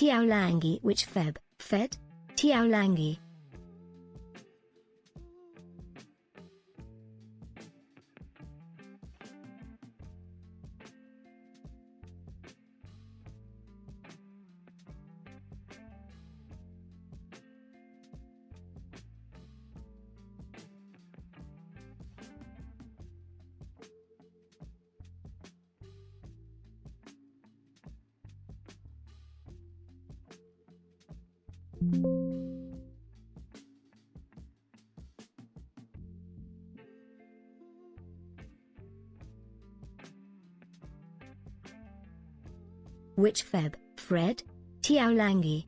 Tiaolangi which Feb, Fed? Tiaolangi. Which Feb, Fred? Tiaolangi.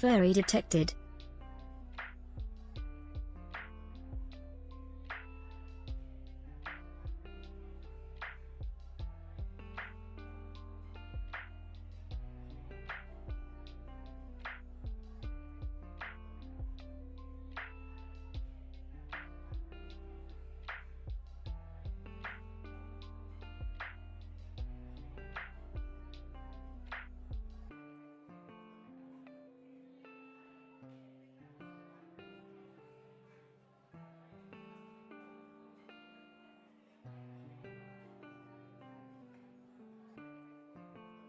furry detected.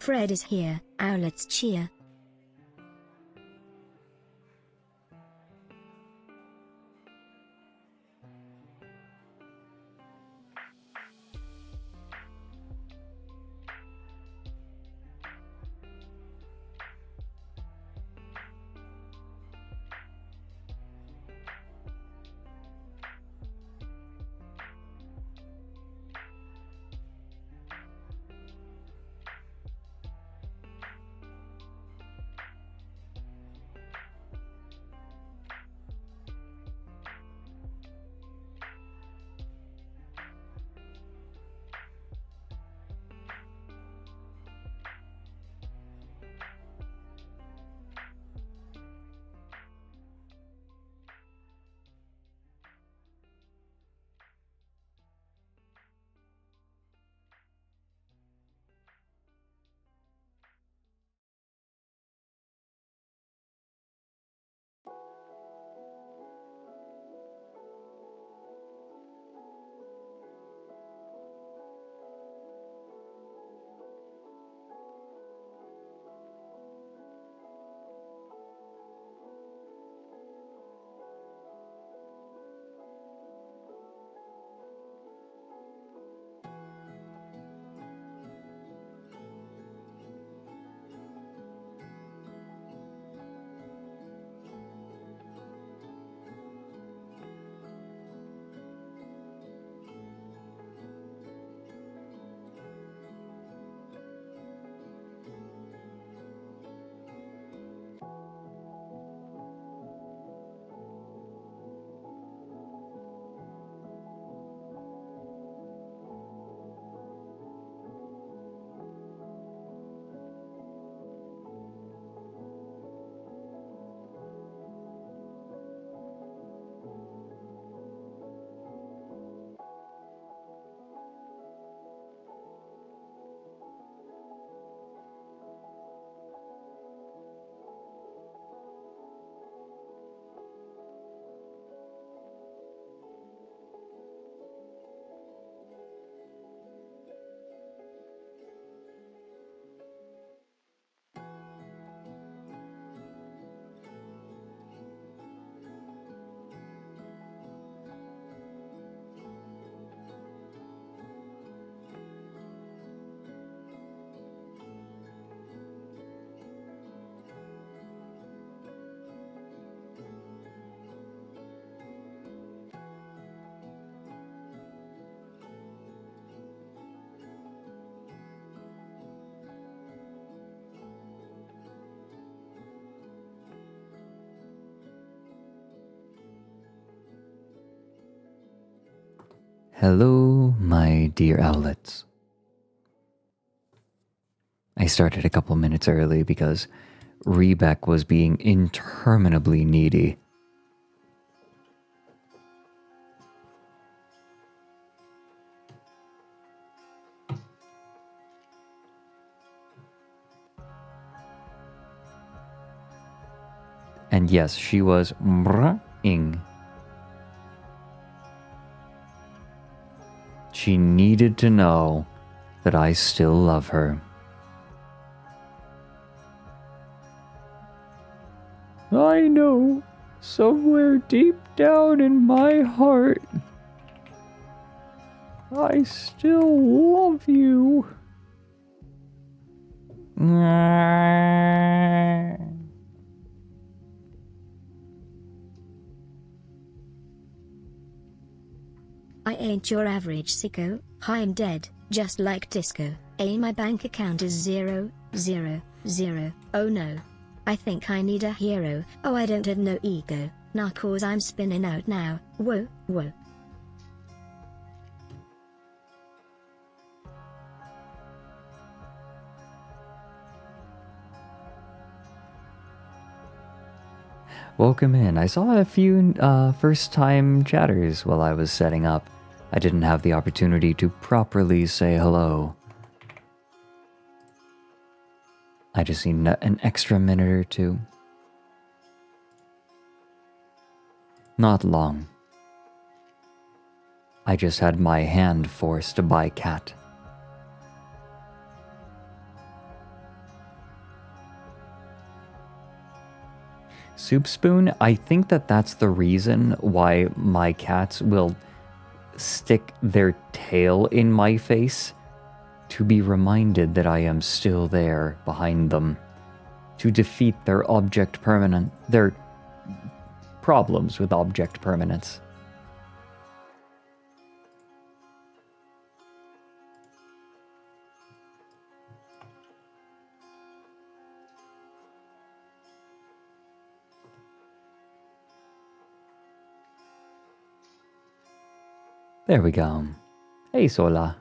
Fred is here, let's cheer. Hello, my dear owlets. I started a couple minutes early because Rebek was being interminably needy. And yes, she was mrah-ing. She needed to know that I still love her. I know, somewhere deep down in my heart, I still love you. I ain't your average sicko, I'm dead, just like disco. My bank account is 0, 0, 0, oh no. I think I need a hero. Oh, I don't have no ego. Nah, cause I'm spinning out now. Whoa, whoa. Welcome in. I saw a few first-time chatters while I was setting up. I didn't have the opportunity to properly say hello. I just need an extra minute or two. Not long. I just had my hand forced by cat. Soup spoon, I think that's the reason why my cats will stick their tail in my face, to be reminded that I am still there behind them, to defeat their their problems with object permanence. There we go. Hey, Sola.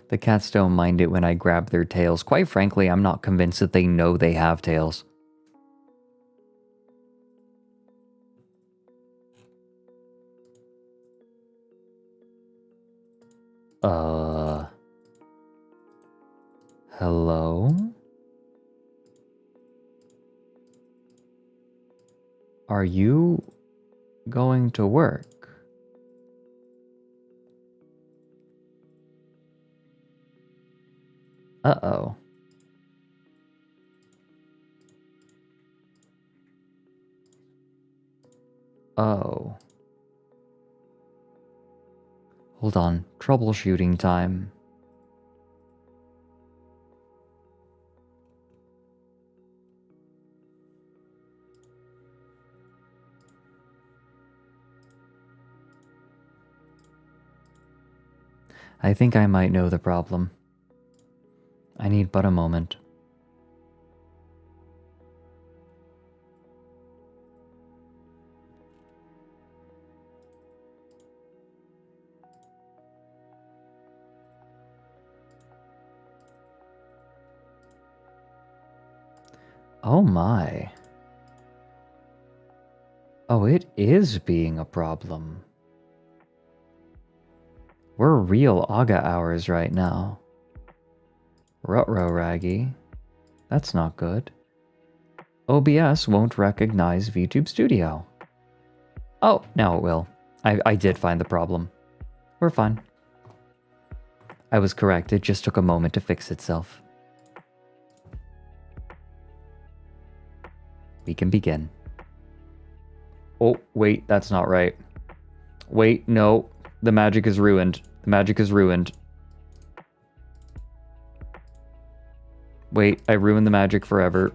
The cats don't mind it when I grab their tails. Quite frankly, I'm not convinced that they know they have tails. Hello? Are you going to work? Uh-oh. Oh. Hold on. Troubleshooting time. I think I might know the problem. I need but a moment. Oh my. Oh, it is being a problem. We're real Aga hours right now. Ruh-roh, Raggy. That's not good. OBS won't recognize VTube Studio. Oh, now it will. I did find the problem. We're fine. I was correct, it just took a moment to fix itself. We can begin. Oh, wait, that's not right. Wait, no. The magic is ruined. The magic is ruined. Wait, I ruined the magic forever.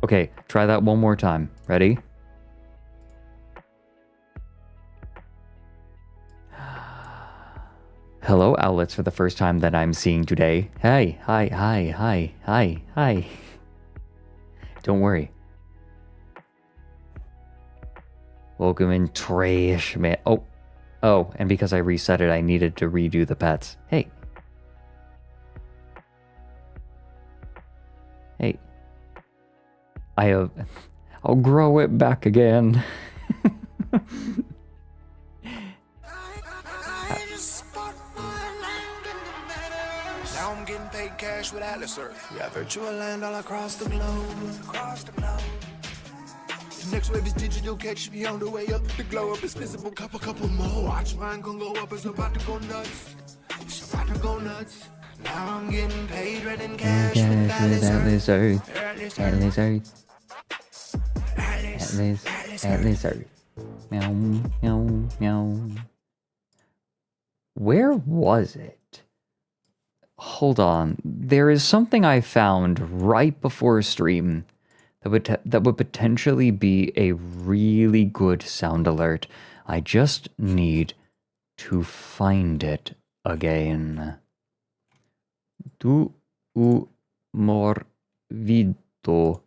Okay, try that one more time. Ready? Hello, outlets for the first time that I'm seeing today. Hey, hi. Don't worry. Welcome in, trash man. Oh, and because I reset it, I needed to redo the pets. Hey. I'll grow it back again. Now I'm getting paid cash with Atlas Earth. We got virtual land all across the globe. The next wave is digital, catch me on the way up. The glow up is visible, couple more. Watch mine gon' go up, it's about to go nuts. It's about to go nuts. Now I'm getting paid, running cash with Atlas Earth. Atlas Earth. Atlas Earth. Meow, meow, meow. Where was it? Hold on. There is something I found right before stream that would potentially be a really good sound alert. I just need to find it again. Tu morvido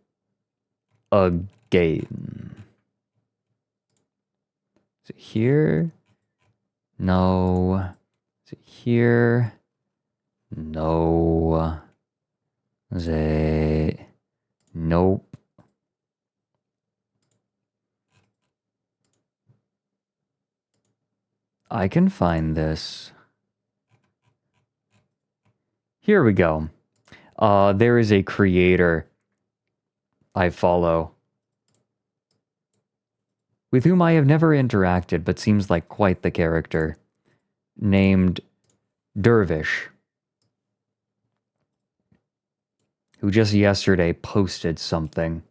again. Is it here? No. Is it here? No. Is it? Nope. I can find this. Here we go. There is a creator I follow with whom I have never interacted, but seems like quite the character, named Dervish, who just yesterday posted something.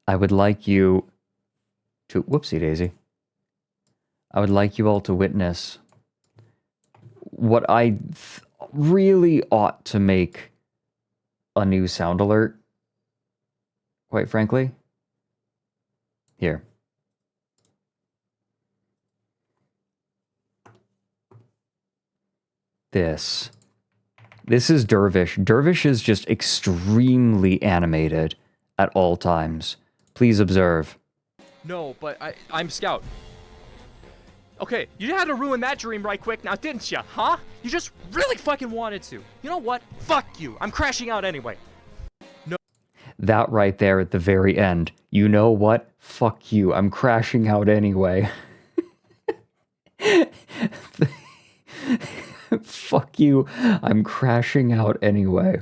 I would like you to... Whoopsie daisy. I would like you all to witness what I really ought to make a new sound alert, quite frankly. Here. This is Dervish. Dervish is just extremely animated at all times. Please observe. No, but I'm Scout. Okay, you had to ruin that dream right quick now, didn't you, huh? You just really fucking wanted to. You know what? Fuck you. I'm crashing out anyway. No. That right there at the very end. You know what? Fuck you. I'm crashing out anyway. Fuck you. I'm crashing out anyway.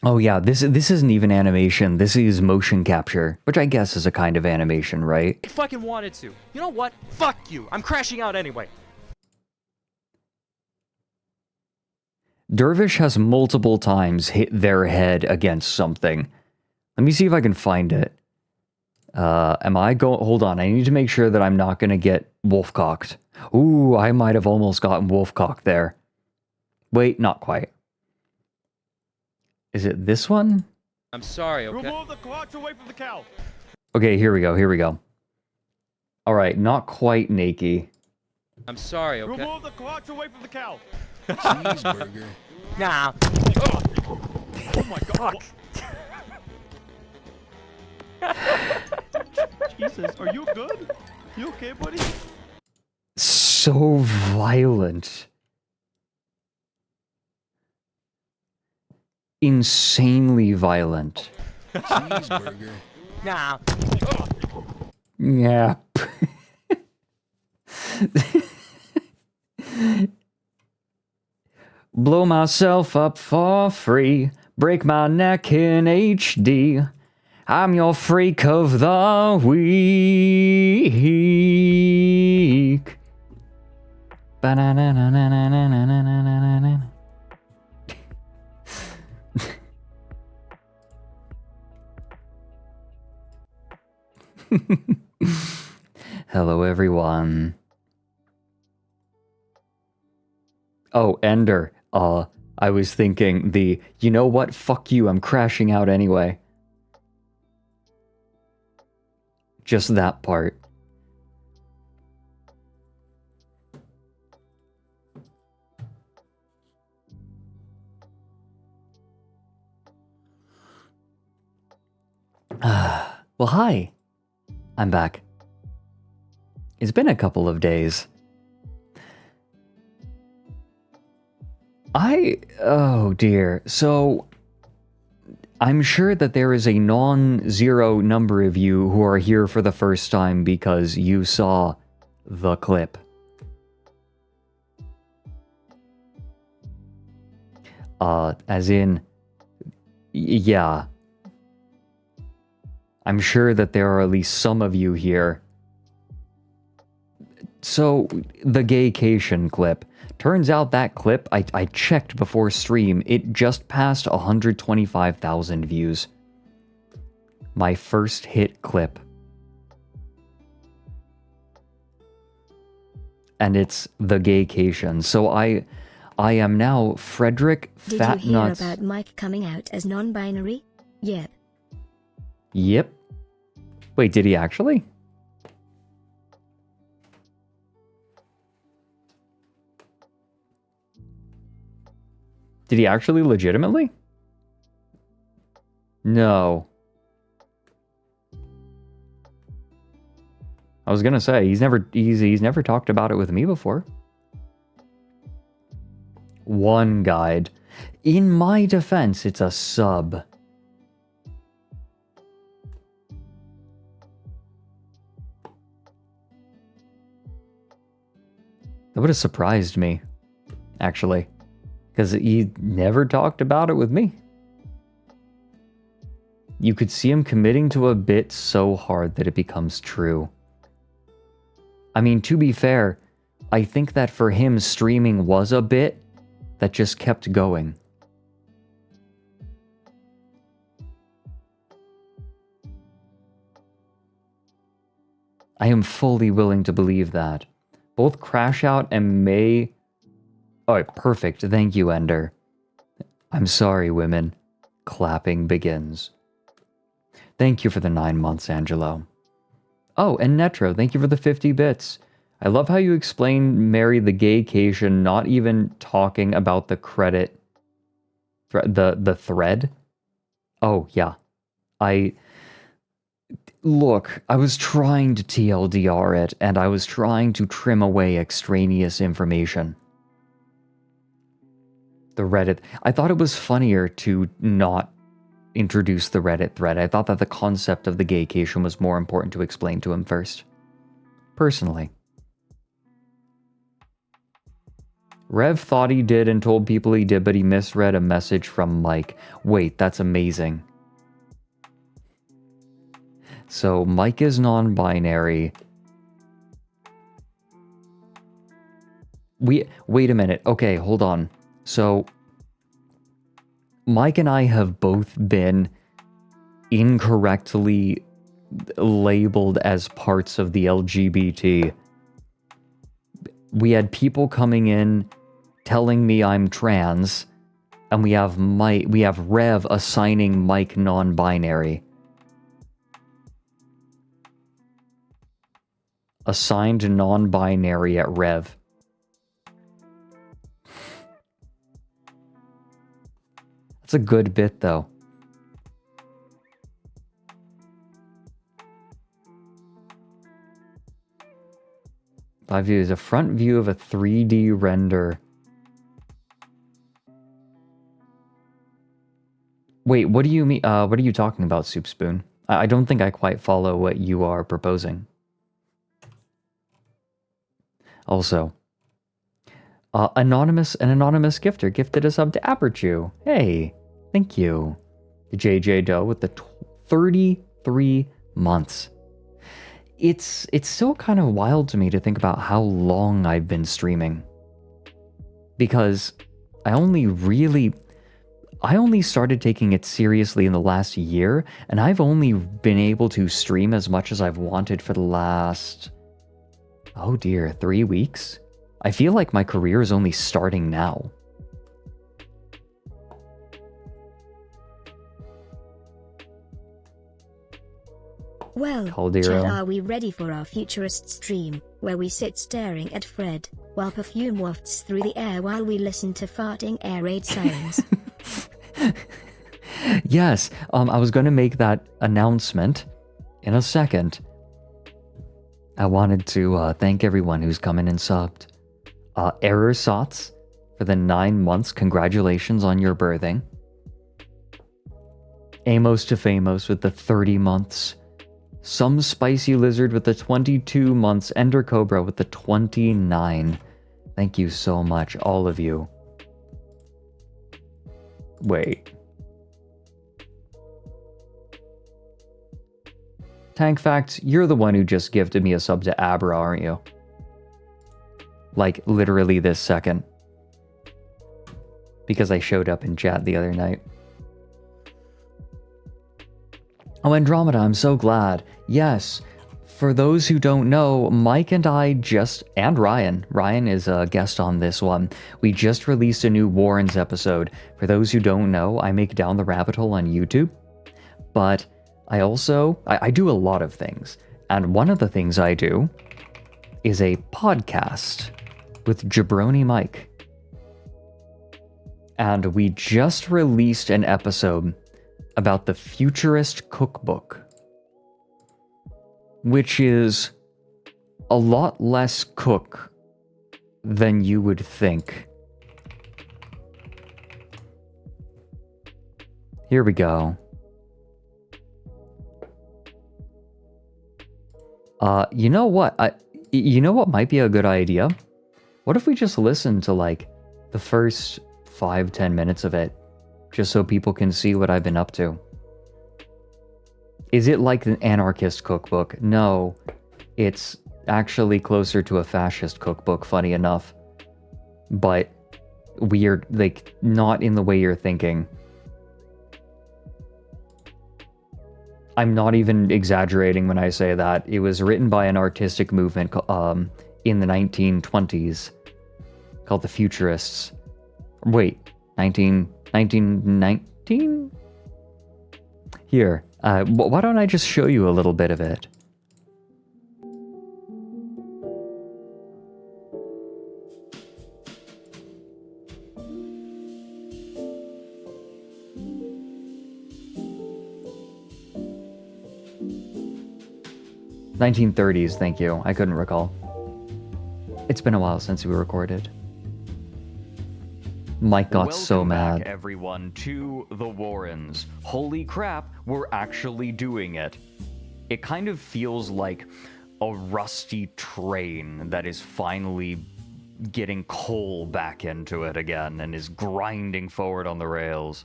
Oh yeah, this isn't even animation. This is motion capture, which I guess is a kind of animation, right? I fucking wanted to. You know what? Fuck you. I'm crashing out anyway. Dervish has multiple times hit their head against something. Let me see if I can find it. Am I going... Hold on, I need to make sure that I'm not going to get wolf-cocked. Ooh, I might have almost gotten wolf-cocked there. Wait, not quite. Is it this one? I'm sorry, okay? Remove the clutch away from the cow. Okay, here we go. Alright, not quite naked. I'm sorry, okay? Remove the clutch away from the cow. Cheeseburger. Nah. Oh my god. Jesus, are you good? You okay, buddy? So violent. Insanely violent. Cheeseburger. Nah. Yeah. Blow myself up for free. Break my neck in HD. I'm your freak of the week. Ba-na-na-na-na-na-na-na-na-na-na. Hello, everyone. Oh, Ender. I was thinking you know what? Fuck you, I'm crashing out anyway. Just that part. Well, hi. I'm back. It's been a couple of days. Oh dear. So, I'm sure that there is a non-zero number of you who are here for the first time because you saw the clip. As in, yeah. I'm sure that there are at least some of you here. So, the gaycation clip. Turns out that clip, I checked before stream, it just passed 125,000 views. My first hit clip. and it's the gaycation. So I am now Fredrik Did Fat you hear Nuts. about Mike coming out as non-binary? Yep. Yep. Wait, did he actually? Did he actually legitimately? No. I was gonna say he's never talked about it with me before. One guide. In my defense, it's a sub. That would have surprised me, actually, because he never talked about it with me. You could see him committing to a bit so hard that it becomes true. I mean, to be fair, I think that for him, streaming was a bit that just kept going. I am fully willing to believe that. Both Crash Out and May... Oh, perfect. Thank you, Ender. I'm sorry, women. Clapping begins. Thank you for the 9 months, Angelo. Oh, and Netro, thank you for the 50 bits. I love how you explain Mary the gaycation, not even talking about the credit... the thread. Oh, yeah. Look, I was trying to TLDR it, and I was trying to trim away extraneous information. The Reddit... I thought it was funnier to not introduce the Reddit thread. I thought that the concept of the gaycation was more important to explain to him first. Personally. Rev thought he did and told people he did, but he misread a message from Mike. Wait, that's amazing. So, Mike is non-binary. Wait a minute. Okay, hold on. So, Mike and I have both been incorrectly labeled as parts of the LGBT. We had people coming in telling me I'm trans, and we have Rev assigning Mike non-binary. Assigned non-binary at Rev. That's a good bit, though. Live view is a front view of a 3D render. Wait, what do you mean? What are you talking about, Soup Spoon? I don't think I quite follow what you are proposing. Also, an anonymous gifter gifted a sub to Aperchew. Hey, thank you. JJ Doe with the 33 months. It's still kind of wild to me to think about how long I've been streaming. Because I only started taking it seriously in the last year, and I've only been able to stream as much as I've wanted for the last... oh dear, 3 weeks? I feel like my career is only starting now. Well, Caldero. Chad, are we ready for our futurist stream, where we sit staring at Fred, while perfume wafts through the air while we listen to farting air raid sounds? Yes, I was going to make that announcement in a second. I wanted to thank everyone who's come in and subbed. Error Sots for the 9 months. Congratulations on your birthing. Amos to Famos with the 30 months. Some Spicy Lizard with the 22 months. Ender Cobra with the 29. Thank you so much, all of you. Wait. Tank Facts, you're the one who just gifted me a sub to Abra, aren't you? Like, literally this second. Because I showed up in chat the other night. Oh, Andromeda, I'm so glad. Yes, For those who don't know, Mike and I and Ryan is a guest on this one. We just released a new Warrens episode. For those who don't know, I make Down the Rabbit Hole on YouTube, but I also do a lot of things. And one of the things I do is a podcast with Jabroni Mike. And we just released an episode about the Futurist Cookbook, which is a lot less cook than you would think. Here we go. You know what? You know what might be a good idea? What if we just listen to like the first 5-10 minutes of it, just so people can see what I've been up to? Is it like an anarchist cookbook? No, it's actually closer to a fascist cookbook, funny enough. But weird, like, not in the way you're thinking. I'm not even exaggerating when I say that. It was written by an artistic movement in the 1920s called the Futurists. Wait, 1919? Here, why don't I just show you a little bit of it? '30s, thank you. I couldn't recall. It's been a while since we recorded. Mike got so mad. Welcome back, everyone, to the Warrens. Holy crap, we're actually doing it. It kind of feels like a rusty train that is finally getting coal back into it again and is grinding forward on the rails.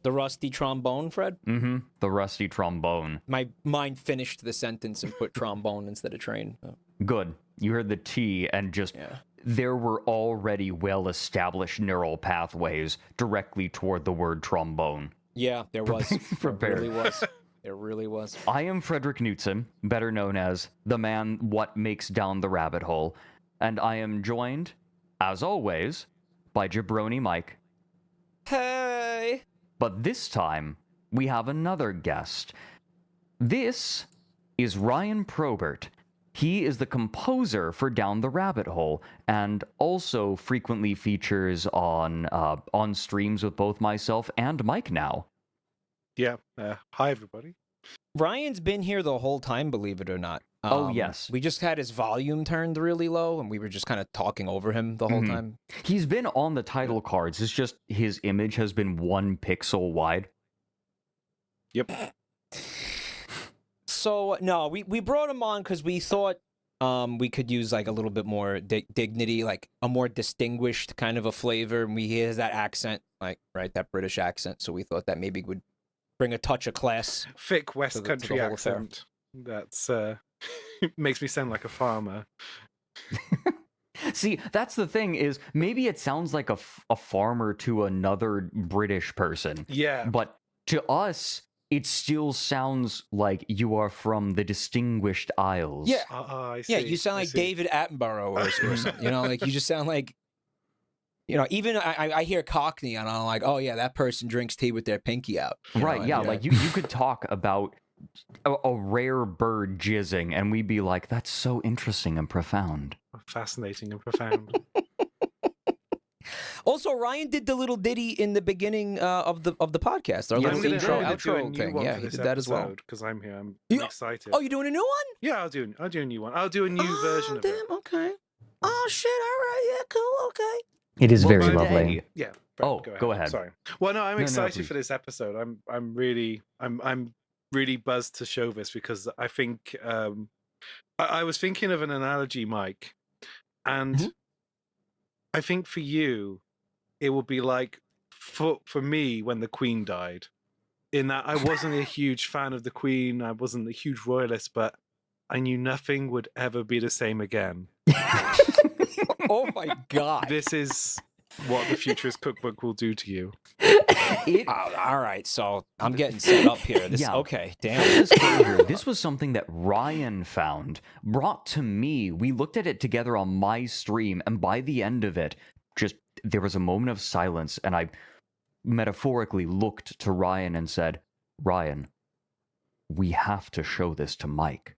The rusty trombone, Fred? Mm-hmm. The rusty trombone. My mind finished the sentence and put trombone instead of train. Oh. Good. You heard the T and just... Yeah. There were already well-established neural pathways directly toward the word trombone. Yeah, there was. Prepare. There really was. There really was. I am Fredrik Knutson, better known as the man what makes Down the Rabbit Hole, and I am joined, as always, by Jabroni Mike. Hey! But this time, we have another guest. This is Ryan Probert. He is the composer for Down the Rabbit Hole, and also frequently features on streams with both myself and Mike now. Yeah. Hi, everybody. Ryan's been here the whole time, believe it or not. Oh, yes. We just had his volume turned really low, and we were just kind of talking over him the whole time. He's been on the title cards. It's just his image has been 1 pixel wide. Yep. So, no, we brought him on because we thought we could use, like, a little bit more dignity, like, a more distinguished kind of a flavor. And he has that accent, like, right, that British accent. So we thought that maybe would bring a touch of class. Thick West to the Country whole affair. accent. That's, makes me sound like a farmer. See, that's the thing is maybe it sounds like a farmer to another British person. Yeah. But to us, it still sounds like you are from the Distinguished Isles. Yeah. I see. Yeah, you sound like David Attenborough or something. You know, like you just sound like, you know, even I hear Cockney and I'm like, oh yeah, that person drinks tea with their pinky out. Right, know? yeah, like you could talk about a rare bird jizzing and we'd be like, that's so interesting and profound. Fascinating and profound. Also, Ryan did the little ditty in the beginning of the podcast. Our Yeah, little I'm intro, gonna do a outro new thing. one Yeah, for he this did that as well. Because I'm here. I'm You- excited. Oh, you're doing a new one? Yeah, I'll do a new one. I'll do a new version of it. Okay. Oh shit! All right. Yeah. Cool. Okay. It is Well, very today- lovely. Yeah. Oh, go ahead. Sorry. Well, no, I'm No, excited please. for this episode. I'm really buzzed to show this because I think I was thinking of an analogy, Mike, and I think for you it will be like for me when the Queen died. In that I wasn't a huge fan of the Queen, I wasn't a huge royalist, but I knew nothing would ever be the same again. Oh my god. This is what the futurist cookbook will do to you. All right, so I'm getting set up here. Okay, damn. Disclosure, this was something that Ryan found, brought to me. We looked at it together on my stream, and by the end of it, there was a moment of silence, and I metaphorically looked to Ryan and said, Ryan, we have to show this to Mike.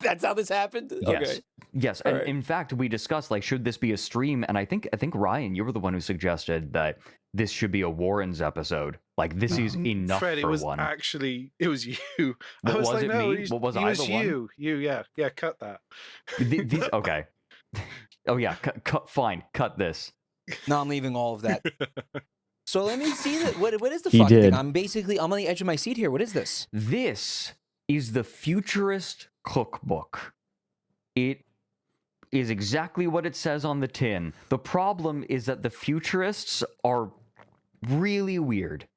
That's how this happened? Yes. Okay. Yes, and in fact, we discussed, like, should this be a stream? And I think Ryan, you were the one who suggested that this should be a Warrens episode. Like, this is enough Fred, for it was one. Actually, it was you. What, I was was like, it no, me? What was it I was the you. one? You, yeah, cut that. Okay. Oh yeah, fine, cut this. No, I'm leaving all of that. So let me see that. What is the He fucking did. thing? I'm on the edge of my seat here. What is this? This is the Futurist Cookbook. It is exactly what it says on the tin. The problem is that the futurists are really weird.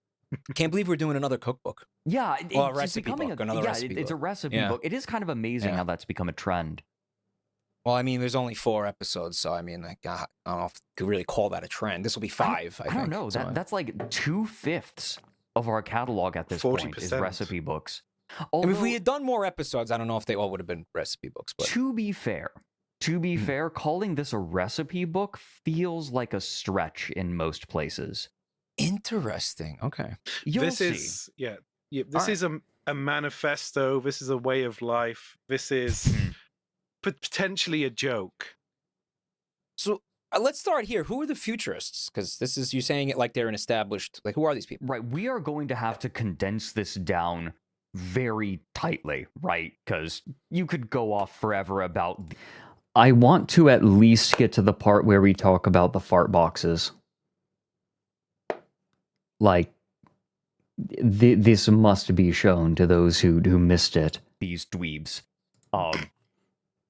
Can't believe we're doing another cookbook. Yeah, Well, a it's recipe becoming book, another recipe it's a book. recipe Yeah. book. It is kind of amazing Yeah. how that's become a trend. Well, I mean, there's only 4 episodes, so I mean, like, I don't know if you could really call that a trend. This will be 5. I I think. don't know. So, That's like 2/5 of our catalog at this point is 40%. recipe books. I Although, mean, if we had done more episodes, I don't know if they all would have been recipe books. But to be fair, calling this a recipe book feels like a stretch in most places. interesting. Okay. You'll This see. is this Alright. is a manifesto. This is a way of life. This is potentially a joke. So let's start here. Who are the futurists? Because this is you saying it like they're an established. Like, who are these people? Right, we are going to have to condense this down very tightly, right? Because you could go off forever about. I want to at least get to the part where we talk about the fart boxes. Like, this must be shown to those who missed it. These dweebs.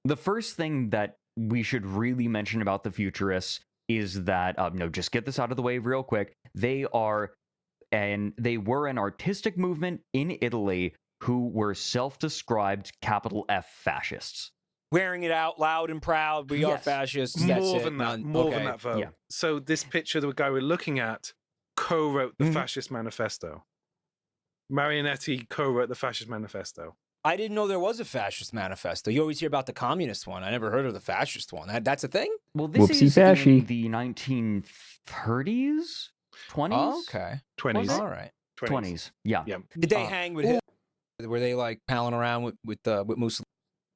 The first thing that we should really mention about the futurists is that, just get this out of the way real quick. They were an artistic movement in Italy who were self-described capital F fascists. Wearing it out loud and proud. We are Yes. fascists. That's More it. than that. None- More okay. than that vote. Yeah. So this picture, the guy we're looking at, co-wrote the Mhm. Fascist Manifesto. Marionetti co-wrote the Fascist Manifesto. I didn't know there was a fascist manifesto. You always hear about the communist one. I never heard of the fascist one. That's a thing? Well, this Whoopsie is fashy. in the 1930s? 20s? Oh, okay. 20s. All right. 20s, yeah. Yeah. Did they Uh, hang with him? Were they like palling around with Mussolini?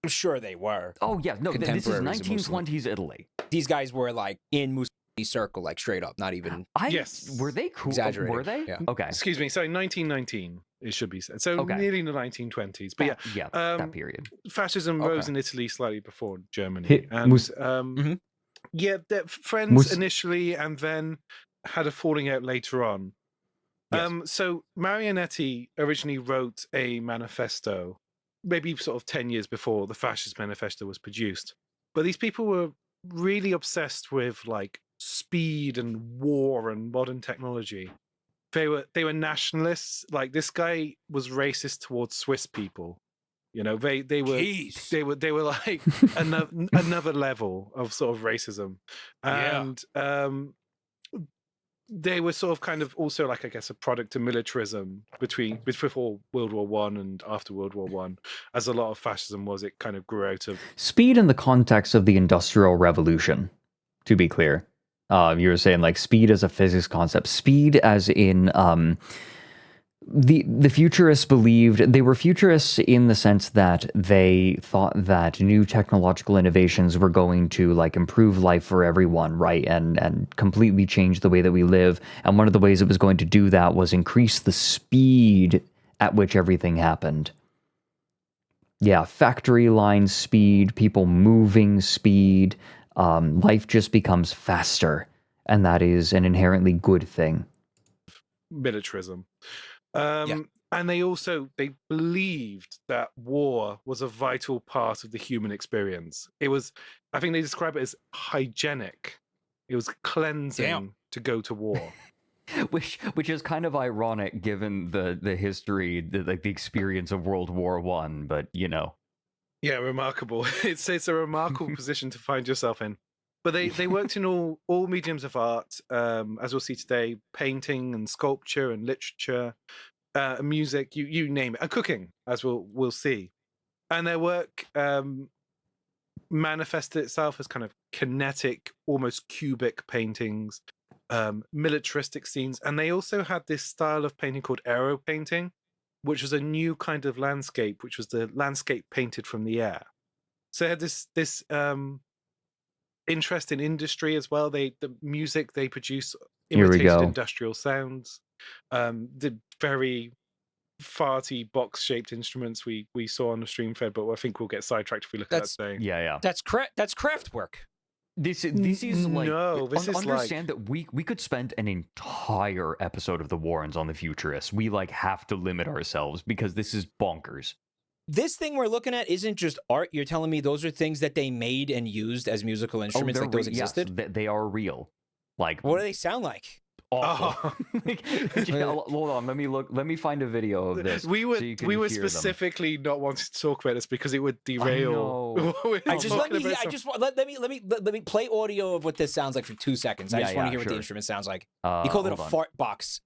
I'm sure they were. Oh, yeah, no, this is Contemporaries of 1920s Italy. These guys were like in Mussolini's circle, like straight up, not even Yes. Were they cool? exaggerating. Were they? Yeah. Okay. Excuse me. Sorry, 1919, it should be said. So Okay. nearly in the 1920s. But yeah, Yeah, um, that period. fascism Okay. rose in Italy slightly before Germany. Hit And Mhm. yeah, they're friends Mus- initially and then had a falling out later on. Yes. So Marionetti originally wrote a manifesto, maybe sort of 10 years before the Fascist Manifesto was produced. But these people were really obsessed with like speed and war and modern technology. They were nationalists. Like this guy was racist towards Swiss people. You know, they were Jeez. they were like another level of sort of racism. Yeah. And they were sort of kind of also like, I guess, a product of militarism before World War One and after World War One, as a lot of fascism was. It kind of grew out of. Speed in the context of the Industrial Revolution, to be clear. You were saying like speed as a physics concept. Speed as in the futurists believed they were futurists in the sense that they thought that new technological innovations were going to like improve life for everyone, right? And completely change the way that we live. And one of the ways it was going to do that was increase the speed at which everything happened. Yeah, factory line speed, people moving speed, life just becomes faster. And that is an inherently good thing. Militarism. And they believed that war was a vital part of the human experience. It was, I think they describe it as hygienic. It was cleansing to go to war. Which is kind of ironic given the history, the experience of World War One, but you know. Yeah, remarkable. It's a remarkable position to find yourself in. But they worked in all mediums of art, as we'll see today: painting and sculpture and literature, music, you name it, and cooking, as we'll see. And their work manifested itself as kind of kinetic, almost cubic paintings, militaristic scenes, and they also had this style of painting called aero painting, which was a new kind of landscape, which was the landscape painted from the air. So they had this interest in industry as well. The music they produce imitated industrial sounds. The very farty box-shaped instruments we saw on the stream fed, but I think we'll get sidetracked if we look at that today. Yeah. That's craft work. This is like understand that we could spend an entire episode of the Warrens on the Futurists. We like have to limit ourselves because this is bonkers. This thing we're looking at isn't just art. You're telling me those are things that they made and used as musical instruments, like those existed? Yes, they are real. Like, what do they sound like? Awful. Hold on, let me find a video of this. We were specifically not wanting to talk about this because it would derail. Let me play audio of what this sounds like for 2 seconds. I just want to hear what the instrument sounds like. He called it a fart box.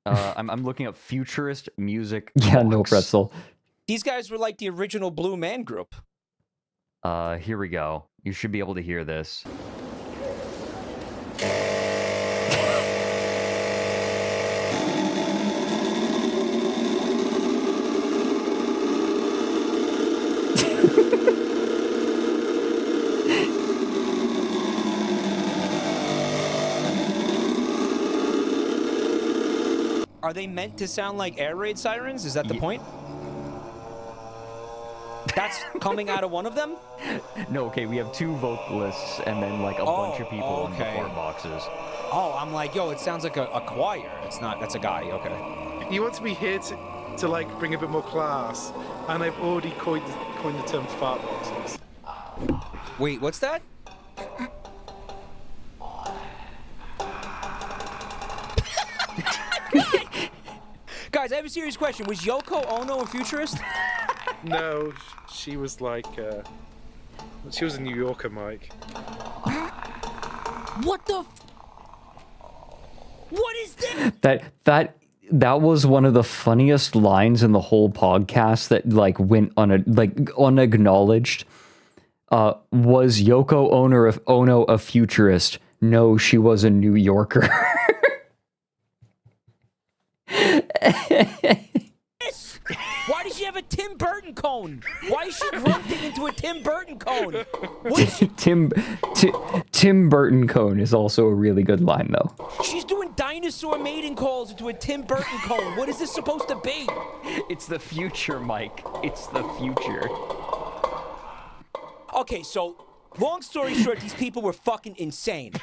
I'm looking up futurist music. Yeah, no pretzel. These guys were like the original Blue Man Group. Here we go. You should be able to hear this. Are they meant to sound like air raid sirens? Is that the point? That's coming out of one of them? No, okay, we have 2 vocalists and then like a bunch of people in the fart boxes. Oh, I'm like, yo, it sounds like a choir. It's not, that's a guy, okay. You want to be here to like bring a bit more class, and I've already coined the term fart boxes. Wait, what's that? Guys, I have a serious question. Was Yoko Ono a futurist? No, she was like, she was a New Yorker, Mike. What the? What is this? That was one of the funniest lines in the whole podcast that like went unacknowledged. Was Yoko Ono a futurist? No, she was a New Yorker. Why does she have a Tim Burton cone? Why is she grunting into a Tim Burton cone? Tim Burton cone is also a really good line, though. She's doing dinosaur mating calls into a Tim Burton cone. What is this supposed to be? It's the future, Mike. It's the future. Okay, so long story short, these people were fucking insane.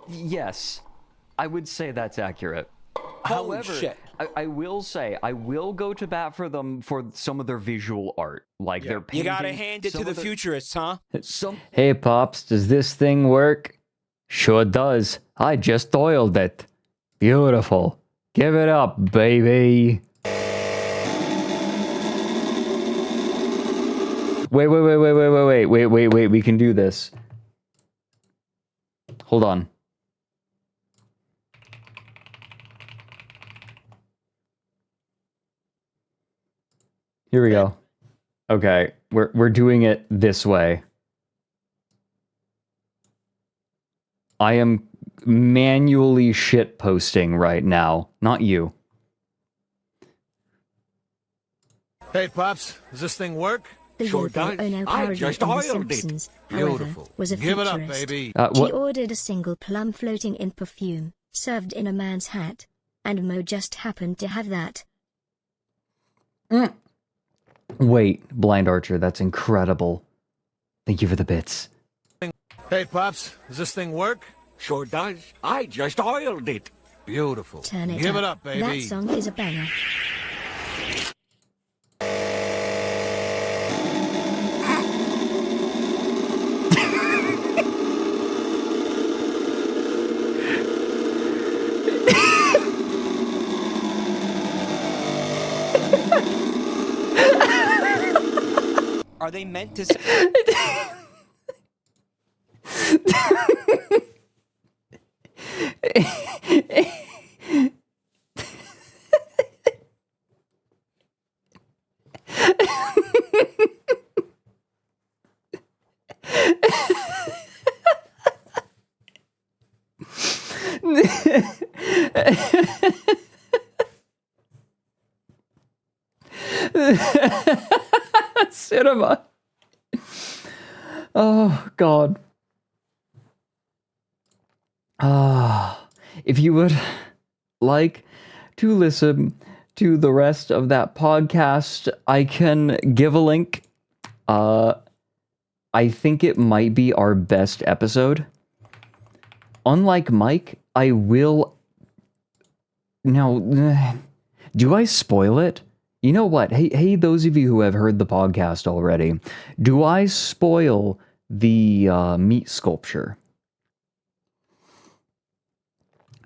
Yes. I would say that's accurate. Holy However, shit. I will say, I will go to bat for them for some of their visual art. Like their painting. You gotta hand it to the futurists, huh? Hey, Pops, does this thing work? Sure does. I just oiled it. Beautiful. Give it up, baby. Wait. We can do this. Hold on. Here we go. Okay, we're doing it this way. I am manually shitposting right now, not you. Hey, Pops, does this thing work? The Yoko Ono parody in The Simpsons, however, was a Give it up, futurist. baby. She ordered a single plum floating in perfume, served in a man's hat, and Mo just happened to have that. Wait, Blind Archer, that's incredible. Thank you for the bits. Hey, Pops, does this thing work? Sure does. I just oiled it. Beautiful. Turn it Give up. it up, baby. That song is a banger. Are they meant to? Cinema. Oh, God. If you would like to listen to the rest of that podcast, I can give a link. I think it might be our best episode. Unlike Mike, I will... Now, do I spoil it? You know what? Hey, those of you who have heard the podcast already, do I spoil the meat sculpture?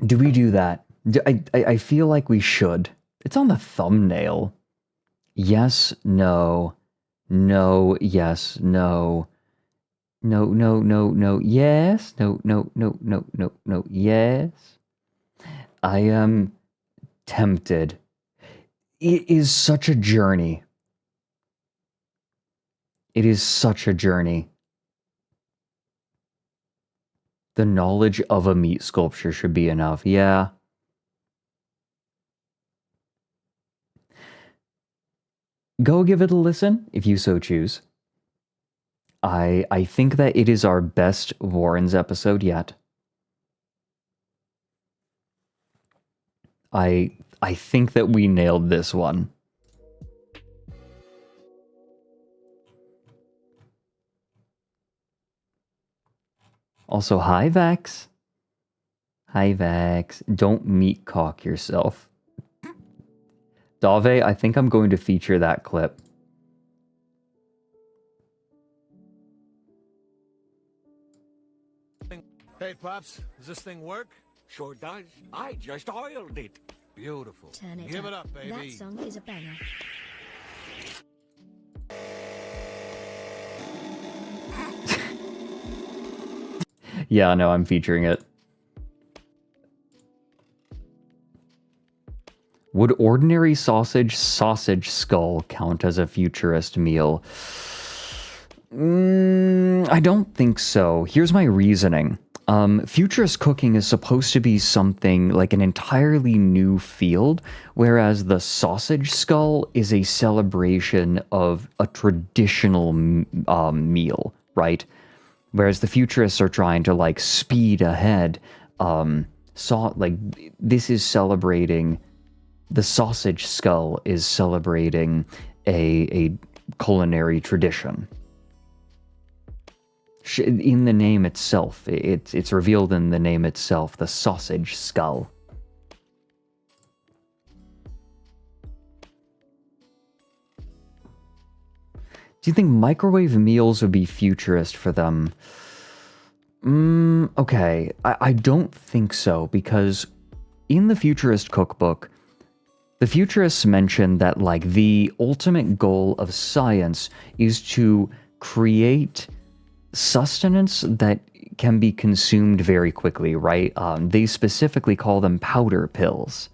Do we do that? I feel like we should. It's on the thumbnail. Yes, no. No, yes, no. No, no, no, no, yes. No, no, no, no, no, no, yes. I am tempted. It is such a journey. It is such a journey. The knowledge of a meat sculpture should be enough. Yeah. Go give it a listen if you so choose. I think that it is our best Warrens episode yet. I think that we nailed this one. Also, hi Vex. Hi Vex. Don't meat cock yourself. Dave, I think I'm going to feature that clip. Hey, Pops, does this thing work? Sure does. I just oiled it. Beautiful. Turn it Give up. it up, baby. That song is a banger. Yeah, no, I'm featuring it. Would ordinary sausage skull count as a futurist meal? I don't think so. Here's my reasoning. Futurist cooking is supposed to be something like an entirely new field, whereas the sausage skull is a celebration of a traditional meal, right? Whereas the futurists are trying to like speed ahead. This is celebrating. The sausage skull is celebrating a culinary tradition. In the name itself, it's revealed in the name itself, the sausage skull. Do you think microwave meals would be futurist for them? Okay, I don't think so, because in the futurist cookbook, the futurists mention that like the ultimate goal of science is to create sustenance that can be consumed very quickly, right? They specifically call them powder pills.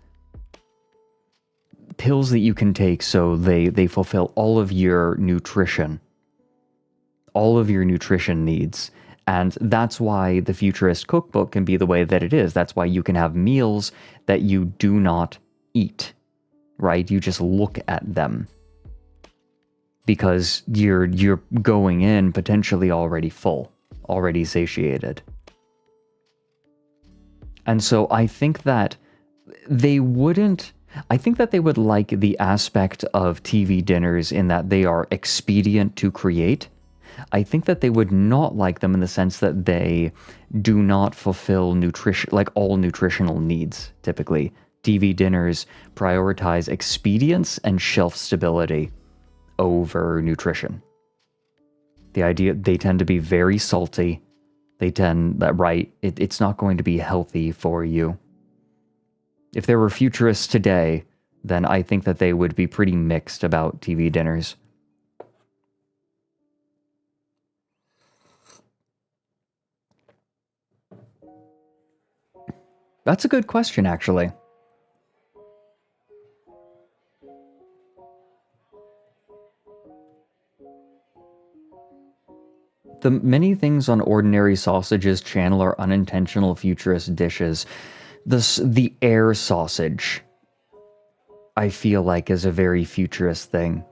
Pills that you can take so they fulfill all of your nutrition. All of your nutrition needs. And that's why the futurist cookbook can be the way that it is. That's why you can have meals that you do not eat, right? You just look at them. Because you're going in potentially already full, already satiated. And so I think that they wouldn't... I think that they would like the aspect of TV dinners in that they are expedient to create. I think that they would not like them in the sense that they do not fulfill nutrition, like all nutritional needs, typically. TV dinners prioritize expedience and shelf stability over nutrition. The idea, they tend to be very salty. They tend, it's not going to be healthy for you. If there were futurists today, then I think that they would be pretty mixed about TV dinners. That's a good question, actually. The many things on Ordinary Sausage's channel are unintentional futurist dishes. The air sausage, I feel like, is a very futurist thing.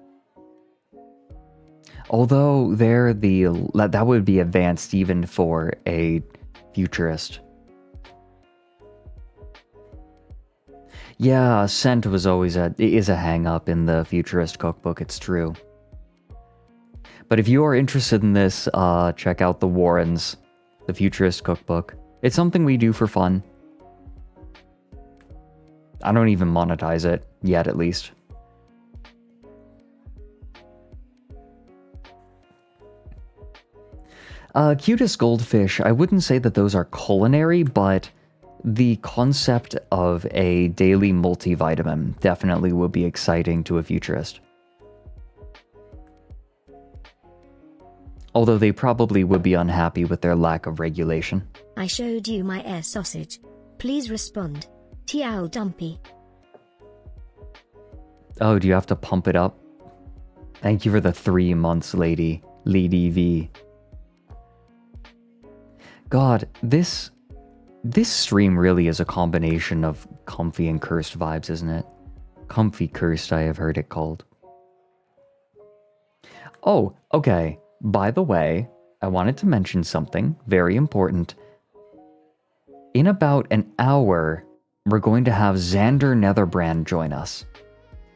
Although that would be advanced even for a futurist. Yeah, scent was always is a hang-up in the futurist cookbook, it's true. But if you are interested in this, check out The Warrens, the futurist cookbook. It's something we do for fun. I don't even monetize it, yet at least. Cutest goldfish, I wouldn't say that those are culinary, but the concept of a daily multivitamin definitely would be exciting to a futurist. Although they probably would be unhappy with their lack of regulation. I showed you my air sausage. Please respond. Tiao Dumpy. Oh, do you have to pump it up? Thank you for the 3 months, Lady V. God, this stream really is a combination of comfy and cursed vibes, isn't it? Comfy cursed, I have heard it called. Oh, okay. By the way, I wanted to mention something very important. In about an hour, we're going to have Xander Netherbrand join us.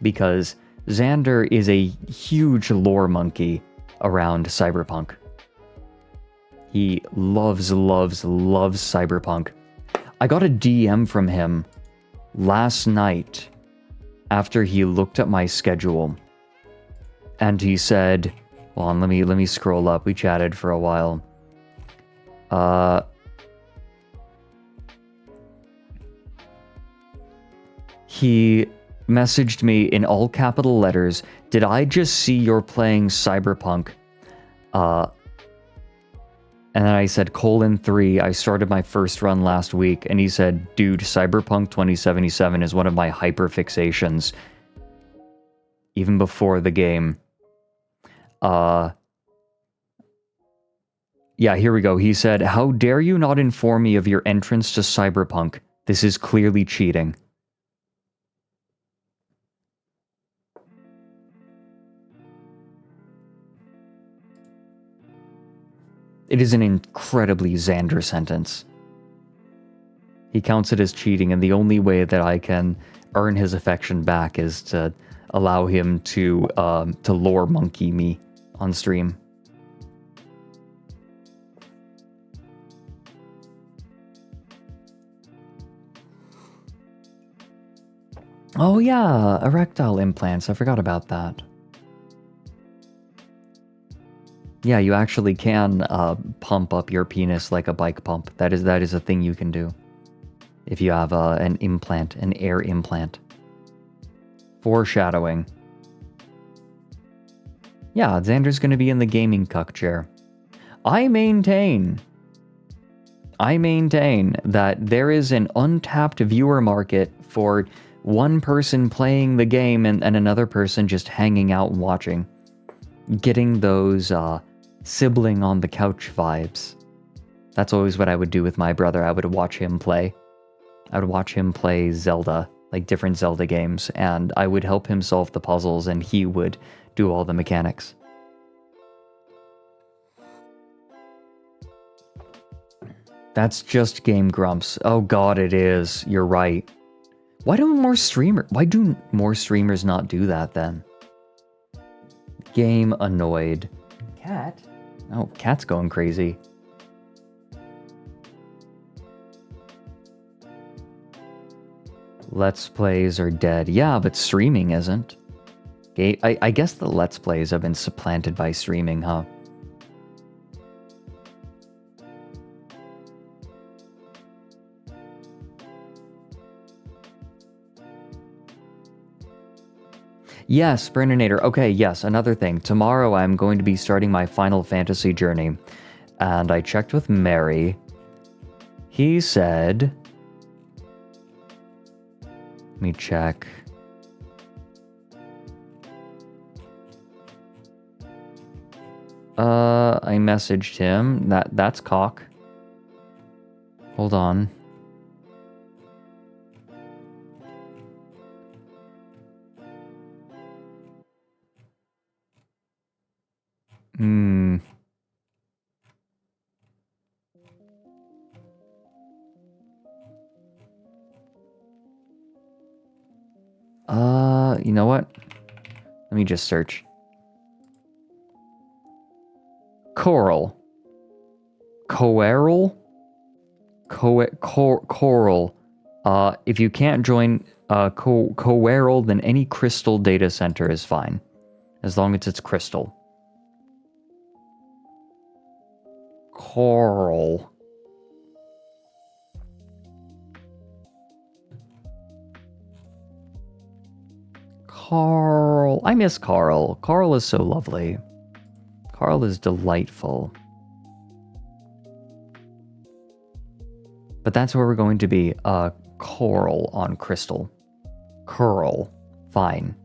Because Xander is a huge lore monkey around Cyberpunk. He loves Cyberpunk. I got a DM from him last night after he looked at my schedule. And he said, hold on, let me scroll up. We chatted for a while. He messaged me in all capital letters, "Did I just see you're playing Cyberpunk?" And then I said, :3, I started my first run last week. And he said, dude, Cyberpunk 2077 is one of my hyperfixations. Even before the game. Yeah, here we go. He said, how dare you not inform me of your entrance to Cyberpunk? This is clearly cheating. It is an incredibly Xander sentence. He counts it as cheating, and the only way that I can earn his affection back is to allow him to lore monkey me on stream. Oh yeah, erectile implants. I forgot about that. Yeah, you actually can pump up your penis like a bike pump. That is a thing you can do. If you have an implant, an air implant. Foreshadowing. Yeah, Xander's gonna be in the gaming cuck chair. I maintain that there is an untapped viewer market for one person playing the game and another person just hanging out and watching. Getting those sibling on the couch vibes. That's always what I would do with my brother. I would watch him play. I would watch him play Zelda, like different Zelda games, and I would help him solve the puzzles and he would do all the mechanics. That's just Game Grumps. Oh god, it is. You're right. Why do more streamers not do that then? Game annoyed. Cat? Oh, Cat's going crazy. Let's Plays are dead. Yeah, but streaming isn't. I guess the Let's Plays have been supplanted by streaming, huh? Yes, Burninator. Okay, yes, another thing. Tomorrow I'm going to be starting my Final Fantasy journey. And I checked with Mary. He said Let me check. I messaged him. That's cock. Hold on. Hmm. You know what? Let me just search. Coral. Coral? Coral. If you can't join Coral, then any crystal data center is fine. As long as it's crystal. Coral. Carl. I miss Carl. Carl is so lovely. Carl is delightful. But that's where we're going to be. Coral on crystal. Curl. Fine.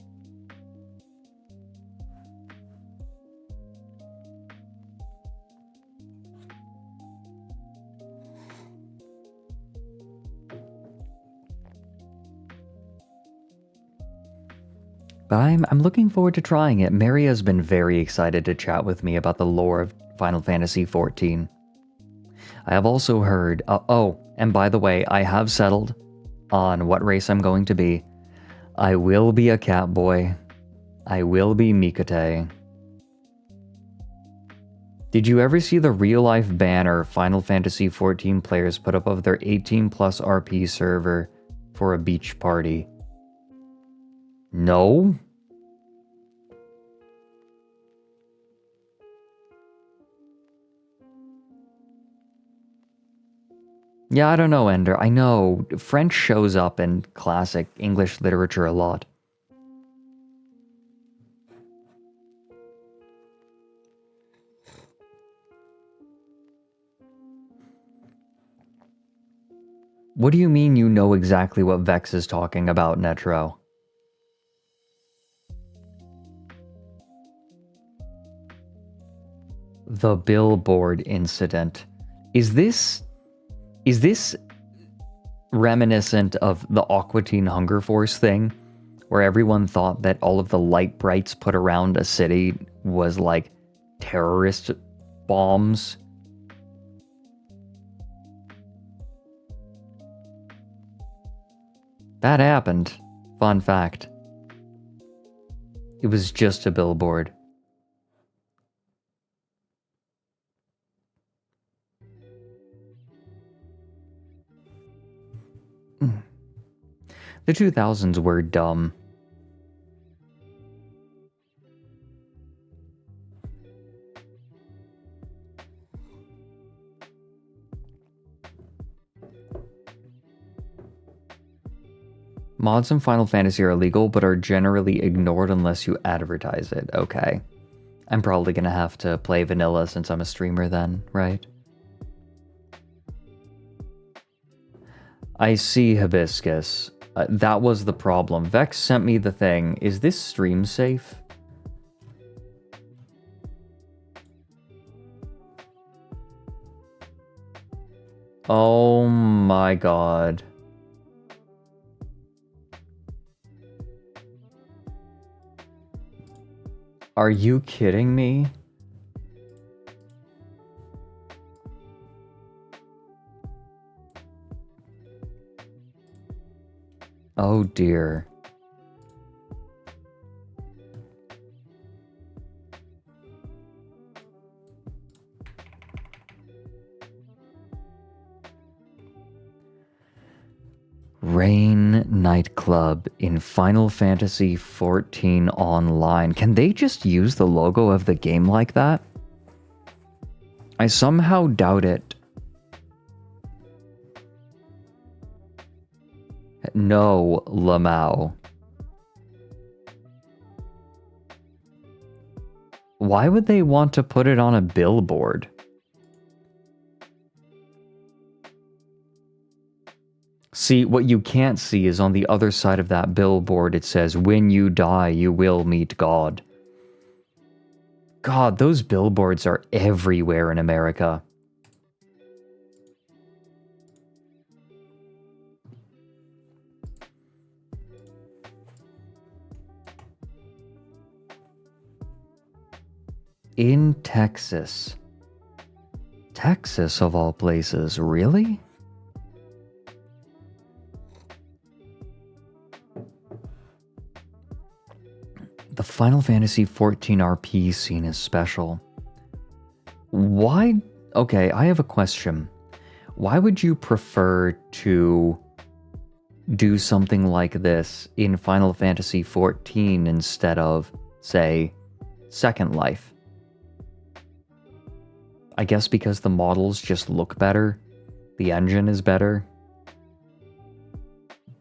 But I'm looking forward to trying it. Mary has been very excited to chat with me about the lore of Final Fantasy XIV. I have also heard... oh, and by the way, I have settled on what race I'm going to be. I will be a cat boy. I will be Mikate. Did you ever see the real-life banner Final Fantasy XIV players put up of their 18+ RP server for a beach party? No? Yeah, I don't know, Ender. I know French shows up in classic English literature a lot. What do you mean you know exactly what Vex is talking about, Netro? The billboard incident. Is this reminiscent of the Aqua Teen Hunger Force thing? Where everyone thought that all of the light brights put around a city was like terrorist bombs? That happened. Fun fact. It was just a billboard. The 2000s were dumb. Mods in Final Fantasy are illegal, but are generally ignored unless you advertise it. Okay. I'm probably gonna have to play vanilla since I'm a streamer then, right? I see, Hibiscus. That was the problem. Vex sent me the thing. Is this stream safe? Oh my god. Are you kidding me? Oh dear. Rain Nightclub in Final Fantasy XIV Online. Can they just use the logo of the game like that? I somehow doubt it. No, Lamau. Why would they want to put it on a billboard? See, what you can't see is on the other side of that billboard it says, "When you die, you will meet God." God, those billboards are everywhere in America. In Texas. Texas, of all places, really? The Final Fantasy XIV RP scene is special. Why? Okay, I have a question. Why would you prefer to do something like this in Final Fantasy XIV instead of, say, Second Life? I guess because the models just look better, the engine is better.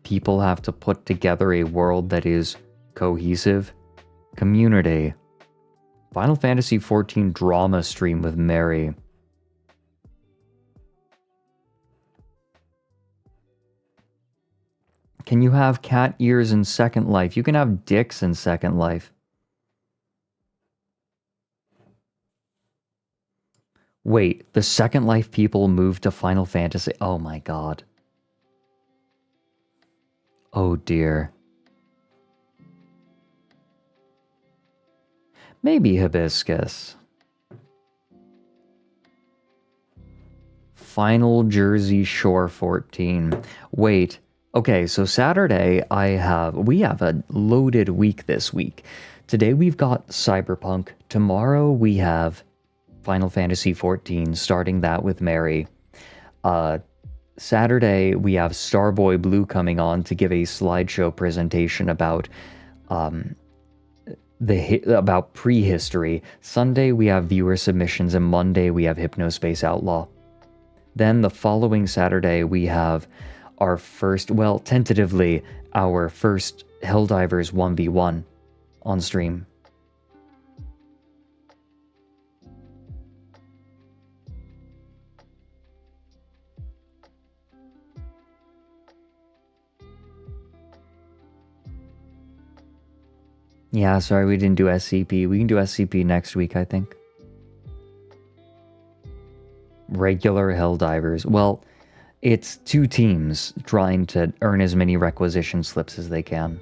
People have to put together a world that is cohesive. Community. Final Fantasy XIV drama stream with Mary. Can you have cat ears in Second Life? You can have dicks in Second Life. Wait, the Second Life people moved to Final Fantasy. Oh my god. Oh dear. Maybe Hibiscus. Final Jersey Shore 14. Wait. Okay, so Saturday we have a loaded week this week. Today we've got Cyberpunk. Tomorrow we have Final Fantasy XIV, starting that with Mary. Saturday we have Starboy Blue coming on to give a slideshow presentation about about prehistory. Sunday we have viewer submissions, and Monday we have Hypnospace Outlaw. Then the following Saturday we have our first, well, tentatively, our first Helldivers 1v1 on stream. Yeah, sorry we didn't do SCP. We can do SCP next week, I think. Regular Helldivers. Well, it's two teams trying to earn as many requisition slips as they can.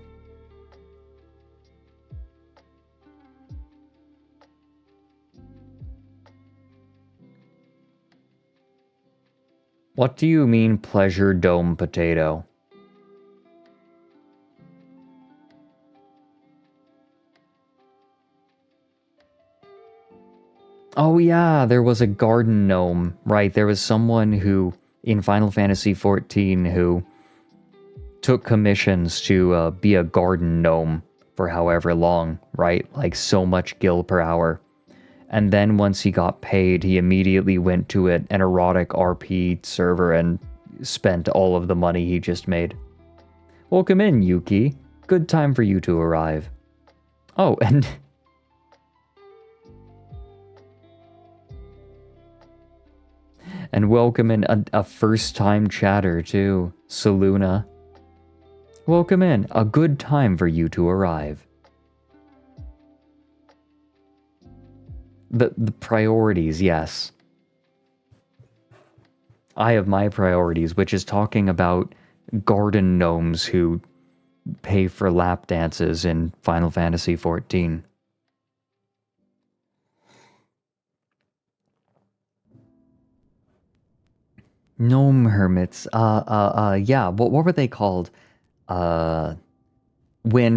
What do you mean, pleasure dome potato? Oh yeah, there was a garden gnome, right? There was someone who, in Final Fantasy XIV, who took commissions to be a garden gnome for however long, right? Like so much gil per hour. And then once he got paid, he immediately went to an erotic RP server and spent all of the money he just made. Welcome in, Yuki. Good time for you to arrive. Oh, and... and welcome in a first-time chatter, too, Saluna. Welcome in. A good time for you to arrive. The priorities, yes. I have my priorities, which is talking about garden gnomes who pay for lap dances in Final Fantasy XIV. Gnome hermits. Yeah, what were they called? When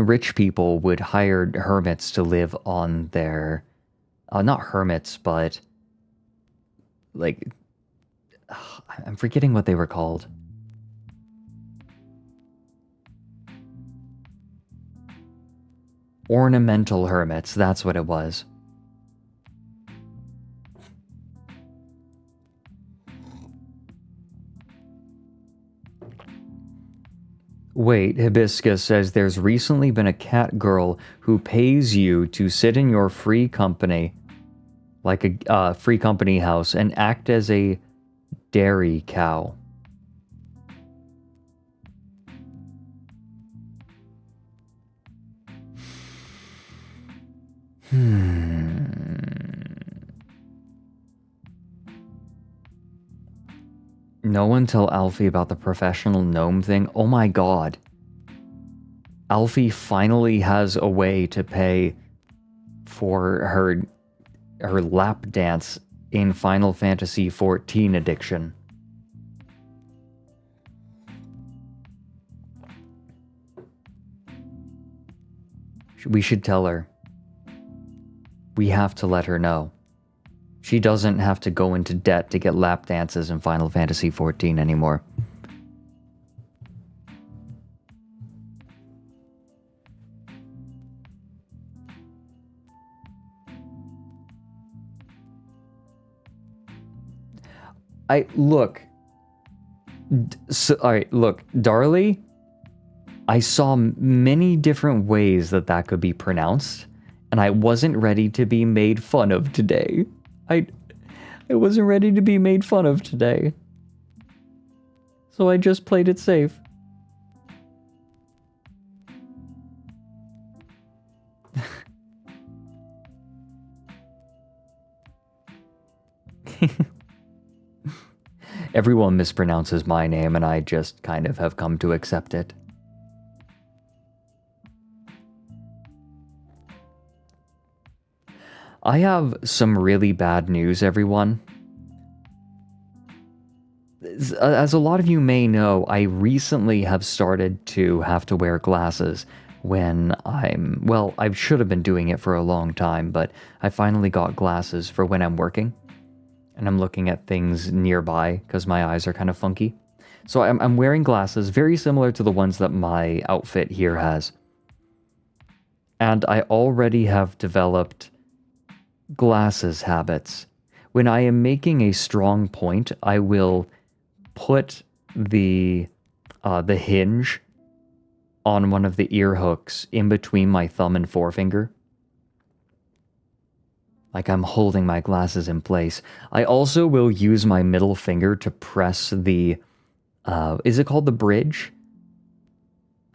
rich people would hire hermits to live on their... not hermits, but... like... I'm forgetting what they were called. Ornamental hermits, that's what it was. Wait, Hibiscus says there's recently been a cat girl who pays you to sit in your free company, like a free company house, and act as a dairy cow. No one tell Alfie about the professional gnome thing. Oh my god. Alfie finally has a way to pay for her lap dance in Final Fantasy XIV addiction. We should tell her. We have to let her know. She doesn't have to go into debt to get lap dances in Final Fantasy XIV anymore. Look, Darlie, I saw many different ways that could be pronounced, and I wasn't ready to be made fun of today. I wasn't ready to be made fun of today. So I just played it safe. Everyone mispronounces my name, and I just kind of have come to accept it. I have some really bad news, everyone. As a lot of you may know, I recently have started to have to wear glasses when well, I should have been doing it for a long time, but I finally got glasses for when I'm working. And I'm looking at things nearby because my eyes are kind of funky. So I'm wearing glasses very similar to the ones that my outfit here has. And I already have developed glasses habits. When I am making a strong point, I will put the hinge on one of the ear hooks in between my thumb and forefinger. Like I'm holding my glasses in place. I also will use my middle finger to press the, is it called the bridge?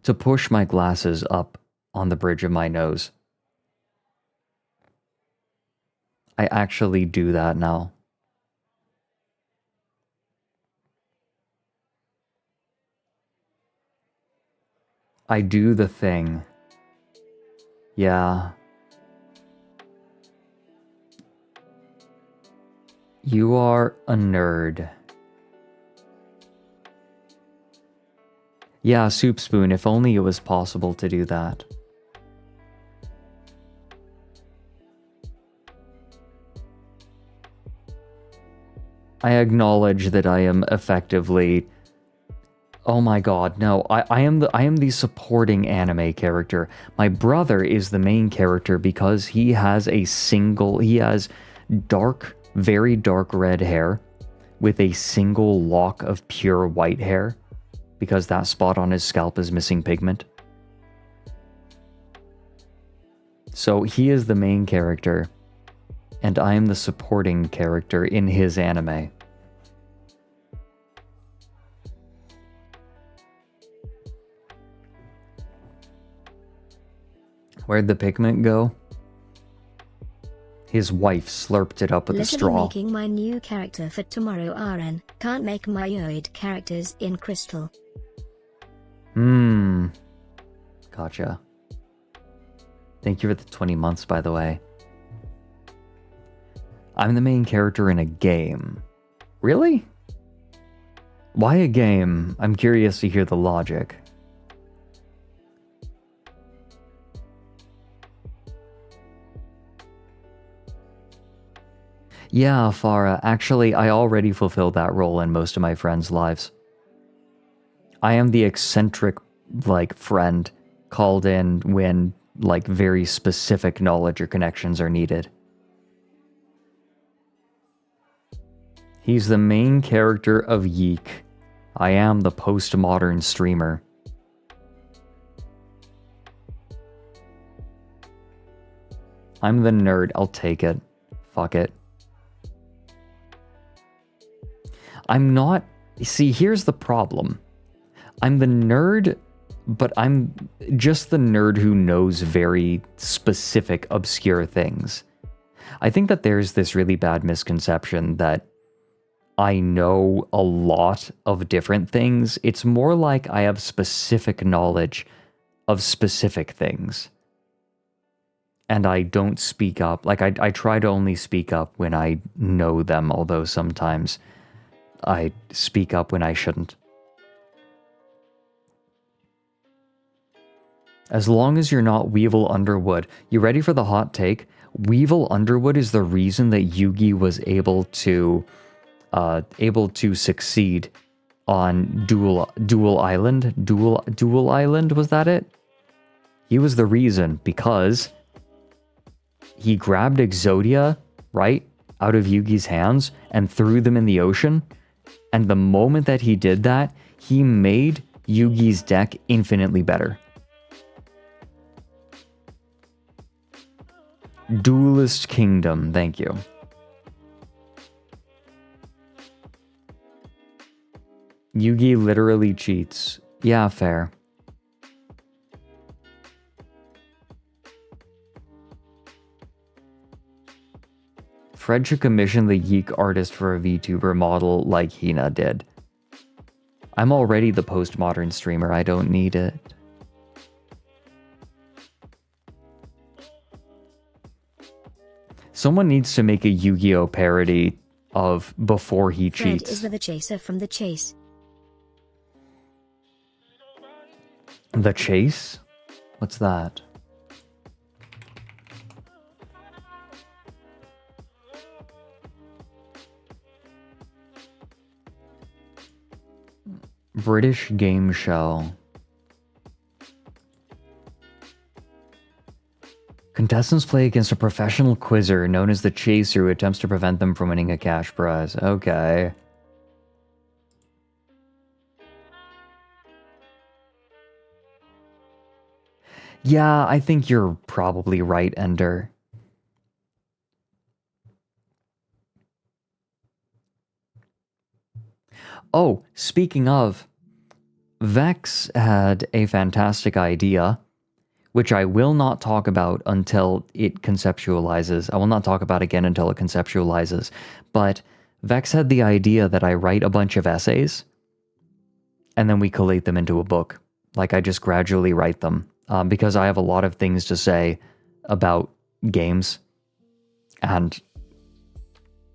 To push my glasses up on the bridge of my nose. I actually do that now. I do the thing. Yeah. You are a nerd. Yeah, Soup Spoon, if only it was possible to do that. I acknowledge that I am effectively... Oh my god, no. I am the supporting anime character. My brother is the main character because he has dark, very dark red hair with a single lock of pure white hair because that spot on his scalp is missing pigment. So he is the main character and I am the supporting character in his anime. Where'd the pigment go? His wife slurped it up with a straw. Making my new character for tomorrow, RN. Can't make my old characters in crystal. Gotcha. Thank you for the 20 months, by the way. I'm the main character in a game. Really? Why a game? I'm curious to hear the logic. Yeah, Farah, actually, I already fulfilled that role in most of my friends' lives. I am the eccentric, friend called in when, very specific knowledge or connections are needed. He's the main character of Yeek. I am the postmodern streamer. I'm the nerd, I'll take it. Fuck it. I'm not... See, here's the problem. I'm the nerd but I'm just the nerd who knows very specific, obscure things. I think that there's this really bad misconception that I know a lot of different things. It's more like I have specific knowledge of specific things. And I don't speak up. Like, I try to only speak up when I know them, although sometimes I speak up when I shouldn't. As long as you're not Weevil Underwood. You ready for the hot take? Weevil Underwood is the reason that Yugi was able to succeed on Dual Island. Dual Island, was that it? He was the reason, because he grabbed Exodia, right, out of Yugi's hands and threw them in the ocean. And the moment that he did that, he made Yugi's deck infinitely better. Duelist Kingdom, thank you. Yugi literally cheats. Yeah, fair. Fred should commission the Yeek artist for a VTuber model like Hina did. I'm already the postmodern streamer, I don't need it. Someone needs to make a Yu-Gi-Oh parody of Before He Fred Cheats. is the chaser from The Chase. The Chase? What's that? British game show. Contestants play against a professional quizzer known as the Chaser who attempts to prevent them from winning a cash prize. Okay. Yeah, I think you're probably right, Ender. Oh, speaking of, Vex had a fantastic idea, which I will not talk about until it conceptualizes. I will not talk about again until it conceptualizes. But Vex had the idea that I write a bunch of essays, and then we collate them into a book. Like, I just gradually write them, because I have a lot of things to say about games, and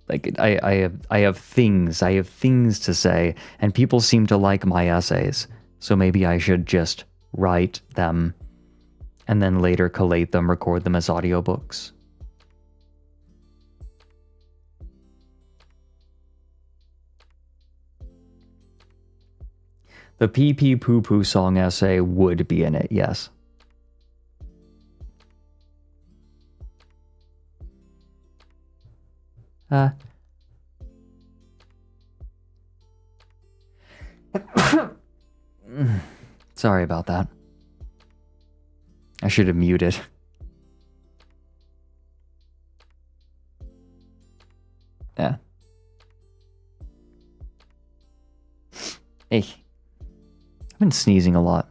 like I have things to say, and people seem to like my essays, so maybe I should just write them and then later collate them, record them as audiobooks. The Pee Pee Poo Poo song essay would be in it, yes. Sorry about that. I should have muted. Yeah. Hey. I've been sneezing a lot.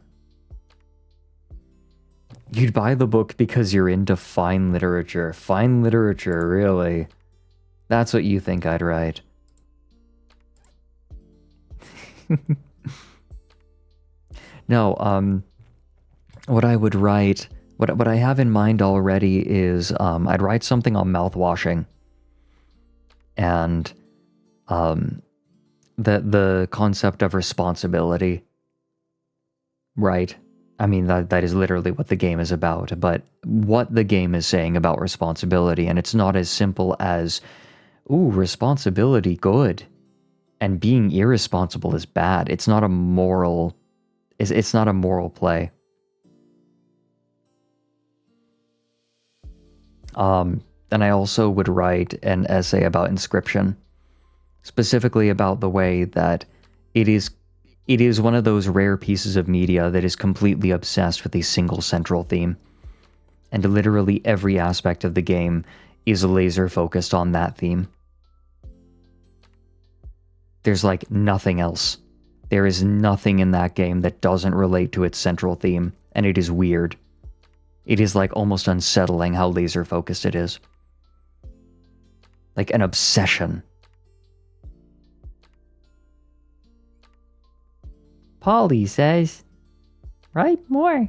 You'd buy the book because you're into fine literature. Fine literature, really? That's what you think I'd write. No, what I would write, what I have in mind already is, I'd write something on mouthwashing. And, the concept of responsibility. Right. I mean, that is literally what the game is about, but what the game is saying about responsibility, and it's not as simple as, ooh, responsibility, good, and being irresponsible is bad. It's not a moral, it's not a moral play. And I also would write an essay about Inscription, specifically about the way that it is one of those rare pieces of media that is completely obsessed with a single central theme. And literally every aspect of the game is laser focused on that theme. There's like nothing else. There is nothing in that game that doesn't relate to its central theme, and it is weird. It is like almost unsettling how laser focused it is. Like an obsession. Polly says, write more.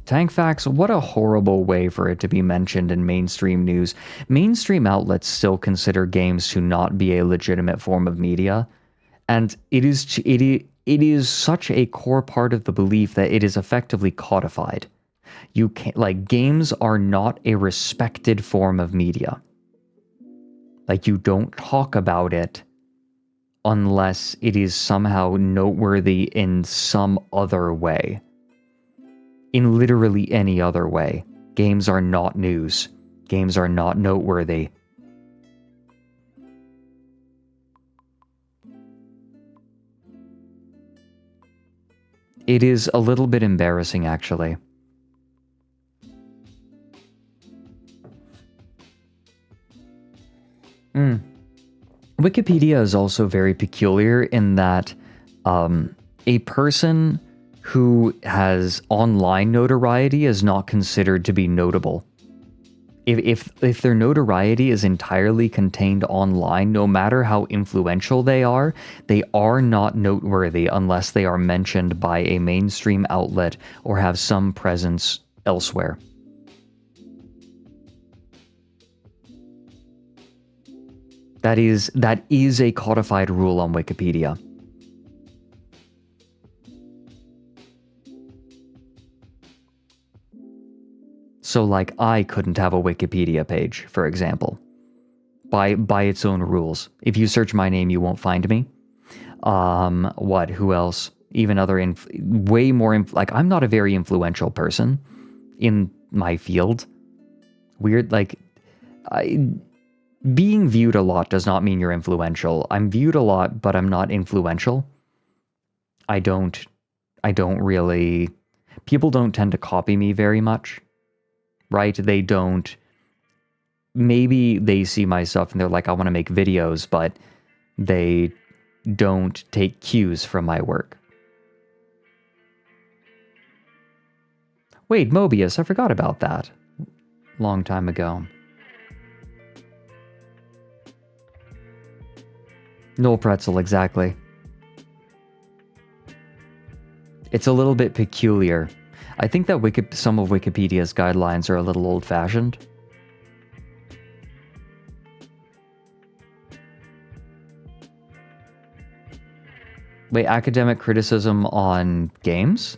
Tank facts, what a horrible way for it to be mentioned in mainstream news. Mainstream outlets still consider games to not be a legitimate form of media, and it is such a core part of the belief that it is effectively codified. You can't, like, games are not a respected form of media. Like, you don't talk about it unless it is somehow noteworthy in some other way. In literally any other way. Games are not news. Games are not noteworthy. It is a little bit embarrassing, actually. Wikipedia is also very peculiar in that a person who has online notoriety is not considered to be notable. If their notoriety is entirely contained online, no matter how influential they are not noteworthy unless they are mentioned by a mainstream outlet or have some presence elsewhere. That is a codified rule on Wikipedia. So, like, I couldn't have a Wikipedia page, for example, by its own rules. If you search my name, you won't find me. Who else? Even other, like, I'm not a very influential person in my field. Weird, like, being viewed a lot does not mean you're influential. I'm viewed a lot, but I'm not influential. I don't really, people don't tend to copy me very much. Right? They don't. Maybe they see my stuff and they're like, I want to make videos, but they don't take cues from my work. Wait, Mobius, I forgot about that. Long time ago. No pretzel, exactly. It's a little bit peculiar. I think that some of Wikipedia's guidelines are a little old-fashioned. Wait, academic criticism on games?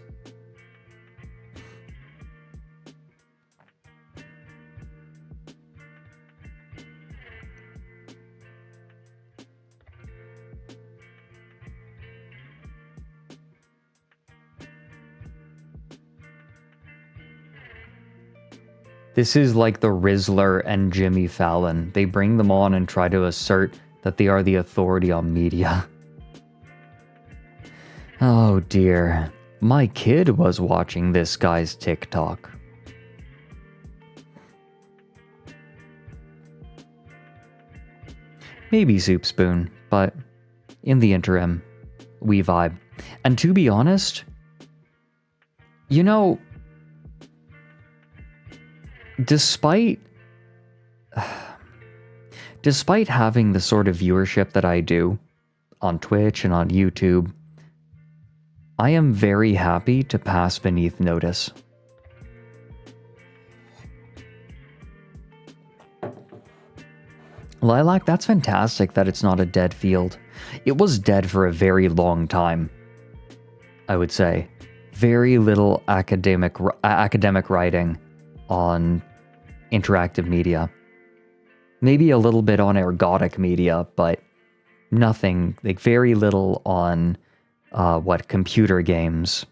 This is like the Rizzler and Jimmy Fallon. They bring them on and try to assert that they are the authority on media. Oh dear. My kid was watching this guy's TikTok. Maybe Soup Spoon, but in the interim, we vibe. And to be honest, you know, despite having the sort of viewership that I do on Twitch and on YouTube, I am very happy to pass beneath notice. Lilac, that's fantastic that it's not a dead field. It was dead for a very long time, I would say. Very little academic writing on interactive media. Maybe a little bit on ergodic media, but nothing, like very little on computer games.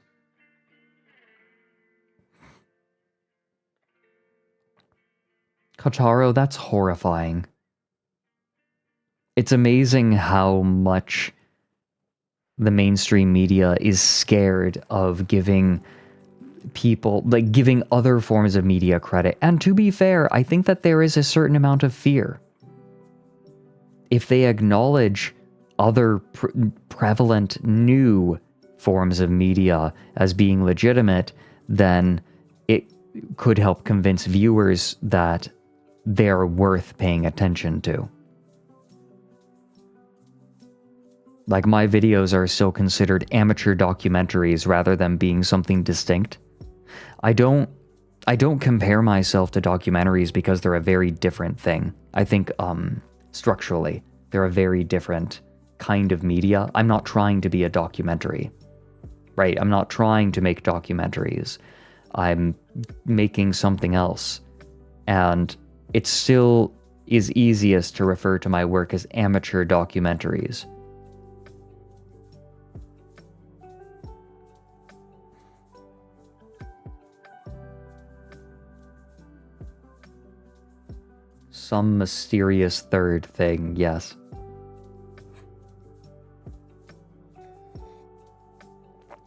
Kotaro, that's horrifying. It's amazing how much the mainstream media is scared of giving people, giving other forms of media credit. And to be fair, I think that there is a certain amount of fear if they acknowledge other prevalent new forms of media as being legitimate, then it could help convince viewers that they're worth paying attention to. Like, my videos are still considered amateur documentaries rather than being something distinct. I don't compare myself to documentaries because they're a very different thing. I think structurally they're a very different kind of media. I'm not trying to be a documentary, right? I'm not trying to make documentaries. I'm making something else. And it still is easiest to refer to my work as amateur documentaries. Some mysterious third thing, yes.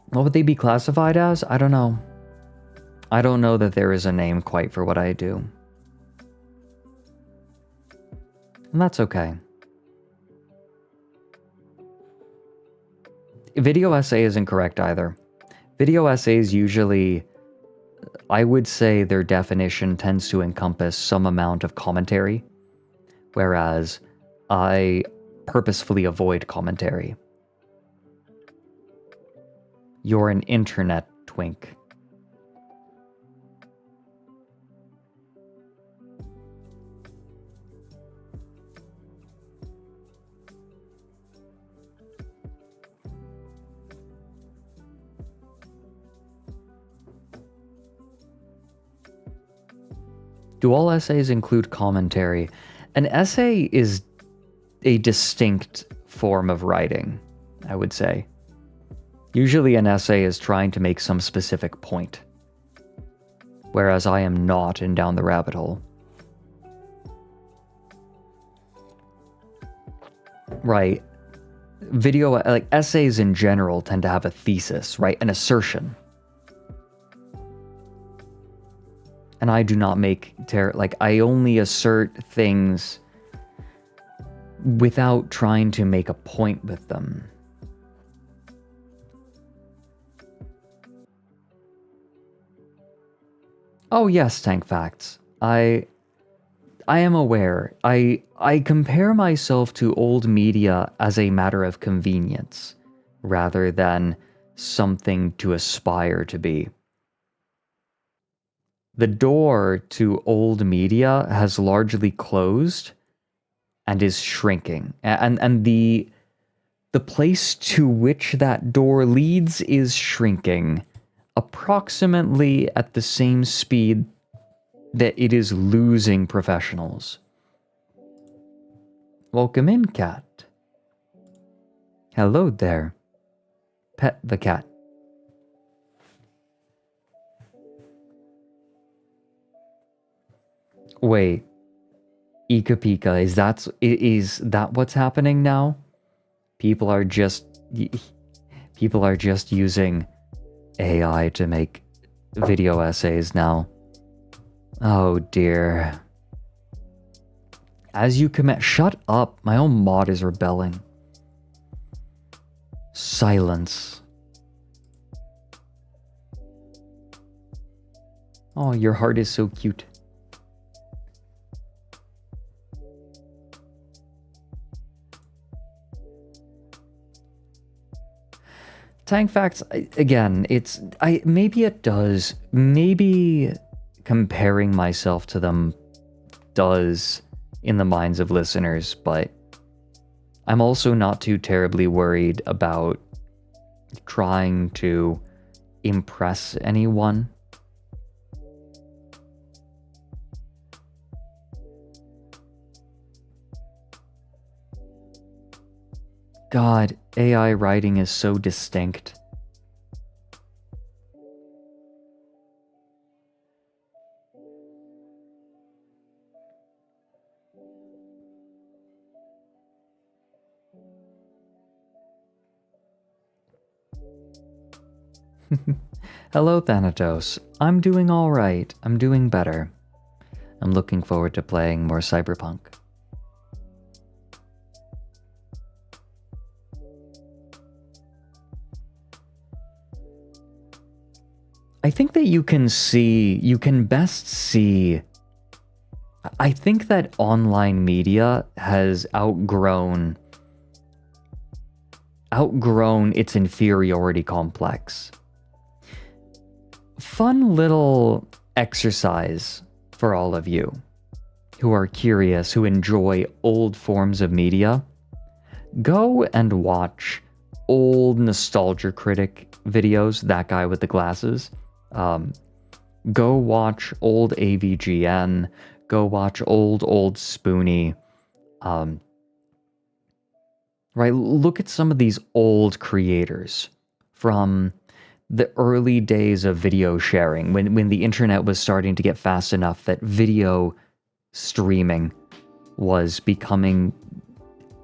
What would they be classified as? I don't know. I don't know that there is a name quite for what I do. And that's okay. Video essay isn't correct either. Video essays usually, I would say their definition tends to encompass some amount of commentary, whereas I purposefully avoid commentary. You're an internet twink. Do all essays include commentary? An essay is a distinct form of writing, I would say. Usually an essay is trying to make some specific point, whereas I am not in Down the Rabbit Hole. Right. Video, like essays in general, tend to have a thesis, right? An assertion. And I do not make I only assert things without trying to make a point with them. Oh yes, Tank Facts. I am aware. I compare myself to old media as a matter of convenience, rather than something to aspire to be. The door to old media has largely closed and is shrinking. And the place to which that door leads is shrinking approximately at the same speed that it is losing professionals. Welcome in, cat. Hello there. Pet the cat. Wait, Ika Pika, is that what's happening now? People are just using AI to make video essays now. Oh dear. As you commit, shut up, my own mod is rebelling. Silence. Oh, your heart is so cute. Tank Facts, again, maybe it does. Maybe comparing myself to them does in the minds of listeners, but I'm also not too terribly worried about trying to impress anyone. God, AI writing is so distinct. Hello, Thanatos. I'm doing alright. I'm doing better. I'm looking forward to playing more Cyberpunk. I think that you can best see, I think that online media has outgrown its inferiority complex. Fun little exercise for all of you who are curious, who enjoy old forms of media. Go and watch old Nostalgia Critic videos, that guy with the glasses. Go watch old AVGN. Go watch old Spoonie. Right, look at some of these old creators from the early days of video sharing, when the internet was starting to get fast enough that video streaming was becoming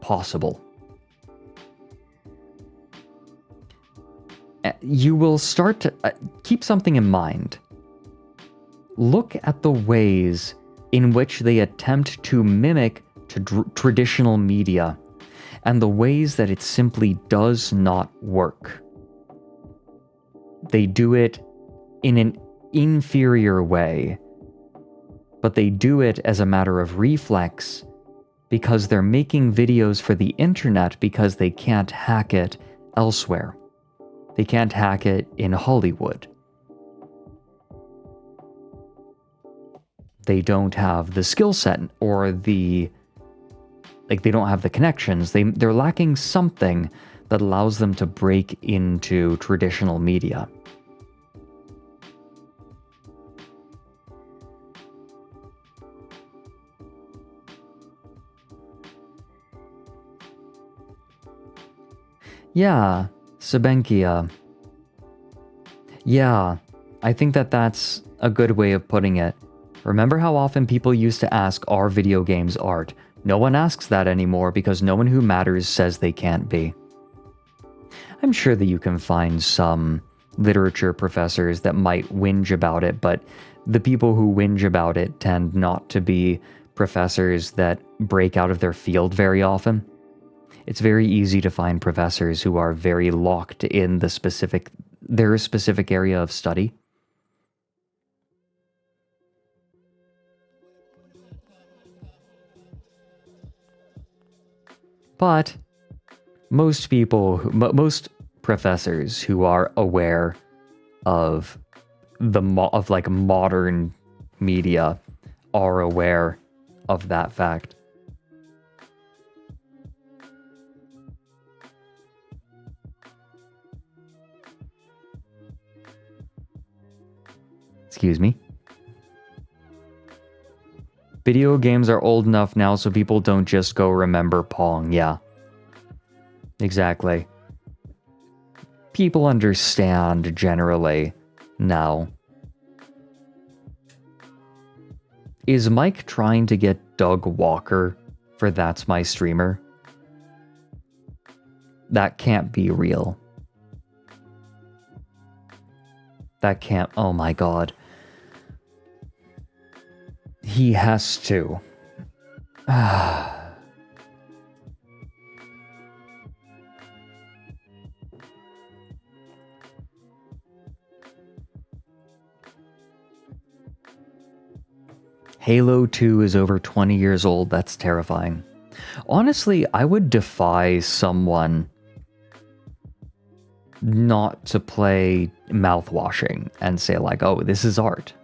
possible. You will start to keep something in mind. Look at the ways in which they attempt to mimic traditional media and the ways that it simply does not work. They do it in an inferior way, but they do it as a matter of reflex because they're making videos for the internet because they can't hack it elsewhere. They can't hack it in Hollywood. They don't have the skill set or they don't have the connections. They're lacking something that allows them to break into traditional media. Yeah, Sabenkia. Yeah, I think that's a good way of putting it. Remember how often people used to ask, are video games art? No one asks that anymore because no one who matters says they can't be. I'm sure that you can find some literature professors that might whinge about it, but the people who whinge about it tend not to be professors that break out of their field very often. It's very easy to find professors who are very locked in their specific area of study. But most professors who are aware of modern media are aware of that fact. Excuse me. Video games are old enough now so people don't just go remember Pong. Yeah. Exactly. People understand generally now. Is Mike trying to get Doug Walker for That's My Streamer? That can't be real. That can't... Oh my god. He has to. Halo 2 is over 20 years old. That's terrifying. Honestly, I would defy someone not to play mouthwashing and say like, oh, this is art.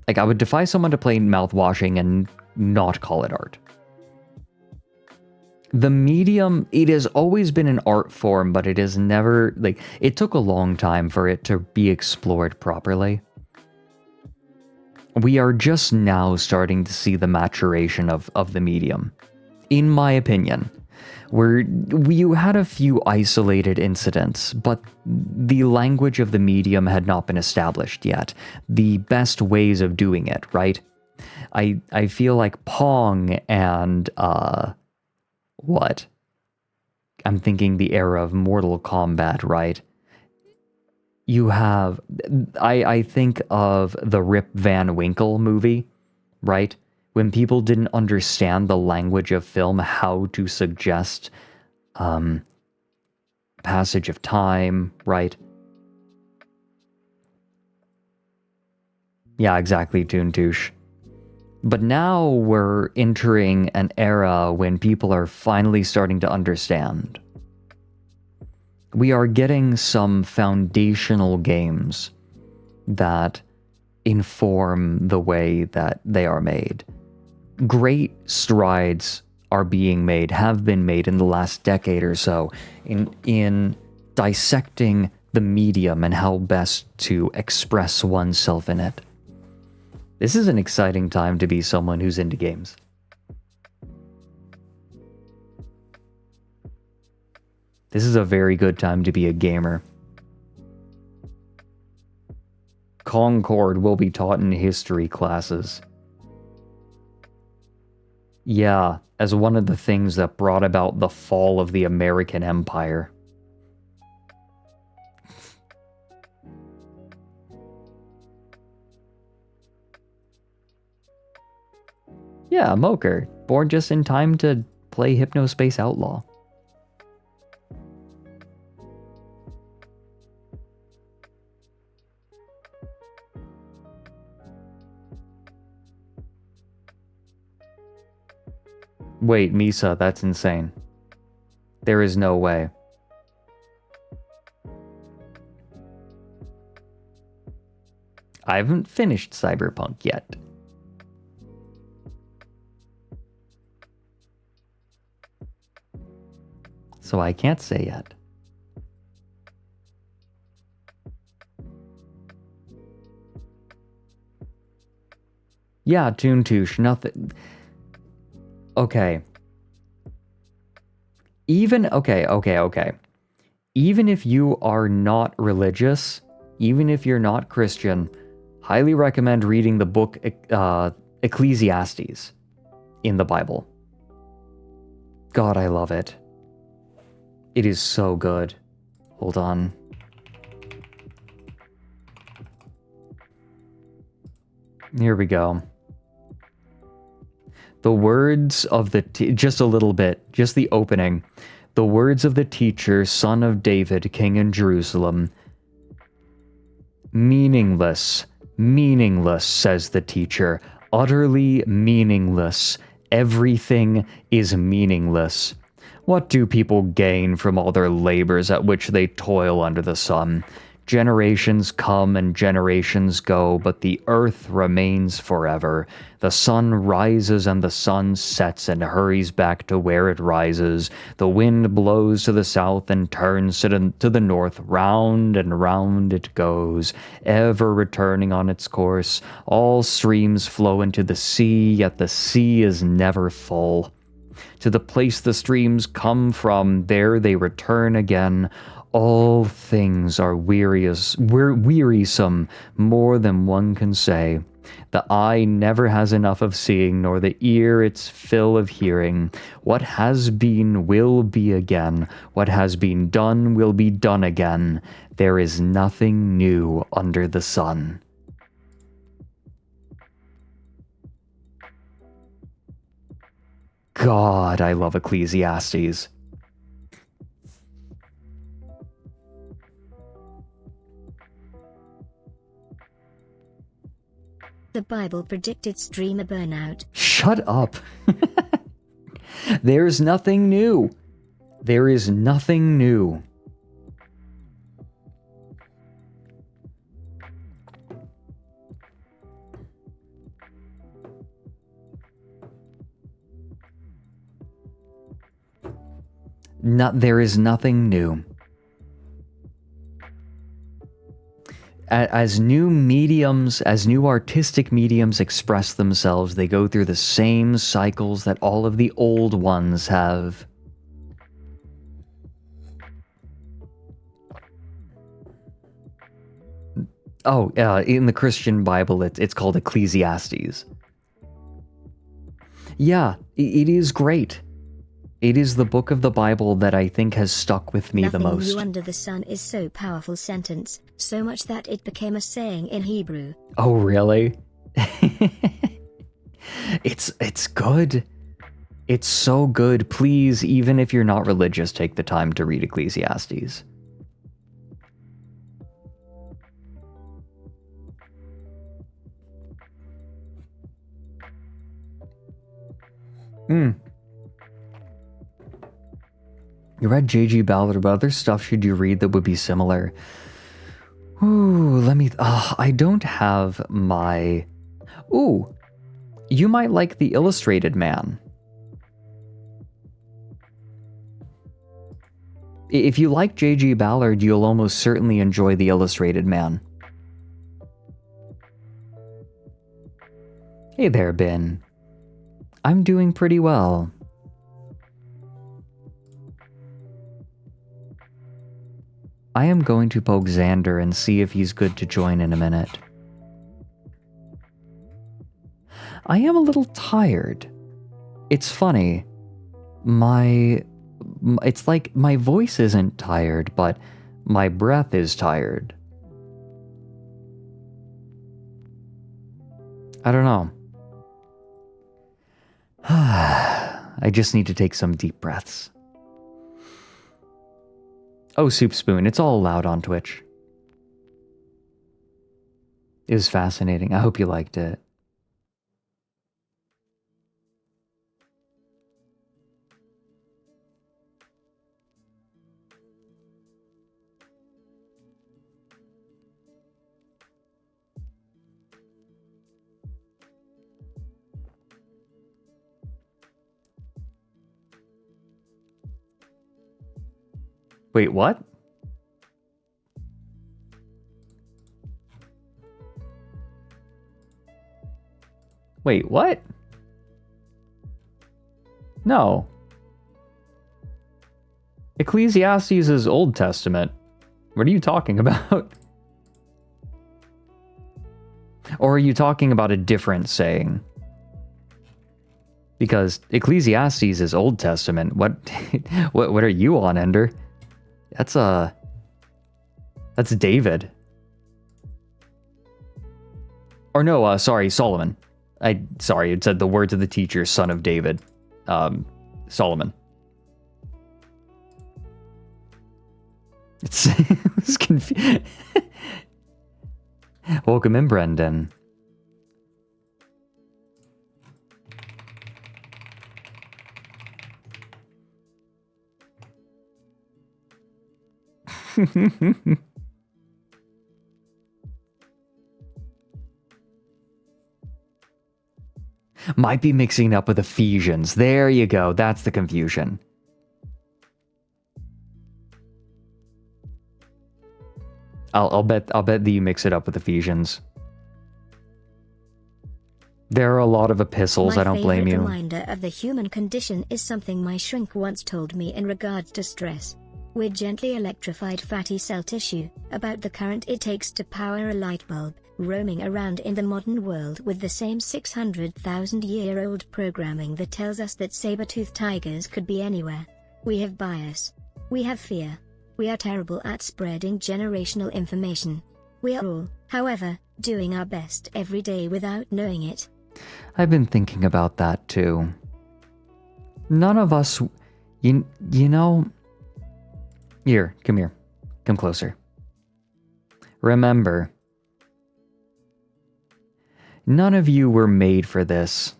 Like, I would defy someone to play mouthwashing and not call it art. The medium, it has always been an art form, but it has never, like, it took a long time for it to be explored properly. We are just now starting to see the maturation of the medium, in my opinion. Where you had a few isolated incidents, but the language of the medium had not been established yet. The best ways of doing it, right? I feel like Pong and, what? I'm thinking the era of Mortal Kombat, right? You have, I think of the Rip Van Winkle movie, right? When people didn't understand the language of film, how to suggest passage of time, right? Yeah, exactly, Toontoosh. But now we're entering an era when people are finally starting to understand. We are getting some foundational games that inform the way that they are made. Great strides are being made, have been made in the last decade or so in dissecting the medium and how best to express oneself in it. This is an exciting time to be someone who's into games. This is a very good time to be a gamer. Concord will be taught in history classes. Yeah, as one of the things that brought about the fall of the American Empire. Yeah, Moker. Born just in time to play Hypnospace Outlaw. Wait, Misa, that's insane. There is no way. I haven't finished Cyberpunk yet. So I can't say yet. Yeah, Toontoosh, nothing... Okay. Okay. Even if you are not religious, even if you're not Christian, highly recommend reading the book Ecclesiastes in the Bible. God, I love it. It is so good. Hold on. Here we go. The words of the... just a little bit. Just the opening. The words of the teacher, son of David, king in Jerusalem. Meaningless. Meaningless, says the teacher. Utterly meaningless. Everything is meaningless. What do people gain from all their labors at which they toil under the sun? Generations come and generations go, but the earth remains forever. The sun rises and the sun sets and hurries back to where it rises. The wind blows to the south and turns to the north. Round and round it goes, ever returning on its course. All streams flow into the sea, yet the sea is never full. To the place the streams come from, there they return again. All things are wearisome, more than one can say. The eye never has enough of seeing, nor the ear its fill of hearing. What has been will be again. What has been done will be done again. There is nothing new under the sun. God, I love Ecclesiastes. The Bible predicted streamer burnout. Shut up. There's nothing new. There is nothing new. There is nothing new. As new mediums, as new artistic mediums express themselves, they go through the same cycles that all of the old ones have. Oh, in the Christian Bible, it's called Ecclesiastes. Yeah, it is great. It is the book of the Bible that I think has stuck with me the most. Nothing new under the sun is so powerful sentence, so much that it became a saying in Hebrew. Oh, really? It's good. It's so good. Please, even if you're not religious, take the time to read Ecclesiastes. You read J.G. Ballard, but other stuff should you read that would be similar? Ooh, let me... I don't have my... Ooh, you might like The Illustrated Man. If you like J.G. Ballard, you'll almost certainly enjoy The Illustrated Man. Hey there, Ben. I'm doing pretty well. I am going to poke Xander and see if he's good to join in a minute. I am a little tired. It's funny. It's like my voice isn't tired, but my breath is tired. I don't know. I just need to take some deep breaths. Oh, Soup Spoon, it's all allowed on Twitch. It was fascinating. I hope you liked it. Wait, what? Wait, what? No. Ecclesiastes is Old Testament. What are you talking about? Or are you talking about a different saying? Because Ecclesiastes is Old Testament. What what are you on, Ender? That's David. Or no, sorry, Solomon. Sorry, it said the words of the teacher, son of David. Solomon. It's confused. Welcome in, Brendan. Might be mixing up with Ephesians. There you go. That's the confusion. I'll bet that you mix it up with Ephesians. There are a lot of epistles. I don't blame you. My favorite reminder of the human condition is something my shrink once told me in regards to stress. We're gently electrified fatty cell tissue, about the current it takes to power a light bulb, roaming around in the modern world with the same 600,000-year-old programming that tells us that saber-toothed tigers could be anywhere. We have bias. We have fear. We are terrible at spreading generational information. We are all, however, doing our best every day without knowing it. I've been thinking about that too. None of us, you know... Here, come here. Come closer. Remember, none of you were made for this.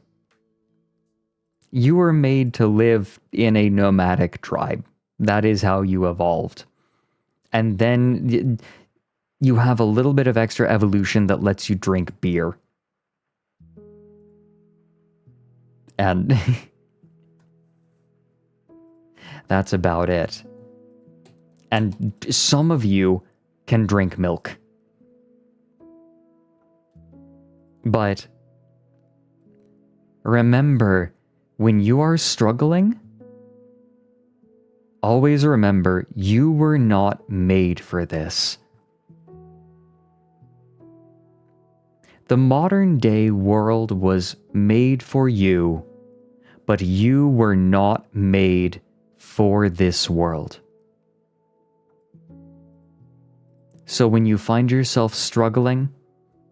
You were made to live in a nomadic tribe. That is how you evolved. And then you have a little bit of extra evolution that lets you drink beer. And that's about it. And some of you can drink milk. But remember, when you are struggling, always remember you were not made for this. The modern day world was made for you, but you were not made for this world. So when you find yourself struggling,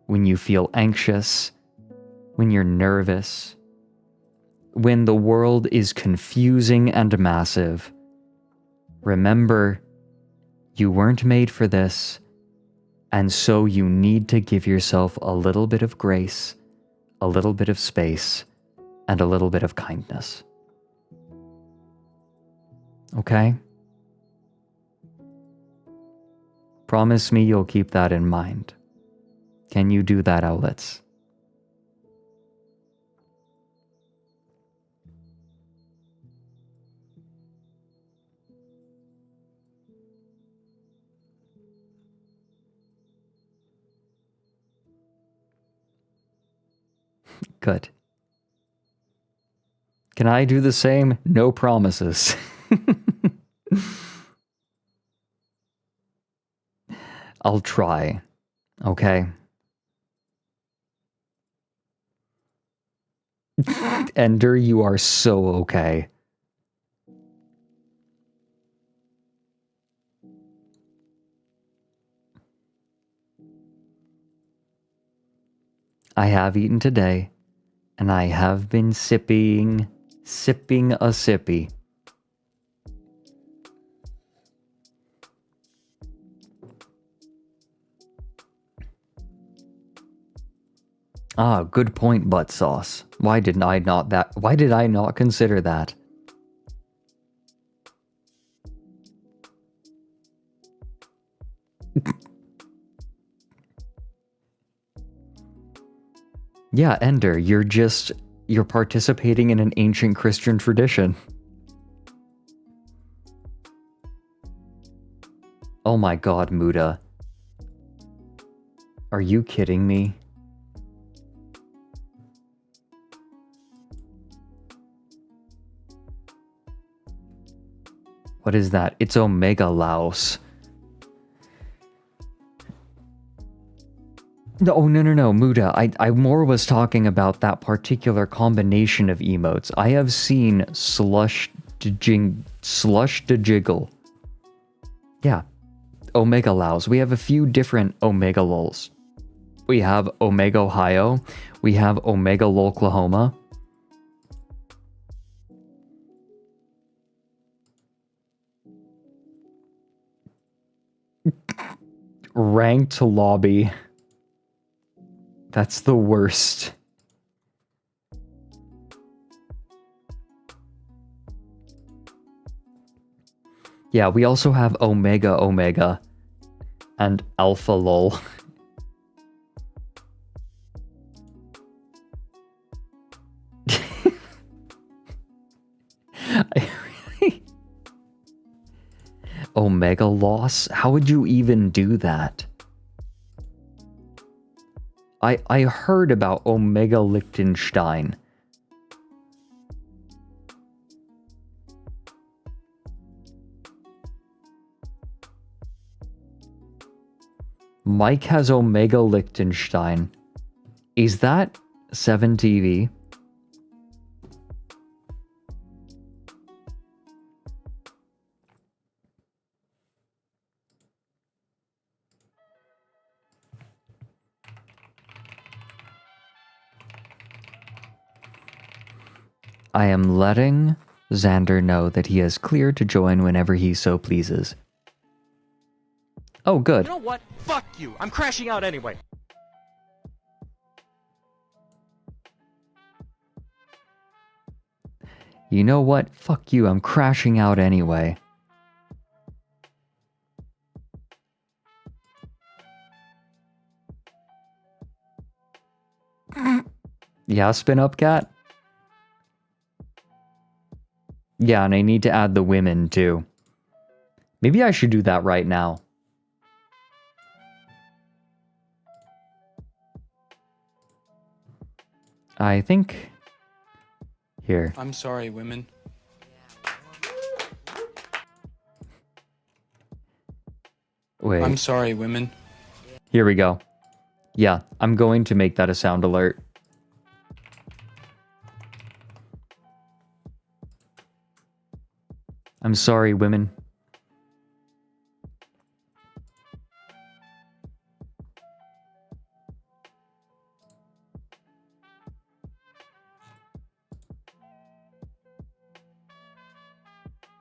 when you feel anxious, when you're nervous, when the world is confusing and massive, remember, you weren't made for this, and so you need to give yourself a little bit of grace, a little bit of space, and a little bit of kindness. Okay? Promise me you'll keep that in mind. Can you do that, Owlets? Good. Can I do the same? No promises. I'll try. Okay? Ender, you are so okay. I have eaten today, and I have been sipping a sippy. Ah, good point, butt sauce. Why did I not consider that? Yeah, Ender, you're participating in an ancient Christian tradition. Oh my god, Muda. Are you kidding me? What is that? It's Omega Laos. No, Muda. I more was talking about that particular combination of emotes. I have seen slush to jiggle. Yeah. Omega Laos. We have a few different Omega Lols. We have Omega Ohio. We have Omega Lolklahoma. Ranked lobby. That's the worst. Yeah, we also have Omega and Alpha Lol. Omega loss? How would you even do that? I heard about Omega Liechtenstein. Mike has Omega Liechtenstein. Is that 7TV? I am letting Xander know that he is clear to join whenever he so pleases. Oh, good. You know what? Fuck you. I'm crashing out anyway. You know what? Fuck you. I'm crashing out anyway. Yeah, spin up, cat? Yeah, and I need to add the women, too. Maybe I should do that right now. I think... Here. I'm sorry, women. Wait. I'm sorry, women. Here we go. Yeah, I'm going to make that a sound alert. I'm sorry, women.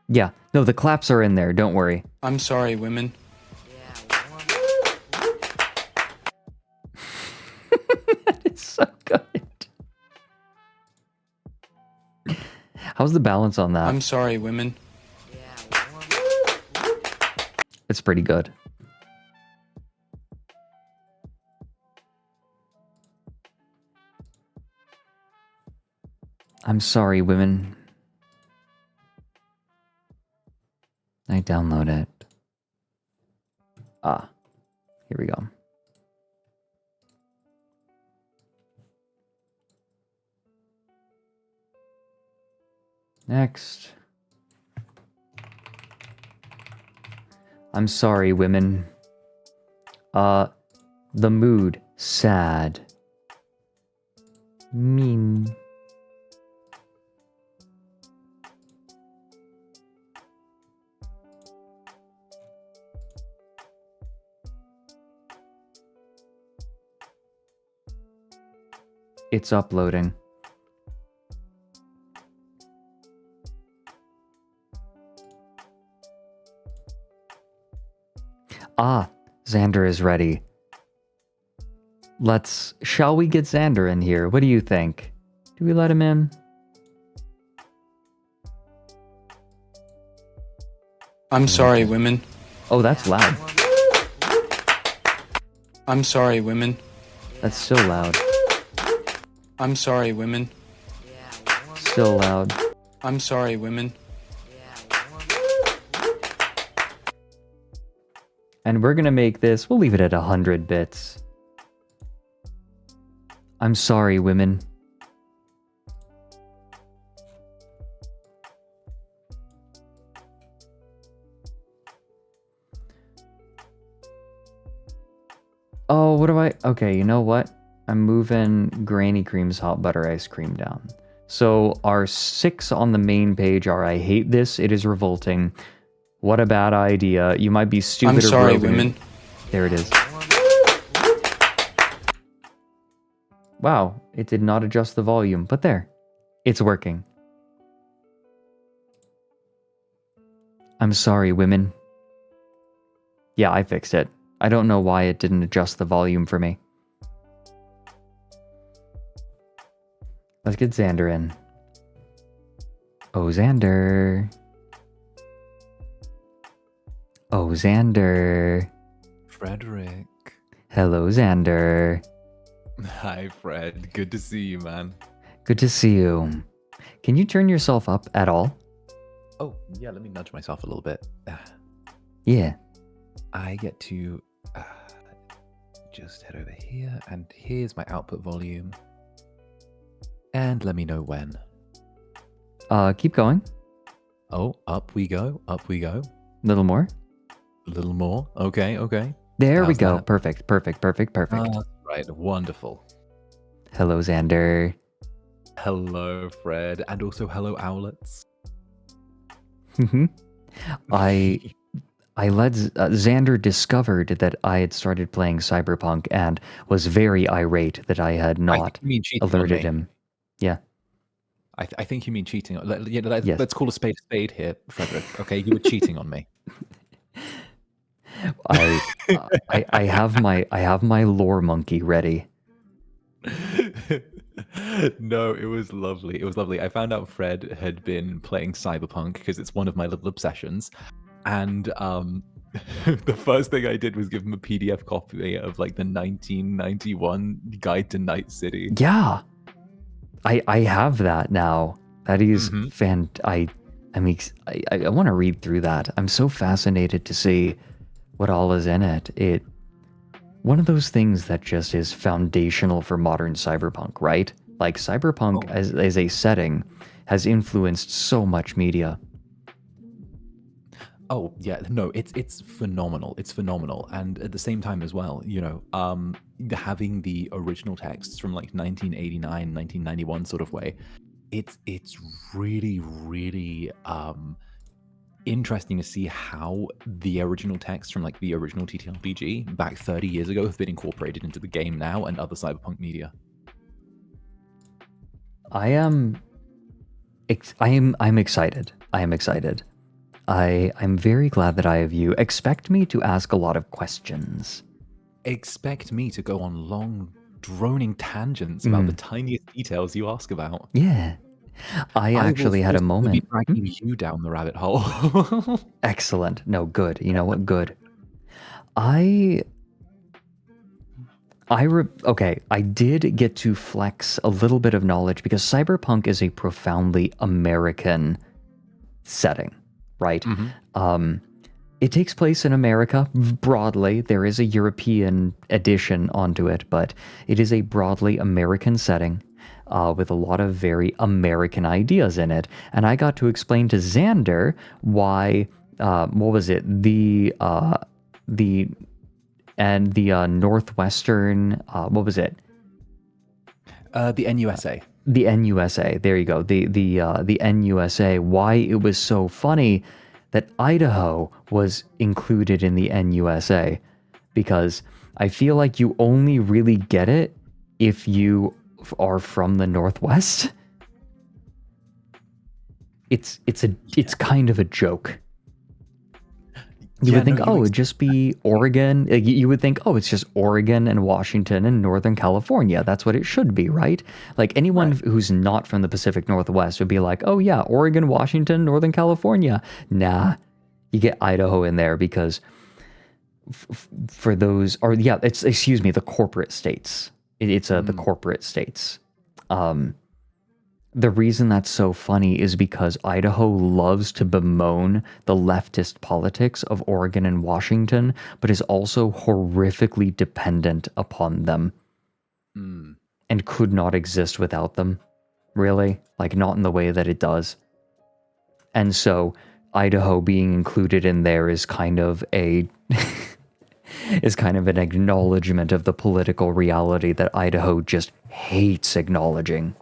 Yeah, no, the claps are in there, don't worry. I'm sorry, women. That is so good. How's the balance on that? I'm sorry, women. It's pretty good. I'm sorry, women. I download it. Ah, here we go. Next. I'm sorry, women. The mood, sad. Mean. It's uploading. Ah, Xander is ready. Shall we get Xander in here? What do you think? Do we let him in? I'm sorry, women. Oh, that's loud. I'm sorry, women. That's still loud. I'm sorry, women. Still loud. I'm sorry, women. And we're gonna make this, we'll leave it at 100 bits. I'm sorry, women. Oh, what do I... Okay, you know what? I'm moving Granny Cream's hot butter ice cream down. So our 6 on the main page are I hate this, it is revolting. What a bad idea. You might be stupid I'm sorry, broken. women. There it is. Wow, it did not adjust the volume, but there. It's working. I'm sorry, women. Yeah, I fixed it. I don't know why it didn't adjust the volume for me. Let's get Xander in. Oh, Xander. Oh, Xander. Fredrik. Hello, Xander. Hi, Fred. Good to see you, man. Good to see you. Can you turn yourself up at all? Oh, yeah, let me nudge myself a little bit. Yeah. I get to just head over here, and here's my output volume. And let me know when. Keep going. Oh, up we go, up we go. Little more. A little more. Okay, okay. There we How's go. that? Perfect, perfect, perfect, perfect. Right, wonderful. Hello, Xander. Hello, Fred, and also hello, Owlets. I let Xander discovered that I had started playing Cyberpunk and was very irate that I had not alerted him. Yeah. I think you mean cheating. Yes. Let's call a spade here, Fredrik. Okay, you were cheating on me. I have my lore monkey ready. No, it was lovely. It was lovely. I found out Fred had been playing Cyberpunk because it's one of my little obsessions. And the first thing I did was give him a PDF copy of like the 1991 Guide to Night City. Yeah. I have that now. That is I want to read through that. I'm so fascinated to see what all is in it. One of those things that just is foundational for modern cyberpunk, right? Like cyberpunk as a setting has influenced so much media. Oh yeah, no, it's phenomenal. It's phenomenal, and at the same time as well, you know, having the original texts from like 1989, 1991 sort of way, it's really interesting to see how the original text from like the original TTRPG back 30 years ago have been incorporated into the game now and other cyberpunk media. I'm excited. I am excited. I'm very glad that I have you. Expect me to ask a lot of questions. Expect me to go on long, droning tangents about the tiniest details you ask about. Yeah. I actually had a moment. Be dragging you down the rabbit hole. Excellent. No, good. You know what? Good. Okay, I did get to flex a little bit of knowledge because Cyberpunk is a profoundly American setting, right? It takes place in America broadly. There is a European edition onto it, but it is a broadly American setting with a lot of very American ideas in it. And I got to explain to Xander why, what was it? The Northwestern, what was it? The NUSA. The NUSA. There you go. The NUSA. Why it was so funny that Idaho was included in the NUSA, because I feel like you only really get it if you are from the Northwest. It's kind of a joke. You would think, it'd just be Oregon. You would think, it's just Oregon and Washington and Northern California. That's what it should be, right? Like anyone who's not from the Pacific Northwest would be like, oh yeah, Oregon, Washington, Northern California. Nah, you get Idaho in there because for those, the corporate states. It's the corporate states. The reason that's so funny is because Idaho loves to bemoan the leftist politics of Oregon and Washington, but is also horrifically dependent upon them and could not exist without them, really. Like, not in the way that it does. And so Idaho being included in there is kind of an acknowledgement of the political reality that Idaho just hates acknowledging.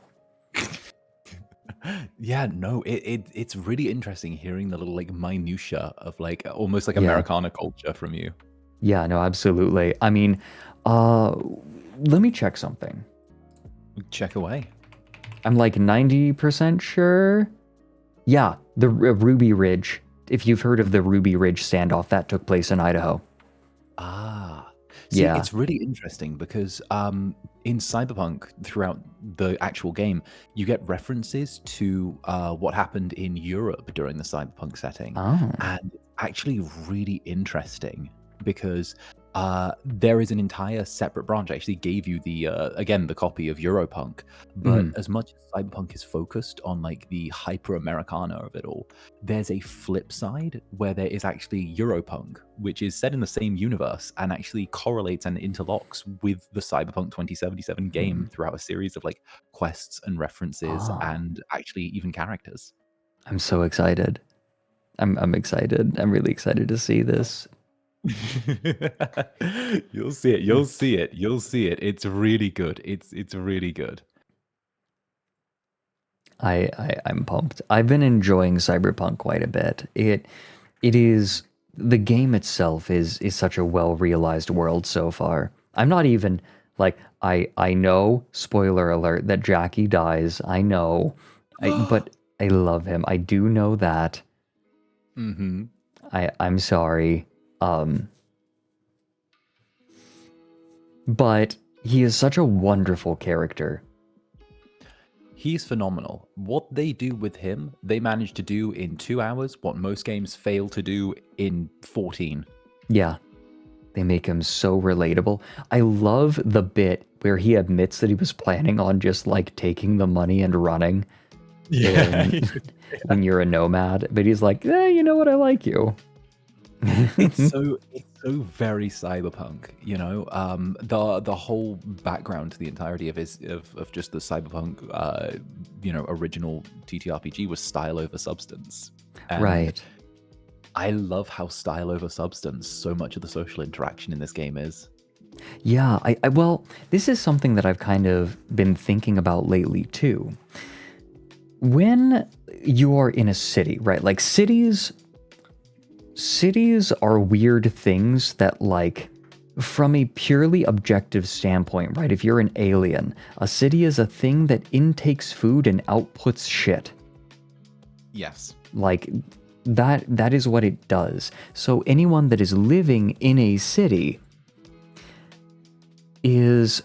Yeah, no, it's really interesting hearing the little like minutia of like almost like Americana culture from you. Yeah, no, absolutely. I mean, let me check something. Check away. I'm like 90% sure. Yeah, the Ruby Ridge. If you've heard of the Ruby Ridge standoff, that took place in Idaho. See, it's really interesting because in Cyberpunk, throughout the actual game, you get references to what happened in Europe during the Cyberpunk setting. And it's actually really interesting because there is an entire separate branch. I actually gave you the copy of Europunk, but as much as Cyberpunk is focused on like the hyper Americana of it all, there's a flip side where there is actually Europunk, which is set in the same universe and actually correlates and interlocks with the Cyberpunk 2077 game throughout a series of like quests and references and actually even characters. I'm so excited. I'm excited. I'm really excited to see this. You'll see it. You'll see it. You'll see it. It's really good. It's really good. I'm pumped. I've been enjoying Cyberpunk quite a bit. It is, the game itself is such a well realized world so far. I'm not even like, I know, spoiler alert, that Jackie dies. I know, but I love him. I do know that. I'm sorry. But he is such a wonderful character. He's phenomenal. What they do with him, they manage to do in 2 hours what most games fail to do in 14. Yeah. They make him so relatable. I love the bit where he admits that he was planning on just like taking the money and running. Yeah. When you're a nomad. But he's like, you know what? I like you. It's so very Cyberpunk, you know. The whole background to the entirety of just the Cyberpunk original TTRPG was style over substance. And right. I love how style over substance so much of the social interaction in this game is. Yeah, well, this is something that I've kind of been thinking about lately too. When you are in a city, right? Like cities are weird things that, like, from a purely objective standpoint, right? If you're an alien, a city is a thing that intakes food and outputs shit. Yes. Like, that is what it does. So anyone that is living in a city is...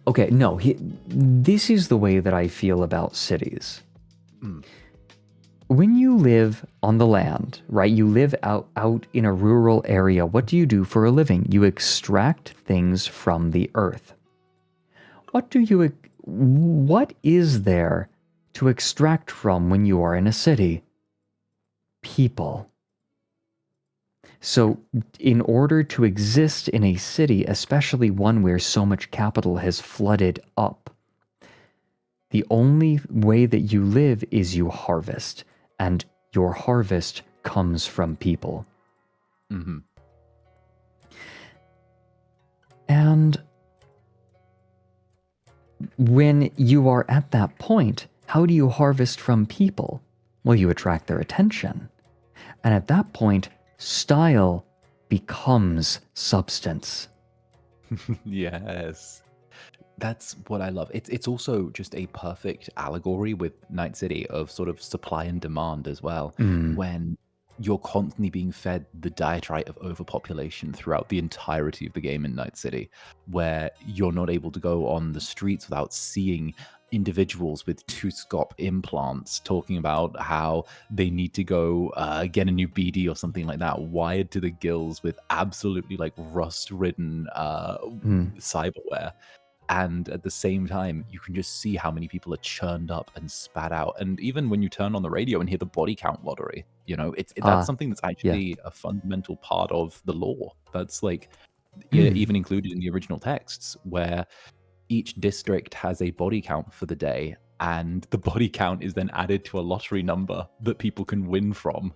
Okay, no, this is the way that I feel about cities. when you live on the land, right? You live out in a rural area. What do you do for a living? You extract things from the earth. What is there to extract from when you are in a city? People. So, in order to exist in a city, especially one where so much capital has flooded up, the only way that you live is you harvest, and your harvest comes from people. Mm-hmm. And when you are at that point, how do you harvest from people? Well, you attract their attention. And at that point, style becomes substance. Yes. That's what I love. It's also just a perfect allegory with Night City of sort of supply and demand as well. When you're constantly being fed the diatribe of overpopulation throughout the entirety of the game in Night City, where you're not able to go on the streets without seeing individuals with tooth-scop implants talking about how they need to go get a new BD or something like that, wired to the gills with absolutely like rust-ridden cyberware. And at the same time, you can just see how many people are churned up and spat out. And even when you turn on the radio and hear the body count lottery, you know, that's something that's actually a fundamental part of the lore. That's like even included in the original texts, where each district has a body count for the day, and the body count is then added to a lottery number that people can win from.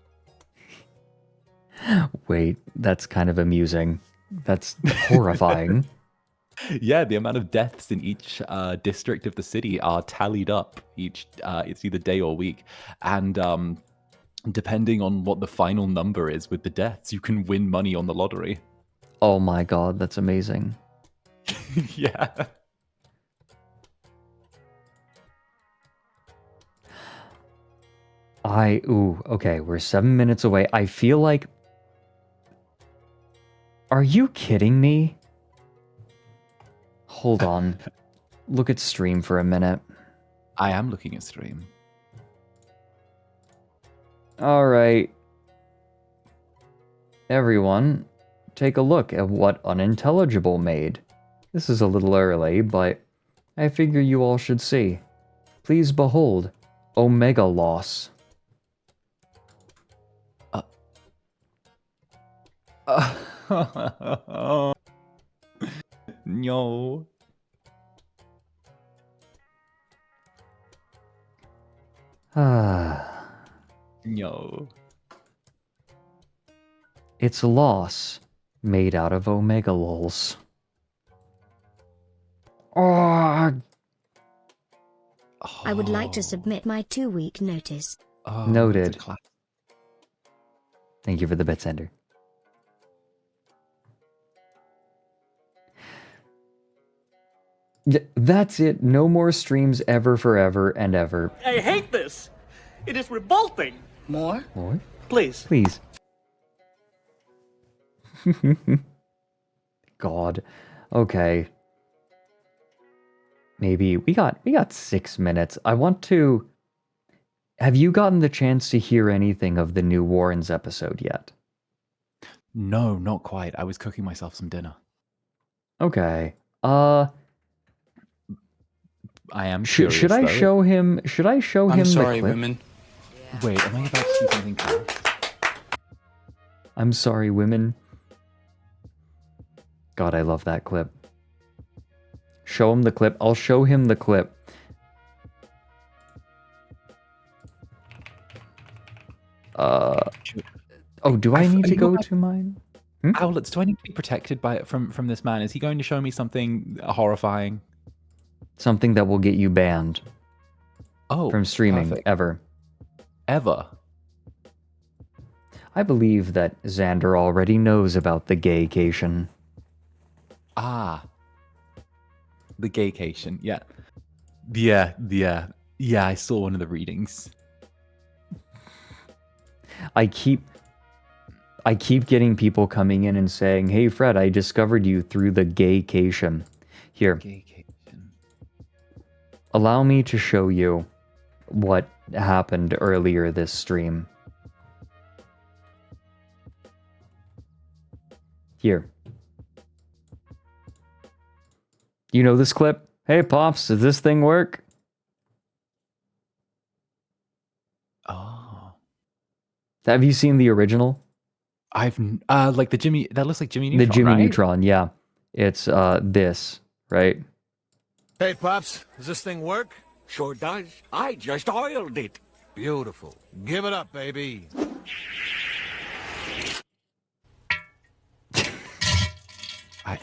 Wait, that's kind of amusing. That's horrifying. Yeah, the amount of deaths in each district of the city are tallied up each, it's either day or week. And depending on what the final number is with the deaths, you can win money on the lottery. Oh my god, that's amazing. Yeah. Okay, we're 7 minutes away. I feel like... Are you kidding me? Hold on. Look at stream for a minute. I am looking at stream. Alright. Everyone, take a look at what Unintelligible made. This is a little early, but I figure you all should see. Please behold, Omega Loss. No. No. It's a loss made out of Omega Lols. I would like to submit my 2-week notice. Noted. Thank you for the bit sender. That's it. No more streams ever, forever, and ever. I hate this. It is revolting. More? More? Please. Please. God. Okay. Maybe we got 6 minutes. I want to... Have you gotten the chance to hear anything of the new Warrens episode yet? No, not quite. I was cooking myself some dinner. Okay. I am should I show him? Should I show him? I'm sorry, the clip? women. Wait, am I about to see something cool? I'm sorry, women. God, I love that clip. Show him the clip. I'll show him the clip. Oh, do I need to go to mine? Owlets, do I need to be protected from this man? Is he going to show me something horrifying? Something that will get you banned. Oh, from streaming perfect. Ever. I believe that Xander already knows about the gaycation. Ah. The gaycation, yeah. Yeah, I saw one of the readings. I keep getting people coming in and saying, "Hey Fred, I discovered you through the gaycation." Here. Gaycation. Allow me to show you what happened earlier this stream. Here. You know this clip? Hey, Pops, does this thing work? Oh. Have you seen the original? I've like the Jimmy. That looks like Jimmy Neutron. The Jimmy right? Neutron, yeah. It's this, right? Hey, Pops, does this thing work? Sure does. I just oiled it. Beautiful. Give it up, baby.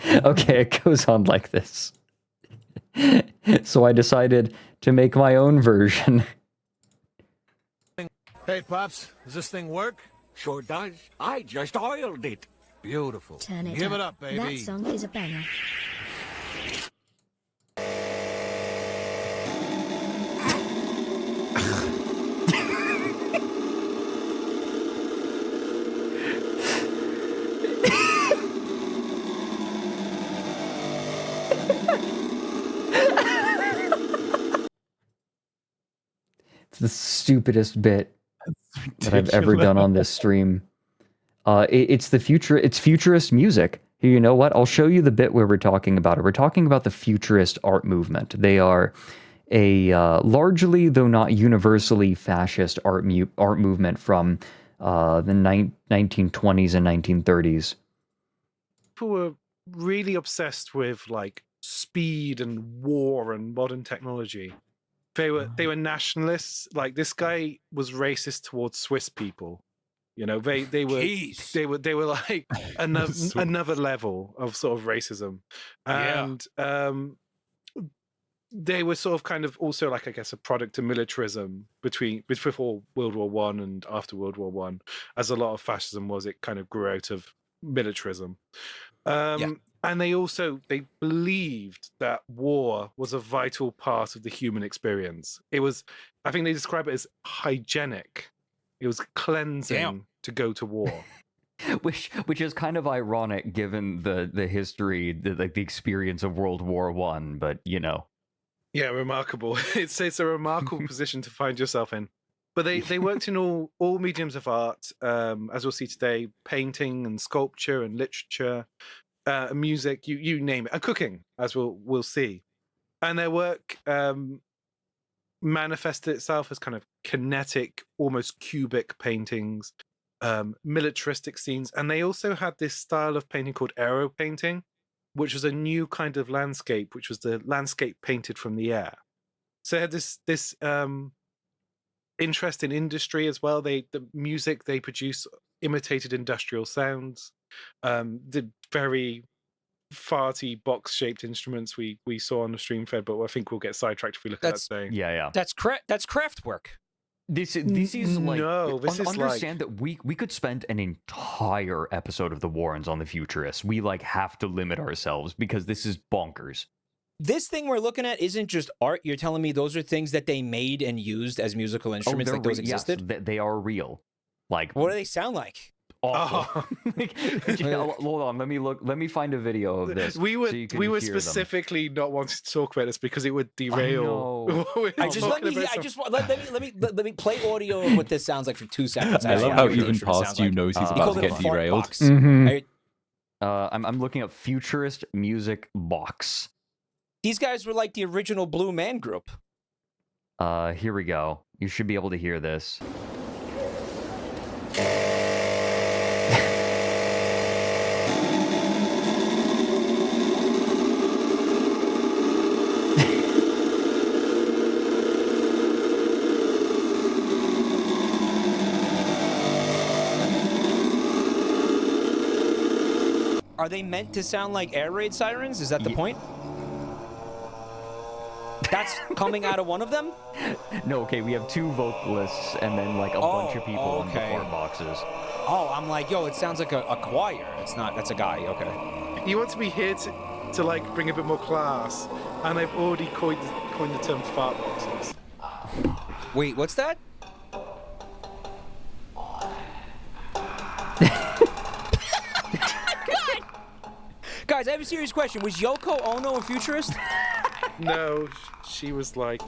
Okay, it goes on like this. So I decided to make my own version. Hey, Pops, does this thing work? Sure does. I just oiled it. Beautiful. Turn it Give up. it up, baby. That song is a banger. It's the stupidest bit that I've ever done on this stream. It's futurist music. Here, you know what? I'll show you the bit where we're talking about it. We're talking about the futurist art movement. They are a largely, though not universally, fascist art movement from the 1920s and 1930s. People were really obsessed with like speed and war and modern technology. They were nationalists. Like this guy was racist towards Swiss people. You know, they were like another level of sort of racism, and they were sort of kind of also like, I guess, a product of militarism before World War One and after World War One, as a lot of fascism was. It kind of grew out of militarism. And they believed that war was a vital part of the human experience. It was, I think they describe it as hygienic. It was cleansing to go to war. Which is kind of ironic given the history, the experience of World War One, but you know. Yeah, remarkable. It's a remarkable position to find yourself in. But they worked in all mediums of art, as we'll see today, painting and sculpture and literature, music, you name it, and cooking, as we'll see. And their work manifested itself as kind of kinetic, almost cubic paintings, militaristic scenes. And they also had this style of painting called aero painting, which was a new kind of landscape, which was the landscape painted from the air. So they had this interest in industry as well. The music they produced imitated industrial sounds, the very farty box-shaped instruments we saw on the stream fed, but I think we'll get sidetracked if we look at that today. Yeah. That's craft work. This is like, no, this is understand that we could spend an entire episode of the Warrens on the Futurists. We like have to limit ourselves because this is bonkers. This thing we're looking at isn't just art. You're telling me those are things that they made and used as musical instruments, like those existed? Yes, they are real. Like, what do they sound like? Awful. Hold on, let me find a video of this. We were hear specifically not wanting to talk about this because it would derail. Let me play audio of what this sounds like for 2 seconds. I love how even past you knows he's about to get derailed. Mm-hmm. I'm looking up futurist music box. These guys were like the original Blue Man Group. Here we go. You should be able to hear this. Are they meant to sound like air raid sirens? Is that the point? That's coming out of one of them? No, okay, we have 2 vocalists and then like a bunch of people in the fart boxes. Oh, I'm like, yo, it sounds like a choir. That's a guy, okay. You want to be here to like bring a bit more class, and I've already coined the term fart boxes. Wait, what's that? Guys, I have a serious question. Was Yoko Ono a futurist? No, she was like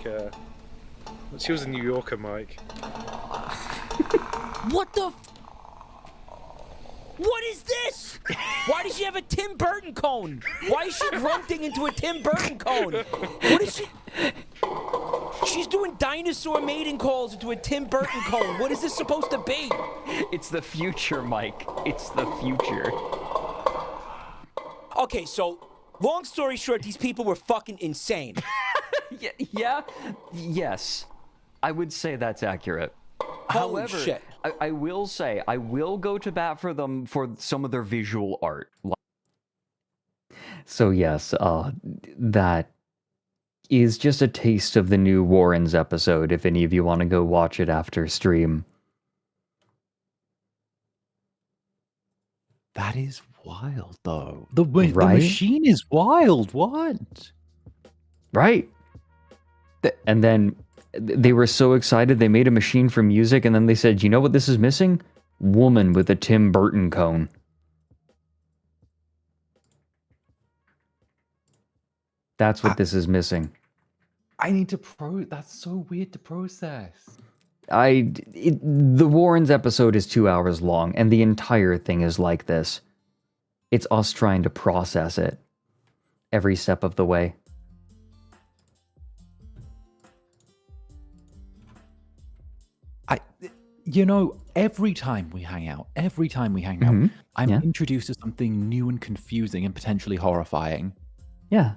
She was a New Yorker, Mike. What the? What is this? Why does she have a Tim Burton cone? Why is she grunting into a Tim Burton cone? What is she? She's doing dinosaur mating calls into a Tim Burton cone. What is this supposed to be? It's the future, Mike. It's the future. Okay, so long story short, these people were fucking insane. Yes. I would say that's accurate. Holy However, shit. I will say, I will go to bat for them for some of their visual art. So yes, that is just a taste of the new Warrens episode, if any of you want to go watch it after stream. That is wild, though. Right? The machine is wild. What? Right. And then they were so excited, they made a machine for music, and then they said, you know what this is missing? Woman with a Tim Burton cone. That's what this is missing. I need to That's so weird to process. The Warrens episode is 2 hours long, and the entire thing is like this. It's us trying to process it every step of the way. You know, every time we hang out, I'm introduced to something new and confusing and potentially horrifying. Yeah.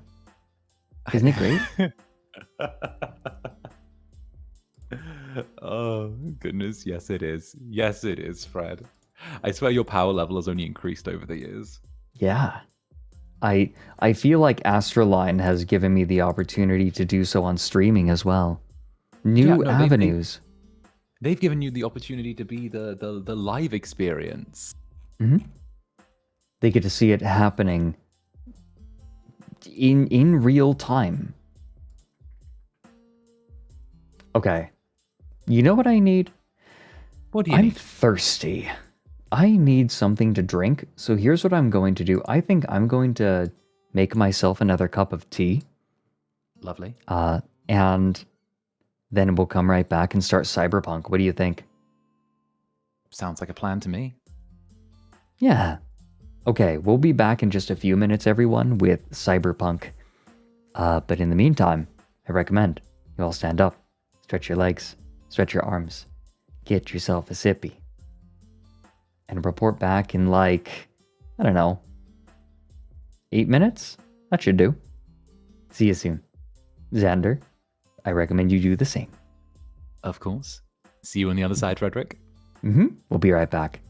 Isn't it great? Oh, goodness. Yes, it is. Yes, it is, Fred. I swear your power level has only increased over the years. Yeah. I feel like ASTRALINE has given me the opportunity to do so on streaming as well. New avenues. They've given you the opportunity to be the live experience. Mm-hmm. They get to see it happening in real time. Okay. You know what I need? What do you need? I'm thirsty. I need something to drink, so here's what I'm going to do. I think I'm going to make myself another cup of tea. Lovely. And then we'll come right back and start Cyberpunk. What do you think? Sounds like a plan to me. Yeah. Okay, we'll be back in just a few minutes, everyone, with Cyberpunk. But in the meantime, I recommend you all stand up, stretch your legs, stretch your arms, get yourself a sippy, and report back in like, I don't know, 8 minutes? That should do. See you soon. Xander, I recommend you do the same. Of course. See you on the other side, Fredrik. We'll be right back.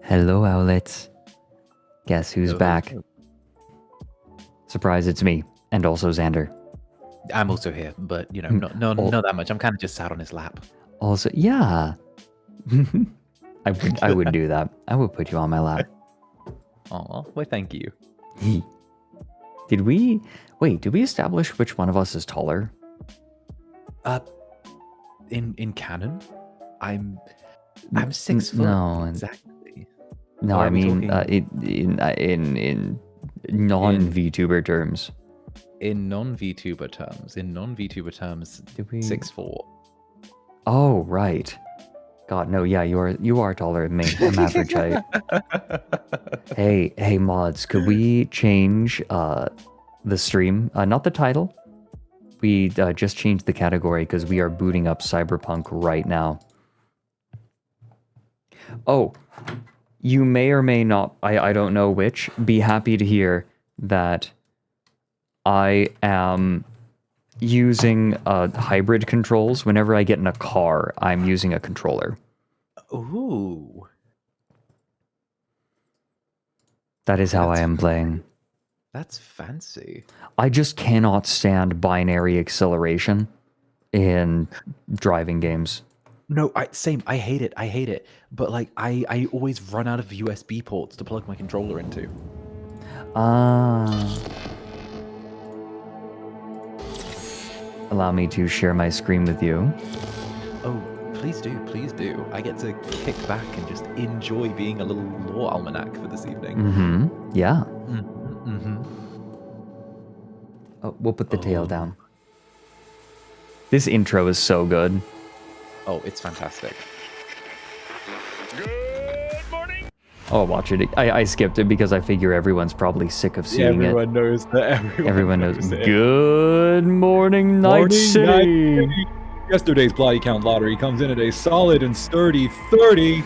Hello, Owlets. Guess who's Hello. back? Surprise, it's me. And also Xander. I'm also here, but you know, not that much. I'm kind of just sat on his lap. Also, yeah. I would do that. I would put you on my lap. Oh, well, thank you. Did we establish which one of us is taller? In canon, I'm 6 foot. No, exactly. No, Or I are we mean talking- in non-VTuber terms. In non-VTuber terms, Did we 6'4". Oh, right. God, no, yeah, you are taller than me. I'm average height. Hey, mods, could we change the stream? Not the title. We just changed the category because we are booting up Cyberpunk right now. Oh, you may or may not, I don't know which, be happy to hear that I am using hybrid controls. Whenever I get in a car, I'm using a controller. Ooh. That is how I am playing. That's fancy. I just cannot stand binary acceleration in driving games. No, same. I hate it. But like, I always run out of USB ports to plug my controller into. Allow me to share my screen with you. Oh, please do. I get to kick back and just enjoy being a little lore almanac for this evening. Mm-hmm. Yeah. Mm-hmm. Oh, we'll put the tail down. This intro is so good. Oh, it's fantastic. Oh, watch it. I skipped it because I figure everyone's probably sick of seeing it. Everyone knows that. Everyone knows. Good morning, Night City. Yesterday's Bloody Count lottery comes in at a solid and sturdy 30.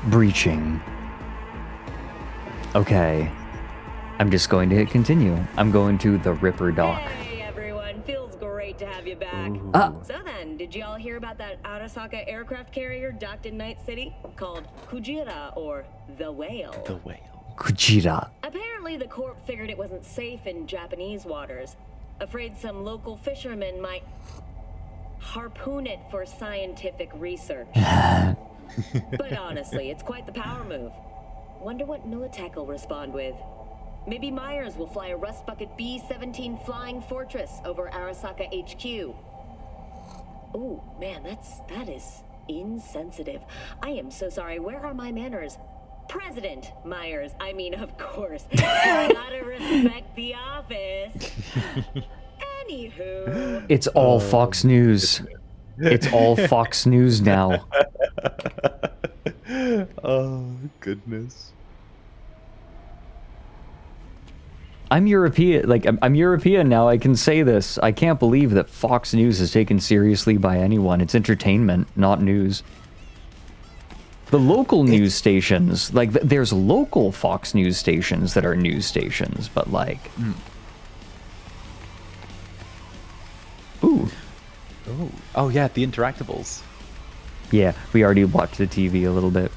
Breaching. Okay. I'm just going to hit continue. I'm going to the Ripper Dock. Hey everyone, feels great to have you back. So then, did y'all hear about that Arasaka aircraft carrier docked in Night City? Called Kujira, or the Whale. The Whale. Kujira. Apparently the Corp figured it wasn't safe in Japanese waters. Afraid some local fishermen might harpoon it for scientific research. But honestly, it's quite the power move. Wonder what Militech will respond with. Maybe Myers will fly a Rust Bucket B-17 Flying Fortress over Arasaka HQ. Ooh, man, that is insensitive. I am so sorry. Where are my manners? President Myers. I mean, of course. Gotta respect the office. Anywho. It's all Fox News. It's all Fox News now. Oh, goodness. I'm European. Like, I'm European now. I can say this. I can't believe that Fox News is taken seriously by anyone. It's entertainment, not news. The local news stations, like, there's local Fox News stations that are news stations, but like... Ooh. Oh, yeah, the Interactables. Yeah, we already watched the TV a little bit.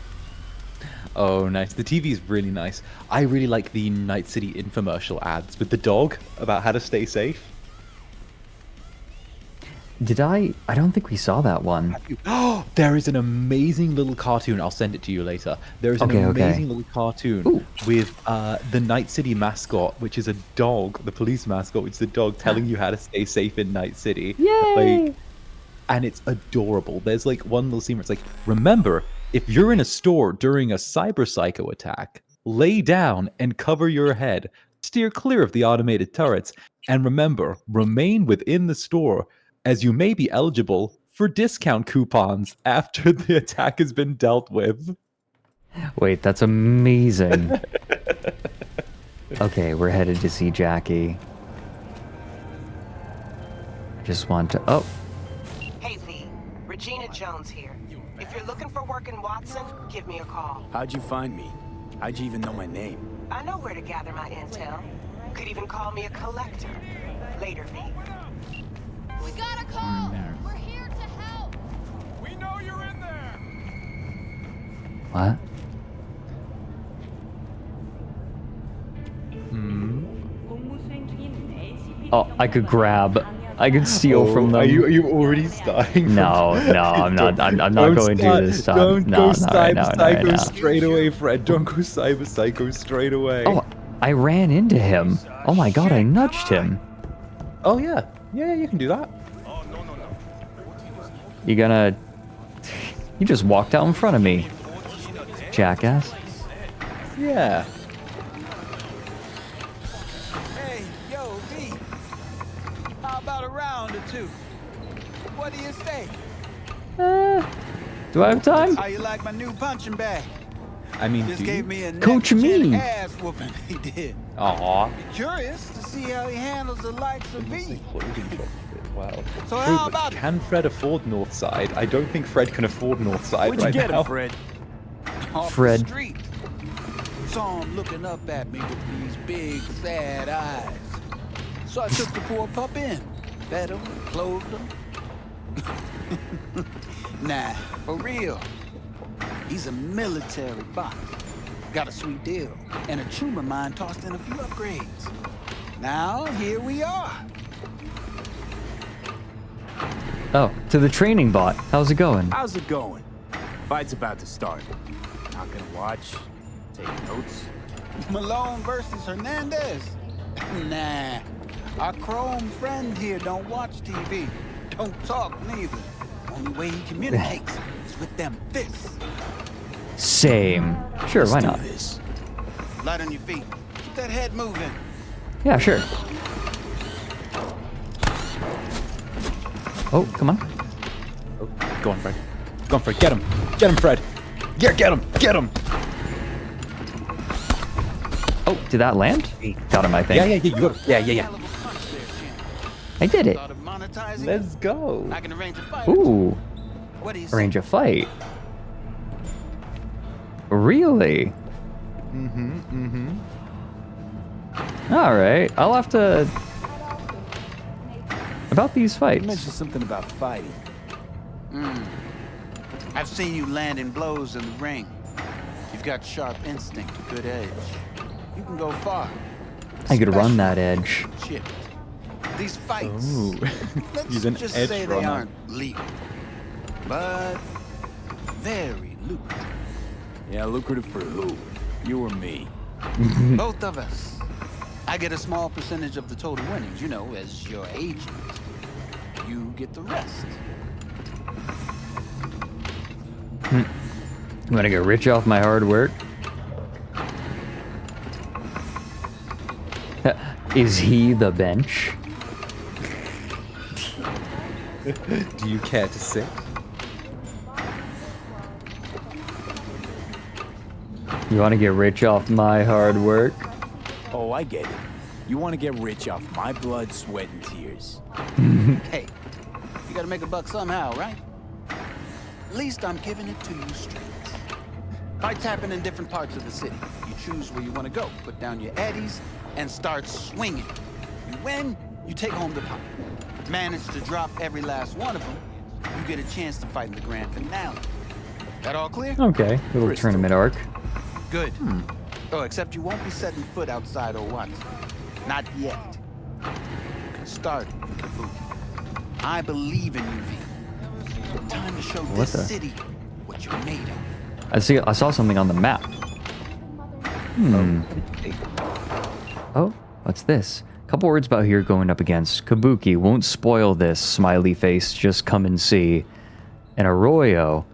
Oh, nice. The TV is really nice. I really like the Night City infomercial ads with the dog about how to stay safe. Did I don't think we saw that one. Oh, there is an amazing little cartoon. I'll send it to you later. There is an amazing little cartoon with the Night City mascot, which is a dog, the police mascot, which is a dog telling you how to stay safe in Night City. Yay! Like, and it's adorable. There's like one little scene where it's like, remember, if you're in a store during a cyber psycho attack, lay down and cover your head. Steer clear of the automated turrets. And remember, remain within the store, as you may be eligible for discount coupons after the attack has been dealt with. Wait, that's amazing. Okay, we're headed to see Jackie. I just want to... Oh. Hey, V. Regina Jones here. If you're looking for work in Watson, give me a call. How'd you find me? How'd you even know my name? I know where to gather my intel. Could even call me a collector. Later, V. We got a call! We're here to help! What? Oh, I could grab. I could steal from them. Are you already starting? No, I'm not. I'm not going to do this time. Don't No, go not right cyber now, not psycho right now. straight away, Fred. Don't go cyber psycho straight away. Oh, I ran into him. Oh my god, I nudged him. Oh yeah, you can do that. You gonna... You just walked out in front of me, jackass. Yeah. Hey, yo, V. How about a round or two? What do you say? Do I have time? How you like my new punching bag? I mean, Just gave me a Coach next-gen me. ass whooping. He did. Aw. Curious to see how he handles the likes of V. Wow. So True, how but about can Fred afford Northside? I don't think Fred can afford Northside Where'd you right get now. him, Fred? Off Fred. the street. Saw him looking up at me with these big, sad eyes. So I took the poor pup in. Fed him, clothed him. Nah, for real. He's a military bot. Got a sweet deal. And a tumor mine tossed in a few upgrades. Now, here we are. Oh, to the training bot. How's it going? How's it going? Fight's about to start. Not gonna watch, take notes. Malone versus Hernandez? Nah. Our chrome friend here don't watch TV. Don't talk neither. Only way he communicates is with them fists. Same. Sure, why not? This. Light on your feet. Keep that head moving. Yeah, sure. Oh, come on. Oh, go on, Fred. Go on, Fred. Get him. Get him, Fred. Yeah, get him. Get him. Oh, did that land? Got him, I think. Yeah, you got him. Yeah. I did it. Let's go. I can arrange a fight. Ooh. What do you Arrange a fight. Really? All right. I'll have to... About these You fights. mentioned something about fighting. I've seen you landing blows in the ring. You've got sharp instinct, good edge. You can go far. I could run that edge. Shit. These fights, Ooh. let's He's an just edge say they runner. aren't legal, but very lucrative. Yeah, lucrative for who? You or me? Both of us. I get a small percentage of the total winnings, you know, as your agent. You get the rest. I'm gonna get rich off my hard work. Is he the bench? Do you care to sit? You want to get rich off my hard work? Oh, I get it. You want to get rich off my blood, sweat, and tears. Hey, you gotta make a buck somehow, right? At least I'm giving it to you straight. Fights happen in different parts of the city. You choose where you want to go, put down your eddies, and start swinging. You win, you take home the pot. Manage to drop every last one of them, you get a chance to fight in the grand finale. That all clear? Okay, little Crystal. tournament arc. Good. Oh, except you won't be setting foot outside or what? Not yet. You can start in Kabuki. I believe in you, V. Time to show What this the- city what you're made of. I saw something on the map. Oh, what's this? Couple words about who you're going up against. Kabuki, won't spoil this, smiley face, just come and see. And Arroyo,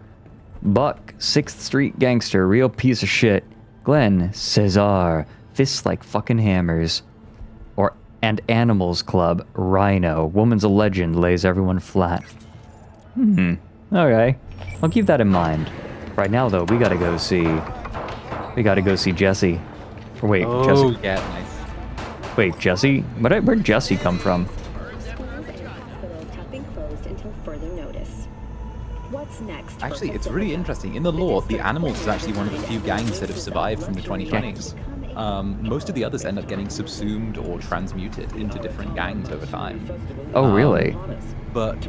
Buck, 6th Street gangster, real piece of shit. Glenn, Cesar, fists like fucking hammers. And Animals Club, Rhino, woman's a legend, lays everyone flat. Okay. I'll keep that in mind. Right now, though, we gotta go see Jesse. Or wait, Jesse. Yeah, nice. Wait, Jesse? Where'd Jesse come from? Schools and hospitals have been closed until further notice. What's next? Actually, it's really interesting. In the lore, the Animals is actually one of the few gangs that have survived from the 2020s. most of the others end up getting subsumed or transmuted into different gangs over time. Oh, really? But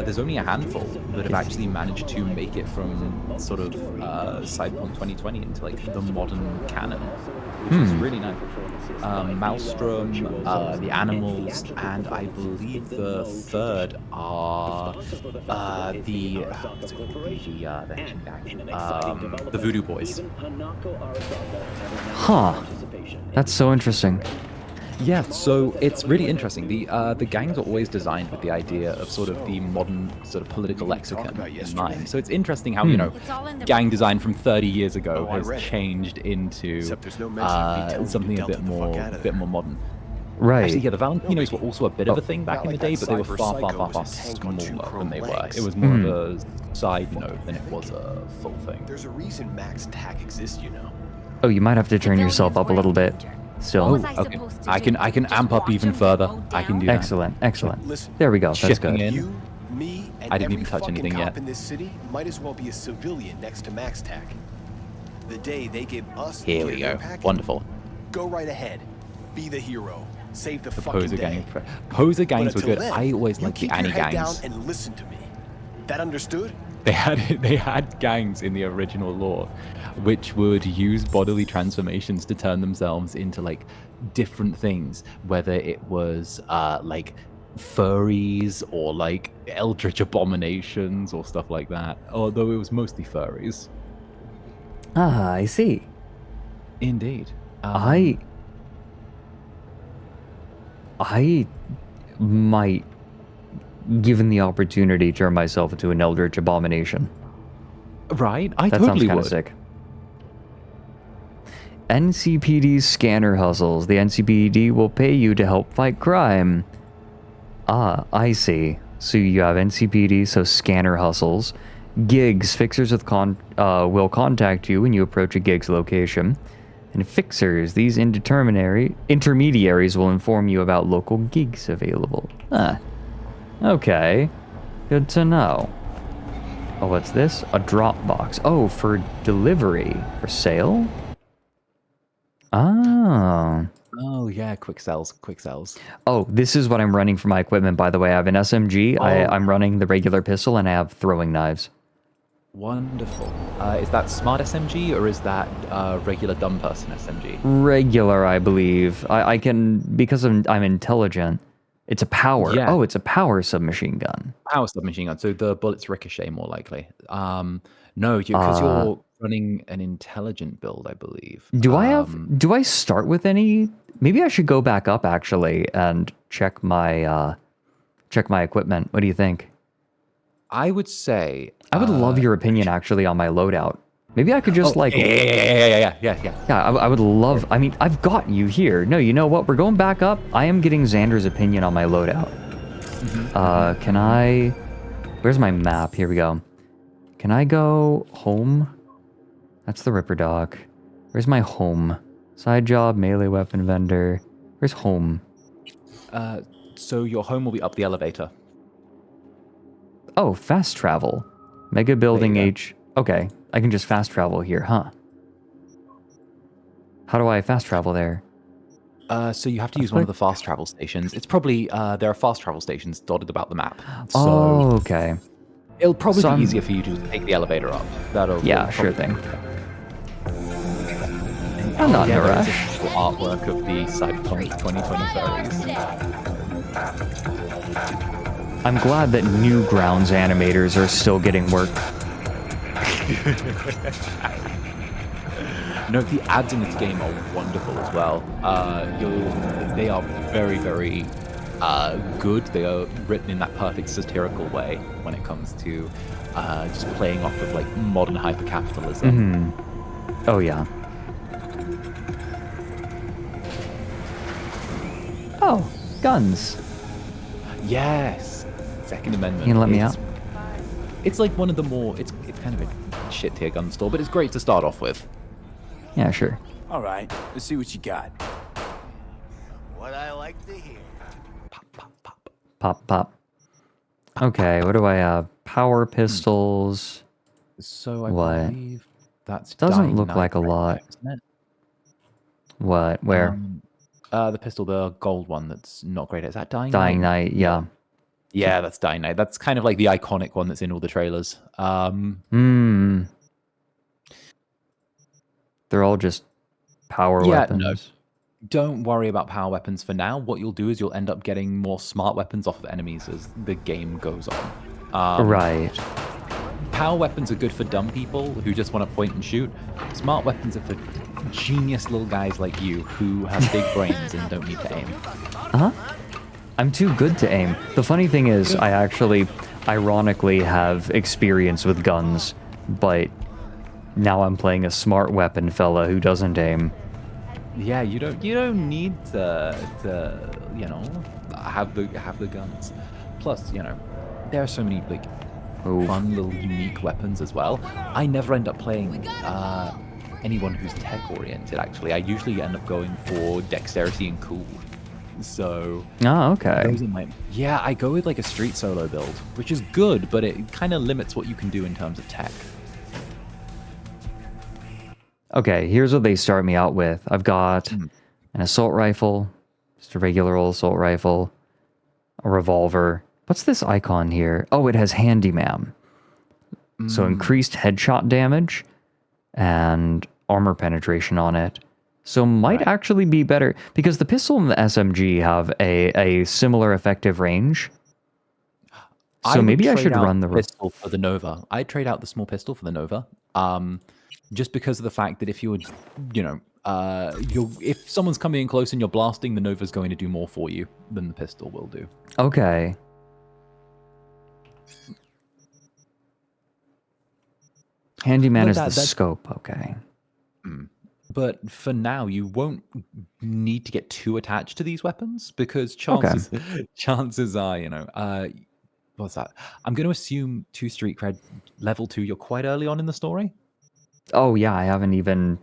there's only a handful that have actually managed to make it from sort of Cyberpunk 2020 into like the modern canon, which is really nice. Maelstrom, the Animals, and I believe the third are the Voodoo Boys. Huh. That's so interesting. Yeah, so it's really interesting. The gangs are always designed with the idea of sort of the modern sort of political lexicon in mind. So it's interesting how, you know, gang design from 30 years ago has changed into something a bit more modern. Right. Actually, yeah, the Valentinos were also a bit of a thing back in the day, but they were far smaller than they were. It was more of a side note than it was a full thing. There's a reason Max TAC exists, you know. Oh, you might have to turn yourself up a little bit. Still. Oh, okay. I can amp up even further. I can do that. Excellent. There we go. That's Shifting good. in. You, me, and I didn't even every touch anything fucking yet. cop in this city might as well be a civilian next to Max TAC. The day they give us the Here we gear go. package, Wonderful. Go right ahead. Be the hero. Save the fucking Poser day. gang. Poser gangs But were good. until then, I always you liked the keep your Annie head gangs. down and listen to me. That understood? They had gangs in the original lore, which would use bodily transformations to turn themselves into like different things, whether it was like furries or like eldritch abominations or stuff like that. Although it was mostly furries. Ah, I see. Indeed. I might, given the opportunity, turn myself into an eldritch abomination. Right? I that totally sounds kind would. of sick. NCPD's scanner hustles. The NCPD will pay you to help fight crime. Ah, I see. So you have NCPD, so scanner hustles. Gigs. Fixers will contact you when you approach a gig's location. And fixers, these intermediaries will inform you about local gigs available. Ah. Okay. Good to know. Oh, what's this? A drop box. Oh, for delivery. For sale? Oh. Oh yeah, quick sells. Oh, this is what I'm running for my equipment, by the way. I have an SMG, I'm running the regular pistol, and I have throwing knives. Wonderful. Is that smart SMG or is that regular dumb person SMG? Regular, I believe. I can, because I'm intelligent. It's a power. Yeah. Oh, it's a power submachine gun. Power submachine gun, so the bullets ricochet more likely. No, because you're running an intelligent build, I believe. Do I start with any? Maybe I should go back up actually and check my equipment. What do you think? I would say I would love your opinion actually on my loadout. Maybe I could just Yeah. Yeah, I would love. I mean, I've got you here. No, you know what? We're going back up. I am getting Xander's opinion on my loadout. Can I? Where's my map? Here we go. Can I go home? That's the Ripper Dock. Where's my home? Side job, melee weapon vendor. Where's home? So your home will be up the elevator. Oh, fast travel. Mega building H. Okay, I can just fast travel here, huh? How do I fast travel there? So you have to use one of the fast travel stations. It's probably there are fast travel stations dotted about the map. So oh, okay. It'll probably be easier for you to take the elevator up. Yeah, sure thing. I'm not in a rush. Artwork of the Cyberpunk 2020 furries. I'm glad that Newgrounds animators are still getting work. No, the ads in this game are wonderful as well. They are very, very good. They are written in that perfect satirical way when it comes to just playing off of like modern hypercapitalism. Oh yeah. Oh, guns. Yes. Second Amendment. You can let me out? It's like one of the more. It's kind of a shit tier gun store, but it's great to start off with. Yeah, sure. All right, let's see what you got. What I like to hear. Pop. Okay, what do I have? Power pistols. So I what? believe that's doesn't look like a lot. What? Where? The pistol, the gold one that's not great. Is that Dying Night? Dying Night, yeah. Yeah, that's Dying Night. That's kind of like the iconic one that's in all the trailers. They're all just power weapons. No. Don't worry about power weapons for now. What you'll do is you'll end up getting more smart weapons off of enemies as the game goes on. Right. Power weapons are good for dumb people who just want to point and shoot. Smart weapons are for genius little guys like you who have big brains and don't need to aim. I'm too good to aim. The funny thing is, I actually, ironically, have experience with guns, but now I'm playing a smart weapon fella who doesn't aim. Yeah, you don't need to have the guns. Plus, there are so many like fun little unique weapons as well. I never end up playing anyone who's tech oriented. Actually, I usually end up going for dexterity and cool. So okay. Those are I go with like a street solo build, which is good, but it kind of limits what you can do in terms of tech. Okay, here's what they start me out with. I've got an assault rifle, just a regular old assault rifle, a revolver. What's this icon here? Oh, it has handyman. So increased headshot damage and armor penetration on it. So might actually be better because the pistol and the SMG have a similar effective range. So maybe I should run the pistol for the Nova. I'd trade out the small pistol for the Nova. Just because of the fact that if if someone's coming in close and you're blasting, the Nova's going to do more for you than the pistol will do. Okay. Handyman is the scope, okay. But for now, you won't need to get too attached to these weapons because chances are, what's that? I'm going to assume 2 street cred level 2. You're quite early on in the story. Oh yeah, I haven't even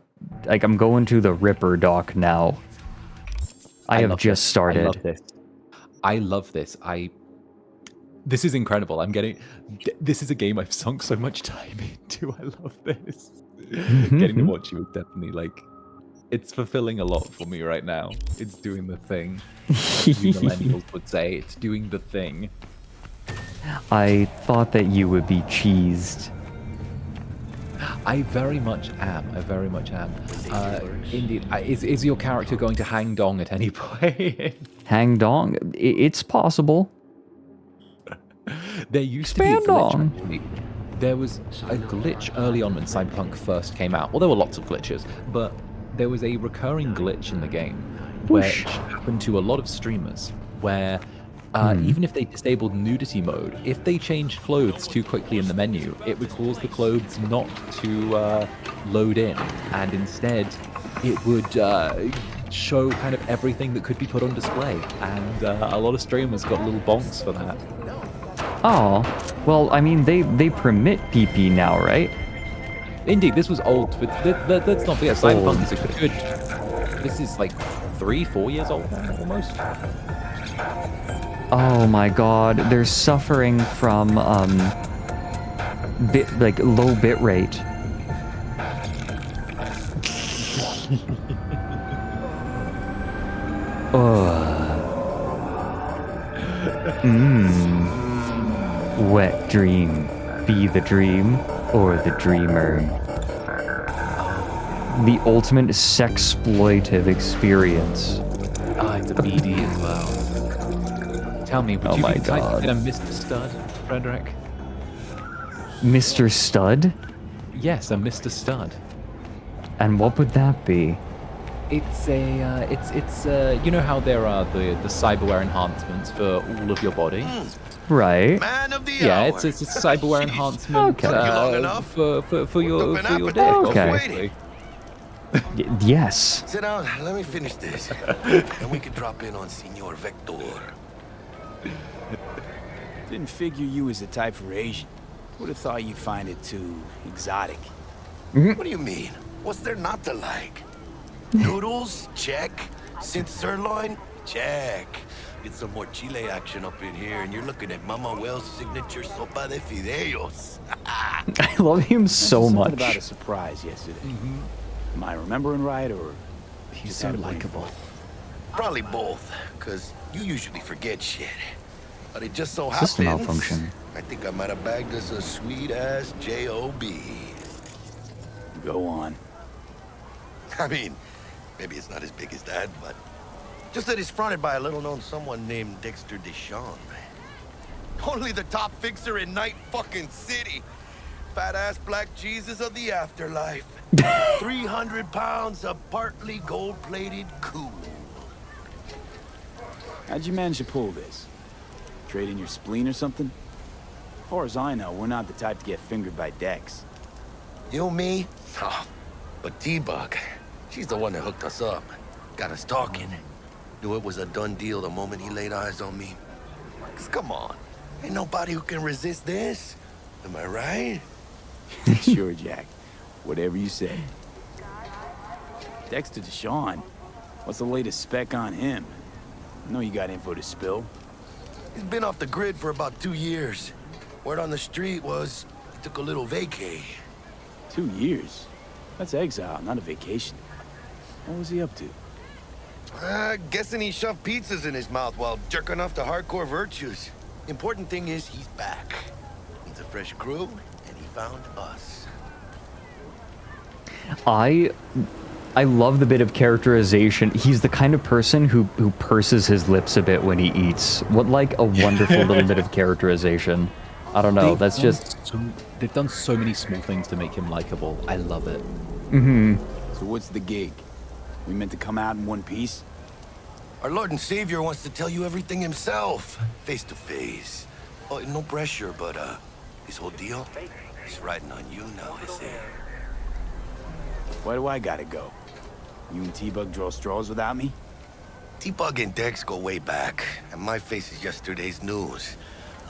I'm going to the Ripper dock now. I have just started. I love this. This is incredible. This is a game I've sunk so much time into. I love this. Getting to watch you is definitely it's fulfilling a lot for me right now. It's doing the thing. You millennials would say it's doing the thing. I thought that you would be cheesed. I very much am. Indeed. Is your character going to hang dong at any point? Hang dong? It's possible. There used to be a glitch, actually. There was a glitch early on when Cyberpunk first came out. Well, there were lots of glitches, but there was a recurring glitch in the game which happened to a lot of streamers where even if they disabled nudity mode, if they changed clothes too quickly in the menu, it would cause the clothes not to load in, and instead it would show kind of everything that could be put on display, and a lot of streamers got little bonks for that. Oh, well, I mean, they permit PP now, right? Indeed, this was old, but let's not forget, Cyberpunk is a good... This is 3-4 years old now, almost. Oh my god, they're suffering from low bit rate. Wet dream. Be the dream or the dreamer. The ultimate sexploitive experience. It's a BD as well. Tell me, would you be typing in a Mr. Stud, Fredrik? Mr. Stud? Yes, a Mr. Stud. And what would that be? It's you know how there are the cyberware enhancements for all of your body? Right. Man of the yeah, hour. it's a cyberware enhancement for your dick, obviously. Yes. Sit down, let me finish this. And we can drop in on Senor Vector. Didn't figure you was the type for Asian. Would have thought you'd find it too exotic. What do you mean? What's there not to like? Noodles? Check. Synth sirloin? Check. Get some more Chile action up in here, and you're looking at Mama Wells' signature sopa de fideos. I love him so much. About a surprise yesterday. Am I remembering right, or He's so likable. Probably both, because you usually forget shit. But it just so System happens, malfunction. I think I might have bagged us a sweet-ass J.O.B. Go on. I mean, maybe it's not as big as that, but just that it's fronted by a little-known someone named Dexter Deshawn. Only the top fixer in Night fucking City. Fat-ass black Jesus of the afterlife. 300 pounds of partly gold-plated cool. How'd you manage to pull this? Trade in your spleen or something? As far as I know, we're not the type to get fingered by Dex. You, me? Oh, but T-Bug, she's the one that hooked us up. Got us talking. Knew it was a done deal the moment he laid eyes on me. 'Cause come on, ain't nobody who can resist this. Am I right? Sure, Jack. Whatever you say. Dexter Deshawn. What's the latest spec on him? I know you got info to spill. He's been off the grid for about 2 years. Word on the street was he took a little vacay. 2 years? That's exile, not a vacation. What was he up to? Guessing he shoved pizzas in his mouth while jerking off to hardcore virtues. Important thing is he's back. Needs a fresh crew, and he found us. I love the bit of characterization. He's the kind of person who purses his lips a bit when he eats. What like a wonderful little bit of characterization. I don't know. That's just. They've done so many small things to make him likable. I love it. Mm-hmm. So what's the gig? We meant to come out in one piece? Our Lord and Savior wants to tell you everything himself, face to face. Oh, no pressure, but this whole deal is riding on you now, I say. Why do I gotta go? You and T-Bug draw straws without me? T-Bug and Dex go way back, and my face is yesterday's news.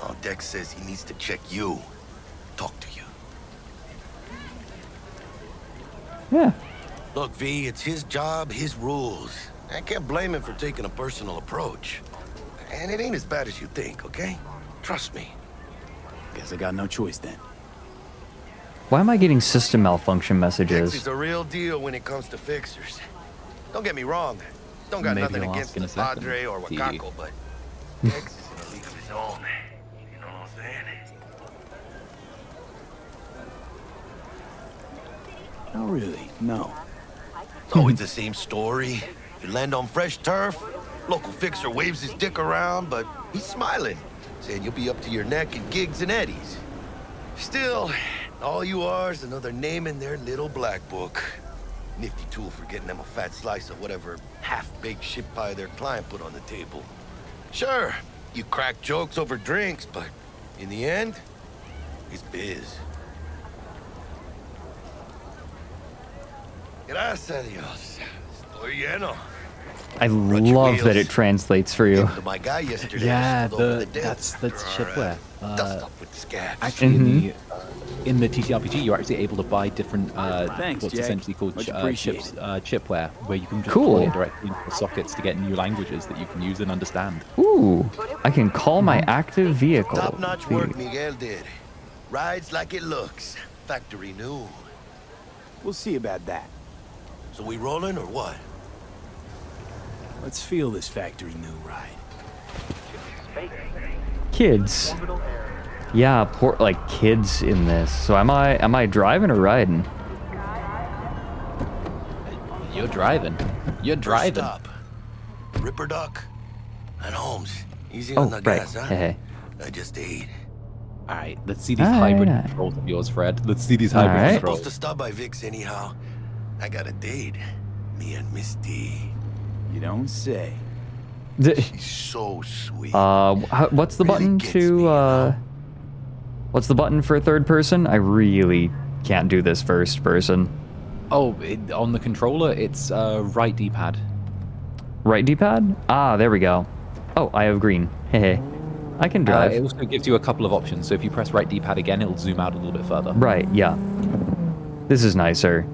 Oh, Dex says he needs to check you, talk to you. Yeah. Look, V, it's his job, his rules. I can't blame him for taking a personal approach. And it ain't as bad as you think, okay? Trust me. Guess I got no choice then. Why am I getting system malfunction messages? Dex is a real deal when it comes to fixers. Don't get me wrong. Don't got Maybe nothing I'll against ask in the a second, Padre or TD. Wakako, but Dex is in a league of his own. You know what I'm saying? Oh, really? No. It's always the same story. You land on fresh turf, local fixer waves his dick around, but he's smiling, saying you'll be up to your neck in gigs and eddies. Still, all you are is another name in their little black book. Nifty tool for getting them a fat slice of whatever half-baked shit pie their client put on the table. Sure, you crack jokes over drinks, but in the end, it's biz. Gracias a Dios. Estoy lleno. I love that it translates for you. To my guy yesterday. Yeah, stood over the that's desk. shipware. Dust up with the scabs. Actually, in the TTRPG, you're actually able to buy different Thanks, what's Jack. essentially called Much appreciated. chipware, where you can just Cool. plug it directly into the sockets to get new languages that you can use and understand. Ooh, I can call my active vehicle. Top-notch work Miguel did. Rides like it looks. Factory new. We'll see about that. So we rolling or what? Let's feel this factory new ride. Kids. Yeah, poor like kids in this. So am I driving or riding? You're driving. You're First driving. stop. Ripper Duck and Holmes. Easy Oh, on the right. gas, huh? Hey. I just ate. All right, let's see these All hybrid right. controls of yours, Fred. Let's see these All hybrid right. controls. Supposed to stop by Vic's anyhow. I got a date. Me and Misty. You don't say. She's so sweet. What's the button to what's the button for third person? I really can't do this first person. Oh, on the controller, it's right D-pad. Right D-pad? Ah, there we go. Oh, I have green. Hehe. I can drive. It also gives you a couple of options. So if you press right D-pad again, it'll zoom out a little bit further. Right, yeah. This is nicer.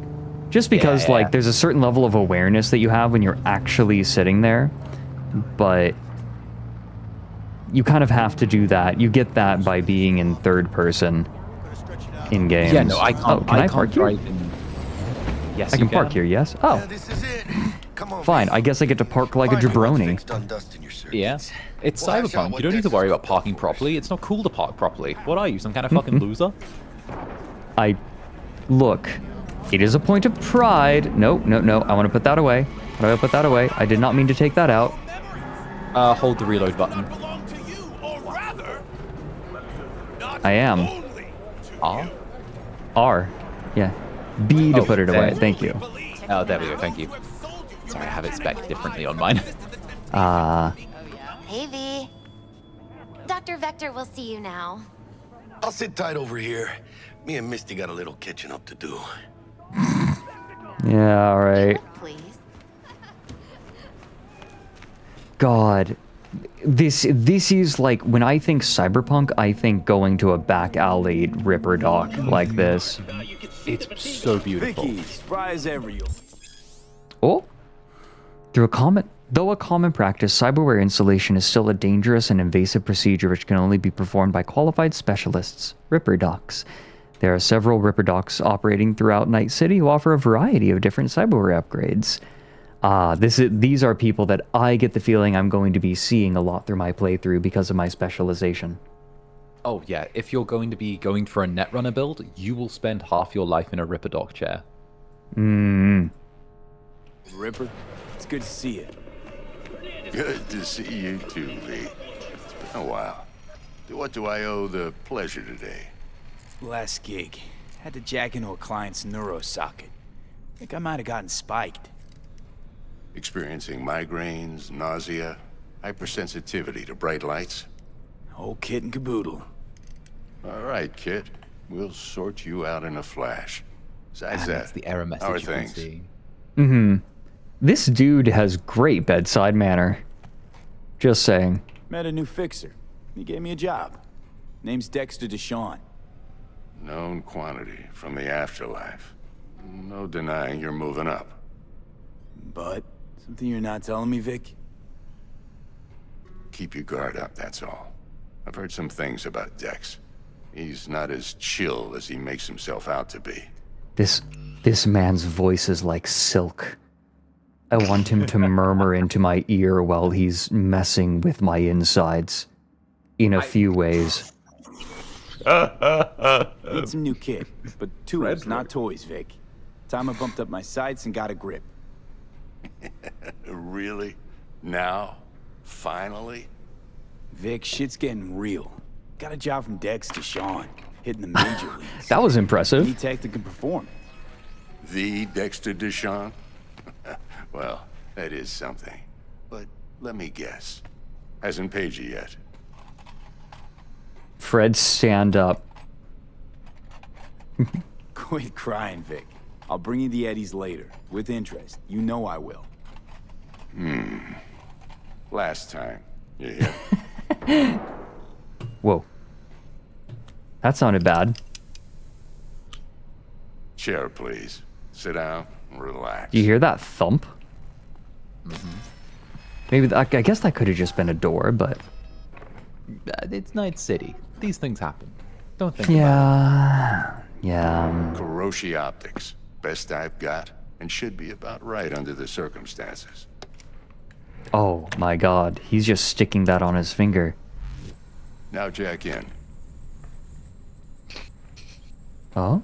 Just because, Yeah. like, there's a certain level of awareness that you have when you're actually sitting there, but you kind of have to do that. You get that by being in third person in games. Yeah, no, I can't. Oh, can I park here? drive in... Yes, I you can park here, yes? Oh. Yeah, this is it. Fine, I guess I get to park like a jabroni. Yeah. It's Cyberpunk. You don't need to worry about parking properly. It's not cool to park properly. What are you, some kind of fucking loser? Look, it is a point of pride. No, no, no. I want to put that away. How do I put that away? I did not mean to take that out. Hold the reload button. I am. R? R. Yeah. B to put it away. Thank you. Oh, there we go. Thank you. Sorry, I have it spec'd differently on mine. Hey, V. Dr. Vector will see you now. I'll sit tight over here. Me and Misty got a little catching up to do. Yeah, all right. Please. God, this is like, when I think Cyberpunk, I think going to a back alley Ripper dock like this. It's so beautiful. Vicky, spry as ever, you. Oh, though a common practice, cyberware installation is still a dangerous and invasive procedure which can only be performed by qualified specialists. Ripper docks. There are several Ripper docks operating throughout Night City who offer a variety of different cyberware upgrades. These are people that I get the feeling I'm going to be seeing a lot through my playthrough because of my specialization. Oh yeah, if you're going to be going for a Netrunner build, you will spend half your life in a Ripper dock chair. Ripper, it's good to see you. Good to see you too, V. It's been a while. To what do I owe the pleasure today? Last gig. Had to jack into a client's neuro socket. Think I might have gotten spiked. Experiencing migraines, nausea, hypersensitivity to bright lights? Whole kit and caboodle. All right, kid. We'll sort you out in a flash. Besides that, That's the error message how are you can things? see. This dude has great bedside manner. Just saying. Met a new fixer. He gave me a job. Name's Dexter Deshawn. Known quantity from the afterlife. No denying you're moving up. But, something you're not telling me, Vic? Keep your guard up, that's all. I've heard some things about Dex. He's not as chill as he makes himself out to be. This man's voice is like silk. I want him to murmur into my ear while he's messing with my insides. In a few ways. Need some new kit, but tools, not toys, Vic. Time I bumped up my sights and got a grip. Really? Now? Finally? Vic, shit's getting real. Got a job from Dex to Sean, hitting the major leagues. That was impressive. Any tech that can perform. The Dexter Deshawn? Well, that is something. But let me guess. Hasn't paid you yet. Fred, stand up. Quit crying, Vic. I'll bring you the eddies later, with interest. You know I will. Last time. You hear? Whoa. That sounded bad. Chair, please. Sit down and relax. Do you hear that thump? Maybe, I guess that could have just been a door, but... It's Night City. These things happen. Don't think Yeah. Yeah. Kuroshi Optics. Best I've got, and should be about right under the circumstances. Oh my god. He's just sticking that on his finger. Now jack in. Oh?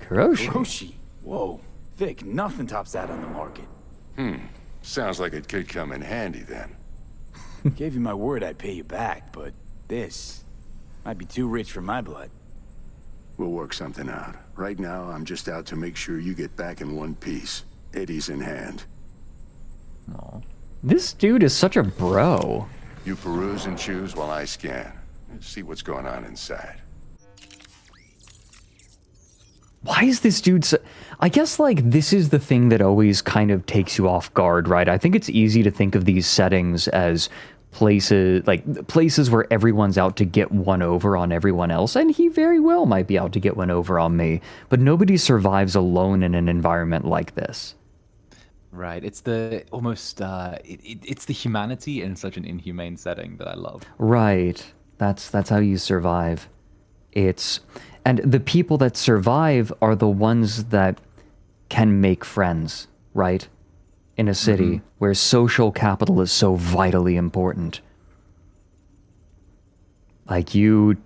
Kuroshi. Kuroshi? Whoa. Vic, nothing tops that on the market. Sounds like it could come in handy then. Gave you my word I'd pay you back, but this might be too rich for my blood. We'll work something out. Right now, I'm just out to make sure you get back in one piece. Eddie's in hand. Aw. This dude is such a bro. You peruse and choose while I scan. See what's going on inside. Why is this dude so... I guess, like, this is the thing that always kind of takes you off guard, right? I think it's easy to think of these settings as places, like, places where everyone's out to get one over on everyone else, and he very well might be out to get one over on me, but nobody survives alone in an environment like this. Right, it's the almost, it's the humanity in such an inhumane setting that I love. Right, that's how you survive. And the people that survive are the ones that can make friends, right? in a city where social capital is so vitally important. Like you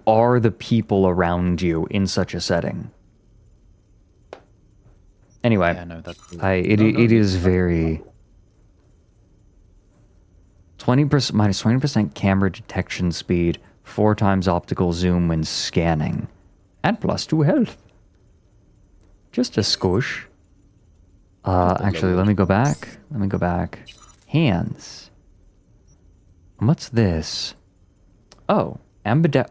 are the people around you in such a setting. Anyway, Yeah, no, that's it is very 20% minus 20% camera detection speed, 4 times optical zoom when scanning, and +2 health. Just a squish. Actually, let me go back. Hands. What's this? Oh,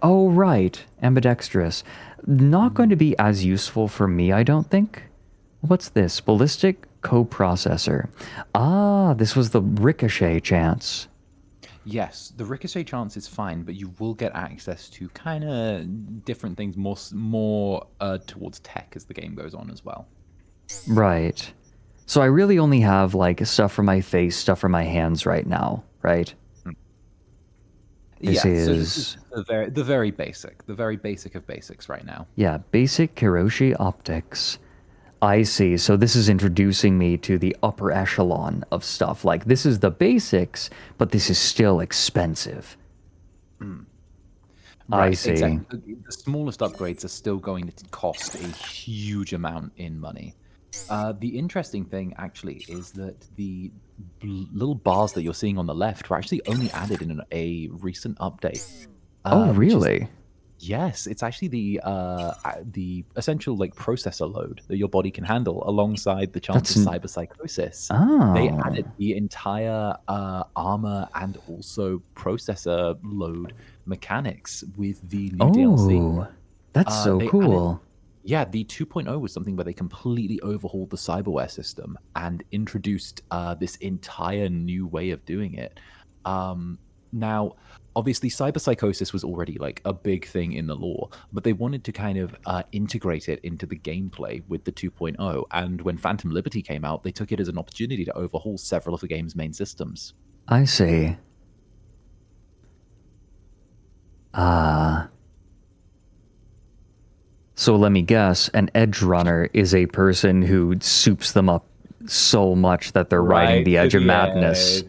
oh, right. Ambidextrous. Not going to be as useful for me, I don't think. What's this? Ballistic coprocessor. Ah, this was the ricochet chance. Yes, the ricochet chance is fine, but you will get access to kind of different things, more towards tech as the game goes on as well. Right. So I really only have like stuff for my face, stuff for my hands right now, right? This is... So this is the very basic of basics right now. Yeah, basic Kiroshi optics. I see. So this is introducing me to the upper echelon of stuff. Like, this is the basics, but this is still expensive. Right, I see. Exactly. The smallest upgrades are still going to cost a huge amount in money. The interesting thing, actually, is that the little bars that you're seeing on the left were actually only added in a recent update. Oh, really? Yes, it's actually the essential like processor load that your body can handle alongside the chance of cyberpsychosis. Oh. They added the entire armor and also processor load mechanics with the new DLC. That's so cool. Yeah, the 2.0 was something where they completely overhauled the cyberware system and introduced this entire new way of doing it. Now, obviously, cyberpsychosis was already like a big thing in the lore, but they wanted to kind of integrate it into the gameplay with the 2.0. And when Phantom Liberty came out, they took it as an opportunity to overhaul several of the game's main systems. I see. So let me guess, an edge runner is a person who soups them up so much that they're riding the edge of madness.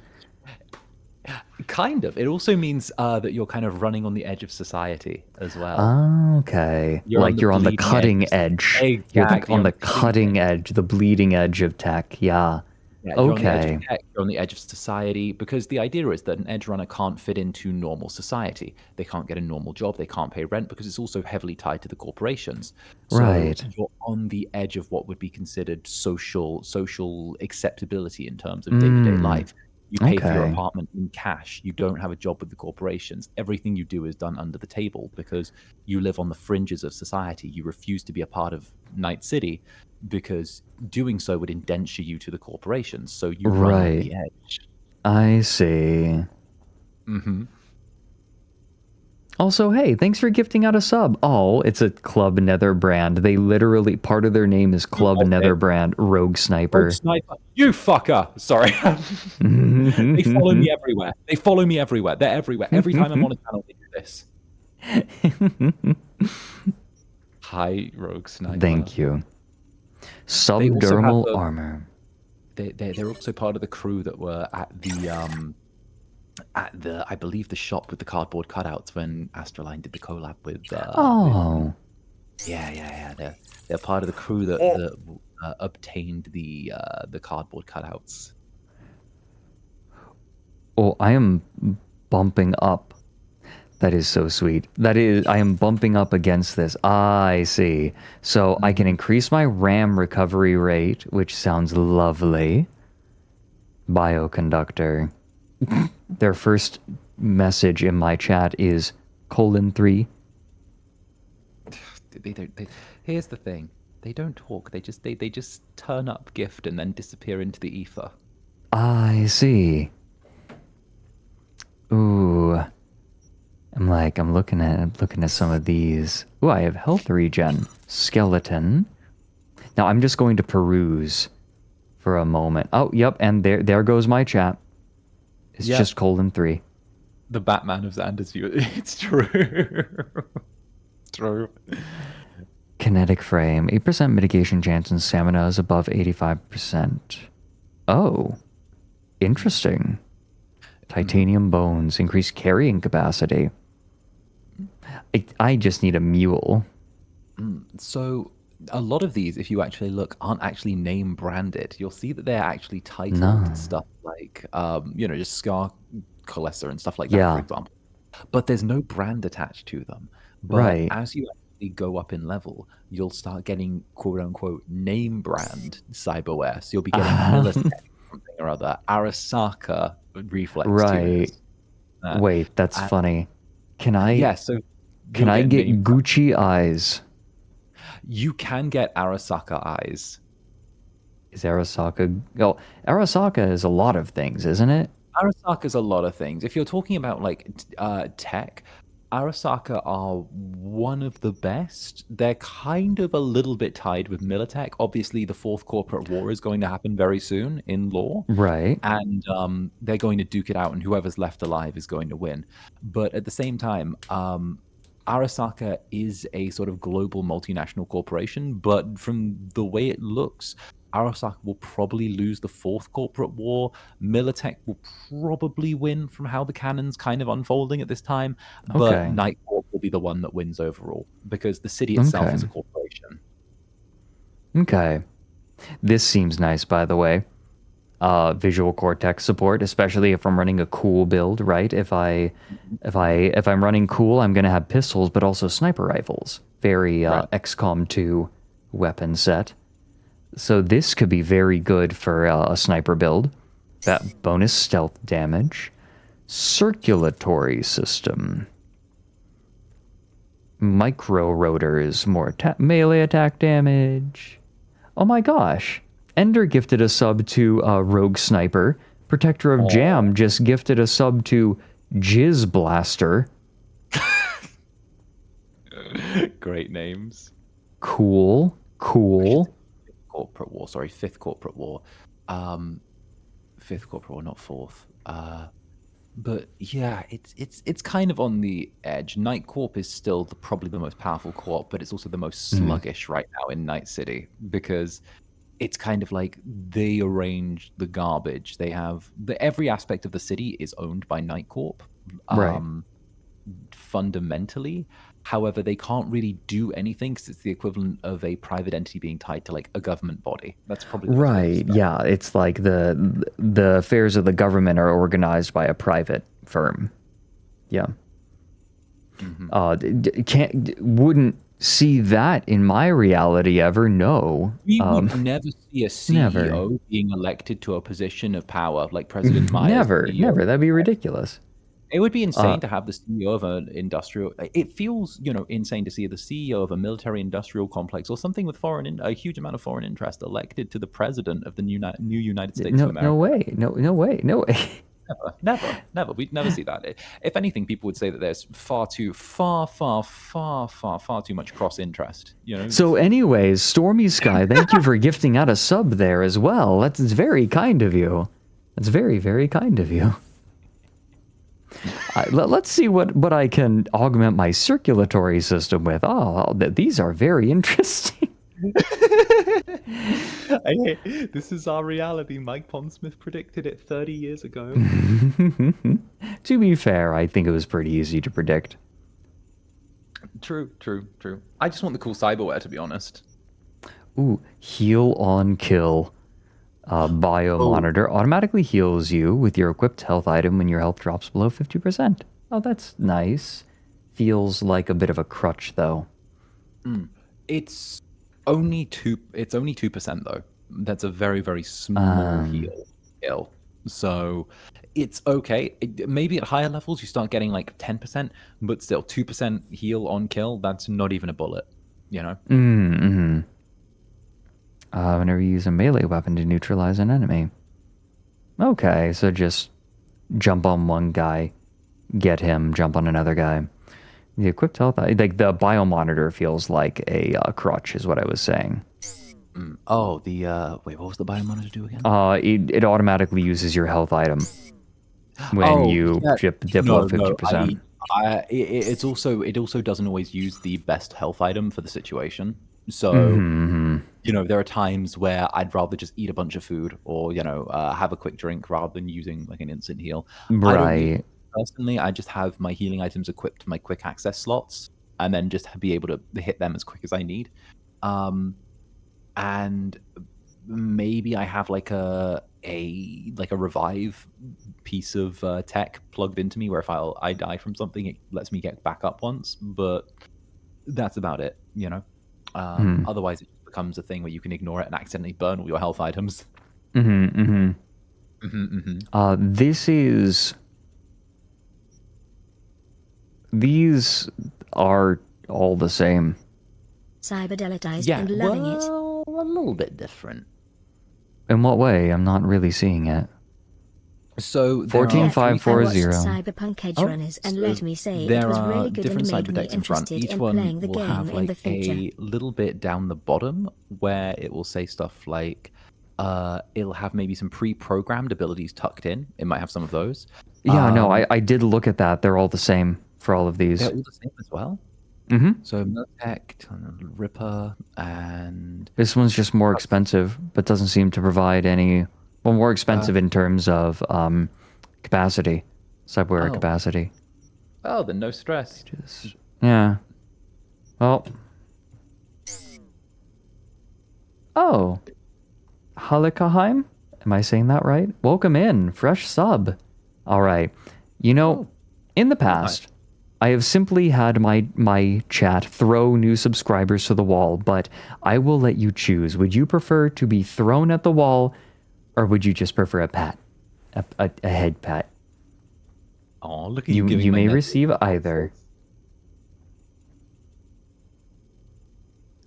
Kind of. It also means that you're kind of running on the edge of society as well. Okay. You're on the cutting edge. Exactly. You're on the cutting edge, the bleeding edge of tech. Yeah. Yeah, you're on the edge of tech, you're on the edge of society, because the idea is that an edge runner can't fit into normal society. They can't get a normal job, they can't pay rent, because it's also heavily tied to the corporations. So right. You're on the edge of what would be considered social acceptability in terms of day-to-day life. You pay for your apartment in cash. You don't have a job with the corporations. Everything you do is done under the table because you live on the fringes of society. You refuse to be a part of Night City because doing so would indenture you to the corporations. So you run on the edge. I see. Mm-hmm. Also, hey, thanks for gifting out a sub. Oh, it's a Club Nether brand. They literally, part of their name is Club Nether brand, Rogue Sniper. Rogue Sniper. You fucker. Sorry. They follow me everywhere. They're everywhere. Every time I'm on a channel, they do this. Hi, Rogue Sniper. Thank you. Subdermal armor. They're also part of the crew that were at the I believe the shop with the cardboard cutouts when ASTRALINE did the collab with yeah they're part of the crew that obtained the cardboard cutouts. Oh, I am bumping up. That is so sweet. I am bumping up against this. I see. So I can increase my RAM recovery rate, which sounds lovely. Bioconductor. Their first message in my chat is :3. Here's the thing. They don't talk. They just turn up, gift, and then disappear into the ether. I see. Ooh. I'm looking at some of these. Ooh, I have health regen. Skeleton. Now I'm just going to peruse for a moment. Oh, yep, and there goes my chat. It's just :3. The Batman of Xander's view. It's true. It's true. Kinetic frame. 8% mitigation chance and stamina is above 85%. Oh, interesting. Titanium bones, increased carrying capacity. I just need a mule. So a lot of these, if you actually look, aren't actually name branded. You'll see that they're actually titled No. stuff like, just Scar Coalescer and stuff like that, Yeah. for example. But there's no brand attached to them. But Right. as you actually go up in level, you'll start getting quote unquote name brand cyberware. So you'll be getting Militech something or other, Arasaka reflex Right. tuners. Wait, that's and- funny. Can I? Yeah, so Can you'll I get name- Gucci eyes? You can get Arasaka eyes. Is Arasaka? Oh, Arasaka is a lot of things, isn't it? Arasaka's a lot of things. If you're talking about like tech, Arasaka are one of the best. They're kind of a little bit tied with Militech. Obviously, the fourth corporate war is going to happen very soon in lore. Right. And they're going to duke it out, and whoever's left alive is going to win. But at the same time, Arasaka is a sort of global multinational corporation, but from the way it looks, Arasaka will probably lose the fourth corporate war. Militech will probably win from how the canon's kind of unfolding at this time, but Okay. Night Corp will be the one that wins overall because the city itself is a Okay. corporation. Okay. This seems nice, by the way. Visual cortex support, especially if I'm running a cool build, right? If I'm running cool, I'm gonna have pistols, but also sniper rifles. Very XCOM 2 weapon set. So this could be very good for a sniper build. That bonus stealth damage, circulatory system, micro rotors, more melee attack damage. Oh my gosh. Ender gifted a sub to Rogue Sniper. Protector of Jam just gifted a sub to Jizz Blaster. Great names. Cool. Corporate war, sorry, fifth corporate war. Fifth corporate war, not fourth. But yeah, it's kind of on the edge. Night Corp is still probably the most powerful corp, but it's also the most sluggish right now in Night City because it's kind of like they arrange the garbage. They have every aspect of the city is owned by Night Corp. Right. Fundamentally. However, they can't really do anything because it's the equivalent of a private entity being tied to like a government body. That's probably the best way to Right. describe it. Yeah. It's like the affairs of the government are organized by a private firm. Yeah. Wouldn't see that in my reality ever. No. We would never see a CEO being elected to a position of power like President Myers. Never. That'd be ridiculous. It would be insane to have the CEO of an industrial. It feels, insane to see the CEO of a military-industrial complex or something with a huge amount of foreign interest elected to the president of the new United States of America. No way. No way. Never. We'd never see that. If anything, people would say that there's far too much cross interest. So, anyways, Stormy Sky, thank you for gifting out a sub there as well. That's very kind of you. That's very, very kind of you. Let's see what I can augment my circulatory system with. Oh, these are very interesting. This is our reality. Mike Pondsmith predicted it 30 years ago. To be fair, I think it was pretty easy to predict. True. I just want the cool cyberware, to be honest. Ooh, heal on kill. Bio monitor automatically heals you with your equipped health item when your health drops below 50%. Oh, that's nice. Feels like a bit of a crutch, though. It's only 2% though. That's a very, very small heal. So it's okay. Maybe at higher levels you start getting like 10%, but still 2% heal on kill. That's not even a bullet. Whenever you use a melee weapon to neutralize an enemy. Okay, so just jump on one guy, get him, jump on another guy. The equipped health, like the biomonitor feels like a crutch, is what I was saying. Oh, wait, what was the biomonitor do again? It automatically uses your health item when you dip below 50%. It also doesn't always use the best health item for the situation. So, Mhm. you know, there are times where I'd rather just eat a bunch of food or, you know, have a quick drink rather than using like an instant heal. I don't use Right. personally. I just have my healing items equipped to my quick access slots and then just be able to hit them as quick as I need. And maybe I have like a revive piece of tech plugged into me where if I die from something, it lets me get back up once. But that's about it, you know. Hmm. Otherwise, it just becomes a thing where you can ignore it and accidentally burn all your health items. Mm-hmm. Mm-hmm. These are all the same. Cyberdelitized Yeah, and loving it. well, a little bit different. In what way? I'm not really seeing it. So I watched 14540. Cyberpunk Edgerunners and let me say it there was are really good and different made cyber me decks in front. interested Each in one playing the will game have in the like future. a little bit down the bottom where it will say stuff like it'll have maybe some pre-programmed abilities tucked in. It might have some of those. Yeah, no, I did look at that. They're all the same for all of these. They're all the same as well. Mm-hmm. So Mertech, Ripper, and This one's just more expensive, but doesn't seem to provide any. Well, more expensive in terms of capacity, cyberware capacity. oh, then no stress. Yeah. Well. Oh. Halikaheim? Am I saying that right? Welcome in. Fresh sub. All right. You know, in the past, I have simply had my chat throw new subscribers to the wall, but I will let you choose. Would you prefer to be thrown at the wall, or would you just prefer a pat? A head pat? Oh, look at you giving You my may nephew receive either.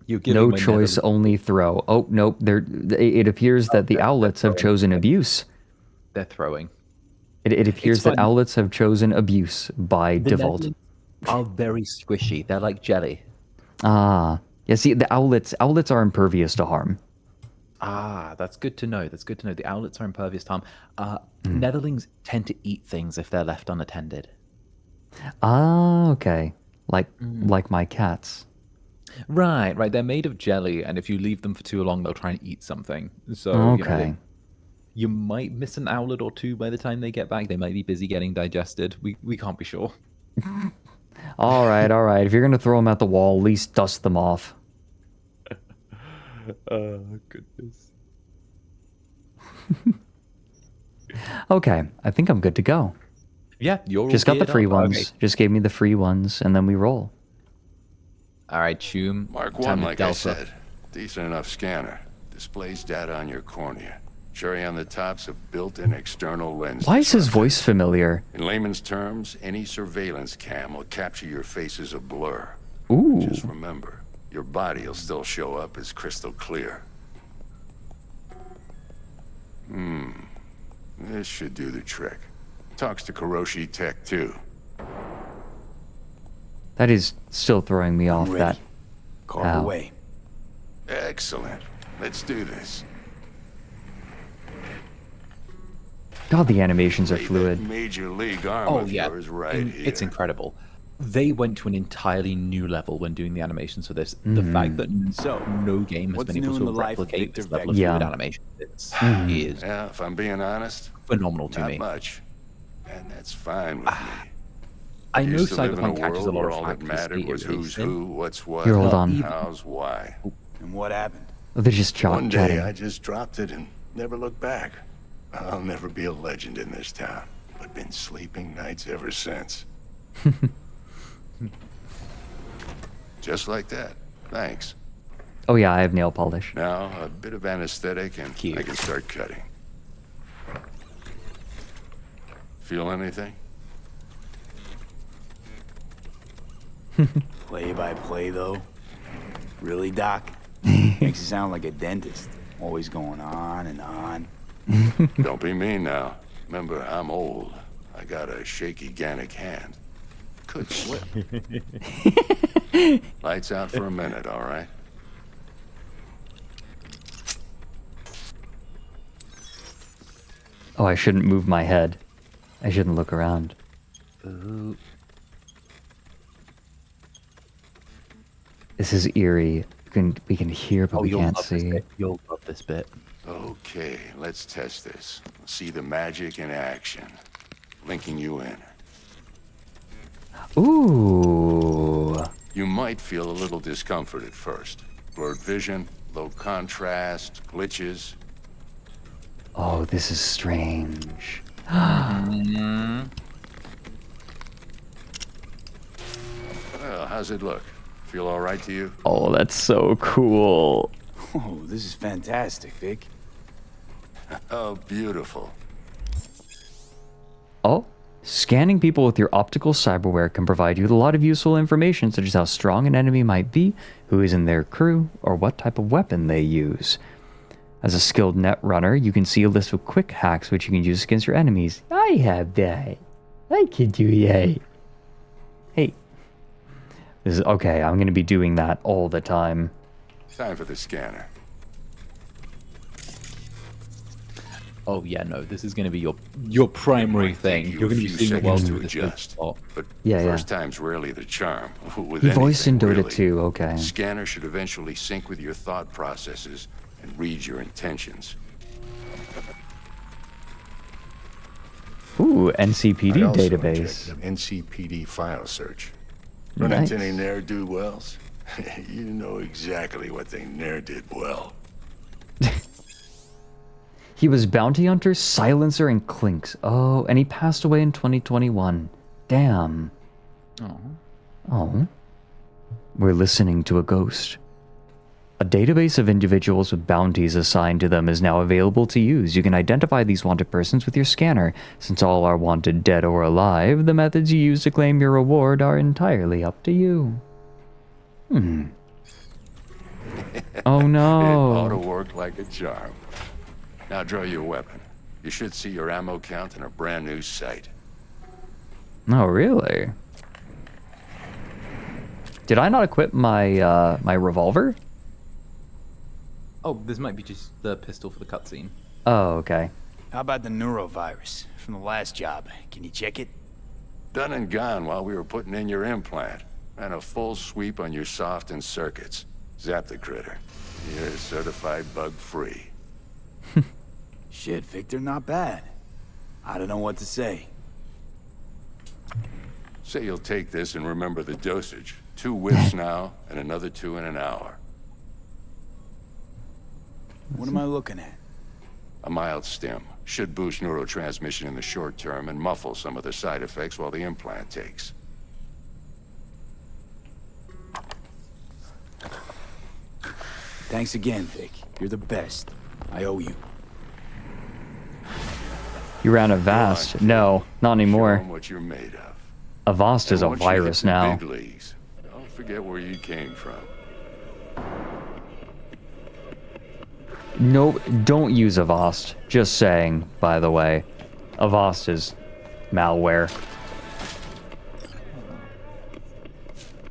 You're giving No my choice, nether- only throw. Oh, nope. It appears that the owlets have chosen abuse. They're throwing. It appears that fun. owlets have chosen abuse by The default. netherlings are very squishy. They're like jelly. Ah. Yeah, see, the owlets are impervious to harm. Ah, that's good to know. That's good to know. The owlets are impervious to harm. Netherlings tend to eat things if they're left unattended. Ah, okay. Like my cats. Right. They're made of jelly, and if you leave them for too long, they'll try and eat something. So, Okay. you might miss an owlet or two by the time they get back. They might be busy getting digested. We can't be sure. All right. If you're gonna throw them at the wall, at least dust them off. Oh, goodness. Okay, I think I'm good to go. Yeah, you're Just all got the geared free up. ones. Okay. Just gave me the free ones, and then we roll. All right, Choom. Mark time 1, to like I Delta. said. Decent enough scanner. Displays data on your cornea. Cherry on the top's a built-in external lens. Why is his voice familiar? In layman's terms, any surveillance cam will capture your face as a blur. Ooh. Just remember, your body will still show up as crystal clear. This should do the trick. Talks to Kuroshi Tech, too. That is still throwing me off. That. Carve Ow. away. Excellent. Let's do this. God, the animations are fluid. Major league arm Oh, of yeah. yours right here. It's incredible. They went to an entirely new level when doing the animations for this. The fact that no game has what's been able new in to the life of replicate Victor this level of Vector? fluid Yeah. animation is Yeah, if I'm being honest, phenomenal to not me. much. And that's fine with me. I know Used to live in Cyberpunk a catches a world lot where of all flack that for the mattered speed was it who's released in. who, what's what, Here, hold on. how's why. And what happened? They're just One day chatting. I just dropped it and never looked back. I'll never be a legend in this town, but been sleeping nights ever since. Just like that. Thanks. Oh yeah, I have nail polish. Now, a bit of anesthetic and I can start cutting. Feel anything? Play by play, though. Really, Doc? Makes you sound like a dentist. Always going on and on. Don't be mean now. Remember, I'm old. I got a shaky Gannic hand. Could slip. Lights out for a minute, all right? Oh, I shouldn't move my head. I shouldn't look around. This is eerie. We can hear, but we can't see. You'll love this bit. Okay, let's test this. See the magic in action. Linking you in. Ooh. You might feel a little discomfort at first. Blurred vision, low contrast, glitches. Oh, this is strange. Well, how's it look? Feel all right to you? Oh, that's so cool. Oh, this is fantastic, Vic. Oh, beautiful. Oh, scanning people with your optical cyberware can provide you with a lot of useful information, such as how strong an enemy might be, who is in their crew, or what type of weapon they use. As a skilled net runner, you can see a list of quick hacks which you can use against your enemies. I have that. I can do that. Hey. This is okay, I'm going to be doing that all the time. Time for the scanner. Oh yeah, no, this is going to be your primary thing. You're going to be seeing the world through this big spot. But Yeah, first time's rarely the charm. With He voiced in anything, Dota really. 2, okay. Scanner should eventually sync with your thought processes and read your intentions. Ooh, NCPD I also database. checked an NCPD file search. Run into any ne'er-do-wells? You know exactly what they ne'er did well. He was bounty hunter, silencer, and clinks. Oh, and he passed away in 2021. Damn. Oh. Oh. We're listening to a ghost. A database of individuals with bounties assigned to them is now available to use. You can identify these wanted persons with your scanner. Since all are wanted dead or alive, the methods you use to claim your reward are entirely up to you. Oh no. It ought to work like a charm. Now draw your weapon. You should see your ammo count in a brand new sight. Oh, really? Did I not equip my my revolver? Oh, this might be just the pistol for the cutscene. Oh, okay. How about the neurovirus from the last job? Can you check it? Done and gone while we were putting in your implant. And a full sweep on your soft and circuits. Zap the critter. You're certified bug-free. Shit, Victor, not bad. I don't know what to say. Say you'll take this and remember the dosage. 2 whiffs now, and another 2 in an hour. What am I looking at? A mild stim. Should boost neurotransmission in the short term and muffle some of the side effects while the implant takes. Thanks again, Vic. You're the best. I owe you. You ran Avast. No, not anymore. Show 'em what you're made of. Avast is a And once you hit virus the now. Big leagues, don't forget where you came from. Nope, don't use Avast. Just saying, by the way. Avast is malware.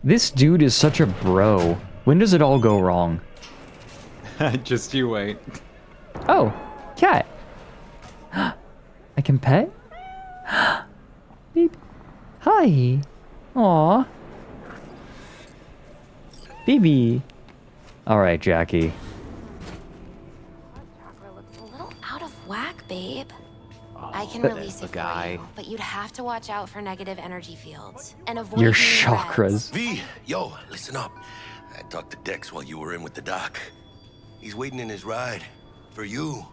This dude is such a bro. When does it all go wrong? Just you wait. Oh, cat. I can pet? Beep. Hi. Aw. Baby. Alright, Jackie. A little out of whack, babe. I can But- release the it guy. for you, but you'd have to watch out for negative energy fields and avoid Your being chakras. V, yo, listen up. I talked to Dex while you were in with the doc. He's waiting in his ride. For you.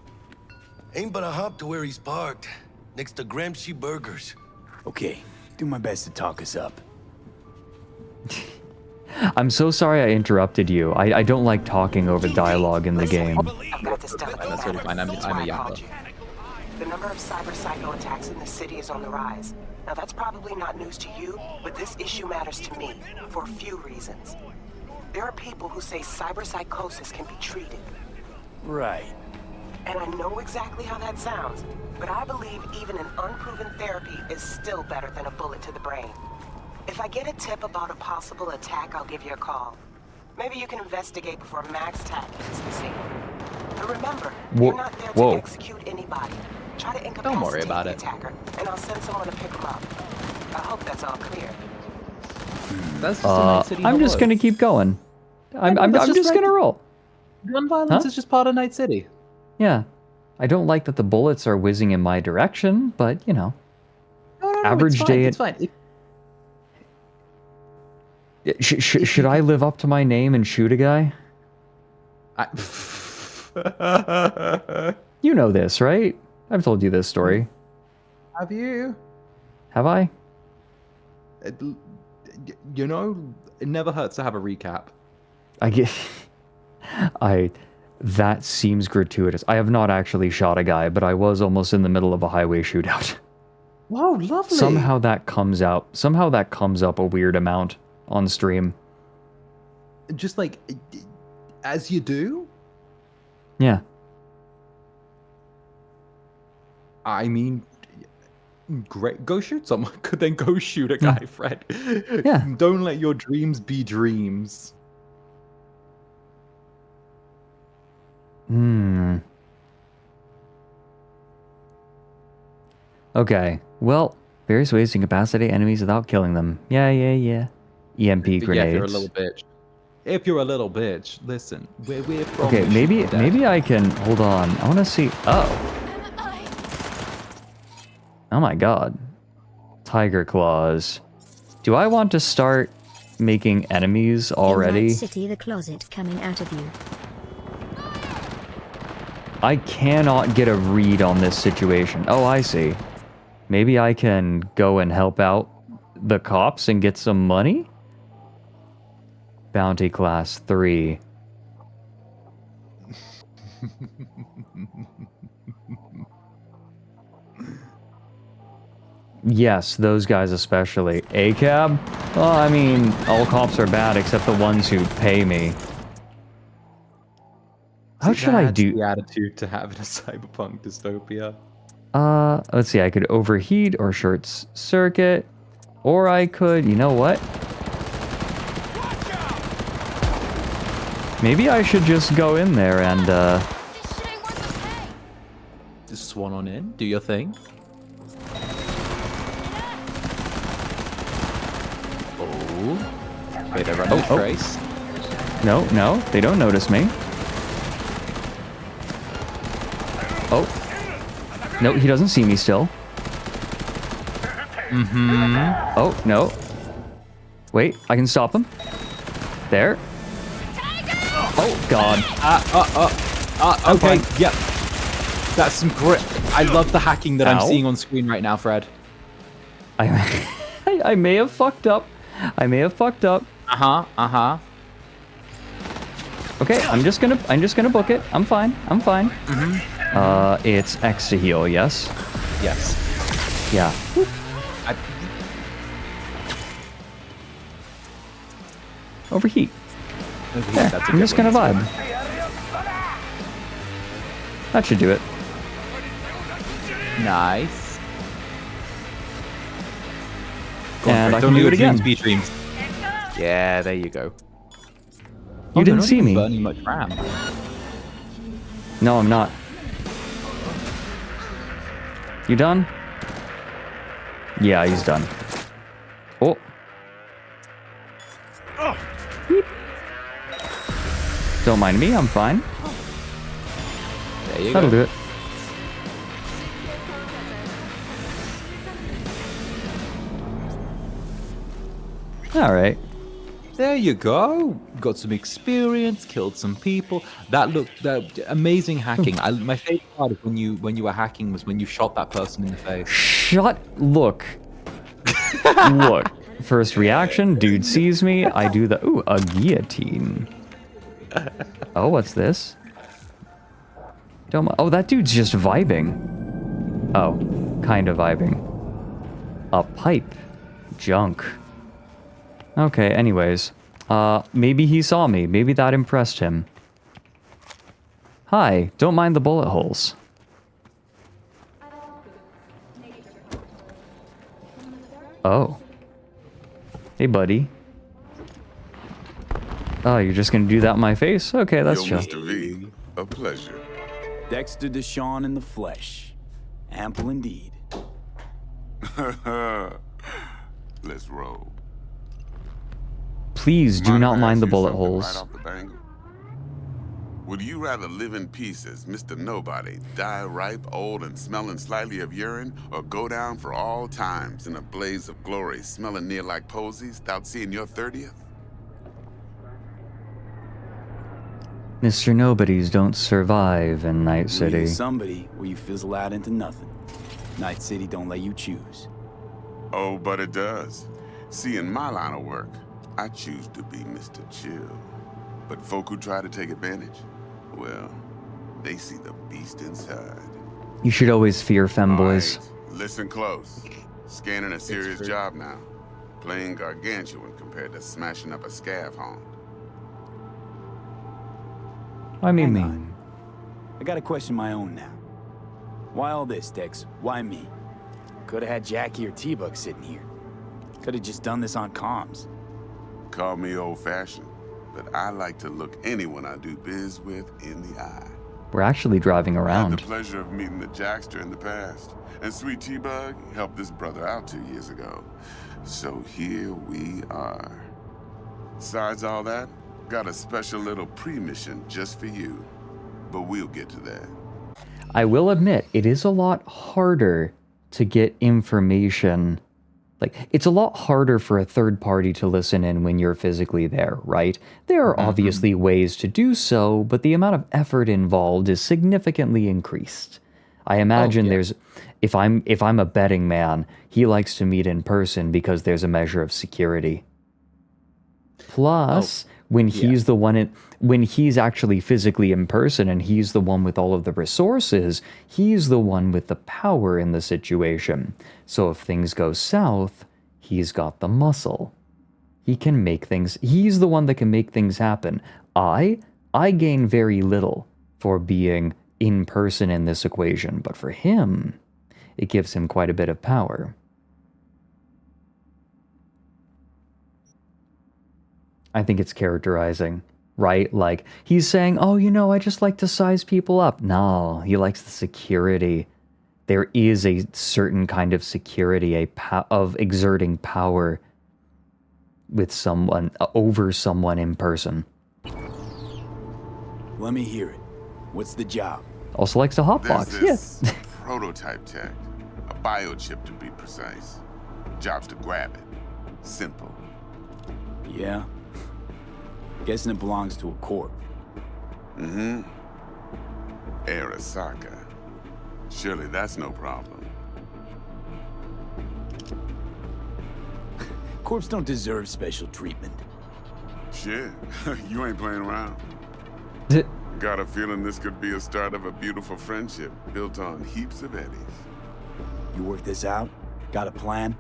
Ain't but a hop to where he's parked. Next to Gramsci Burgers. Okay, do my best to talk us up. I'm so sorry I interrupted you. I don't like talking over dialogue in the game. I've got this delicate That's totally fine. I'm That's a why I yapper. called you. The number of cyber psycho attacks in the city is on the rise. Now that's probably not news to you, but this issue matters to me for a few reasons. There are people who say cyber psychosis can be treated. Right. And I know exactly how that sounds, but I believe even an unproven therapy is still better than a bullet to the brain. If I get a tip about a possible attack, I'll give you a call. Maybe you can investigate before Max Tack hits the scene. But remember, you're not there to execute anybody. Try to incapacitate Don't worry about the it. attacker, and I'll send someone to pick him up. I hope that's all clear. That's just a nice city I'm just hello. gonna keep going. I'm just gonna roll. Gun violence is just part of Night City. Yeah. I don't like that the bullets are whizzing in my direction, but you know. No, average day. It's fine. Should I live up to my name and shoot a guy? You know this, right? I've told you this story. Have you? Have I? You know, it never hurts to have a recap. That seems gratuitous. I have not actually shot a guy, but I was almost in the middle of a highway shootout. Wow, lovely. Somehow that comes up a weird amount on stream. Just like, as you do? Yeah. I mean, great. Go shoot someone. Then go shoot a guy, Fred. Yeah. Don't let your dreams be dreams. Okay. Well, various ways to incapacitate enemies without killing them. Yeah. EMP grenades. Yeah, if you're a little bitch. If you're a little bitch, listen. We're from Okay, maybe I can hold on. I want to see. Oh my god. Tiger claws. Do I want to start making enemies already? In Night City, the closet coming out of you. I cannot get a read on this situation. Oh, I see. Maybe I can go and help out the cops and get some money? Bounty class 3. Yes, those guys especially. A-cab? Well, I mean, all cops are bad except the ones who pay me. How should I do? The attitude to have in a cyberpunk dystopia. Let's see. I could overheat or short circuit, or I could. You know what? Maybe I should just go in there and Just swan on in. Do your thing. Oh. Wait, they're running trace. No, they don't notice me. Oh. No, he doesn't see me still. Oh, no. Wait, I can stop him. There. Oh, God. Okay, yep. That's some great... I love the hacking that I'm seeing on screen right now, Fred. I may have fucked up. Okay, I'm just gonna book it. I'm fine. It's X to heal, yes? Yes. Yeah. Overheat. Yeah, that's a I'm good just gonna one. vibe. That should do it. Nice. And I Don't can do let it your again. dreams be dreams. Yeah, there you go. You didn't see me. Burning much RAM. No, I'm not. You done? Yeah, he's done. Oh. Beep. Don't mind me, I'm fine. There you That'll go. do it. All right. There you go. Got some experience, killed some people. That amazing hacking. My favorite part of when you were hacking was when you shot that person in the face. Look. First reaction, dude sees me. I do the a guillotine. Oh, what's this? Oh, that dude's just vibing. Oh, kind of vibing. A pipe. Junk. Okay, anyways. Maybe he saw me. Maybe that impressed him. Hi, don't mind the bullet holes. Oh. Hey, buddy. Oh, you're just gonna do that in my face? Okay, that's chill. Mr. V, a pleasure. Dexter Deshawn in the flesh. Ample indeed. Let's roll. Please do not mind the bullet holes. Would you rather live in pieces, Mr. Nobody, die ripe, old, and smelling slightly of urine, or go down for all times in a blaze of glory, smelling near like posies, without seeing your 30th? Mr. Nobodies don't survive in Night You either City. somebody or you fizzle out into nothing. Night City don't let you choose. Oh, but it does. See, in my line of work, I choose to be Mr. Chill. But folk who try to take advantage, well, they see the beast inside. You should always fear femboys. Listen close. Scanning a serious job now. Playing gargantuan compared to smashing up a scav home. I mean, Hang on. I got a question of my own now. Why all this, Dex? Why me? Could have had Jackie or T-Bug sitting here. Could have just done this on comms. Call me old-fashioned, but I like to look anyone I do biz with in the eye. We're actually driving I had around. the pleasure of meeting the Jackster in the past, and Sweet T-Bug helped this brother out 2 years ago. So here we are. Besides all that, got a special little pre-mission just for you. But we'll get to that. I will admit, it is a lot harder to get information. Like, it's a lot harder for a third party to listen in when you're physically there, right? There are obviously ways to do so, but the amount of effort involved is significantly increased. I imagine there's, if I'm a betting man, he likes to meet in person because there's a measure of security. Plus, when he's the one, when he's actually physically in person and he's the one with all of the resources, he's the one with the power in the situation. So if things go south, he's got the muscle. He can make things, he's the one that can make things happen. I gain very little for being in person in this equation, but for him, it gives him quite a bit of power. I think it's characterizing, right? Like, he's saying, oh, you know, I just like to size people up. No, he likes the security. There is a certain kind of security, of exerting power with someone, over someone in person. Let me hear it. What's the job? Also likes to hotbox, There's this prototype tech, a biochip to be precise. Job's to grab it. Simple. Yeah? Guessing it belongs to a corp. Mm-hmm. Arasaka. Surely that's no problem. Corps don't deserve special treatment. Shit, you ain't playing around. Got a feeling this could be a start of a beautiful friendship built on heaps of eddies. You work this out? Got a plan?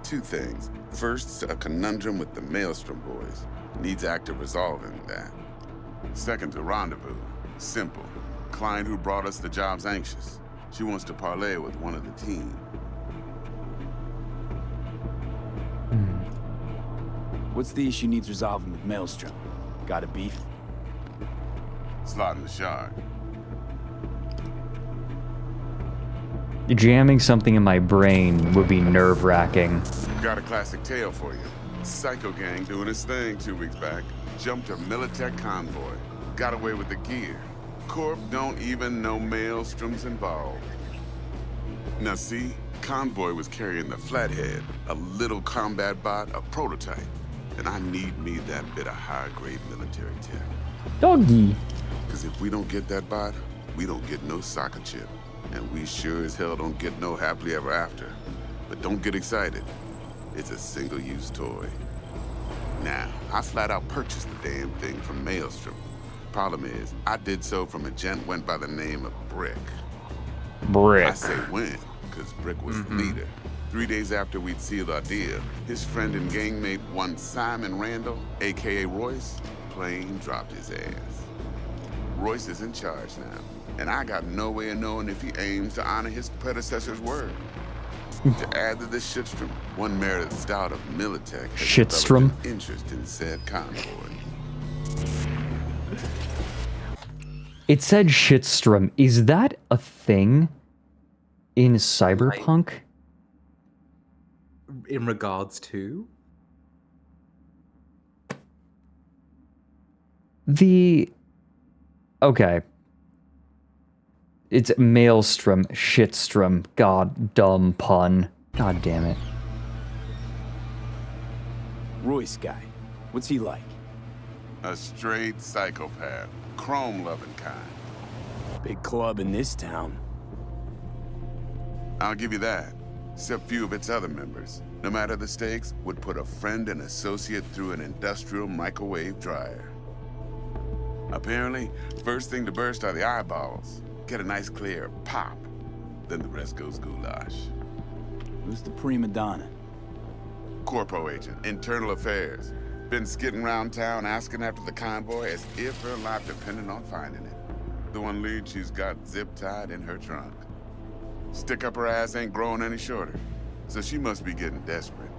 Two things. First, a conundrum with the Maelstrom boys. Needs active resolving that. Second, a rendezvous. Simple. Client who brought us the job's anxious. She wants to parlay with one of the team. What's the issue needs resolving with Maelstrom? Got a beef? Slotting the shard. Jamming something in my brain would be nerve-wracking. Got a classic tale for you. Psycho gang doing his thing 2 weeks back. Jumped a Militech convoy. Got away with the gear. Corp don't even know Maelstrom's involved. Now see, convoy was carrying the Flathead, a little combat bot, a prototype. And I need me that bit of high-grade military tech. Doggy. Because if we don't get that bot, we don't get no soccer chip. And we sure as hell don't get no happily ever after. But don't get excited. It's a single-use toy. Now, I flat out purchased the damn thing from Maelstrom. Problem is, I did so from a gent went by the name of Brick. Brick. I say when, because Brick was the leader. 3 days after we'd sealed our deal, his friend and gangmate, one Simon Randall, aka Royce, plain dropped his ass. Royce is in charge now, and I got no way of knowing if he aims to honor his predecessor's word. To add to this shitstrom, one Meredith Stout of Militech has Shitstrom? developed an interest in said convoy. It said shitstrom. Is that a thing in Cyberpunk? In regards to? Okay. It's Maelstrom, Shitstrom. God, dumb pun. God damn it. Royce guy. What's he like? A straight psychopath. Chrome-loving kind. Big club in this town. I'll give you that. Except few of its other members, no matter the stakes, would put a friend and associate through an industrial microwave dryer. Apparently, first thing to burst are the eyeballs. Get a nice clear pop. Then the rest goes goulash. Who's the prima donna? Corpo agent, internal affairs. Been skidding around town asking after the convoy as if her life depended on finding it. The one lead she's got zip-tied in her trunk. Stick up her ass ain't growing any shorter, so she must be getting desperate.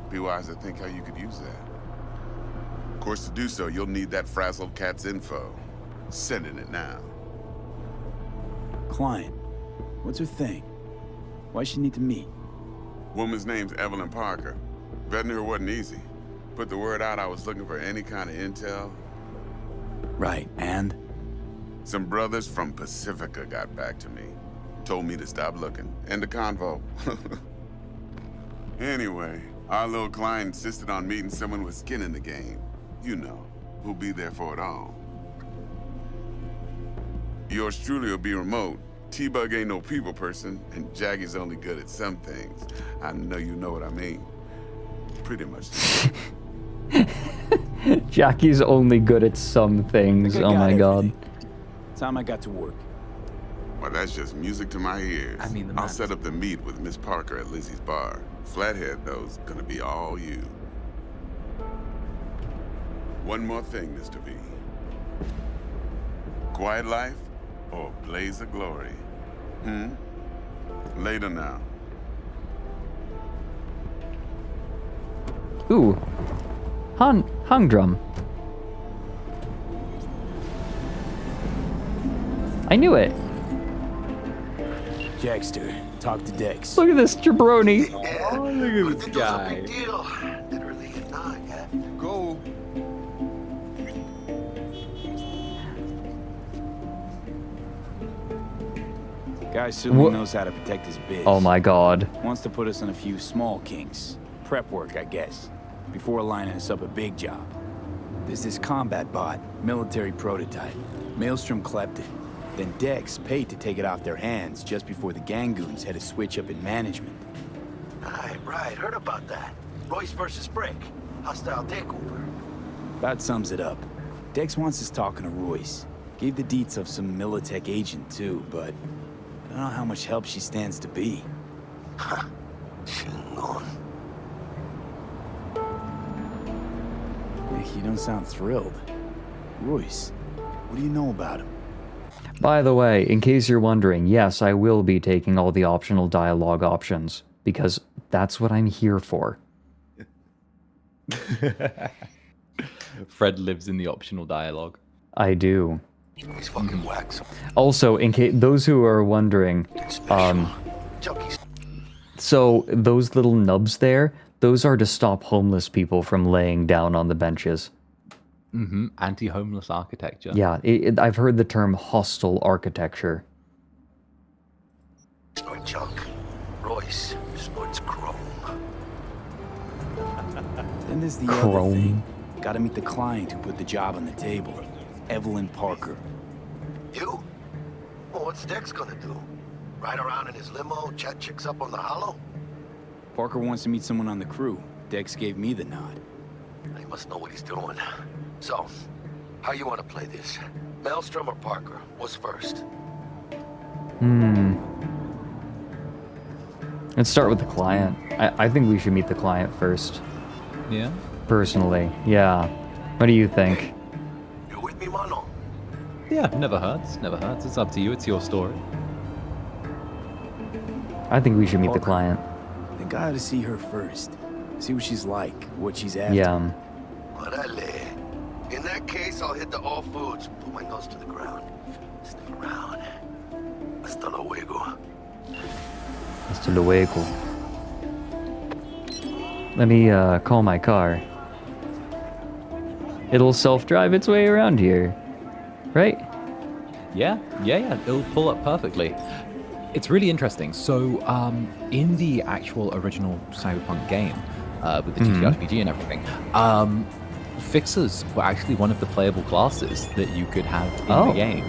Be wise to think how you could use that. Of course, to do so, you'll need that frazzled cat's info. Sending it now. Client. What's her thing? Why she need to meet? Woman's name's Evelyn Parker. Vetting her wasn't easy. Put the word out I was looking for any kind of intel. Right, and? Some brothers from Pacifica got back to me. Told me to stop looking. End the convo. Anyway, our little client insisted on meeting someone with skin in the game. You know, who'll be there for it all. Yours truly will be remote. T-Bug ain't no people person, and Jackie's only good at some things. I know you know what I mean. Pretty much. Jackie's only good at some things. Oh my god. Time I got to work. Well, that's just music to my ears. I mean, I'll set up the meet with Miss Parker at Lizzie's bar. Flathead, though's gonna be all you. One more thing, Mr. V. Quiet life or blaze of glory? Later now. Ooh. Hung drum. I knew it. Jackster, talk to Dex. Look at this jabroni. Yeah. Oh, look at this guy. Big deal. Literally not, yeah. Go. Guy certainly knows how to protect his biz. Oh my god. Wants to put us on a few small kinks. Prep work, I guess. Before lining us up a big job. There's this combat bot, military prototype. Maelstrom clept it. Then Dex paid to take it off their hands just before the Gangoons had a switch up in management. Right. Heard about that. Royce versus Brick. Hostile takeover. That sums it up. Dex wants us talking to Royce. Gave the deets of some Militech agent too, but I don't know how much help she stands to be. Chingon. You don't sound thrilled. Royce, what do you know about him? By the way, in case you're wondering, yes, I will be taking all the optional dialogue options, because that's what I'm here for. Fred lives in the optional dialogue. I do. He's fucking wax. Also, in case those who are wondering, so those little nubs there, those are to stop homeless people from laying down on the benches. Anti-homeless architecture. Yeah, I've heard the term hostile architecture. Snort junk. Royce snorts chrome. Then there's the other thing. Gotta meet the client who put the job on the table. Evelyn Parker. You? Well, what's Dex gonna do? Ride around in his limo, chat chicks up on the hollow? Parker wants to meet someone on the crew. Dex gave me the nod. He must know what he's doing. So, how you want to play this? Maelstrom or Parker? What's first? Let's start with the client. I think we should meet the client first. Yeah? Personally, yeah. What do you think? You with me, mano? Yeah, never hurts. Never hurts. It's up to you. It's your story. I think we should meet the client. I think I ought to see her first. See what she's like, what she's after. Yeah. Orale. In that case, I'll hit the all foods, put my nose to the ground. Sniff around. Hasta luego. Hasta luego. Let me call my car. It'll self-drive its way around here, right? Yeah. It'll pull up perfectly. It's really interesting. So, in the actual original Cyberpunk game, with the TTRPG and everything, fixers were actually one of the playable classes that you could have in the game.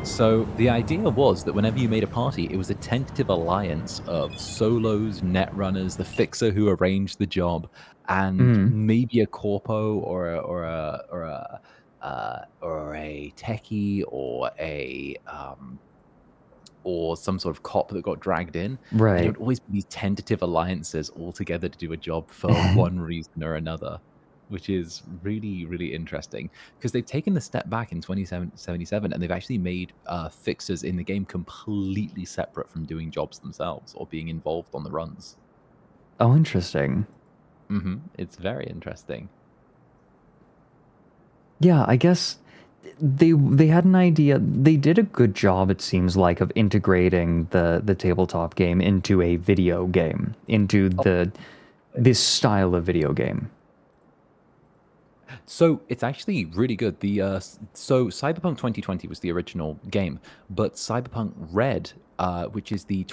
So the idea was that whenever you made a party, it was a tentative alliance of solos, netrunners, the fixer who arranged the job, and maybe a corpo or a techie or some sort of cop that got dragged in. And Right. it would always be these tentative alliances all together to do a job for one reason or another, which is really, really interesting because they've taken the step back in 2077 and they've actually made fixers in the game completely separate from doing jobs themselves or being involved on the runs. Oh, interesting. It's very interesting. Yeah, I guess they had an idea. They did a good job, it seems like, of integrating the tabletop game into a video game, into this style of video game. So it's actually really good. So Cyberpunk 2020 was the original game, but Cyberpunk Red, which is the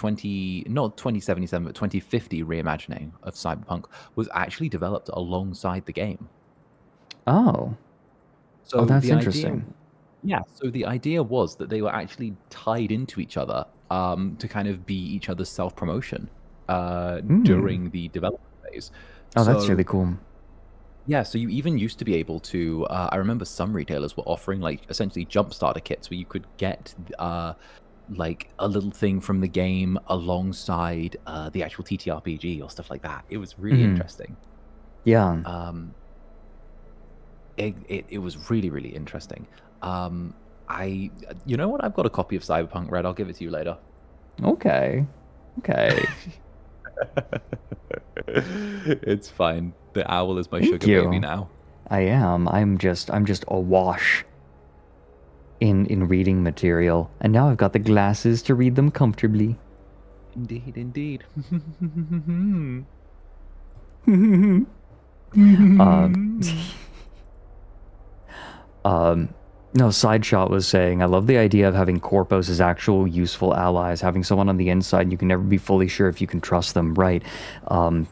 not 2077 but 2050 reimagining of Cyberpunk, was actually developed alongside the game. Oh. So That's the interesting. So the idea was that they were actually tied into each other to kind of be each other's self-promotion during the development phase. Oh, that's So- really cool. Yeah, so you even used to be able to. I remember some retailers were offering like essentially jump starter kits where you could get like a little thing from the game alongside the actual TTRPG or stuff like that. It was really interesting. Yeah. It was really, really interesting. You know what? I've got a copy of Cyberpunk Red. I'll give it to you later. Okay. It's fine. The owl is my Thank sugar you. baby now. I am. I'm just awash in reading material, and now I've got the glasses to read them comfortably. Indeed. No, Sideshot was saying, I love the idea of having corpos as actual useful allies, having someone on the inside, you can never be fully sure if you can trust them, right?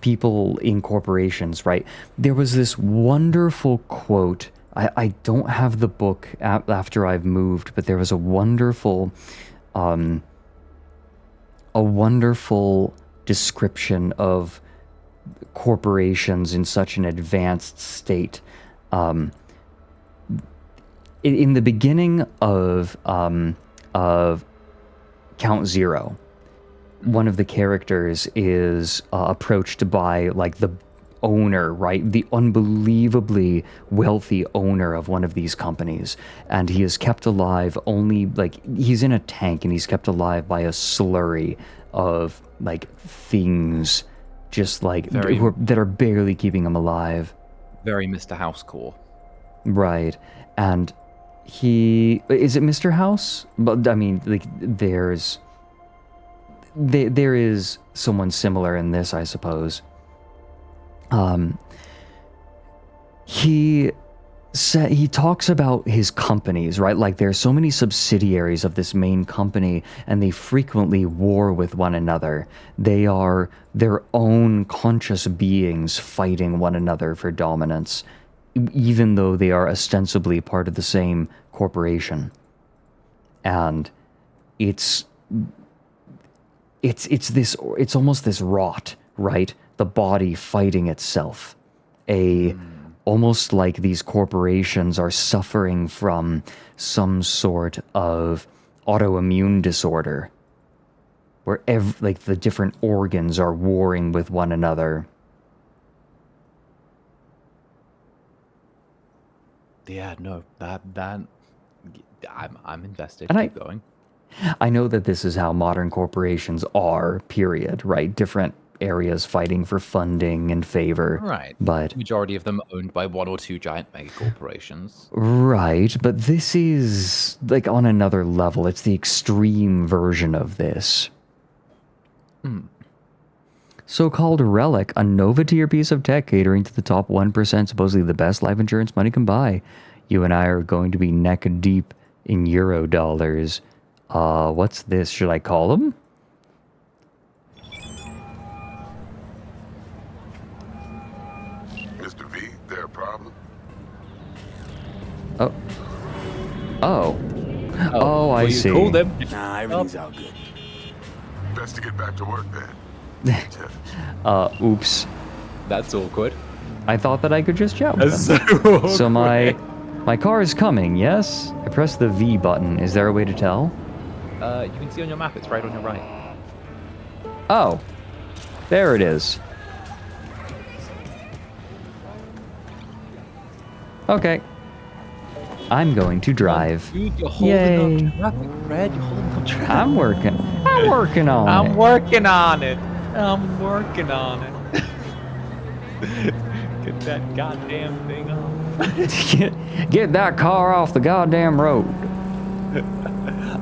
People in corporations, right? There was this wonderful quote, I don't have the book after I've moved, but there was a wonderful description of corporations in such an advanced state. In the beginning of Count Zero, one of the characters is approached by like the owner, right? The unbelievably wealthy owner of one of these companies, and he is kept alive only like he's in a tank and he's kept alive by a slurry of like things, just like that are barely keeping him alive. Very Mr. Housecore. Right, and is it Mr. House? But I mean, like, there is someone similar in this, I suppose. He talks about his companies, right? Like, there's so many subsidiaries of this main company, and they frequently war with one another. They are their own conscious beings fighting one another for dominance, even though they are ostensibly part of the same corporation. And it's almost this rot, right? The body fighting itself. Almost like these corporations are suffering from some sort of autoimmune disorder, where like the different organs are warring with one another. Yeah, no, that I'm invested. And Keep going. I know that this is how modern corporations are, period, right? Different areas fighting for funding and favor. Right. But Majority of them owned by one or two giant mega corporations. right, but this is like on another level. It's the extreme version of this. So-called Relic, a Nova-tier piece of tech catering to the top 1%, supposedly the best life insurance money can buy. You and I are going to be neck-deep in euro dollars. What's this? Should I call him? Mr. V, there a problem? Oh. Oh. Oh, I see. Called him. Nah, everything's all good. Best to get back to work then. Oops. That's awkward. I thought that I could just chat with That's them. so awkward. So my car is coming, yes? I press the V button. Is there a way to tell? You can see on your map, it's right on your right. Oh. There it is. Okay. I'm going to drive. Dude, you're holding Yay. on traffic, Fred. You're holding on traffic. I'm working on it. I'm working on it. I'm working on it. Get that goddamn thing off. Get that car off the goddamn road.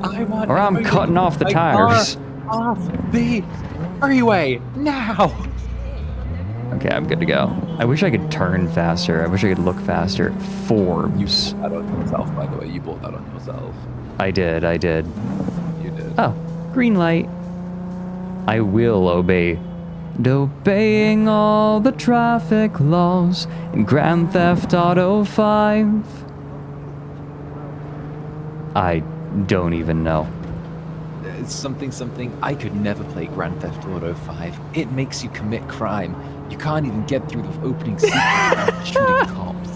I want Or I'm cutting off the tires. Off the freeway now. Okay, I'm good to go. I wish I could turn faster. I wish I could look faster. Forbes. You bought that on yourself, by the way. You bought that on yourself. I did. You did. Oh, green light. I will obey. Obeying all the traffic laws in Grand Theft Auto 5. I don't even know. It's something. I could never play Grand Theft Auto 5. It makes you commit crime. You can't even get through the opening sequence without shooting cops.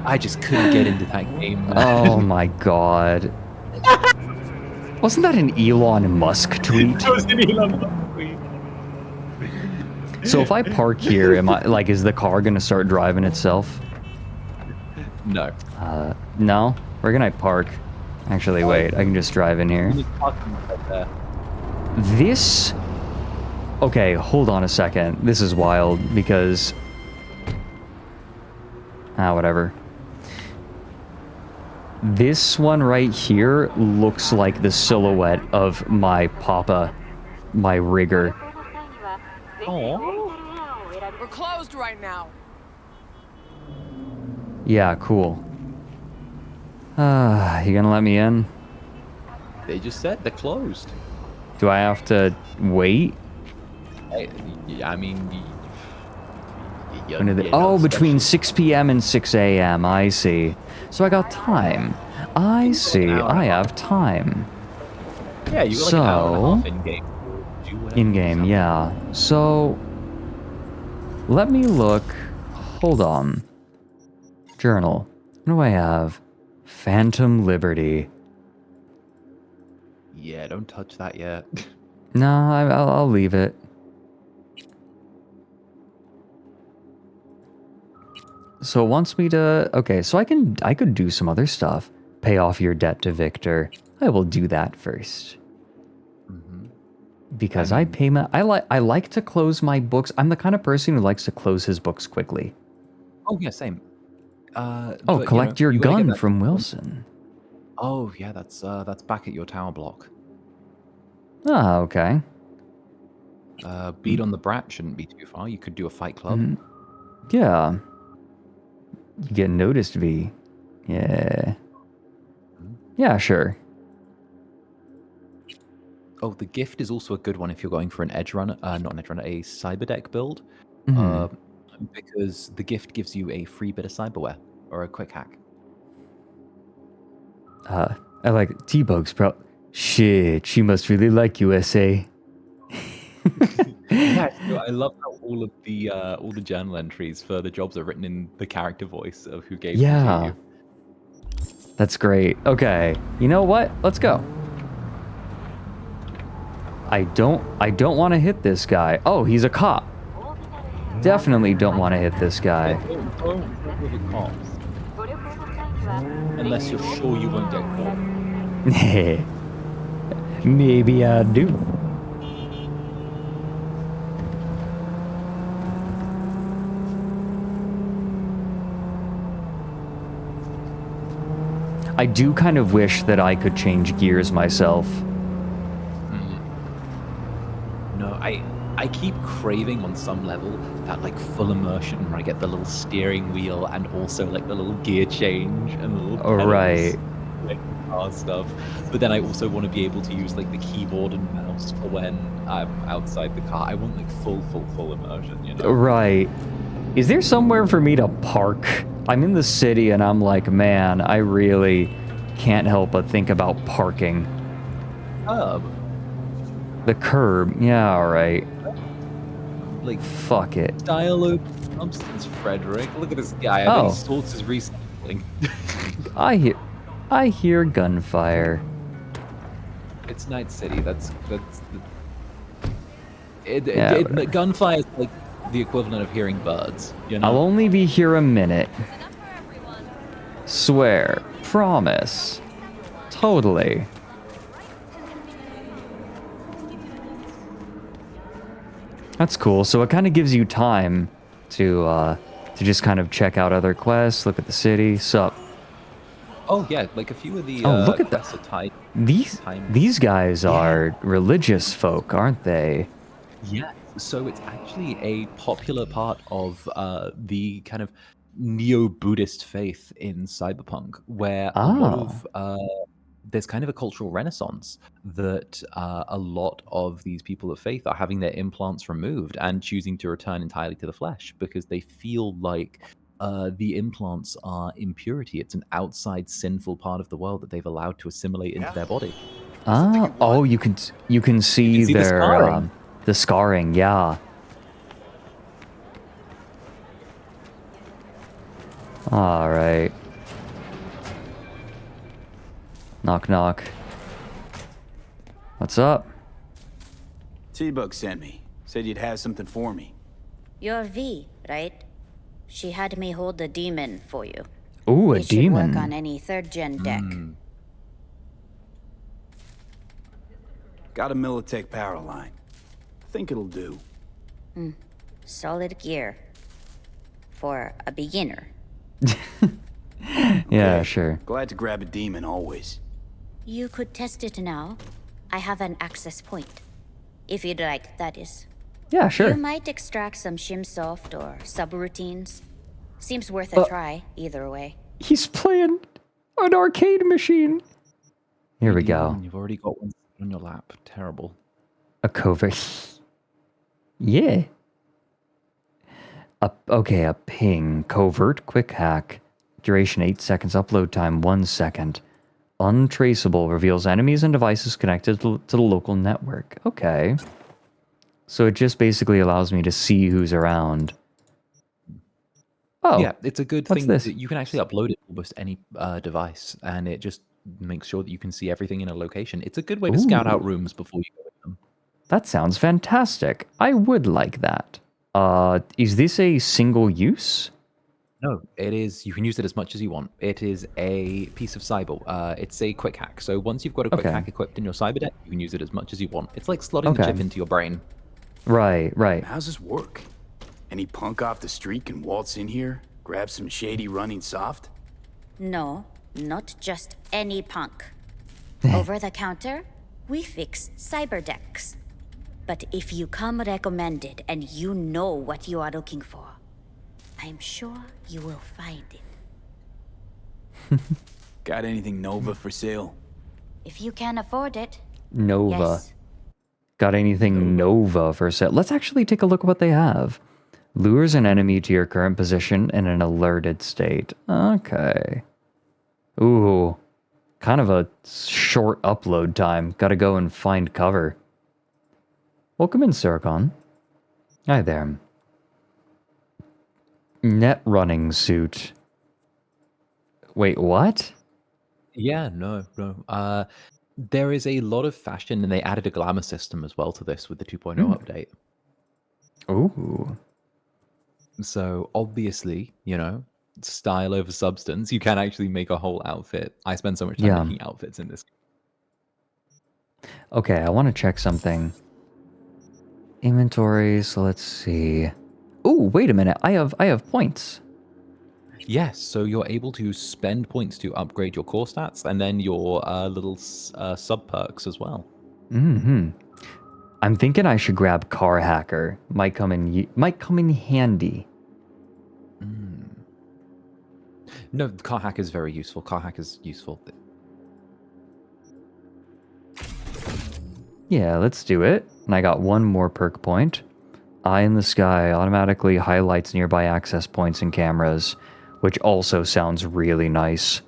I just couldn't get into that game, man. Oh my god. Wasn't that an Elon Musk tweet? That was an Elon Musk tweet. So if I park here, is the car gonna start driving itself? No. No? Where can I park? Actually, wait, I can just drive in here. This... Okay, hold on a second. This is wild, because... whatever. This one right here looks like the silhouette of my papa, my rigger. We're closed right now. Yeah, cool. You gonna let me in? They just said they're closed. Do I have to wait? I mean... between 6 p.m. and 6 a.m. I see. So I got time. I see. I have time. Yeah, you got like an hour and a half in-game. In-game, yeah. So... Let me look. Hold on. Journal. What do I have? Phantom Liberty. Yeah, don't touch that yet. No, I'll leave it. So it wants me to... Okay, so I could do some other stuff. Pay off your debt to Victor. I will do that first. Because I like to close my books. I'm the kind of person who likes to close his books quickly. Oh, yeah, same. Collect your gun from Wilson. Oh, yeah, that's back at your tower block. Ah, okay. Beat on the Brat shouldn't be too far. You could do a fight club. Yeah. You get noticed, V. Yeah. Yeah, sure. Oh, the gift is also a good one if you're going for an edge runner, not an edge runner, a cyber deck build. Because the gift gives you a free bit of cyberware or a quick hack. I like T-Bugs, bro. Shit, she must really like USA. Yeah, I love how all the journal entries for the jobs are written in the character voice of who gave them to you. That's great. Okay, you know what? Let's go. I don't want to hit this guy. Oh, he's a cop. Definitely don't want to hit this guy. Don't with the cops. Unless you're sure you won't get caught. Maybe I do. I do kind of wish that I could change gears myself. No, I keep craving on some level that like full immersion where I get the little steering wheel and also like the little gear change and the little pedals. Right. like car stuff. But then I also want to be able to use like the keyboard and mouse for when I'm outside the car. I want like full immersion, you know? Right. Is there somewhere for me to park? I'm in the city and I'm like, man, I really can't help but think about parking. The curb. Yeah, alright. Like, fuck it. Style of substance, Frederick. Look at this guy. I bet he sorts his recycling. I hear gunfire. It's Night City. That's gunfire is like the equivalent of hearing birds. You know? I'll only be here a minute. Swear. Promise. Totally. That's cool. So it kind of gives you time to just kind of check out other quests, look at the city. Sup? Oh yeah, like a few of the look at quests are tied. These guys are religious folk, aren't they? Yeah. So it's actually a popular part of the kind of neo-Buddhist faith in Cyberpunk, where a lot of there's kind of a cultural renaissance that a lot of these people of faith are having their implants removed and choosing to return entirely to the flesh because they feel like the implants are impurity. It's an outside sinful part of the world that they've allowed to assimilate into their body. Oh, you can see the their scarring. the scarring, yeah. All right. Knock knock. What's up? T-Bug sent me. Said you'd have something for me. You're V, right? She had me hold the demon for you. Ooh, a It should demon. work on any 3rd gen deck. Got a Militech power line. Think it'll do. Solid gear. For a beginner. Yeah, sure. Glad to grab a demon always. You could test it now. I have an access point. If you'd like, that is. Yeah, sure. You might extract some shimsoft or subroutines. Seems worth a try, either way. He's playing an arcade machine. Here we go. You've already got one on your lap. Terrible. A covert. Yeah. Okay, a ping. Covert quick hack. Duration 8 seconds. Upload time 1 second. Untraceable. Reveals enemies and devices connected to the local network. Okay. So it just basically allows me to see who's around. Oh. Yeah, it's a good what's thing this? that you can actually upload it to almost any device, and it just makes sure that you can see everything in a location. It's a good way to scout out Ooh. rooms before you go in them. That sounds fantastic. I would like that. Is this a single use? No, it is. You can use it as much as you want. It is a piece of cyber. It's a quick hack. So once you've got a quick hack equipped in your cyber deck, you can use it as much as you want. It's like slotting the Okay. chip into your brain. Right, right. How's this work? Any punk off the street can waltz in here, grab some shady running soft? No, not just any punk. Over the counter, we fix cyber decks. But if you come recommended and you know what you are looking for, I'm sure you will find it. Got anything Nova for sale? If you can afford it. Nova. Yes. Got anything Nova for sale? Let's actually take a look at what they have. Lures an enemy to your current position in an alerted state. Okay. Ooh. Kind of a short upload time. Gotta go and find cover. Welcome in, Sargon. Hi there. Net running suit. Wait, what? Yeah, no. There is a lot of fashion, and they added a glamour system as well to this with the 2.0 update. Ooh. So obviously, style over substance. You can actually make a whole outfit. I spend so much time making outfits in this. Okay, I want to check something. Inventory, so let's see. Ooh, wait a minute. I have points. Yes, so you're able to spend points to upgrade your core stats and then your little sub perks as well. Mm-hmm. I'm thinking I should grab Car Hacker. Might come in handy. No, Car Hacker is very useful. Car Hacker is useful. Yeah, let's do it. And I got one more perk point. Eye in the sky automatically highlights nearby access points and cameras, which also sounds really nice.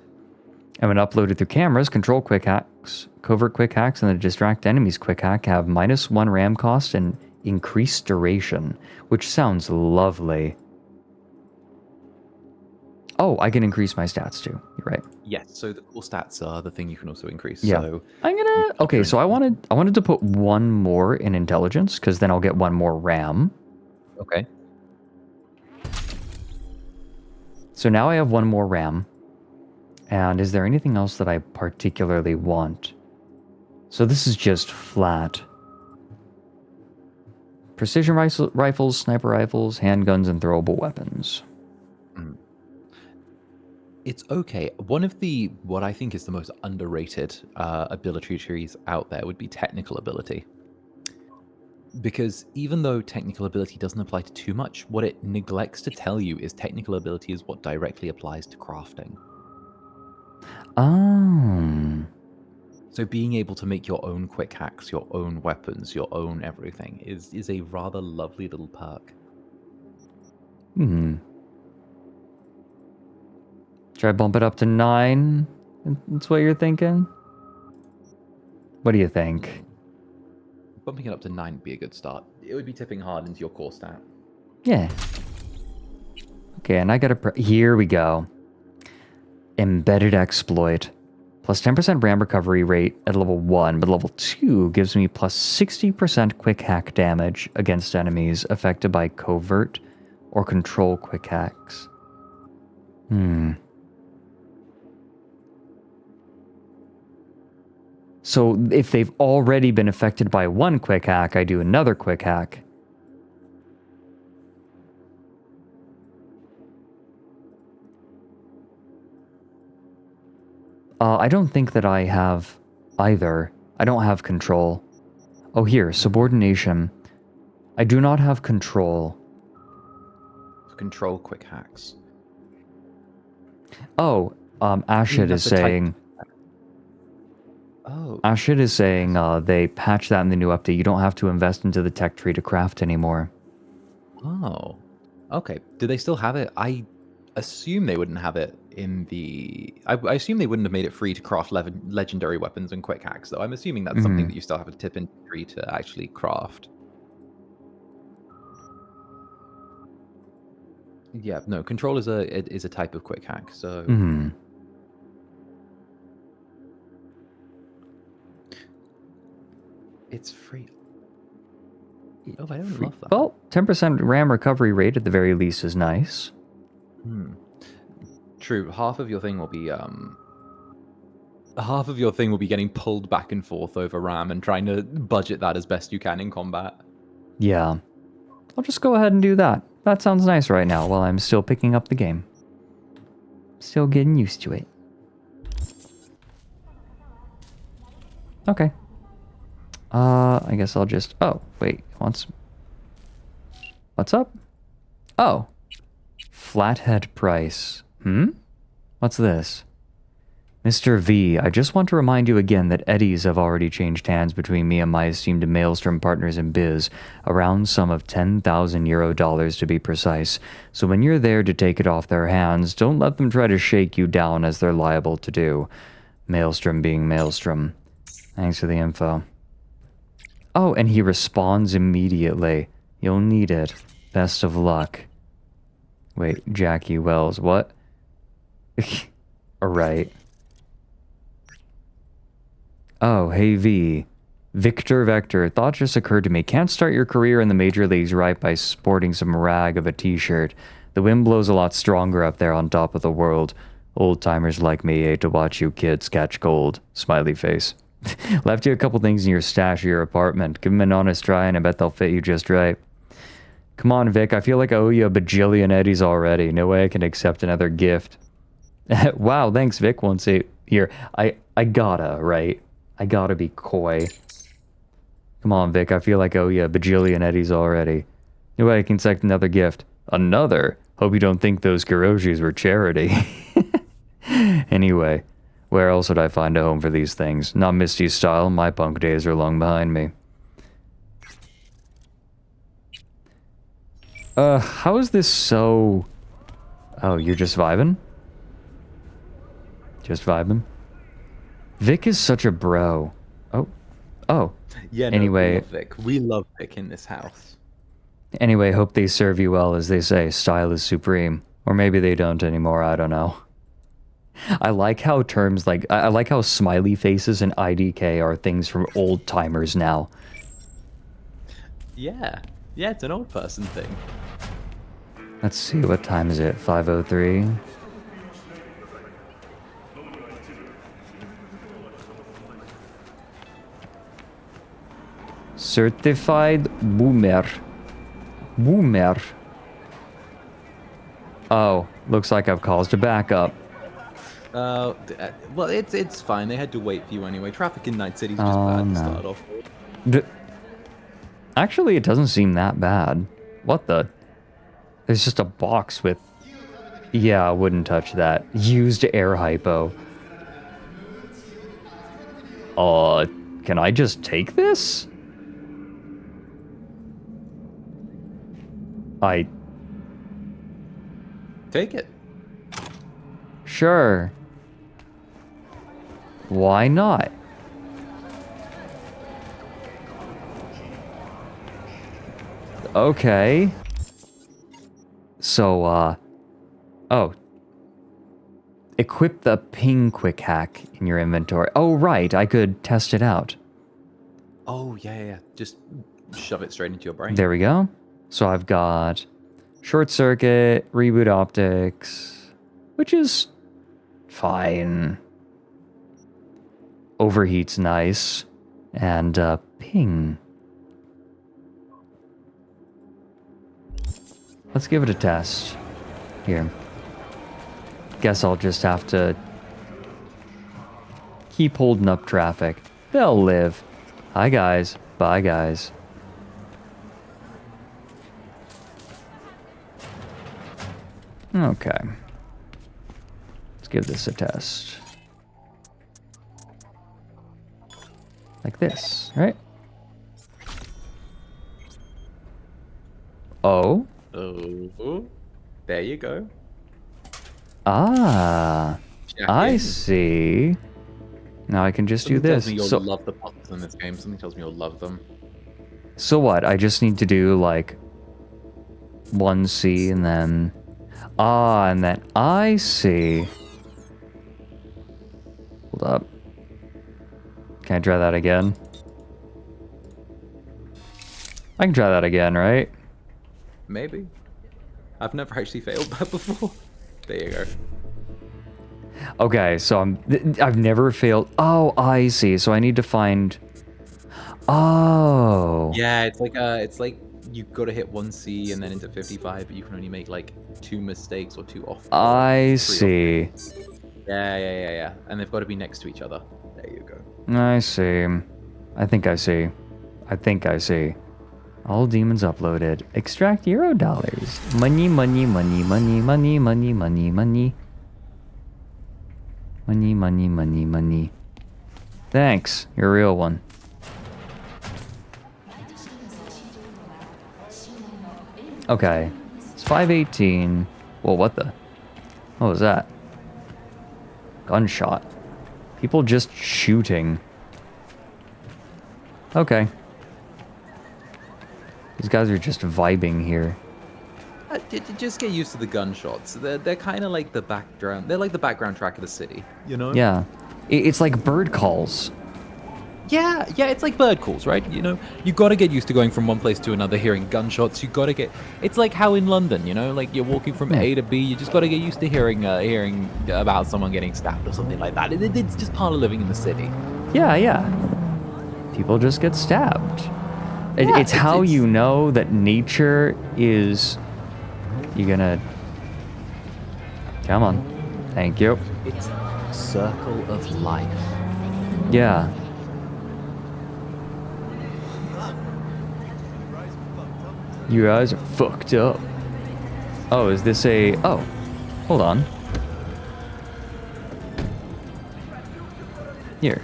And when uploaded through cameras, control quick hacks, covert quick hacks, and the distract enemies quick hack have -1 RAM cost and increased duration, which sounds lovely. Oh, I can increase my stats too. You're right. Yes, so the cool stats are the thing you can also increase. Yeah. So I'm gonna. Okay, so I wanted to put one more in intelligence because then I'll get one more RAM. Okay. So now I have one more RAM. And is there anything else that I particularly want? So this is just flat. Precision rifles, sniper rifles, handguns, and throwable weapons. It's okay. One of the, what I think is the most underrated ability trees out there would be technical ability. Because even though technical ability doesn't apply to too much, what it neglects to tell you is technical ability is what directly applies to crafting. Oh. So being able to make your own quick hacks, your own weapons, your own everything is a rather lovely little perk. Should I bump it up to 9? That's what you're thinking? What do you think? Bumping it up to 9 would be a good start. It would be tipping hard into your core stat. Yeah. Okay, and I gotta... Here we go. Embedded exploit. Plus 10% RAM recovery rate at level 1, but level 2 gives me plus 60% quick hack damage against enemies affected by covert or control quick hacks. So if they've already been affected by one quick hack, I do another quick hack. I don't think that I have either. I don't have control. Oh, here, subordination. I do not have control. Control quick hacks. Oh, Ashid is saying... Oh. Ashid is saying they patched that in the new update. You don't have to invest into the tech tree to craft anymore. Oh. Okay. Do they still have it? I assume they wouldn't have it in the... I assume they wouldn't have made it free to craft legendary weapons and quick hacks, though. I'm assuming that's something that you still have to tip into tree to actually craft. Yeah, no, control is a type of quick hack, so... It's free. Oh, I don't love that. Well, 10% RAM recovery rate at the very least is nice. True. Half of your thing will be getting pulled back and forth over RAM and trying to budget that as best you can in combat. Yeah. I'll just go ahead and do that. That sounds nice right now while I'm still picking up the game. Still getting used to it. Okay. I guess I'll just... Oh, wait. What's up? Oh. Flathead price. What's this? Mr. V, I just want to remind you again that eddies have already changed hands between me and my esteemed Maelstrom partners in biz, around sum of 10,000 euro dollars to be precise. So when you're there to take it off their hands, don't let them try to shake you down as they're liable to do. Maelstrom being Maelstrom. Thanks for the info. Oh, and he responds immediately. You'll need it. Best of luck. Wait, Jackie Wells, what? Alright. Oh, hey V. Victor Vector, thought just occurred to me. Can't start your career in the major leagues right by sporting some rag of a t-shirt. The wind blows a lot stronger up there on top of the world. Old-timers like me hate to watch you kids catch cold. Smiley face. Left you a couple things in your stash of your apartment. Give them an honest try and I bet they'll fit you just right. Come on, Vic. I feel like I owe you a bajillion eddies already. No way I can accept another gift. Wow, thanks, Vic. Won't say here. I gotta, right? I gotta be coy. Come on, Vic. I feel like I owe you a bajillion eddies already. No way I can accept another gift. Another? Hope you don't think those Kuroshis were charity. Anyway. Where else would I find a home for these things? Not Misty's style. My punk days are long behind me. How is this so... Oh, you're just vibing? Just vibing? Vic is such a bro. Oh. Oh. Yeah, no, anyway, we love Vic. We love Vic in this house. Anyway, hope they serve you well, as they say, style is supreme. Or maybe they don't anymore, I don't know. I like how terms like... I like how smiley faces and IDK are things from old timers now. Yeah. Yeah, it's an old person thing. Let's see, what time is it? 5:03? Certified boomer. Boomer. Oh, looks like I've caused a backup. Well, it's fine. They had to wait for you anyway. Traffic in Night City's just bad to start off with. Actually, it doesn't seem that bad. What the? There's just a box with... Yeah, I wouldn't touch that. Used air hypo. Can I just take this? Take it. Sure. Why not? Okay. So, oh. Equip the ping quick hack in your inventory. Oh, right, I could test it out. Oh, yeah. Just shove it straight into your brain. There we go. So I've got short circuit, reboot optics, which is fine. Overheat's nice. And, ping. Let's give it a test. Here. Guess I'll just have to keep holding up traffic. They'll live. Hi, guys. Bye, guys. Okay. Let's give this a test. Like this, right? Oh? Oh, there you go. Ah, I see. Now I can just do this. Something tells me you'll love the puzzles in this game. Something tells me you'll love them. So what? I just need to do like 1C and then... Ah, and then I see. Hold up. Can I try that again? I can try that again, right? Maybe. I've never actually failed that before. There you go. Okay, so I've never failed. Oh, I see. So I need to find... Oh. Yeah, it's like you've got to hit 1C and then into 55, but you can only make like 2 mistakes or 2 off. I see. Yeah. And they've got to be next to each other. There you go. I see. I think I see. All demons uploaded. Extract $0. Money. Money. Thanks. You're a real one. Okay. It's 5:18. Whoa, what the? What was that? Gunshot. People just shooting. Okay. These guys are just vibing here. Just get used to the gunshots. They're kind of like the background. They're like the background track of the city, you know? Yeah. It's like bird calls. Yeah, it's like bird calls, right? You know, you got to get used to going from one place to another, hearing gunshots. You got to get... It's like how in London, you know? Like you're walking from A to B, you just got to get used to hearing about someone getting stabbed or something like that. It's just part of living in the city. Yeah. People just get stabbed. Yeah, it's how you know that nature is... You're gonna... Come on. Thank you. It's circle of life. Yeah. You guys are fucked up. Oh, is this a... Oh. Hold on. Here.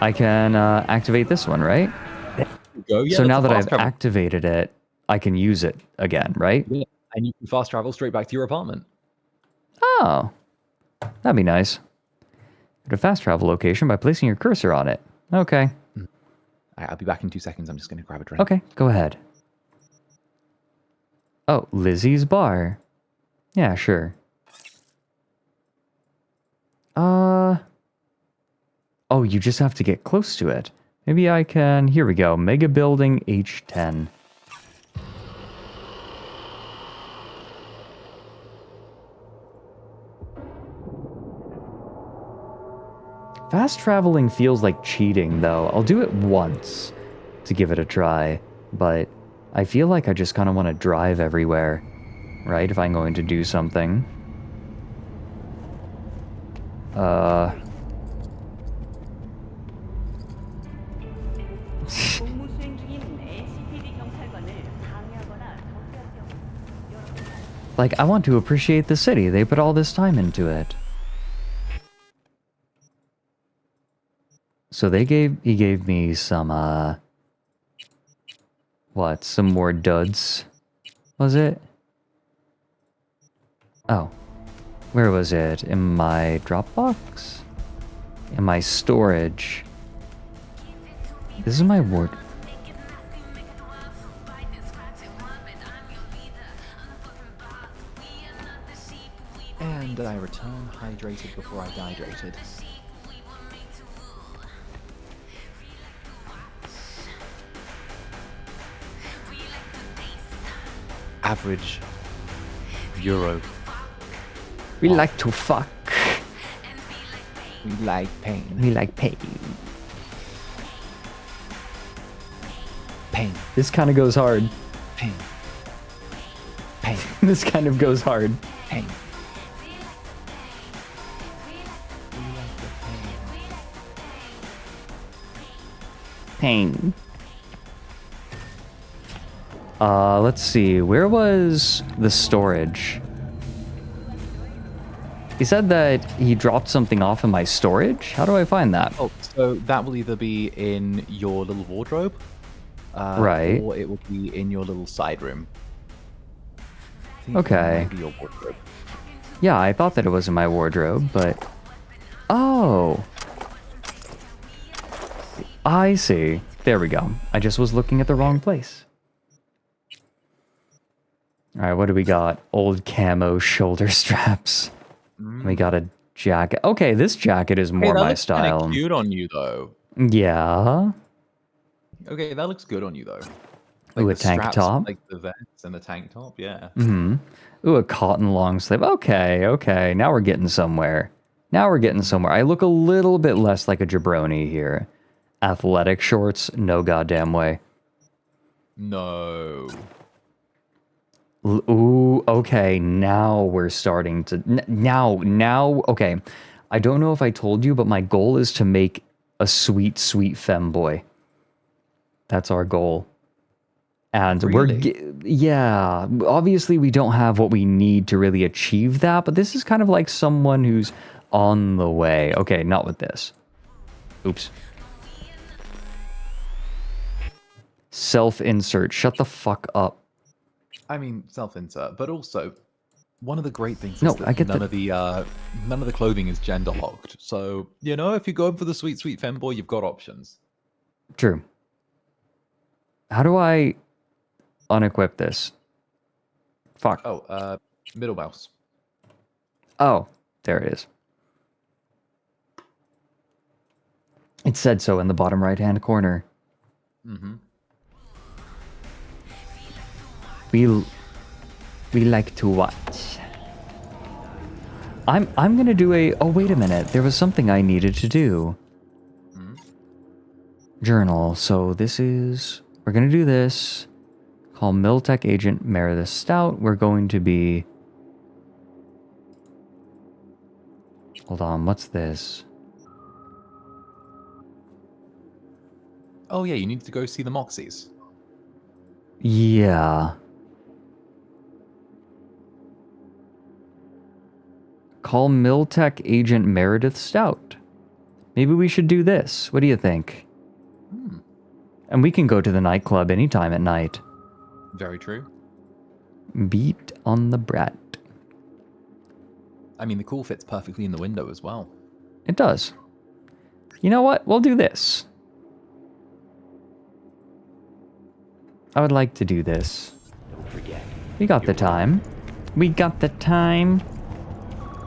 I can activate this one, right? Go. Yeah, So that's now a that fast I've travel. activated it, I can use it again, right? Yeah. And you can fast travel straight back to your apartment. Oh, that'd be nice. Go to fast travel location by placing your cursor on it. Okay. I'll be back in 2 seconds. I'm just going to grab a drink. Okay, go ahead. Oh, Lizzie's bar. Yeah, sure. Oh, you just have to get close to it. Maybe I can... Here we go. Mega Building H10. Fast traveling feels like cheating, though. I'll do it once to give it a try, but I feel like I just kind of want to drive everywhere, right? If I'm going to do something. Like, I want to appreciate the city. They put all this time into it. So he gave me some, what, some more duds, was it? Oh, where was it? In my Dropbox? In my storage? This is my ward. And I return hydrated before I dehydrated. Average Euro. We like to fuck. We like pain. We like pain. Pain. This kind of goes hard. Pain. Pain. This kind of goes hard. Pain. Pain. Let's see. Where was the storage? He said that he dropped something off in my storage? How do I find that? Oh, so that will either be in your little wardrobe, right, or it will be in your little side room. Okay. Maybe your wardrobe. Yeah, I thought that it was in my wardrobe, but... Oh! I see. There we go. I just was looking at the wrong place. Alright, what do we got? Old camo shoulder straps. We got a jacket. Okay, this jacket is more that my looks style. kinda cute on you, though. Yeah. Okay, that looks good on you, though. Ooh, a the tank straps, top. like the vest and the tank top, yeah. Mm-hmm. Ooh, a cotton long sleeve. Okay, okay. Now we're getting somewhere. Now we're getting somewhere. I look a little bit less like a jabroni here. Athletic shorts? No goddamn way. No. Ooh, okay. Now we're starting to... Now, okay. I don't know if I told you, but my goal is to make a sweet, sweet femboy. That's our goal. And really? yeah, obviously we don't have what we need to really achieve that, but this is kind of like someone who's on the way. Okay, not with this. Oops. Self-insert. Shut the fuck up. I mean, self-insert, but also one of the great things No, is that I get none of the clothing is gender locked. So, you know, if you're going for the sweet, sweet femboy, you've got options. True. How do I unequip this? Fuck. Oh, middle mouse. Oh, there it is. It said so in the bottom right-hand corner. Mm-hmm. We like to watch. I'm gonna do a... Oh, wait a minute. There was something I needed to do. Journal. So this is... We're gonna do this. Call Miltech Agent Meredith Stout. We're going to be... Hold on, what's this? Oh, yeah, you need to go see the Moxies. Yeah. Call Miltech Agent Meredith Stout. Maybe we should do this. What do you think? And we can go to the nightclub anytime at night. Very true. Beat on the brat. I mean, the cool fits perfectly in the window as well. It does. You know what? We'll do this. I would like to do this. Don't forget. We got the time. We got the time.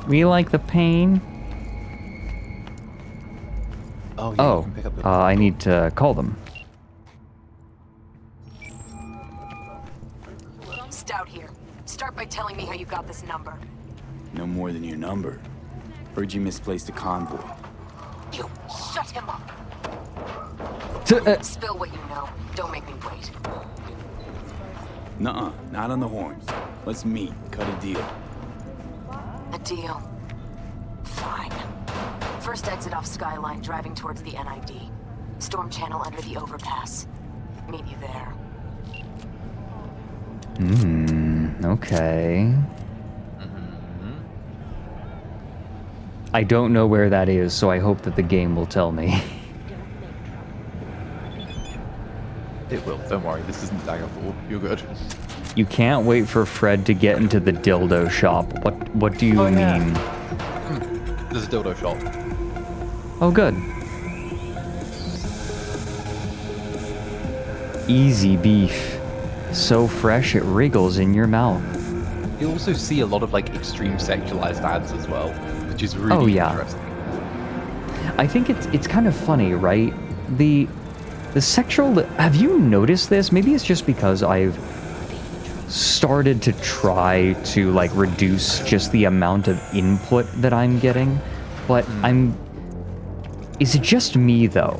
We like the pain. Oh, yeah, you can pick up the... I need to call them. Stout here. Start by telling me how you got this number. No more than your number. Heard you misplaced a convoy. You shut him up. Spill what you know. Don't make me wait. Nuh-uh, not on the horns. Let's meet, cut a deal. A deal. Fine. First exit off Skyline, driving towards the NID. Storm channel under the overpass. Meet you there. Okay. I don't know where that is, so I hope that the game will tell me. It will, don't worry, this isn't Daggerfall. You're good. You can't wait for Fred to get into the dildo shop. What do you mean? Yeah. There's a dildo shop. Oh, good. Easy beef. So fresh it wriggles in your mouth. You also see a lot of like extreme sexualized ads as well, which is really interesting. I think it's kind of funny, right? The sexual... Have you noticed this? Maybe it's just because I've started to try to like reduce just the amount of input that I'm getting, but is it just me though?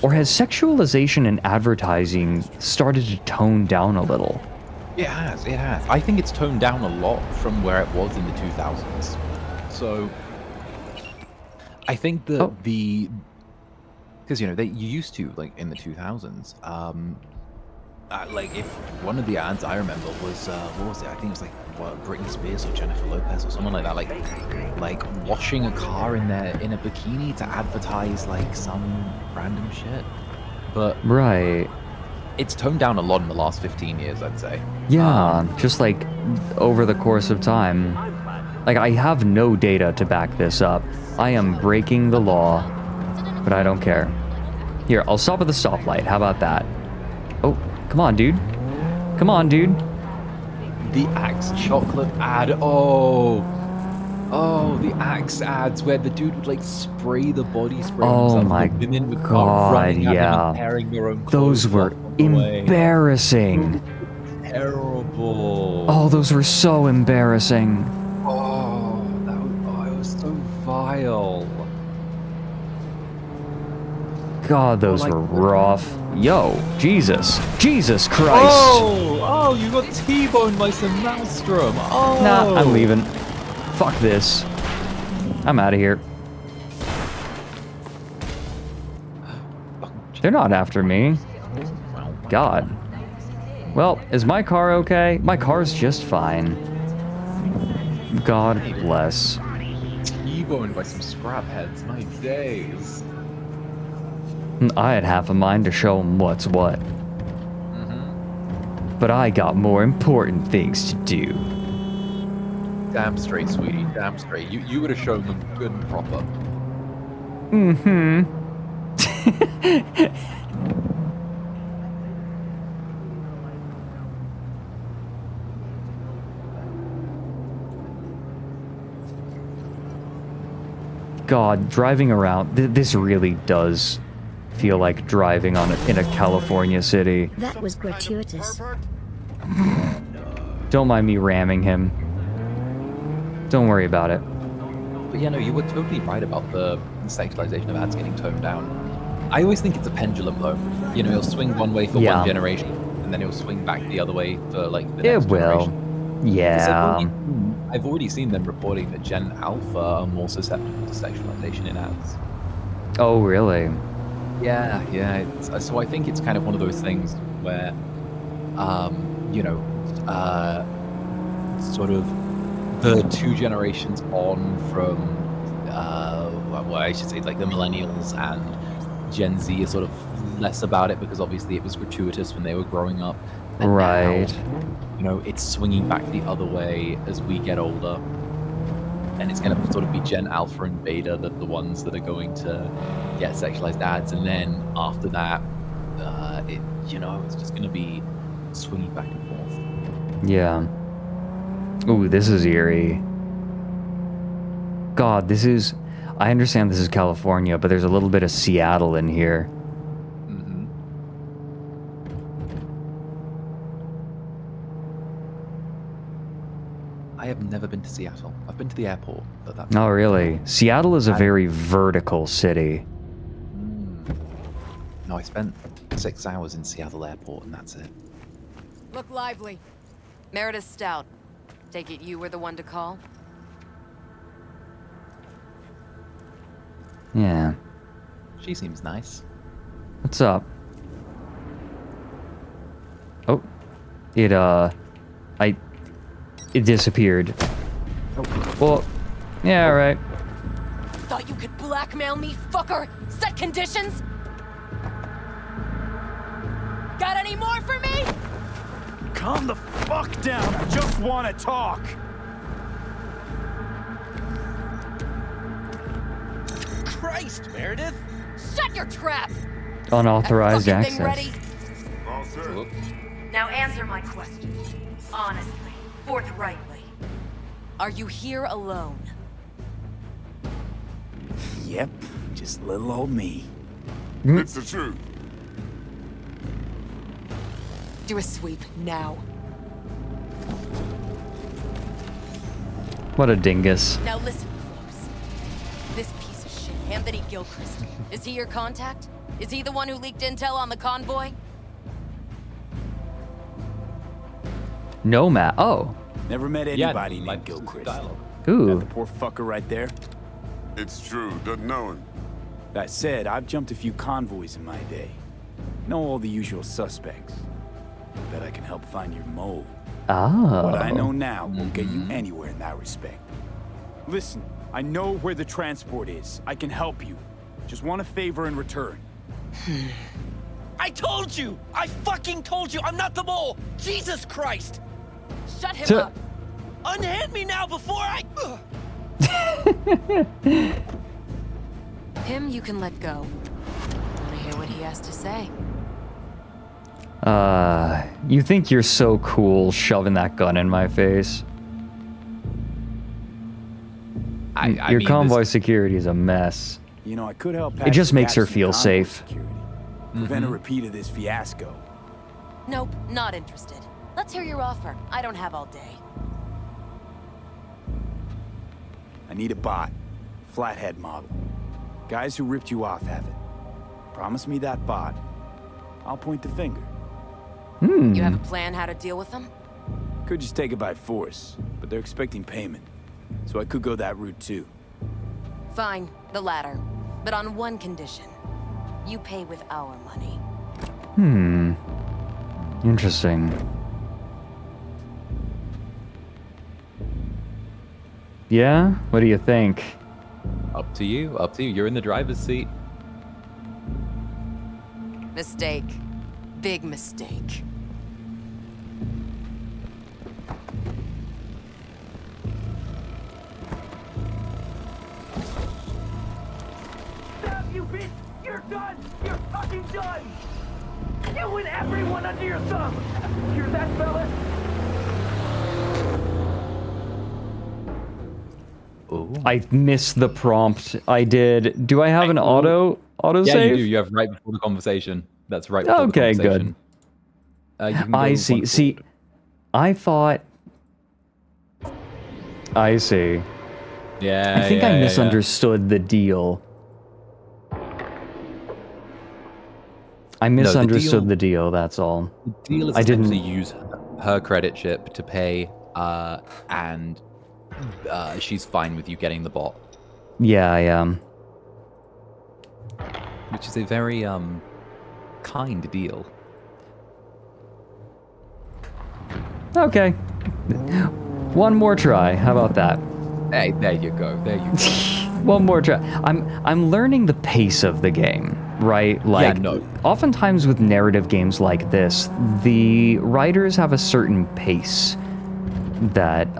Or has sexualization in advertising started to tone down a little? It has. I think it's toned down a lot from where it was in the 2000s. So, I think that because, you know, you used to, like, in the 2000s, like, if one of the ads I remember was, what was it? I think it was, like, Britney Spears or Jennifer Lopez or someone like that, like washing a car in a bikini to advertise, like, some random shit. But... Right. It's toned down a lot in the last 15 years, I'd say. Yeah, just, like, over the course of time. Like, I have no data to back this up. I am breaking the law, but I don't care. Here, I'll stop at the stoplight. How about that? Oh, come on, dude. Come on, dude. The Axe chocolate ad. Oh, the Axe ads where the dude would like spray the body spray. Oh my god, yeah. Those were embarrassing. Terrible. Oh, those were so embarrassing. It was so vile. God, those were rough. Yo, Jesus Christ. Oh, you got T-boned by some Maelstrom. Oh. Nah, I'm leaving. Fuck this. I'm out of here. They're not after me. God. Well, is my car okay? My car's just fine. God bless. T-boned by some scrap heads. My days. I had half a mind to show him what's what. But I got more important things to do. Damn straight, sweetie. Damn straight. You would have shown them good and proper. God, driving around, this really does feel like driving in a California city. That was gratuitous. Don't mind me ramming him. Don't worry about it. But yeah, no, you were totally right about the sexualization of ads getting toned down. I always think it's a pendulum, though. You know, it'll swing one way for one generation, and then it'll swing back the other way for, like, the next generation. Yeah. I've already seen them reporting that Gen Alpha are more susceptible to sexualization in ads. Oh, really? Yeah. So I think it's kind of one of those things where, you know, sort of the two generations on from well, I should say like the millennials and Gen Z is sort of less about it because obviously it was gratuitous when they were growing up. And Right. now, it's swinging back the other way as we get older. And it's going to sort of be Gen Alpha and Beta that the ones that are going to get sexualized ads. And then after that, it's just going to be swinging back and forth. Yeah. Ooh, this is eerie. God, this is... I understand this is California, but there's a little bit of Seattle in here. I have never been to Seattle. I've been to the airport, but that's... Oh, really? Seattle is a very vertical city. No, I spent 6 hours in Seattle airport, and that's it. Look lively. Meredith Stout. Take it you were the one to call? Yeah. She seems nice. What's up? Oh. It disappeared. Well, yeah, right. Thought you could blackmail me, fucker? Set conditions? Got any more for me? Calm the fuck down. I just want to talk. Christ, Meredith! Shut your trap! Unauthorized That fucking access. thing ready? Now answer my question. Honestly, forthrightly. Are you here alone? Yep, just little old me. It's the truth. Do a sweep now. What a dingus. Now listen close. This piece of shit, Anthony Gilchrist, is he your contact? Is he the one who leaked intel on the convoy? No, Matt. Oh. Never met anybody named Gilchrist. Ooh. That the poor fucker right there? It's true. Doesn't know him. That said, I've jumped a few convoys in my day. Know all the usual suspects. Bet I can help find your mole. Oh. What I know now won't get you anywhere in that respect. Listen, I know where the transport is. I can help you. Just want a favor in return. I told you! I fucking told you! I'm not the mole! Jesus Christ! Shut him up! Unhand me now before I... Him you can let go. Wanna hear what he has to say? You think you're so cool shoving that gun in my face? Your convoy security is a mess. You know, I could help. It just makes her feel safe. Prevent a repeat of this fiasco. Nope, not interested. Let's hear your offer. I don't have all day. I need a bot. Flathead model. Guys who ripped you off have it. Promise me that bot. I'll point the finger. You have a plan how to deal with them? Could just take it by force, but they're expecting payment. So I could go that route too. Fine, the latter. But on one condition. You pay with our money. Interesting. Yeah? What do you think? Up to you. Up to you. You're in the driver's seat. Mistake. Big mistake. Stop, you bitch! You're done! You're fucking done! You and everyone under your thumb! Hear that, fellas? I missed the prompt. I did. Do I have an auto Yeah, save? you do. You have right before the conversation. That's right before Okay, the good. conversation. I see. See, I thought. I see. Yeah. I think I misunderstood the deal. I misunderstood the deal. That's all. The deal is I didn't essentially use her credit chip to pay, and she's fine with you getting the bot. Yeah, I am. Which is a very kind deal. Okay. One more try. How about that? Hey, there you go. There you go. One more try. I'm learning the pace of the game, right? Like, yeah, no. Oftentimes with narrative games like this, the writers have a certain pace that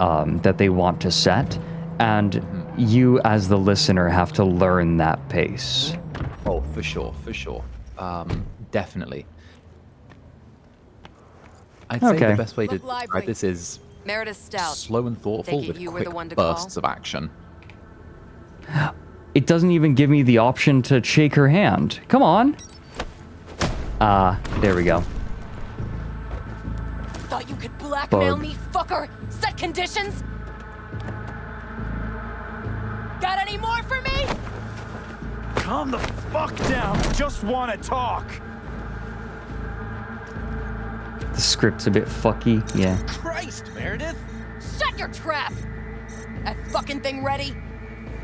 that they want to set, and you as the listener have to learn that pace. Oh, for sure, for sure. Definitely. I'd say the best way to describe this is Meredith Stout. slow and thoughtful with quick bursts of action. It doesn't even give me the option to shake her hand. Come on. There we go. Thought you could blackmail Bug. me, fucker? Set conditions? Got any more for me? Calm the fuck down. Just want to talk. The script's a bit fucky, yeah. Christ, Meredith. Shut your trap! That fucking thing ready?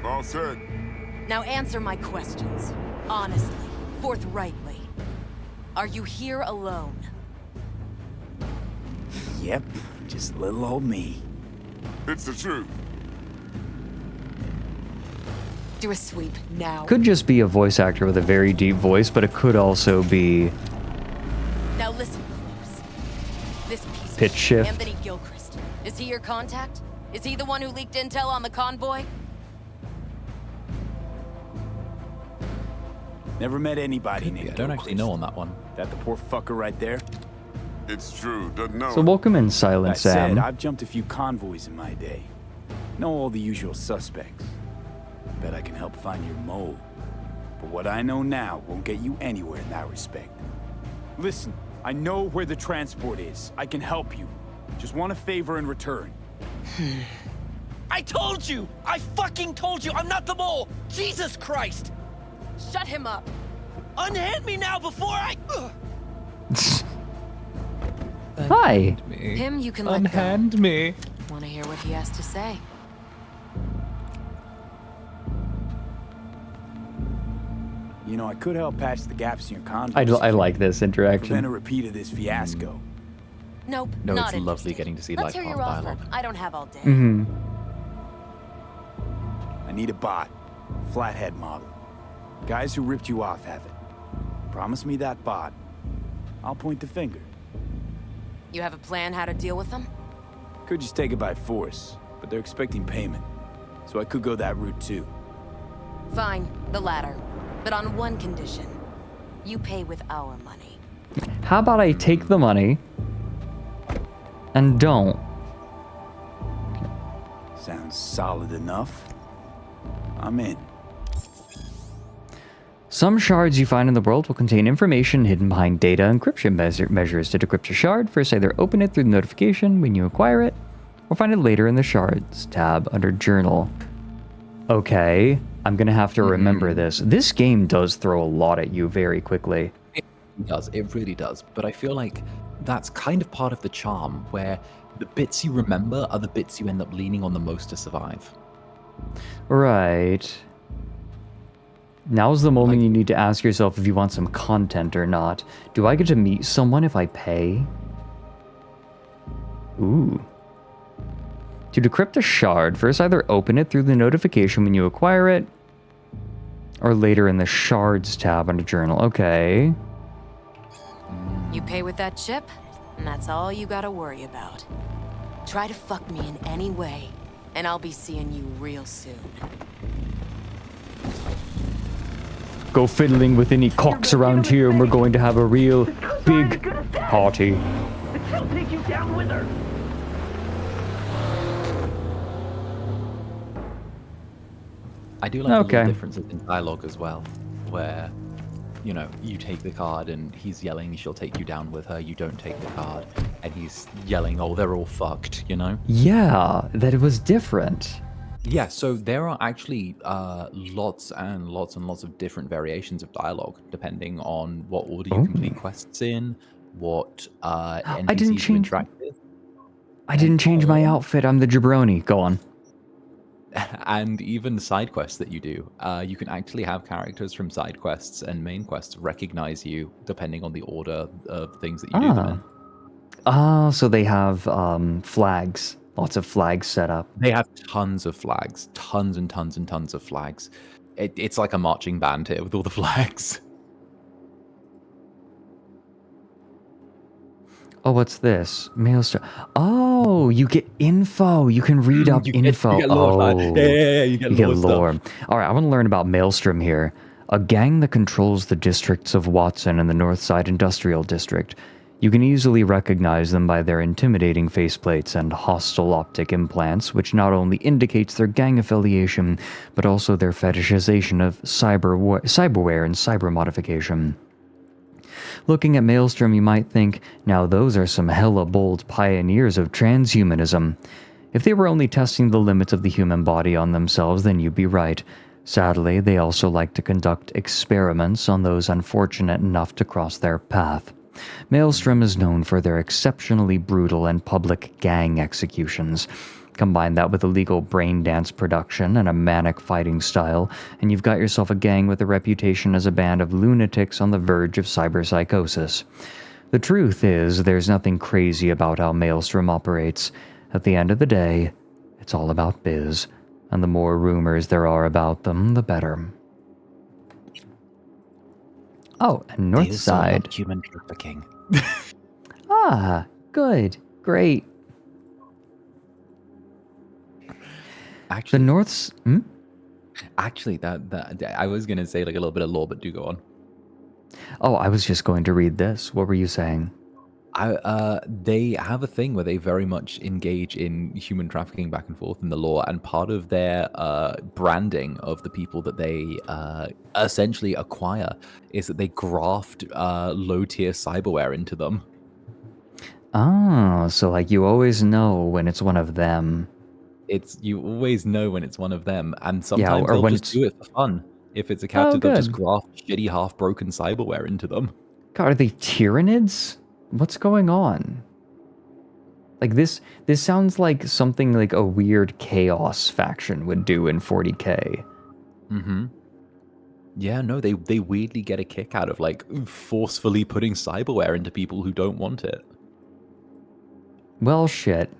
All set. Now answer my questions. Honestly, forthrightly. Are you here alone? Yep, just little old me. It's the truth. Do a sweep now. Could just be a voice actor with a very deep voice, but it could also be Now listen close. This piece pitch of shift. Anthony Gilchrist. Is he your contact? Is he the one who leaked intel on the convoy? Never met anybody named I don't actually know on that one. That the poor fucker right there? It's true. Doesn't know. So welcome in, Silent That Sam. said, I've jumped a few convoys in my day. Know all the usual suspects. Bet I can help find your mole. But what I know now won't get you anywhere in that respect. Listen, I know where the transport is. I can help you. Just want a favor in return. I told you! I fucking told you! I'm not the mole! Jesus Christ! Shut him up! Unhand me now before I... Hi. Him you can let go. Unhand me. Want to hear what he has to say? You know, I could help patch the gaps in your convoy. I like this Prevent interaction. a repeat of this fiasco. Nope, No, not it's lovely getting to see Let's like hear half your offer. dialogue. I don't have all day. Mm-hmm. I need a bot. Flathead model. Guys who ripped you off have it. Promise me that bot. I'll point the finger. You have a plan how to deal with them? Could just take it by force, but they're expecting payment. So I could go that route too. Fine, the latter. But on one condition. You pay with our money. How about I take the money and don't? Sounds solid enough. I'm in. Some shards you find in the world will contain information hidden behind data encryption measures. To decrypt a shard, first either open it through the notification when you acquire it, or find it later in the Shards tab under Journal. Okay, I'm gonna have to remember this. This game does throw a lot at you very quickly. It does, it really does. But I feel like that's kind of part of the charm, where the bits you remember are the bits you end up leaning on the most to survive. Right. Now's the moment you need to ask yourself if you want some content or not. Do I get to meet someone if I pay? Ooh. To decrypt a shard, first either open it through the notification when you acquire it, or later in the Shards tab under Journal. Okay. You pay with that chip, and that's all you gotta worry about. Try to fuck me in any way, and I'll be seeing you real soon. Go fiddling with any cocks around here and we're going to have a real big party. She'll take you down with her. I do like the Okay. little differences in dialogue as well, where, you know, you take the card and he's yelling, she'll take you down with her, you don't take the card, and he's yelling, oh, they're all fucked, you know? Yeah, that it was different. Yeah, so there are actually lots and lots and lots of different variations of dialogue, depending on what order you complete quests in, what NPCs didn't you change- interact with. I didn't change my outfit. I'm the jabroni. Go on. And even side quests that you do, you can actually have characters from side quests and main quests recognize you depending on the order of things that you do them in. Oh, so they have flags Lots of flags set up. They have tons of flags. Tons and tons and tons of flags. It's like a marching band here with all the flags. Oh, what's this? Maelstrom. Oh, you get info. You can read up info. You get lore. Yeah, you get lore. stuff. All right, I want to learn about Maelstrom here. A gang that controls the districts of Watson and the Northside Industrial District. You can easily recognize them by their intimidating faceplates and hostile optic implants, which not only indicates their gang affiliation, but also their fetishization of cyberware and cyber modification. Looking at Maelstrom, you might think, now those are some hella bold pioneers of transhumanism. If they were only testing the limits of the human body on themselves, then you'd be right. Sadly, they also like to conduct experiments on those unfortunate enough to cross their path. Maelstrom is known for their exceptionally brutal and public gang executions. Combine that with illegal brain dance production and a manic fighting style, and you've got yourself a gang with a reputation as a band of lunatics on the verge of cyberpsychosis. The truth is, there's nothing crazy about how Maelstrom operates. At the end of the day, it's all about biz, and the more rumors there are about them, the better. Oh, and Northside. Human trafficking. Ah, good, great. Actually, the North's. Actually, that I was gonna say like a little bit of lore, but do go on. Oh, I was just going to read this. What were you saying? They have a thing where they very much engage in human trafficking back and forth in the law, and part of their branding of the people that they essentially acquire is that they graft low-tier cyberware into them. Oh, so like you always know when it's one of them. You always know when it's one of them, and sometimes or they'll when just do it for fun. If it's a captive, they'll just good. graft shitty half-broken cyberware into them. God, are they Tyranids? What's going on? Like this sounds like something like a weird chaos faction would do in 40K. Mm-hmm. Yeah, no, they weirdly get a kick out of like forcefully putting cyberware into people who don't want it. Well, shit.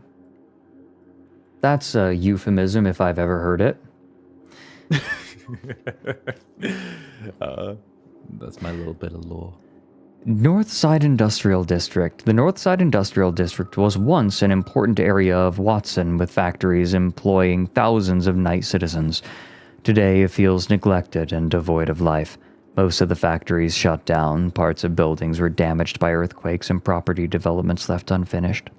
That's a euphemism if I've ever heard it. That's my little bit of lore. Northside Industrial District. The Northside Industrial District was once an important area of Watson, with factories employing thousands of night citizens. Today it feels neglected and devoid of life. Most of the factories shut down, parts of buildings were damaged by earthquakes, and property developments left unfinished.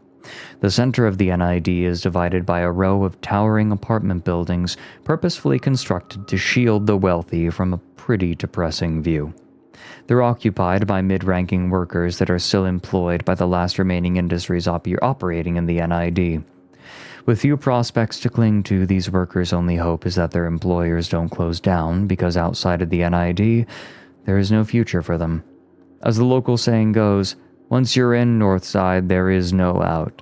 The center of the NID is divided by a row of towering apartment buildings, purposefully constructed to shield the wealthy from a pretty depressing view. They're occupied by mid-ranking workers that are still employed by the last remaining industries operating in the NID. With few prospects to cling to, these workers' only hope is that their employers don't close down, because outside of the NID, there is no future for them. As the local saying goes, once you're in Northside, there is no out.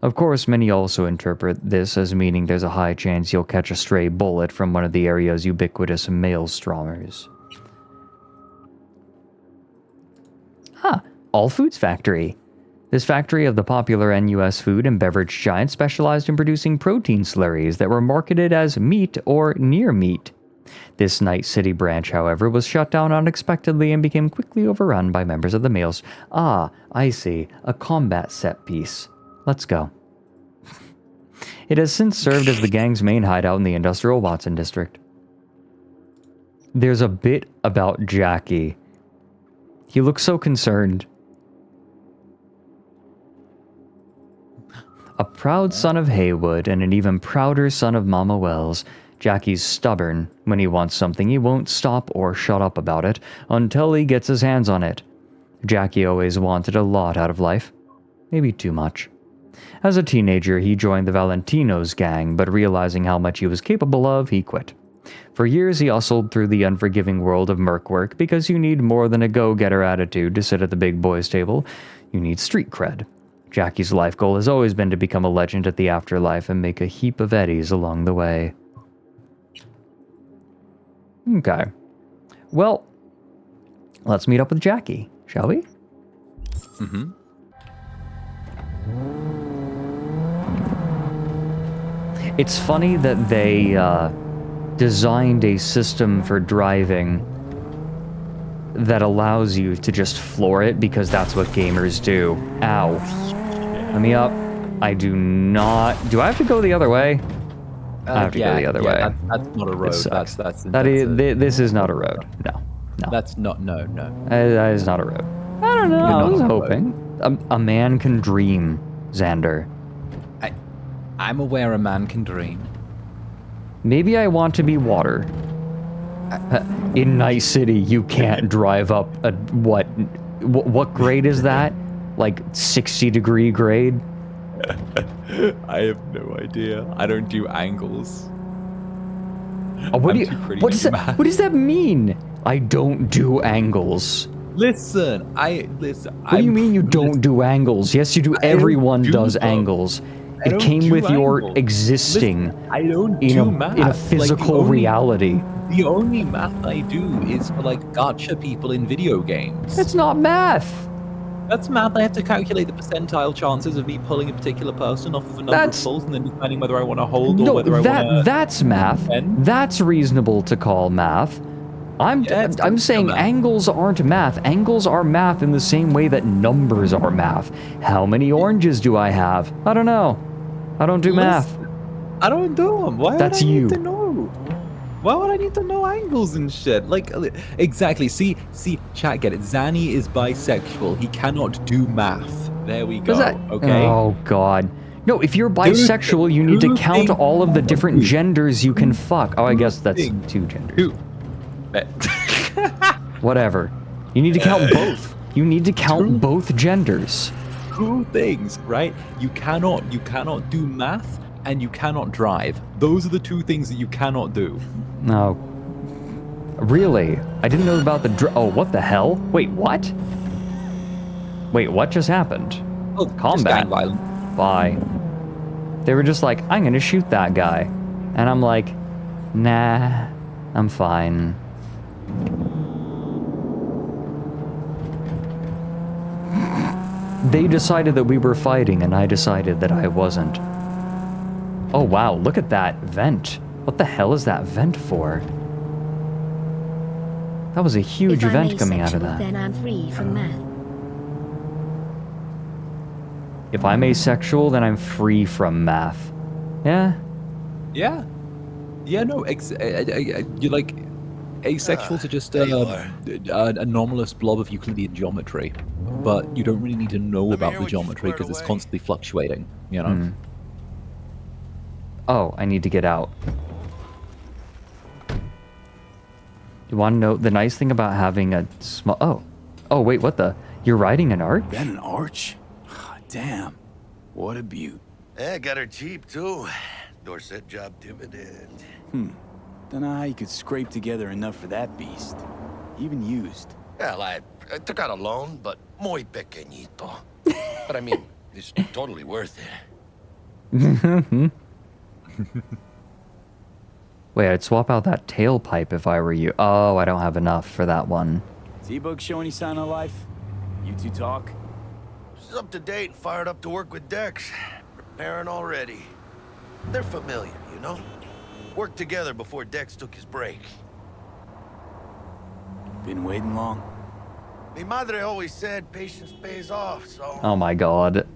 Of course, many also interpret this as meaning there's a high chance you'll catch a stray bullet from one of the area's ubiquitous maelstromers. All Foods Factory. This factory of the popular NUS food and beverage giant specialized in producing protein slurries that were marketed as meat or near meat. This Night City branch, however, was shut down unexpectedly and became quickly overrun by members of the Mails. Ah, I see. A combat set piece. Let's go. It has since served as the gang's main hideout in the industrial Watson district. There's a bit about Jackie. He looks so concerned. A proud son of Haywood and an even prouder son of Mama Wells, Jackie's stubborn. When he wants something, he won't stop or shut up about it until he gets his hands on it. Jackie always wanted a lot out of life. Maybe too much. As a teenager, he joined the Valentino's gang, but realizing how much he was capable of, he quit. For years, he hustled through the unforgiving world of merc work, because you need more than a go-getter attitude to sit at the big boys' table. You need street cred. Jackie's life goal has always been to become a legend at the afterlife and make a heap of eddies along the way. Okay. Well, let's meet up with Jackie, shall we? Mm-hmm. It's funny that they designed a system for driving that allows you to just floor it because that's what gamers do. Ow. Let me up. I do not... Do I have to go the other way? I have to go the other way. That's not a road. This is not a road. No. That's not... No. That is not a road. I don't know. I was hoping. A man can dream, Xander. I'm aware a man can dream. Maybe I want to be water. In Night City, you can't drive up a... What grade is that? Like 60-degree grade? I have no idea. I don't do angles. What does that mean? I don't do angles. Listen. What do you mean you don't do angles? Yes, you do. Everyone does angles. It came with your existing in a physical reality. The only math I do is for like gotcha people in video games. That's not math. That's math. I have to calculate the percentile chances of me pulling a particular person off of a number of pulls and then deciding whether I want to hold or whether I want to... That's math. That's reasonable to call math. I'm saying angles aren't math. Angles are math in the same way that numbers are math. How many oranges do I have? I don't know. I don't do math. I don't do them. Why That's would I you. need to know? Why would I need to know angles and shit? Like, exactly. See, chat, get it. Zanny is bisexual. He cannot do math. There we go. Okay. Oh God. No, if you're bisexual, you need to count all of the different genders you can fuck. Oh, I guess that's 2 genders. Whatever. You need to count both. You need to count both genders. 2 things, right? You cannot do math and you cannot drive. Those are the 2 things that you cannot do. No. Really? I didn't know about the oh, what the hell? Wait, what? Wait, what just happened? Oh, combat. Bye. They were just like, I'm gonna shoot that guy. And I'm like, nah, I'm fine. They decided that we were fighting, and I decided that I wasn't. Oh wow, look at that vent. What the hell is that vent for? That was a huge vent coming out of that. Then I'm free from math. If I'm asexual, then I'm free from math. Yeah? Yeah. Yeah, no, you're like asexual to just an anomalous blob of Euclidean geometry. But you don't really need to know about the geometry because it's constantly fluctuating, you know? Oh, I need to get out. You want to know the nice thing about having a small... Oh, wait, what the... You're riding an arch? That an arch? Damn. What a beaut. Yeah, got her cheap, too. Dorset job dividend. Don't know how you could scrape together enough for that beast. Even used. Yeah, I took out a loan, but muy pequeñito. But I mean, it's totally worth it. Wait, I'd swap out that tailpipe if I were you. Oh, I don't have enough for that one. T-Book show any sign of life? You two talk? She's up to date and fired up to work with Dex. Preparing already. They're familiar, you know? Worked together before Dex took his break. Been waiting long? Mi madre always said patience pays off, so... Oh my god.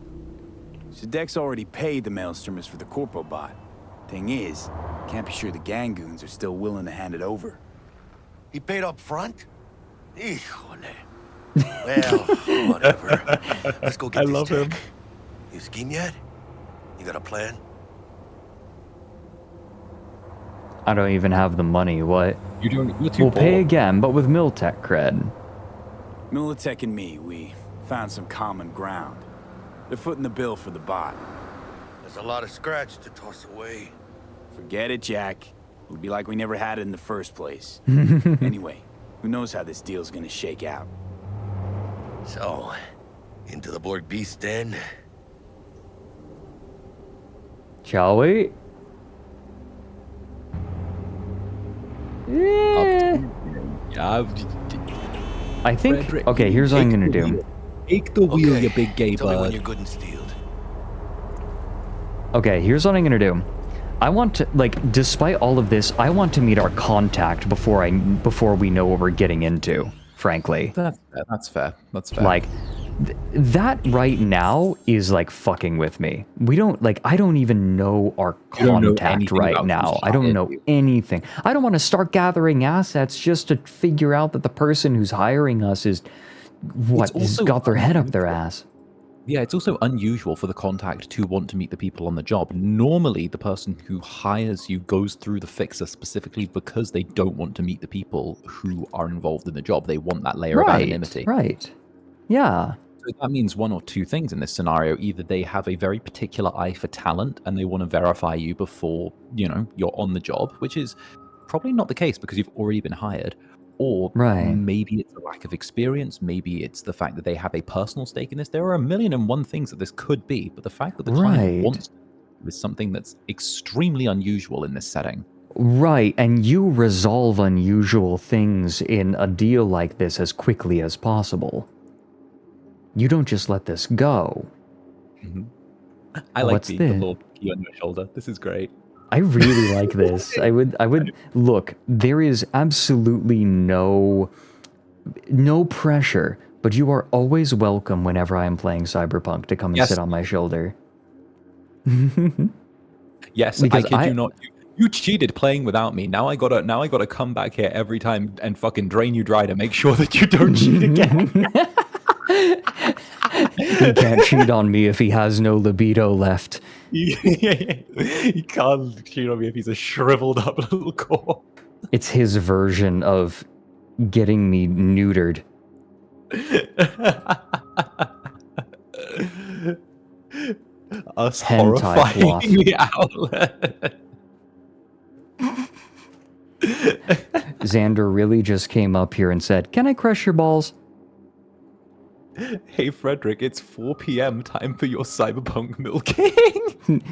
So Dex already paid the maelstromers for the Corpo bot. Thing is, can't be sure the Gangoons are still willing to hand it over. He paid up front? Híjole. Well, whatever. Let's go get this tech. You scheme yet? You got a plan? I don't even have the money, what? You don't... We'll pay again, but with Miltech cred. Militech and me, we found some common ground. They're footing the bill for the bot. There's a lot of scratch to toss away. Forget it, Jack. It'll be like we never had it in the first place. Anyway, who knows how this deal's gonna shake out. So, into the Borg Beast Den? Shall we? Yeah. I think... Fredrik, okay, here's what I'm gonna do. Take the wheel, you big gay Tell me when bird. you're good and steeled. Okay, here's what I'm gonna do. I want to, like, despite all of this, I want to meet our contact before we know what we're getting into, frankly. That's fair. That's fair. Like, that right now is, like, fucking with me. We don't, like, I don't even know our contact right now. I don't know anything. I don't want to start gathering assets just to figure out that the person who's hiring us is, has got their head up their ass. Yeah, it's also unusual for the contact to want to meet the people on the job. Normally, the person who hires you goes through the fixer specifically because they don't want to meet the people who are involved in the job. They want that layer of anonymity. Right. Yeah. So that means one or two things in this scenario. Either they have a very particular eye for talent and they want to verify you before, you know, you're on the job, which is probably not the case because you've already been hired. Or maybe it's a lack of experience. Maybe it's the fact that they have a personal stake in this. There are a million and one things that this could be, but the fact that the client wants to is something that's extremely unusual in this setting. Right, and you resolve unusual things in a deal like this as quickly as possible. You don't just let this go. I like the little key on your shoulder. This is great. I really like this. I would look, there is absolutely no pressure, but you are always welcome whenever I am playing Cyberpunk to come and sit on my shoulder. Yes, because I kid you not. You cheated playing without me. Now I gotta come back here every time and fucking drain you dry to make sure that you don't cheat again. He can't cheat on me if he has no libido left. He can't cheat on me if he's a shriveled up little corpse. It's his version of getting me neutered. Us horrifying the outlet. Xander really just came up here and said, "Can I crush your balls?" Hey Fredrik, it's 4 p.m. Time for your cyberpunk milking.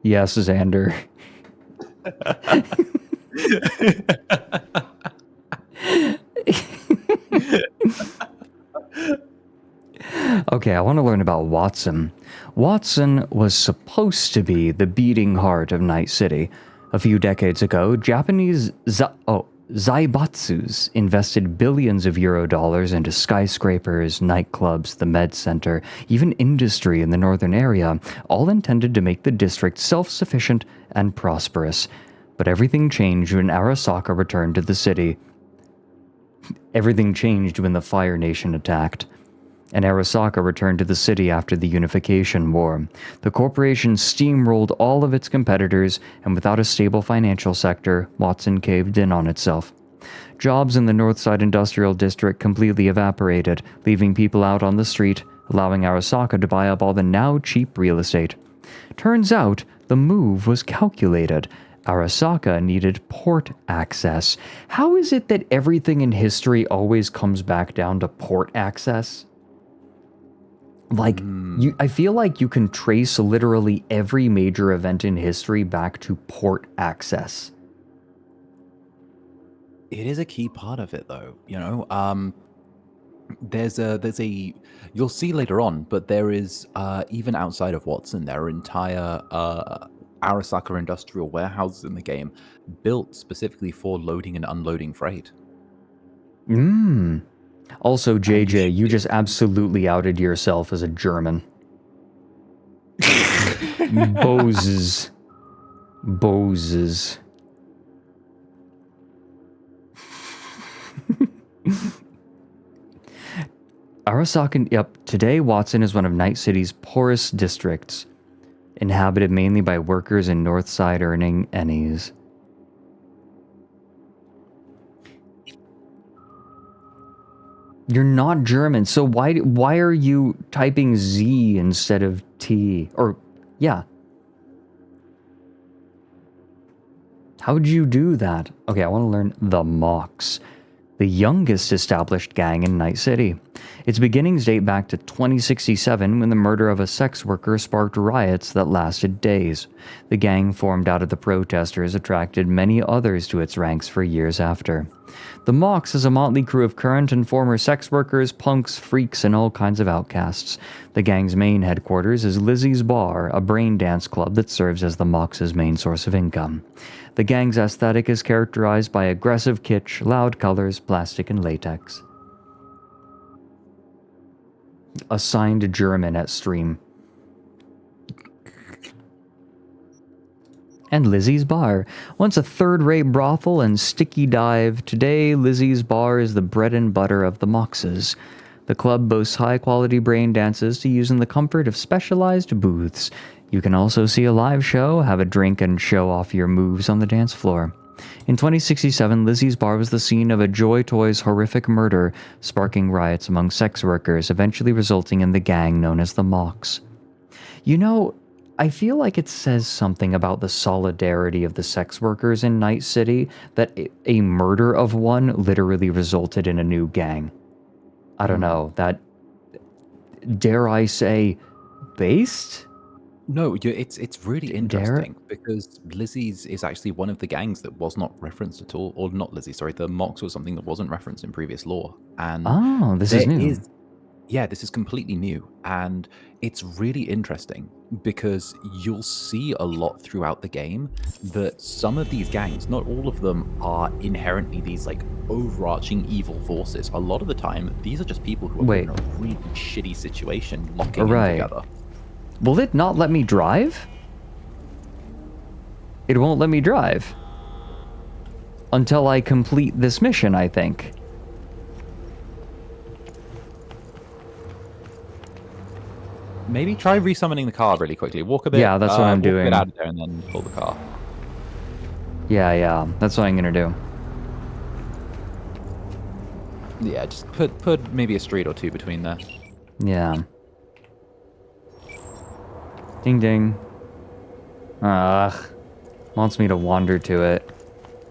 Yes, Xander. Okay, I want to learn about Watson. Watson was supposed to be the beating heart of Night City. A few decades ago, Japanese Zaibatsus invested billions of euro dollars into skyscrapers, nightclubs, the med center, even industry in the northern area, all intended to make the district self-sufficient and prosperous. But everything changed when Arasaka returned to the city. Everything changed when the Fire Nation attacked. And Arasaka returned to the city after the Unification War. The corporation steamrolled all of its competitors, and without a stable financial sector, Watson caved in on itself. Jobs in the Northside Industrial District completely evaporated, leaving people out on the street, allowing Arasaka to buy up all the now cheap real estate. Turns out, the move was calculated. Arasaka needed port access. How is it that everything in history always comes back down to port access? Like, I feel like you can trace literally every major event in history back to port access. It is a key part of it, though. You know, there's a you'll see later on, but there is even outside of Watson, there are entire Arasaka industrial warehouses in the game built specifically for loading and unloading freight. Also, JJ, you just absolutely outed yourself as a German. Boses. Arasaka, yep, today Watson is one of Night City's poorest districts, inhabited mainly by workers in Northside earning ennies. You're not German, so why are you typing Z instead of T? Or, yeah. How'd you do that? Okay, I want to learn the mocks. the youngest established gang in Night City. Its beginnings date back to 2067 when the murder of a sex worker sparked riots that lasted days. The gang formed out of the protesters attracted many others to its ranks for years after. The Mox is a motley crew of current and former sex workers, punks, freaks, and all kinds of outcasts. The gang's main headquarters is Lizzie's Bar, a brain dance club that serves as the Mox's main source of income. The gang's aesthetic is characterized by aggressive kitsch, loud colors, plastic, and latex. Assigned German at stream. And Lizzie's Bar. Once a third-rate brothel and sticky dive, today Lizzie's Bar is the bread and butter of the Moxes. The club boasts high-quality brain dances to use in the comfort of specialized booths. You can also see a live show, have a drink, and show off your moves on the dance floor. In 2067, Lizzie's Bar was the scene of a Joy Toy's horrific murder, sparking riots among sex workers, eventually resulting in the gang known as the Mox. You know, I feel like it says something about the solidarity of the sex workers in Night City that a murder of one literally resulted in a new gang. I don't know, that, dare I say, based? No, it's really interesting because Lizzie's is actually one of the gangs that was not referenced at all, or not Lizzie, sorry, the Mox was something that wasn't referenced in previous lore. And this is new. Yeah, this is completely new, and it's really interesting because you'll see a lot throughout the game that some of these gangs, not all of them are inherently these like overarching evil forces. A lot of the time, these are just people who are in a really shitty situation, locking in together. Will it not let me drive? It won't let me drive. Until I complete this mission, I think. Maybe try resummoning the car really quickly. Walk a bit. Yeah, that's what I'm doing. Get out of there and then pull the car. Yeah, that's what I'm gonna do. Yeah, just put maybe a street or two between there. Yeah. Ding ding. Ugh. Wants me to wander to it.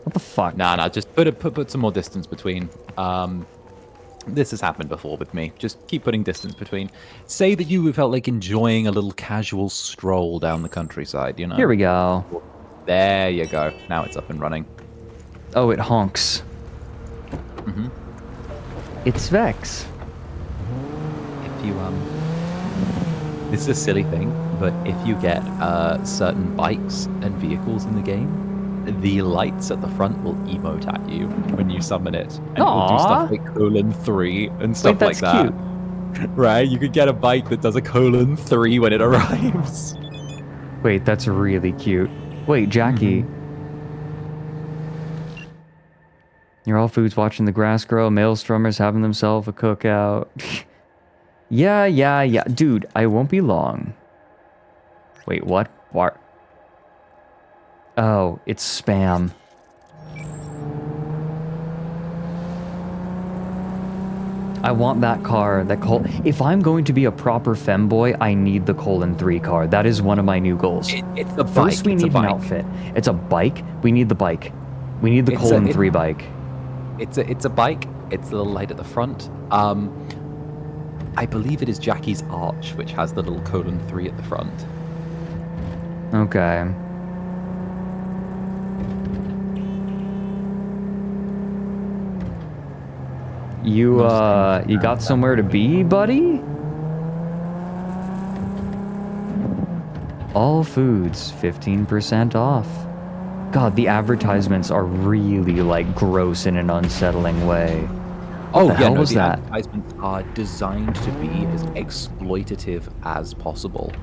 What the fuck? Nah, just put some more distance between. This has happened before with me. Just keep putting distance between. Say that you felt like enjoying a little casual stroll down the countryside, you know? Here we go. There you go. Now it's up and running. Oh, it honks. Mm-hmm. It's Vex. If you, this is a silly thing, but if you get certain bikes and vehicles in the game, the lights at the front will emote at you when you summon it. And it will do stuff like :3 and stuff like that. Cute. Right? You could get a bike that does a :3 when it arrives. Wait, that's really cute. Wait, Jackie. You're all foods watching the grass grow, maelstromers having themselves a cookout. Yeah. Dude, I won't be long. Wait, what? What? Oh, it's spam. I want that car, if I'm going to be a proper femboy, I need the :3 car. That is one of my new goals. It's a bike. First, we need an outfit. It's a bike. We need the bike. We need the :3 bike. It's a bike. It's a little light at the front. I believe it is Jackie's Arch, which has the little :3 at the front. Okay. You got somewhere to be, buddy? All foods, 15% off. God, the advertisements are really, like, gross in an unsettling way. What the hell was that? Advertisements are designed to be as exploitative as possible.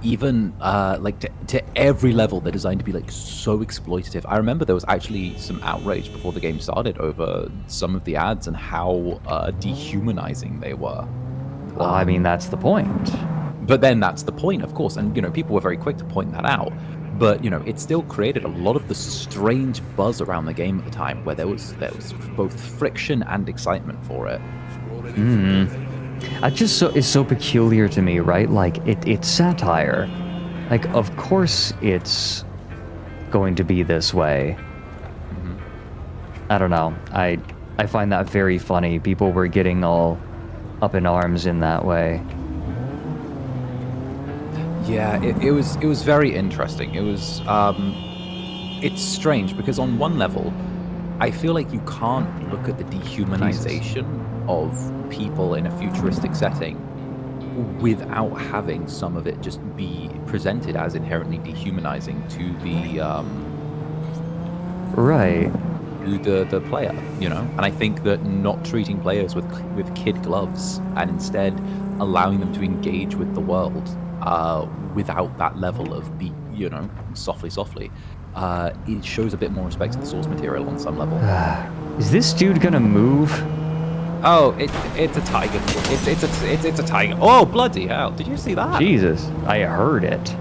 Even like to every level, they're designed to be like so exploitative. I remember there was actually some outrage before the game started over some of the ads and how dehumanizing they were. Well, I mean, that's the point. But then that's the point, of course, and people were very quick to point that out. But it still created a lot of the strange buzz around the game at the time, where there was both friction and excitement for it. That just is so peculiar to me, right? Like it's satire. Like, of course it's going to be this way. I don't know. I find that very funny. People were getting all up in arms in that way. Yeah, it was very interesting. It was it's strange because on one level, I feel like you can't look at the dehumanization of people in a futuristic setting without having some of it just be presented as inherently dehumanizing to the right, the player, you know. And I think that not treating players with kid gloves and instead allowing them to engage with the world without that level of softly, it shows a bit more respect to the source material on some level. Is this dude gonna move? Oh, it's a tiger. It's a tiger. Oh, bloody hell! Did you see that? Jesus, I heard it.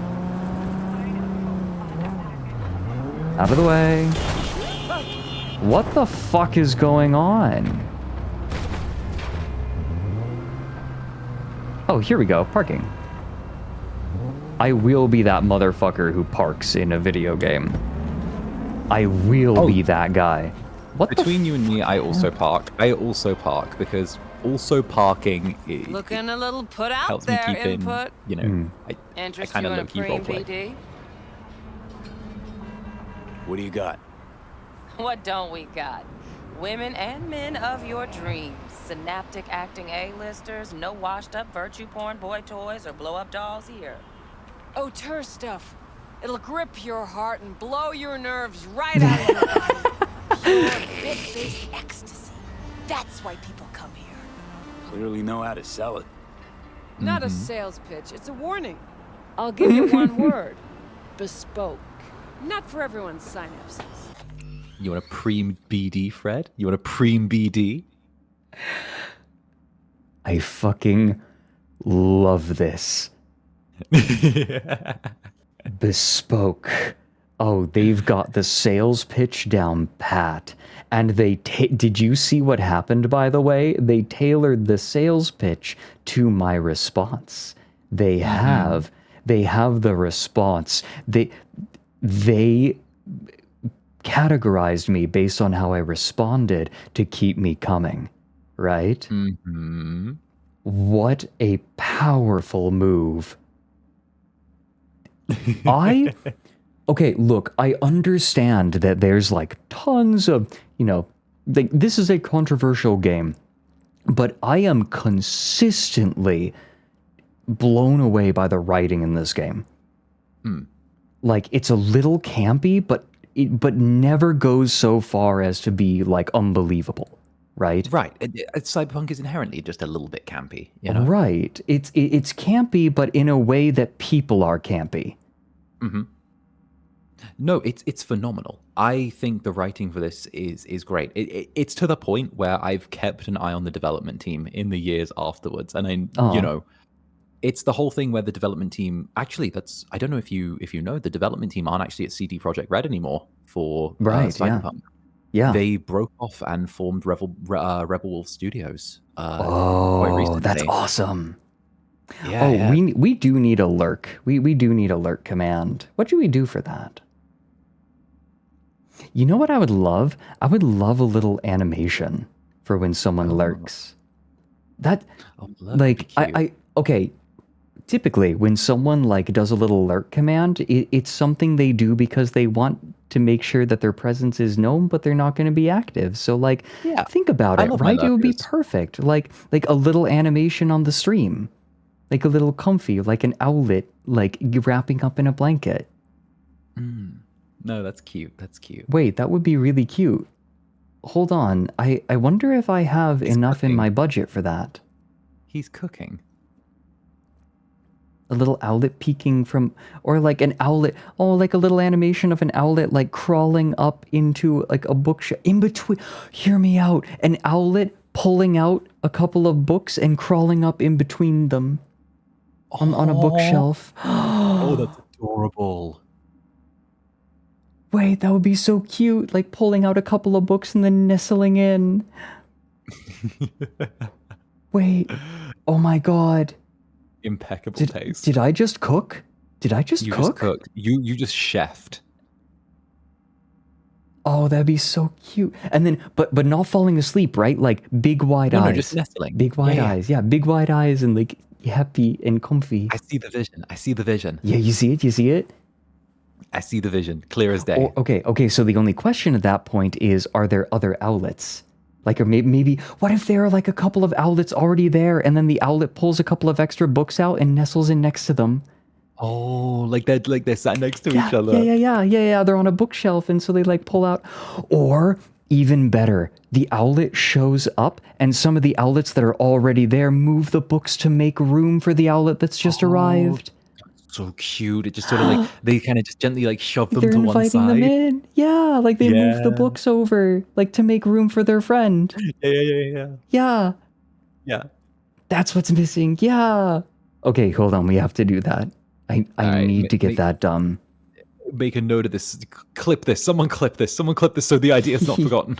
Out of the way. What the fuck is going on? Oh, here we go. Parking. I will be that motherfucker who parks in a video game. I will be that guy. What Between you and me, I also park. Because also parking Looking a little put out helps me there, keep input. I Interest kind you of in a low-key preem roleplay. BD? What do you got? What don't we got? Women and men of your dreams. Synaptic acting A-listers, no washed-up virtue porn boy toys or blow-up dolls here. Auteur stuff. It'll grip your heart and blow your nerves right out of your body. Pure bit-based ecstasy. That's why people come here. Clearly know how to sell it. Not a sales pitch, it's a warning. I'll give you one word. Bespoke. Not for everyone's synapses. You want a preem BD, Fred? You want a preem BD? I fucking love this. Bespoke. Oh, they've got the sales pitch down pat. And they did you see what happened, by the way? They tailored the sales pitch to my response. They have the response. They categorized me based on how I responded to keep me coming, right? Mm-hmm. What a powerful move. Okay, look, I understand that there's like tons of, this is a controversial game, but I am consistently blown away by the writing in this game. Like, it's a little campy, but never goes so far as to be like unbelievable, right? Right. Cyberpunk is inherently just a little bit campy, you know? Right. It's campy, but in a way that people are campy. Mm-hmm. No, it's phenomenal. I think the writing for this is great. It's to the point where I've kept an eye on the development team in the years afterwards, and it's the whole thing where the development team I don't know if you know, the development team aren't actually at CD Projekt Red anymore for Cyberpunk. Yeah. They broke off and formed Rebel Wolf Studios. Quite recently. That's awesome. Yeah, we do need a lurk. We do need a lurk command. What do we do for that? You know what I would love? I would love a little animation for when someone lurks. Okay, typically when someone like does a little lurk command, it's something they do because they want to make sure that their presence is known, but they're not going to be active. So like, think about it, right? It would be perfect. Like a little animation on the stream. Like a little comfy, like an owlet, like wrapping up in a blanket. No, that's cute. That's cute. Wait, that would be really cute. Hold on. I wonder if I have enough in my budget for that. He's cooking. A little owlet peeking from, or like an owlet. Oh, like a little animation of an owlet like crawling up into like a bookshelf. In between, hear me out. An owlet pulling out a couple of books and crawling up in between them. On a bookshelf. Oh, that's adorable. Wait, that would be so cute. Like pulling out a couple of books and then nestling in. Wait. Oh my god. Impeccable taste. Did I just cook? Did I just You cook? just cooked. You just chefed. Oh, that'd be so cute. And then, but not falling asleep, right? Like big wide eyes. No, just nestling. Big wide eyes. Yeah, big wide eyes and like happy and comfy. I see the vision. I see the vision. Yeah, you see it? You see it? I see the vision, clear as day. Okay. So the only question at that point is, are there other outlets? Like, or maybe, what if there are like a couple of outlets already there, and then the outlet pulls a couple of extra books out and nestles in next to them? Oh, like they're sat next to each other. Yeah. They're on a bookshelf, and so they like pull out. Or even better, the outlet shows up, and some of the outlets that are already there move the books to make room for the outlet that's just arrived. So cute. It just sort of like they kind of just gently like shove them They're to one inviting side. them in. Yeah, like they move the books over, like to make room for their friend. Yeah. Yeah. That's what's missing. Yeah. Okay, hold on. We have to do that. I need to get that done. Make a note of this. Clip this. Someone clip this. Someone clip this so the idea is not forgotten.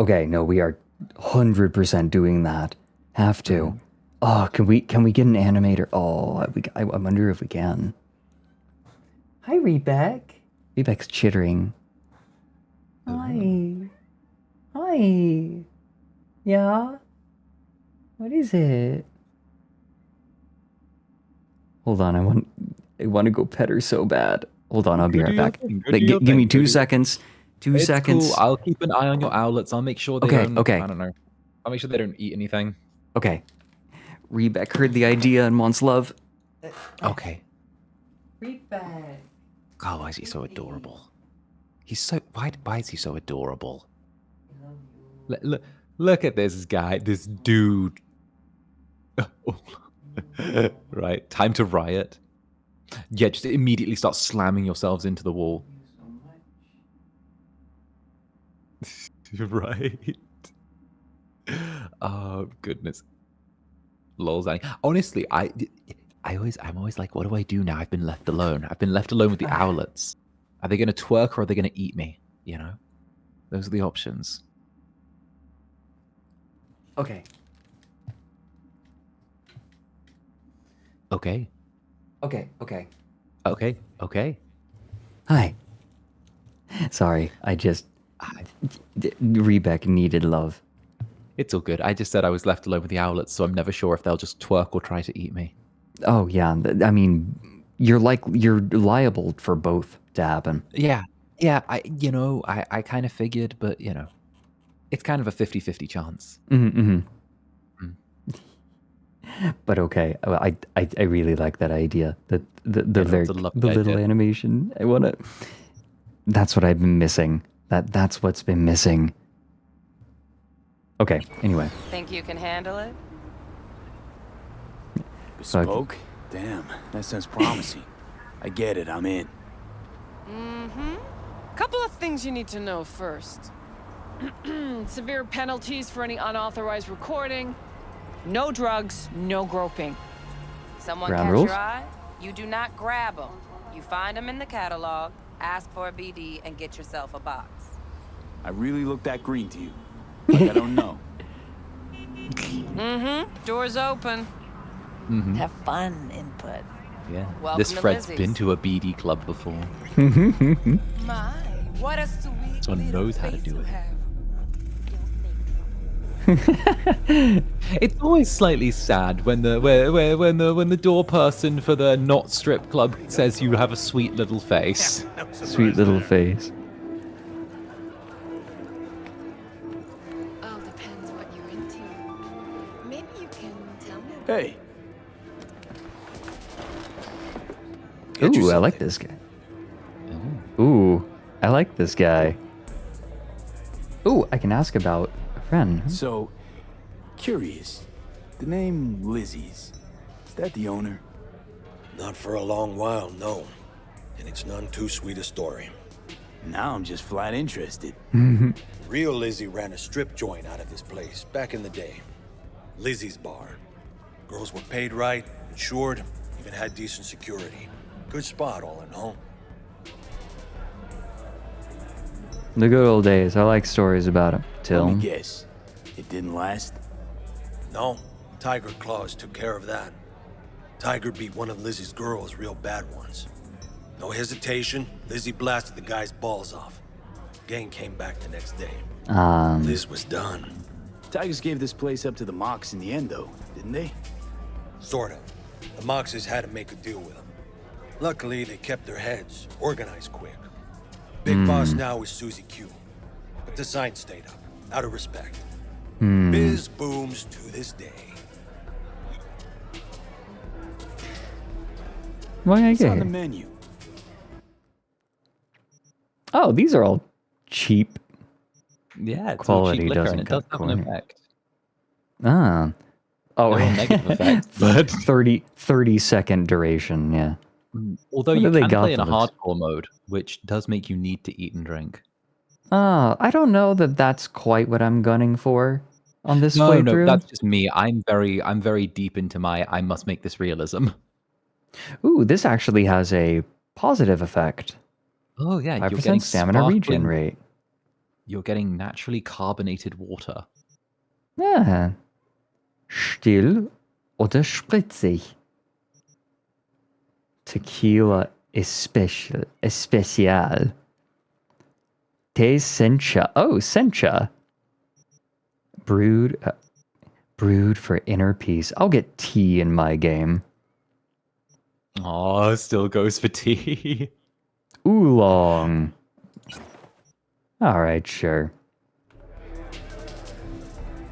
Okay, no, we are 100% doing that. Have to. Oh, can we get an animator? Oh, I wonder if we can. Hi, Rebek. Rebek's chittering. Hi. Yeah? What is it? Hold on, I want to go pet her so bad. Hold on, I'll be right back. Give me 2 seconds. 2 seconds. Cool. I'll keep an eye on your outlets. I'll make sure they don't. I don't know. I'll make sure they don't eat anything. Okay. Rebek heard the idea and wants love. Okay. Rebek. God, why is he so adorable? He's so why is he so adorable? Look at this guy, this dude. Right, time to riot. Yeah, just immediately start slamming yourselves into the wall. Right. Oh goodness. Lol, Zanny. Honestly, I'm always like, what do I do now? I've been left alone. I've been left alone with the owlets. Are they gonna twerk or are they gonna eat me? You know? Those are the options. Okay. Okay. Hi. Sorry, Rebek needed love. It's all good. I just said I was left alone with the owlets, so I'm never sure if they'll just twerk or try to eat me. Oh yeah, I mean, you're liable for both to happen. Yeah. I kind of figured, but it's kind of a 50-50 chance. But okay, I really like that idea. The little animation. I want to. That's what I've been missing. That's what's been missing. Okay. Anyway. Think you can handle it? Bespoke? Damn, that sounds promising. I get it. I'm in. Couple of things you need to know first. Severe penalties for any unauthorized recording. No drugs, no groping. Someone Ground catch rules? your eye? You do not grab them. You find them in the catalog, ask for a BD, and get yourself a box. I really look that green to you. Like I don't know. Doors open. Have fun, input. Yeah. Welcome This to Fred's Lizzie's. been to a BD club before. My, what a sweet So little knows how to face do you it. have. It's always slightly sad when the door person for the not strip club says you have a sweet little face. Sweet little face. All depends what you're into. Maybe you can tell me. Hey. Ooh, I like this guy. Ooh, I like this guy. Ooh, I can ask about a friend. So, curious. The name Lizzie's. Is that the owner? Not for a long while, no. And it's none too sweet a story. Now I'm just flat interested. Real Lizzie ran a strip joint out of this place back in the day. Lizzie's Bar. Girls were paid right, insured, even had decent security. Good spot, all in all. The good old days. I like stories about him. Till. Let me guess. It didn't last? No, Tiger Claws took care of that. Tiger beat one of Lizzie's girls, real bad ones. No hesitation, Lizzie blasted the guy's balls off. Gang came back the next day. Liz was done. Tigers gave this place up to the Mox in the end, though, didn't they? Sort of. The Moxes had to make a deal with them. Luckily, they kept their heads, organized quick. Big boss now is Susie Q. But the sign stayed up, out of respect. Biz booms to this day. Why I What's on the get? menu? Oh, these are all cheap. Yeah, it's all Quality cheap liquor, doesn't and it does cut have an corners. effect. Ah. Oh, They're all negative effects, but 30-second duration, yeah. although What you do they can got play in a for this? hardcore mode, which does make you need to eat and drink. I don't know that that's quite what I'm gunning for on this No, playthrough. that's just me. I'm very deep into my I must make this realism. Ooh, this actually has a positive effect. Oh yeah, 5% you're getting stamina regen sparkling- rate. You're getting naturally carbonated water. Yeah. Still oder spritzig? Tequila especial. Te sencha. Oh, sencha. Brewed for inner peace. I'll get tea in my game. Oh, still goes for tea. Oolong. All right, sure.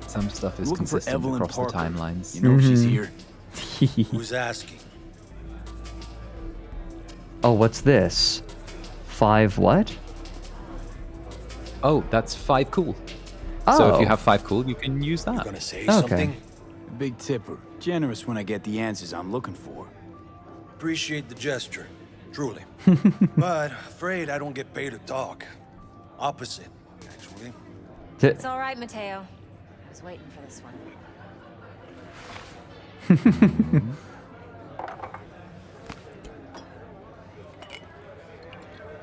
Some stuff is Looking for consistent Evelyn across Parker. the timelines. You know if she's here? Who's asking? Oh, what's this? 5 what? Oh, that's 5 cool. So if Oh. you have 5 cool, you can use that. Gonna say Okay. something? Big tipper. Generous when I get the answers I'm looking for. Appreciate the gesture, truly. But afraid I don't get paid to talk. Opposite, actually. It's all right, Mateo. I was waiting for this one.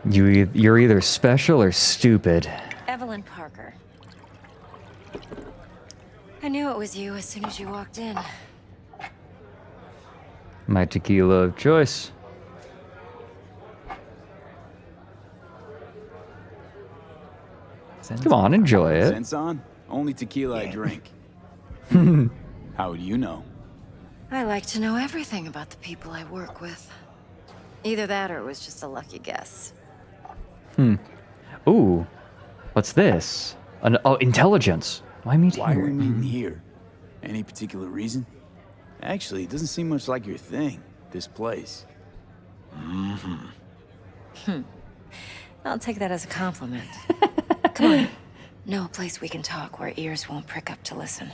You're either special or stupid. Evelyn Parker. I knew it was you as soon as you walked in. My tequila of choice. Come on, enjoy it. Sense on? Only tequila I drink. How do you know? I like to know everything about the people I work with. Either that or it was just a lucky guess. Ooh, what's this? Intelligence. Why meet Why are we here? meeting here? Any particular reason? Actually, it doesn't seem much like your thing, this place. I'll take that as a compliment. Come on. Know a place we can talk where ears won't prick up to listen.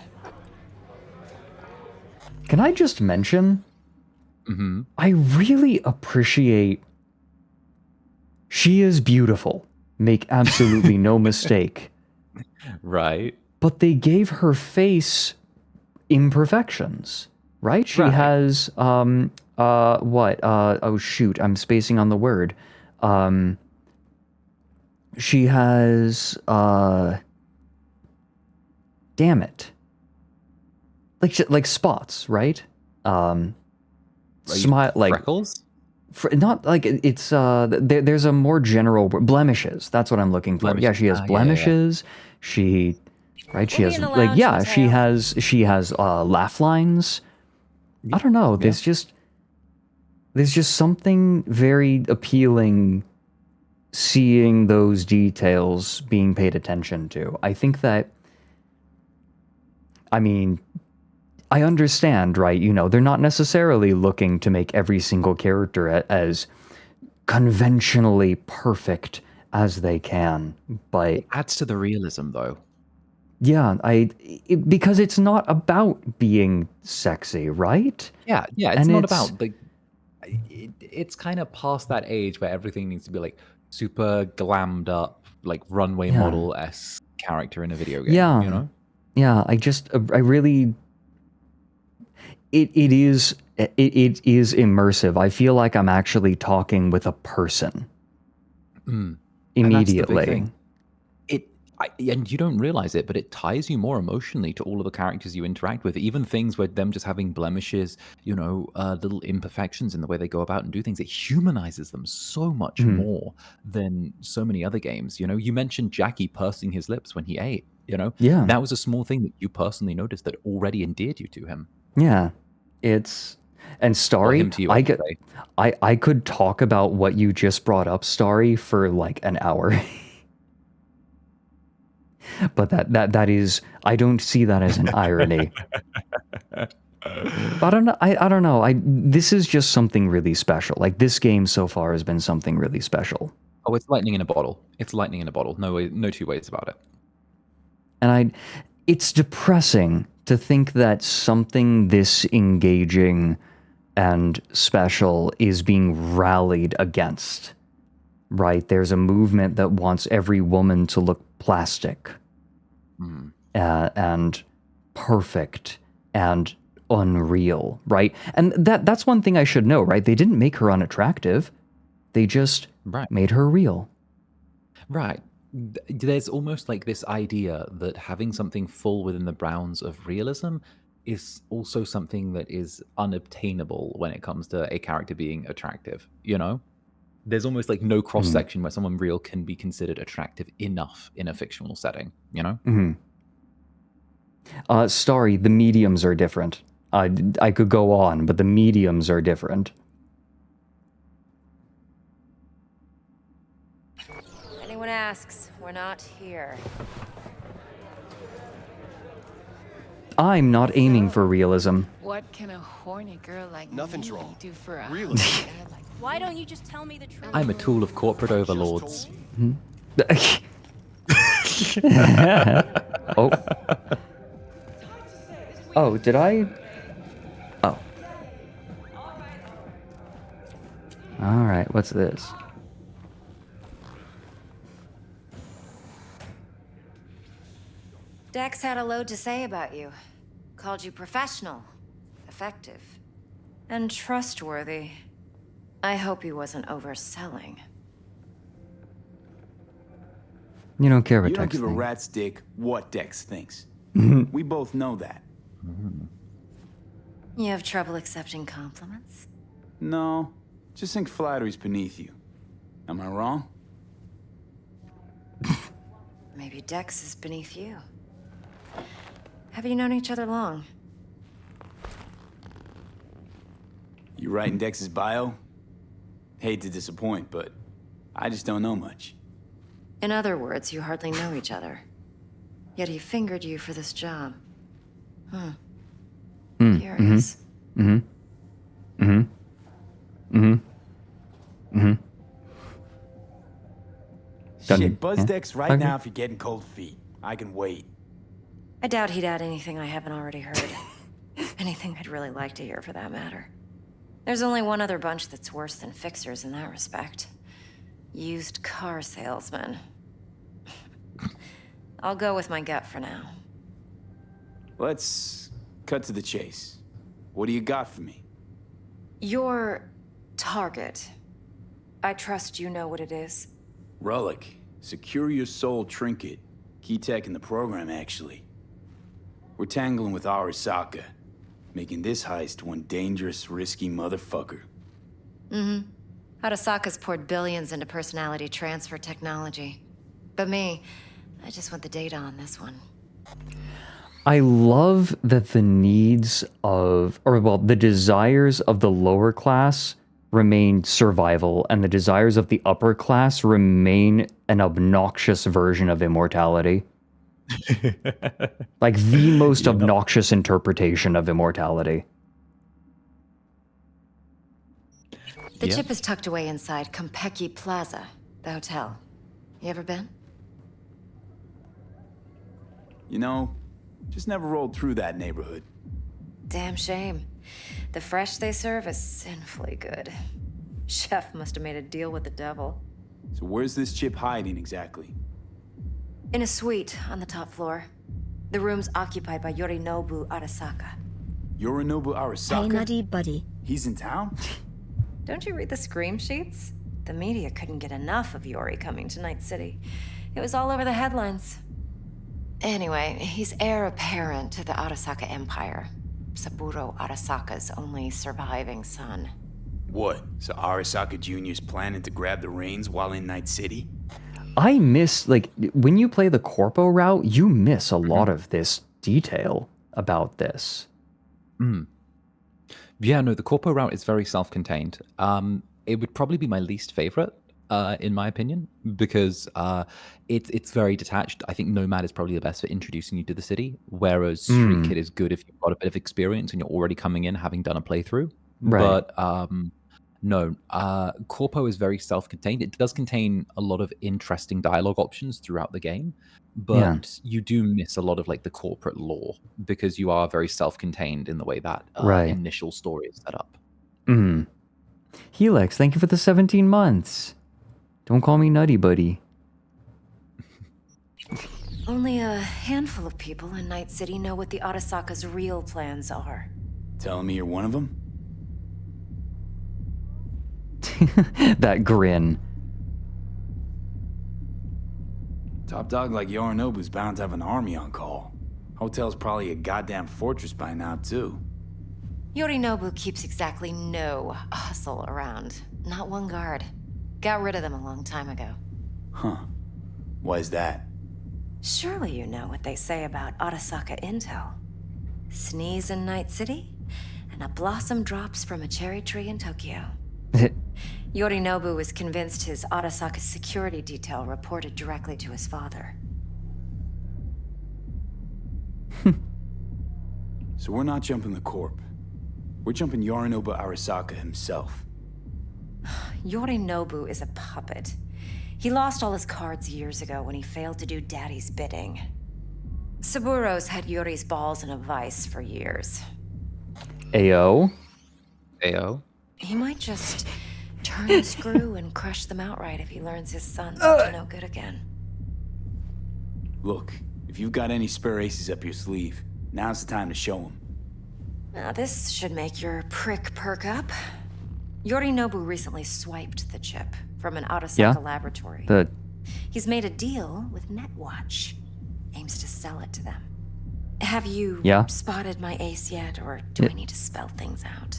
Can I just mention? I really appreciate. She is beautiful. Make absolutely no mistake. Right. But they gave her face imperfections, right? She has what? Oh shoot, I'm spacing on the word. She has damn it. Like spots, right? Smile like freckles? Not like it's there's a more general blemishes. That's what I'm looking for. Yeah, she has blemishes. She she has she has laugh lines. I don't know. There's just something very appealing seeing those details being paid attention to. I think that I understand, right? You know, they're not necessarily looking to make every single character as conventionally perfect as they can, but it adds to the realism, though. Yeah, because it's not about being sexy, right? Yeah, it's not about like. It's kind of past that age where everything needs to be like super glammed up, like runway model-esque character in a video game. Yeah, you know. Yeah, I really. It is immersive. I feel like I'm actually talking with a person. And Immediately. that's the big thing. And you don't realize it, but it ties you more emotionally to all of the characters you interact with. Even things where them just having blemishes, little imperfections in the way they go about and do things, it humanizes them so much more than so many other games. You mentioned Jackie pursing his lips when he ate. Yeah. That was a small thing that you personally noticed that already endeared you to him. Yeah, and Starry, him to you, I could talk about what you just brought up, Starry, for like an hour. But that is, I don't see that as an irony. But I don't know. I don't know. This is just something really special. Like, this game so far has been something really special. Oh, it's lightning in a bottle. It's lightning in a bottle. No two ways about it. And it's depressing to think that something this engaging and special is being rallied against. Right? There's a movement that wants every woman to look plastic and perfect and unreal, right? And that's one thing I should know, right? They didn't make her unattractive. They just made her real. Right. There's almost like this idea that having something fall within the bounds of realism is also something that is unobtainable when it comes to a character being attractive, There's almost like no cross-section where someone real can be considered attractive enough in a fictional setting, Starry, the mediums are different. I could go on, but the mediums are different. Anyone asks, we're not here. I'm not aiming for realism. What can a horny girl like Nothing's me wrong. do for a Really? Why don't you just tell me the truth? I'm a tool of corporate overlords. Oh. Oh, did I? Oh. All right, what's this? Dex had a load to say about you. Called you professional, effective, and trustworthy. I hope he wasn't overselling. You don't care what You don't Dex give a thinks. rat's dick what Dex thinks. We both know that. You have trouble accepting compliments? No, just think flattery's beneath you. Am I wrong? Maybe Dex is beneath you. Have you known each other long? You writing Dex's bio? Hate to disappoint, but I just don't know much. In other words, you hardly know each other. Yet he fingered you for this job. Curious. Shit, buzz Dex right now if you're getting cold feet. I can wait. I doubt he'd add anything I haven't already heard. Anything I'd really like to hear, for that matter. There's only one other bunch that's worse than fixers in that respect. Used car salesmen. I'll go with my gut for now. Let's cut to the chase. What do you got for me? Your target. I trust you know what it is. Relic. Secure your soul trinket. Key tech in the program, actually. We're tangling with Arasaka, making this heist one dangerous, risky motherfucker. Arasaka's poured billions into personality transfer technology. But me, I just want the data on this one. I love that the needs of, the desires of the lower class remain survival, and the desires of the upper class remain an obnoxious version of immortality. Like the most obnoxious interpretation of immortality. The chip is tucked away inside Kompeki Plaza, the hotel. You ever been? You know, just never rolled through that neighborhood. Damn shame. The fresh they serve is sinfully good. Chef must have made a deal with the devil. So where's this chip hiding exactly? In a suite on the top floor. The room's occupied by Yorinobu Arasaka. Yorinobu Arasaka? Hey, Nutty Buddy. He's in town? Don't you read the scream sheets? The media couldn't get enough of Yori coming to Night City. It was all over the headlines. Anyway, he's heir apparent to the Arasaka Empire. Saburo Arasaka's only surviving son. What? So Arasaka Jr.'s planning to grab the reins while in Night City? I miss, like, when you play the Corpo route, you miss a lot of this detail about this. Yeah, no, the Corpo route is very self-contained. It would probably be my least favorite, in my opinion, because it's very detached. I think Nomad is probably the best for introducing you to the city, whereas Street Kid is good if you've got a bit of experience and you're already coming in having done a playthrough. Right. But no, Corpo is very self-contained. It does contain a lot of interesting dialogue options throughout the game, but you do miss a lot of like the corporate lore because you are very self-contained in the way that Right. initial story is set up. Helix, thank you for the 17 months. Don't call me nutty, buddy. Only a handful of people in Night City know what the Arasaka's real plans are. Telling me you're one of them? That grin. Top dog like Yorinobu's bound to have an army on call. Hotel's probably a goddamn fortress by now, too. Yorinobu keeps exactly no hustle around. Not one guard. Got rid of them a long time ago. Huh. Why is that? Surely you know what they say about Arasaka intel. Sneeze in Night City, and a blossom drops from a cherry tree in Tokyo. Yorinobu was convinced his Arasaka security detail reported directly to his father. So we're not jumping the Corp. We're jumping Yorinobu Arasaka himself. Yorinobu is a puppet. He lost all his cards years ago when he failed to do Daddy's bidding. Saburo's had Yuri's balls in a vice for years. Ayo. He might just turn the screw and crush them outright if he learns his son's up to no good again. Look, if you've got any spare aces up your sleeve, now's the time to show them. Now this should make your prick perk up. Yorinobu recently swiped the chip from an Arasaka laboratory. He's made a deal with Netwatch. Aims to sell it to them. Have you spotted my ace yet, or do I need to spell things out?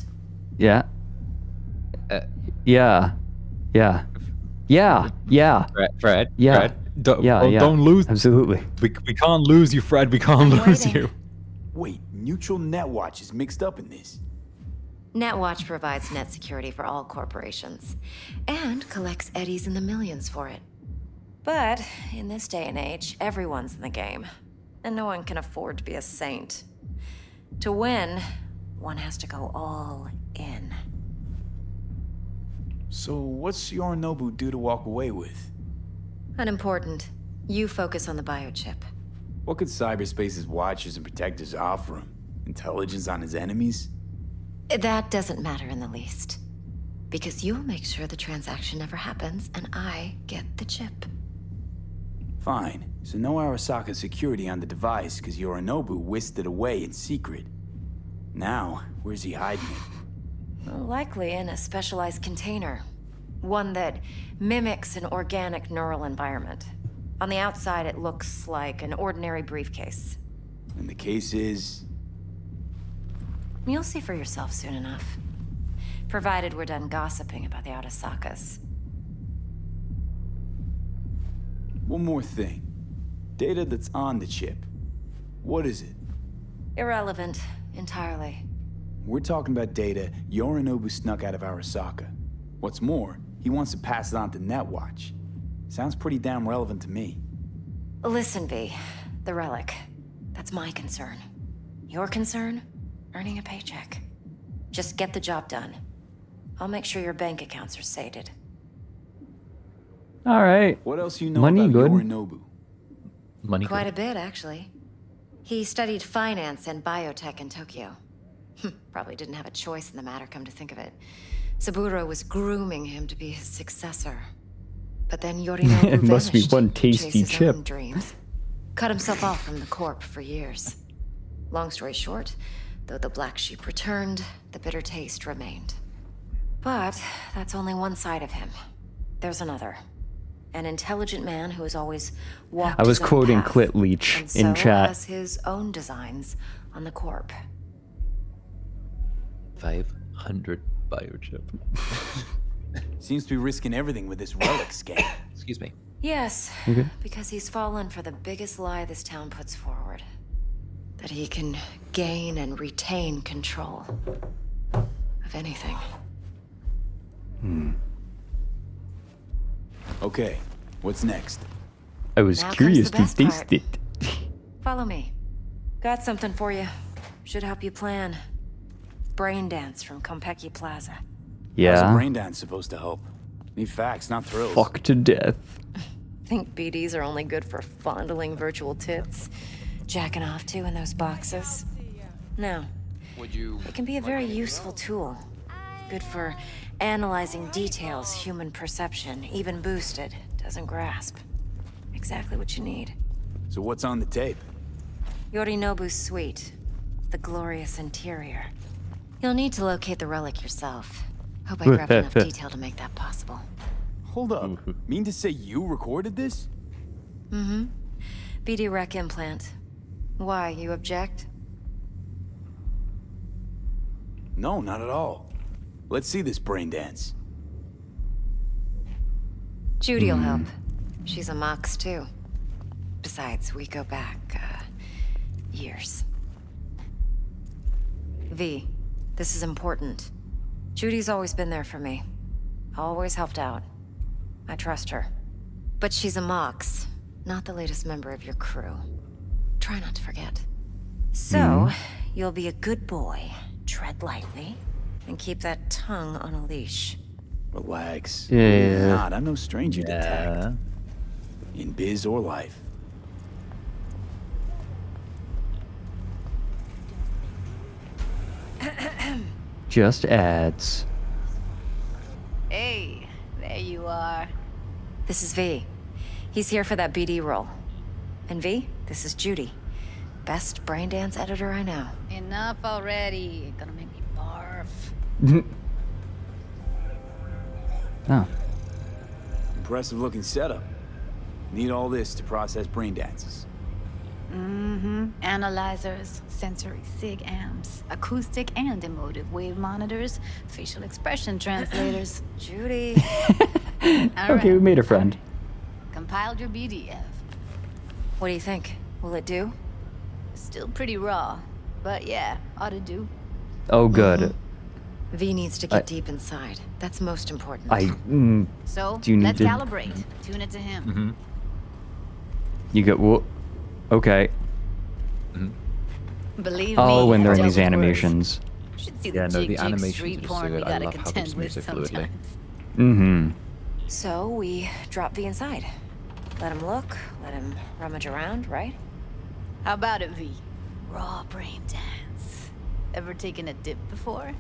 Fred. Yeah. Don't lose. Absolutely. We can't lose you, Fred. We can't lose you. Wait, Neutral Netwatch is mixed up in this. Netwatch provides net security for all corporations, and collects eddies in the millions for it. But in this day and age, everyone's in the game, and no one can afford to be a saint. To win, one has to go all in. So what's Yorinobu due to walk away with? Unimportant. You focus on the biochip. What could cyberspace's watchers and protectors offer him? Intelligence on his enemies? That doesn't matter in the least. Because you'll make sure the transaction never happens, and I get the chip. Fine. So no Arasaka security on the device, because Yorinobu whisked it away in secret. Now, where's he hiding it? Likely in a specialized container. One that mimics an organic neural environment. On the outside, it looks like an ordinary briefcase. And the case is... You'll see for yourself soon enough. Provided we're done gossiping about the Arasakas. One more thing. Data that's on the chip. What is it? Irrelevant, entirely. We're talking about data Yorinobu snuck out of Arasaka. What's more, he wants to pass it on to Netwatch. Sounds pretty damn relevant to me. Listen, V. The relic. That's my concern. Your concern? Earning a paycheck. Just get the job done. I'll make sure your bank accounts are sated. All right. What else you know Money about good. Yorinobu? Money Quite good. a bit, actually. He studied finance and biotech in Tokyo. Probably didn't have a choice in the matter, come to think of it. Saburo was grooming him to be his successor. But then Yorinobu It must be vanished, one tasty chased his chip. own dreams. Cut himself off from the Corp for years. Long story short, though the black sheep returned, the bitter taste remained. But that's only one side of him. There's another. An intelligent man who has always walked I was his own quoting path, Clit Leech and in so chat. has his own designs on the corp. 500 biochip. Seems to be risking everything with this relic scam. Excuse me. Yes, You good? because he's fallen for the biggest lie this town puts forward. That he can gain and retain control of anything. Okay, what's next? I was Now comes curious the to best taste part. it. Follow me. Got something for you. Should help you plan. Brain dance from Konpeki Plaza. How's a Yeah. brain dance supposed to help? Need facts, not thrills. Fuck to death. Think BDs are only good for fondling virtual tits? Jacking off to in those boxes? No. It can be a very useful tool. Good for analyzing details human perception, even boosted, doesn't grasp. Exactly what you need. So what's on the tape? Yorinobu's suite. The glorious interior. You'll need to locate the relic yourself. Hope I grabbed enough detail to make that possible. Hold up. Mean to say you recorded this? Mm-hmm. BD rec implant. Why, you object? No, not at all. Let's see this brain dance. Judy'll help. She's a Mox, too. Besides, we go back, years. V, this is important. Judy's always been there for me. Always helped out. I trust her. But she's a Mox, not the latest member of your crew. Try not to forget. So, you'll be a good boy, tread lightly, and keep that tongue on a leash. Relax. Yeah. Believe it or not, I'm no stranger to tact. In biz or life. Just ads. Hey, there you are. This is V. He's here for that BD role. And V, this is Judy. Best brain dance editor I know. Enough already. Gonna make me barf. Oh. Impressive looking setup. Need all this to process brain dances. Mm-hmm. Analyzers, sensory sig amps, acoustic and emotive wave monitors, facial expression translators. Judy. Okay, we made a friend. Compiled your BDF. What do you think? Will it do? Still pretty raw, but yeah, ought to do. Oh, good. V needs to get deep inside. That's most important. So, do you need let's to... calibrate. Tune it to him. You go, okay. Believe Oh, me, when they're in I've these dealt with worse. animations. Should see Yeah, the no, the jig animations street are so porn good. we I gotta love how it contend just with moves so fluidly. sometimes. Mm-hmm. So we drop V inside. Let him look, let him rummage around, right? How about it, V? Raw brain dance. Ever taken a dip before?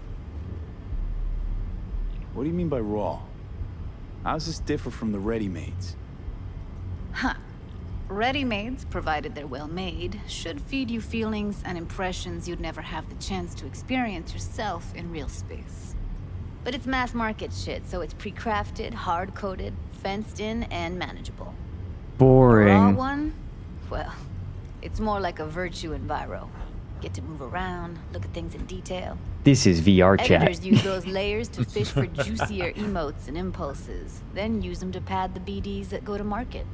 What do you mean by raw? How's this differ from the ready-mades? Huh. Ready-mades, provided they're well made, should feed you feelings and impressions you'd never have the chance to experience yourself in real space. But it's mass market shit, so it's pre-crafted, hard-coded, fenced in, and manageable. Boring. The raw one? Well, it's more like a virtue enviro. Get to move around, look at things in detail. This is VR chat. Editors use those layers to fish for juicier emotes and impulses, then use them to pad the BDs that go to market.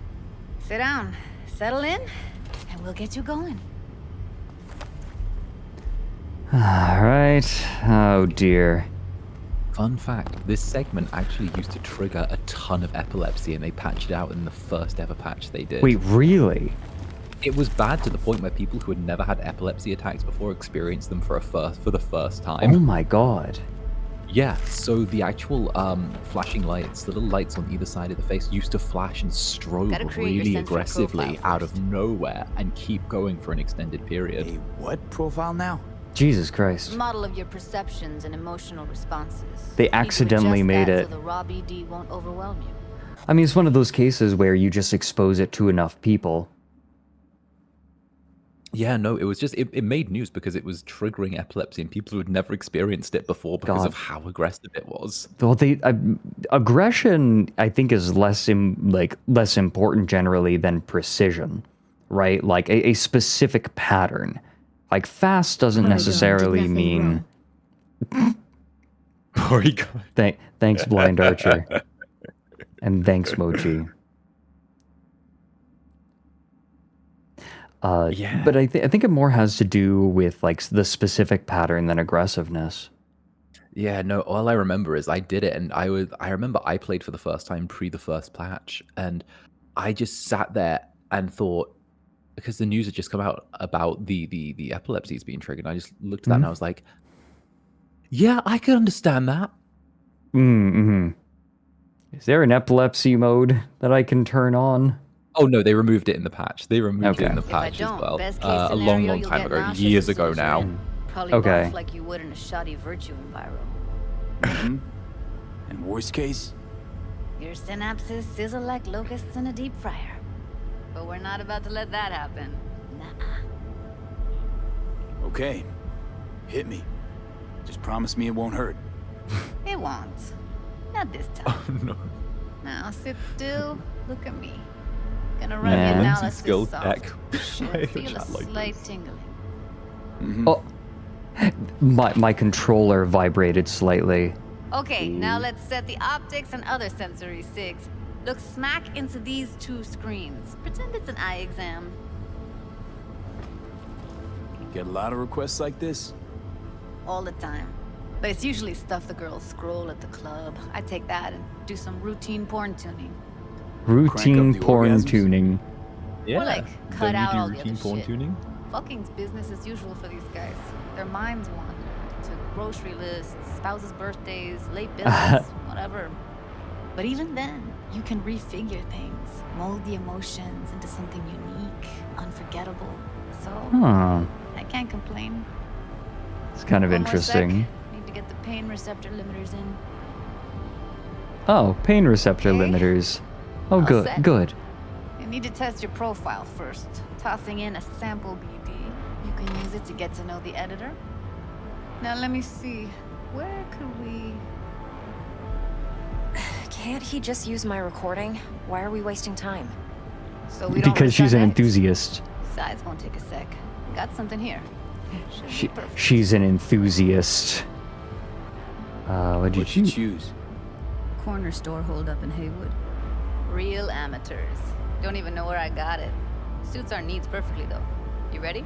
Sit down, settle in, and we'll get you going. Alright. Oh, dear. Fun fact, this segment actually used to trigger a ton of epilepsy and they patched it out in the first ever patch they did. Wait, really? It was bad to the point where people who had never had epilepsy attacks before experienced them for the first time. Oh my god. Yeah, so the actual flashing lights, the little lights on either side of the face used to flash and Gotta strobe create your really sensory aggressively profile out of nowhere and keep going for an extended period. A what profile now? Jesus Christ. Model of your perceptions and emotional responses. They Need to accidentally adjust made that it. so the raw BD won't overwhelm you. I mean, it's one of those cases where you just expose it to enough people. Yeah, no, it was just it made news because it was triggering epilepsy and people who had never experienced it before because of how aggressive it was. Well, aggression, I think, is less important generally than precision, right? Like a specific pattern. Like fast doesn't necessarily mean. Thanks, Blind Archer, and thanks, Mochi. Yeah. But I think it more has to do with like the specific pattern than aggressiveness. Yeah, no, all I remember is I did it and I remember I played for the first time pre the first patch and I just sat there and thought, because the news had just come out about the epilepsies being triggered, I just looked at that and I was like, yeah, I could understand that. Mm-hmm. Is there an epilepsy mode that I can turn on? Oh no, they removed it in the patch. They removed it in the If I patch as don't, well. best case A scenario, long you'll time get ago, nauseous years as soon ago as you're now. in. Probably Okay. barf like you would in a shoddy virtue enviro. And worst case, Your synapses sizzle like locusts in a deep fryer. But we're not about to let that happen. Nuh-uh. okay, hit me. Just promise me it won't hurt. It won't. Not this time. Oh no. Now sit still. Look at me. Gonna run Man. the Nancy analysis skill off. check. Should feel a slight tingling. Oh, my controller vibrated slightly. Okay, now let's set the optics and other sensory sigs. Look smack into these two screens. Pretend it's an eye exam. Get a lot of requests like this? All the time. But it's usually stuff the girls scroll at the club. I take that and do some routine porn tuning. Routine the porn orgasms? tuning. Yeah. Or like, Then cut you out do all the routine other porn shit. tuning? Fucking's business as usual for these guys. Their minds wander to grocery lists, spouses' birthdays, late bills, whatever. But even then, you can refigure things, mold the emotions into something unique, unforgettable. So, Huh. I can't complain. It's kind of One more sec. interesting. Need to get the pain receptor limiters in. Oh, pain receptor limiters. Oh, All good, set. good. You need to test your profile first. Tossing in a sample BD. You can use it to get to know the editor. Now let me see. Where could we... Can't he just use my recording? Why are we wasting time? So we don't Because risk she's our an necks? enthusiast. Size won't take a sec. Got something here. She's an enthusiast. What'd you choose? Choose. Corner store holdup in Haywood. Real amateurs. Don't even know where I got it. Suits our needs perfectly though. You ready?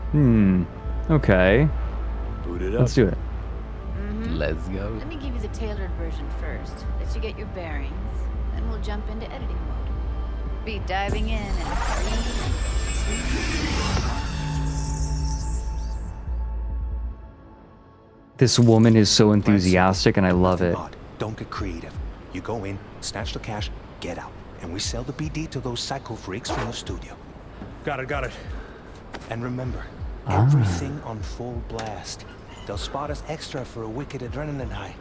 Okay. Boot it up. Let's do it. Let's go. Let me give you the tailored version first. Let you get your bearings. Then we'll jump into editing mode. Be diving in 3, 2... This woman is so enthusiastic and I love it. Don't get creative. You go in, snatch the cash, get out. And we sell the BD to those psycho freaks from the studio. Got it. And remember, everything on full blast. They'll spot us extra for a wicked adrenaline high.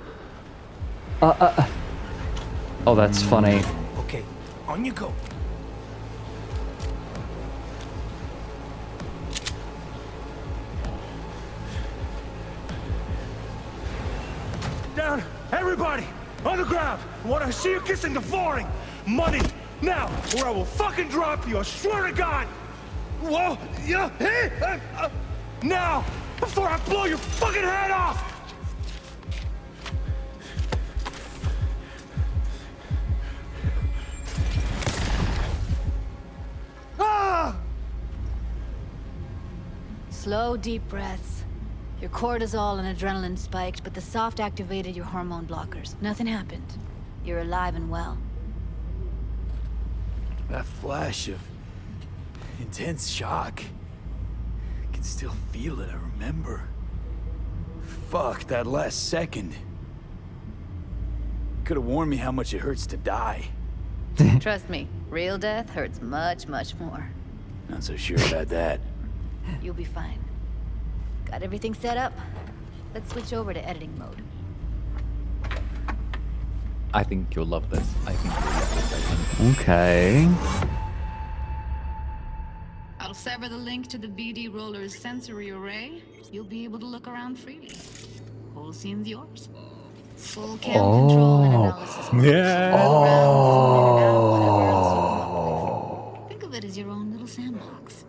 Oh, that's funny. Okay, on you go. Down, everybody, on the ground. I want to see you kissing the flooring. Money, now, or I will fucking drop you. I swear to God. Whoa, yeah, hey, now, before I blow your fucking head off. Ah! Slow, deep breaths. Your cortisol and adrenaline spiked, but the soft activated your hormone blockers. Nothing happened. You're alive and well. That flash of intense shock. I can still feel it, I remember. Fuck, that last second. Could have warned me how much it hurts to die. Trust me, real death hurts much, much more. Not so sure about that. You'll be fine. Got everything set up? Let's switch over to editing mode. I think you'll love this. I think you'll love this segment. Okay. I'll sever the link to the BD roller's sensory array. You'll be able to look around freely. Whole scene's yours. Full cam control and analysis. Think of it as your own little sandbox.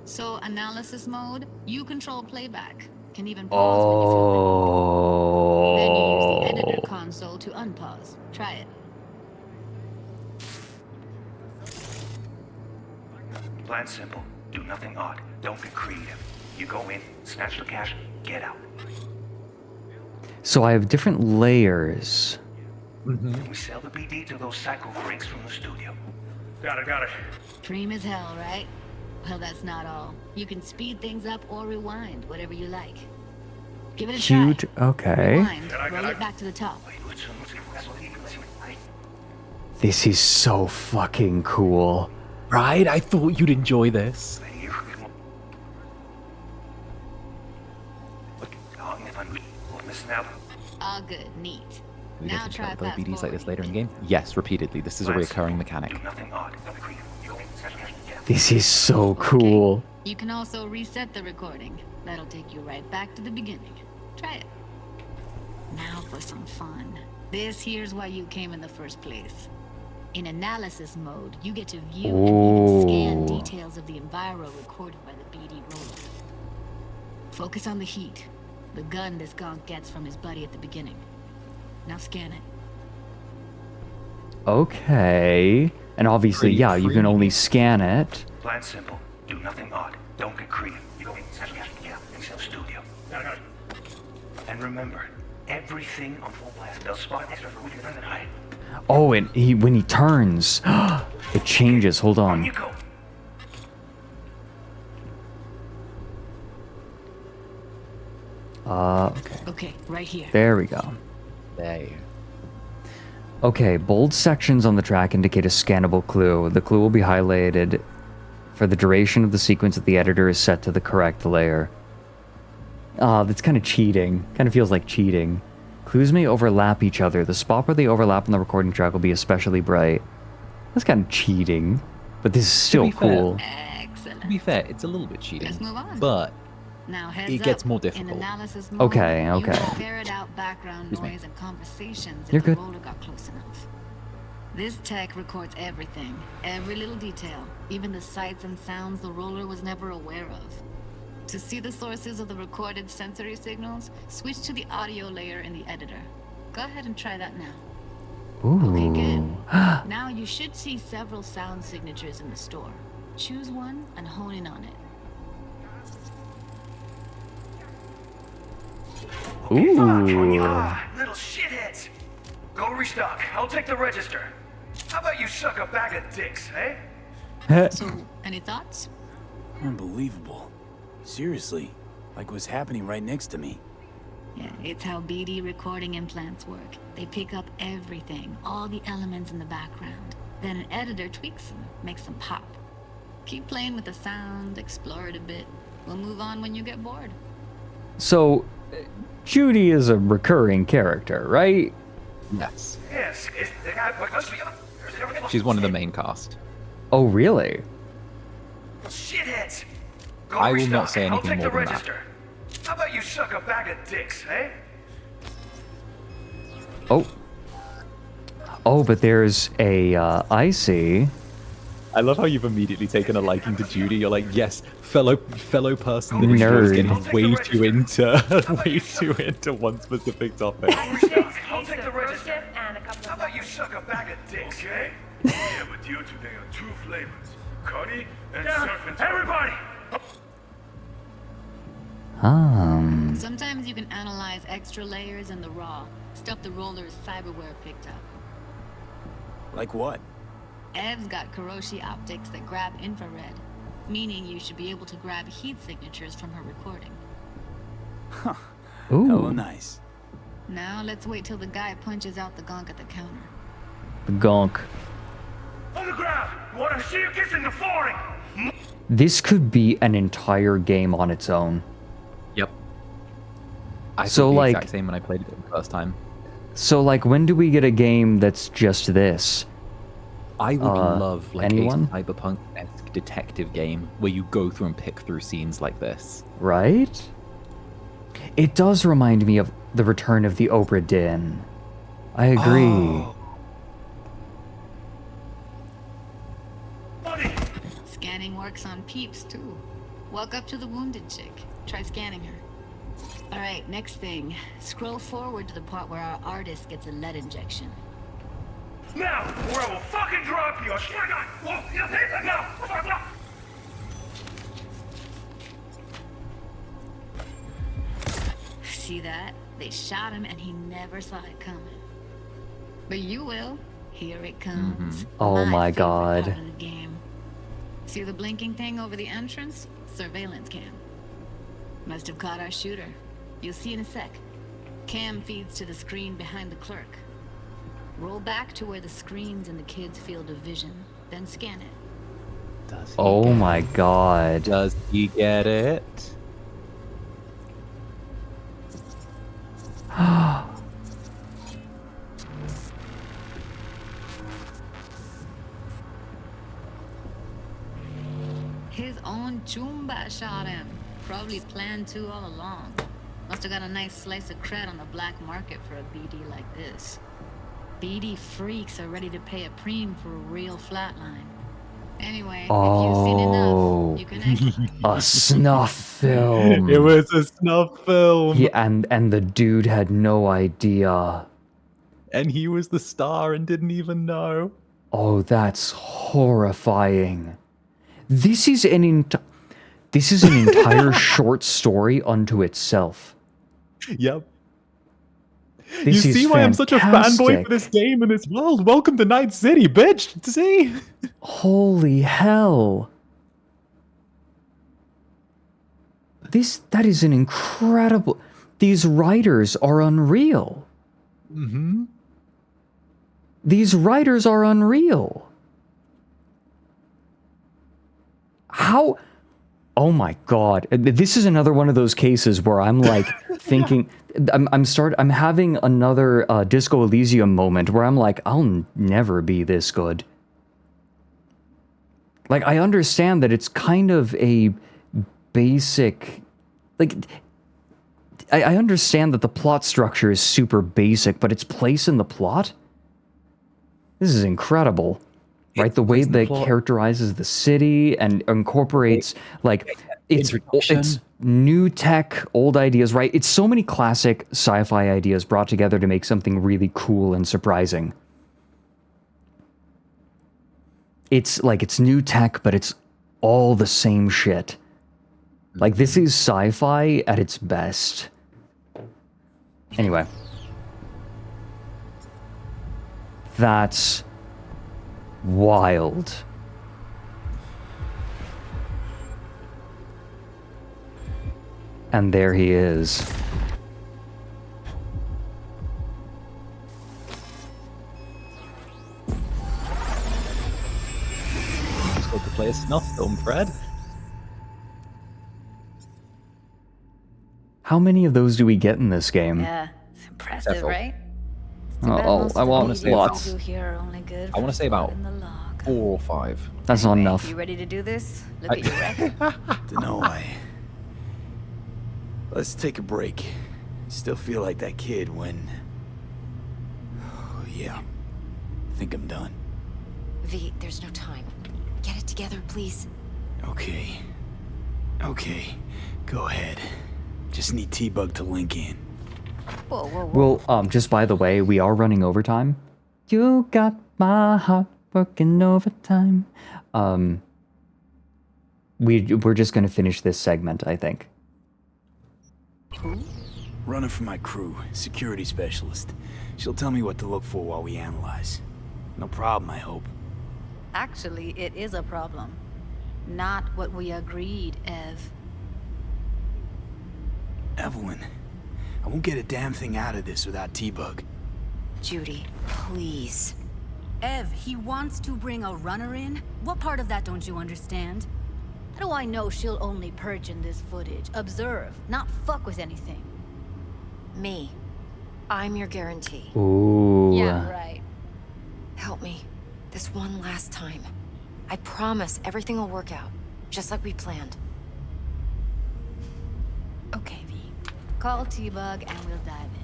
So analysis mode, you control playback. Can even pause when you feel ready. Then you use the editor console to unpause. Try it. Plan simple. Do nothing odd. Don't get creative. You go in, snatch the cash, get out. So I have different layers. We sell the BD to those psycho freaks from the studio. Got it. Dream as hell, right? Well, that's not all. You can speed things up or rewind, whatever you like. Give it a try. Cute. Okay. Rewind, roll it back to the top. This is so fucking cool. Right? I thought you'd enjoy this. All good, neat. We Now get to try try both fast BDs like this later in game? Yes, repeatedly. This is a recurring mechanic. This is so cool. You can also reset the recording. That'll take you right back to the beginning. Try it. Now for some fun. This here's why you came in the first place. In analysis mode, you get to view and even scan details of the enviro recorded by the BD roller. Focus on the heat, the gun this gonk gets from his buddy at the beginning. Now scan it. Okay. And obviously, yeah, you can only scan it. Plan simple. Do nothing odd. Don't get creative. You go in, snatch the cash, get out. In the studio. Got it. And remember, everything on full blast. They'll spot extra for weaker than high. Oh, and when he turns, it changes. Hold on. You go. Okay. Okay, right here. There we go. There. Okay, bold sections on the track indicate a scannable clue. The clue will be highlighted for the duration of the sequence that the editor is set to the correct layer. That's kind of cheating. Kind of feels like cheating. Clues may overlap each other. The spot where they overlap on the recording track will be especially bright. That's kind of cheating, but this is still cool. Excellent. To be fair, it's a little bit cheating. Let's move on. But Now heads it gets up. more In difficult. analysis mode, Okay. You can ferret out background noise and conversations if You're the good. roller got close enough. This tech records everything, every little detail, even the sights and sounds the roller was never aware of. To see the sources of the recorded sensory signals, switch to the audio layer in the editor. Go ahead and try that now. Ooh. Okay, good. Now you should see several sound signatures in the store. Choose one and hone in on it. Ooh. Little shitheads. Go restock. I'll take the register. How about you suck a bag of dicks, eh? So, any thoughts? Unbelievable. Seriously, like what's happening right next to me. Yeah, it's how BD recording implants work. They pick up everything, all the elements in the background. Then an editor tweaks them, makes them pop. Keep playing with the sound, explore it a bit. We'll move on when you get bored. So, Judy is a recurring character, right? Yes. Yes. She's one of the main cast. Oh, really? Shitheads. Go I will restock. not say I'll anything take more the than that. register. How about you suck a bag of dicks, eh? Oh. Oh, but there's a, I see. I love how you've immediately taken a liking to Judy. You're like, yes, fellow person that is Nerd. getting way too into one specific topic. I'll take the register. How about you suck a bag of dicks, eh? Yeah, but you today are two flavors. Cuddy and Serpent. Everybody! Sometimes you can analyze extra layers in the raw, stuff the roller's cyberware picked up. Like what? Ev's got Kuroshi optics that grab infrared, meaning you should be able to grab heat signatures from her recording. Huh. Ooh. Hella nice. Now let's wait till the guy punches out the gonk at the counter. The gonk. On the ground! Wanna see you kissing the flooring? This could be an entire game on its own. Yep. I So, thought the like- exact same when I played it the first time. So, like, when do we get a game that's just this? I would love like anyone? a Cyberpunk-esque classic detective game where you go through and pick through scenes like this. Right? It does remind me of the return of the Obra Dinn. I agree. Oh. Scanning works on peeps, too. Walk up to the wounded chick. Try scanning her. Alright, next thing. Scroll forward to the part where our artist gets a lead injection. Now, or I will fucking drop you. I swear to God. Whoa, you take it now. No. See that? They shot him and he never saw it coming. But you will. Here it comes. Oh my favorite god. part of the game. See the blinking thing over the entrance? Surveillance cam. Must have caught our shooter. You'll see in a sec. Cam feeds to the screen behind the clerk. Roll back to where the screen's in the kid's field of vision, then scan it. Oh my god. Does he get it? His own Chumba shot him. Probably planned to all along. Must have got a nice slice of cred on the black market for a BD like this. BD freaks are ready to pay a preem for a real flatline. Anyway, if you've seen enough, you can A snuff film. It was a snuff film. Yeah, and the dude had no idea. And he was the star and didn't even know. Oh, that's horrifying. This is an entire short story unto itself. Yep. This you is see why I'm such a fanboy fantastic. for this game and this world? Welcome to Night City, bitch! See? Holy hell. That is an incredible... These writers are unreal. Mm-hmm. These writers are unreal. How... Oh my god. This is another one of those cases where I'm like thinking... I'm having another Disco Elysium moment where I'm like, I'll never be this good. Like, I understand that it's kind of a basic... Like, I understand that the plot structure is super basic, but its place in the plot? This is incredible. Right? The way that it characterizes the city and incorporates, like, it's new tech, old ideas, right? It's so many classic sci-fi ideas brought together to make something really cool and surprising. It's like, it's new tech, but it's all the same shit. Like, this is sci-fi at its best. Anyway. That's wild. And there he is. Let's go to play a snuff film, Fred. How many of those do we get in this game? Yeah, it's impressive, Several. right? I want lots. I want to say about 4 or 5. That's not enough. You ready to do this? Look at your record. Dunno, Let's take a break. Still feel like that kid when... Oh, yeah. Think I'm done. V, there's no time. Get it together, please. Okay. Okay. Go ahead. Just need T-Bug to link in. Whoa, whoa, whoa. Well, just by the way, we are running overtime. You got my heart working overtime. We're just gonna finish this segment, I think. Running for my crew, security specialist. She'll tell me what to look for while we analyze. No problem, I hope. Actually, it is a problem. Not what we agreed, Ev. Evelyn, I won't get a damn thing out of this without T-Bug. Judy, please. Ev, he wants to bring a runner in? What part of that don't you understand? How do I know she'll only purge in this footage? Observe, not fuck with anything. Me. I'm your guarantee. Ooh. Yeah, right. Help me. This one last time. I promise everything will work out, just like we planned. Okay, V. Call T-Bug and we'll dive in.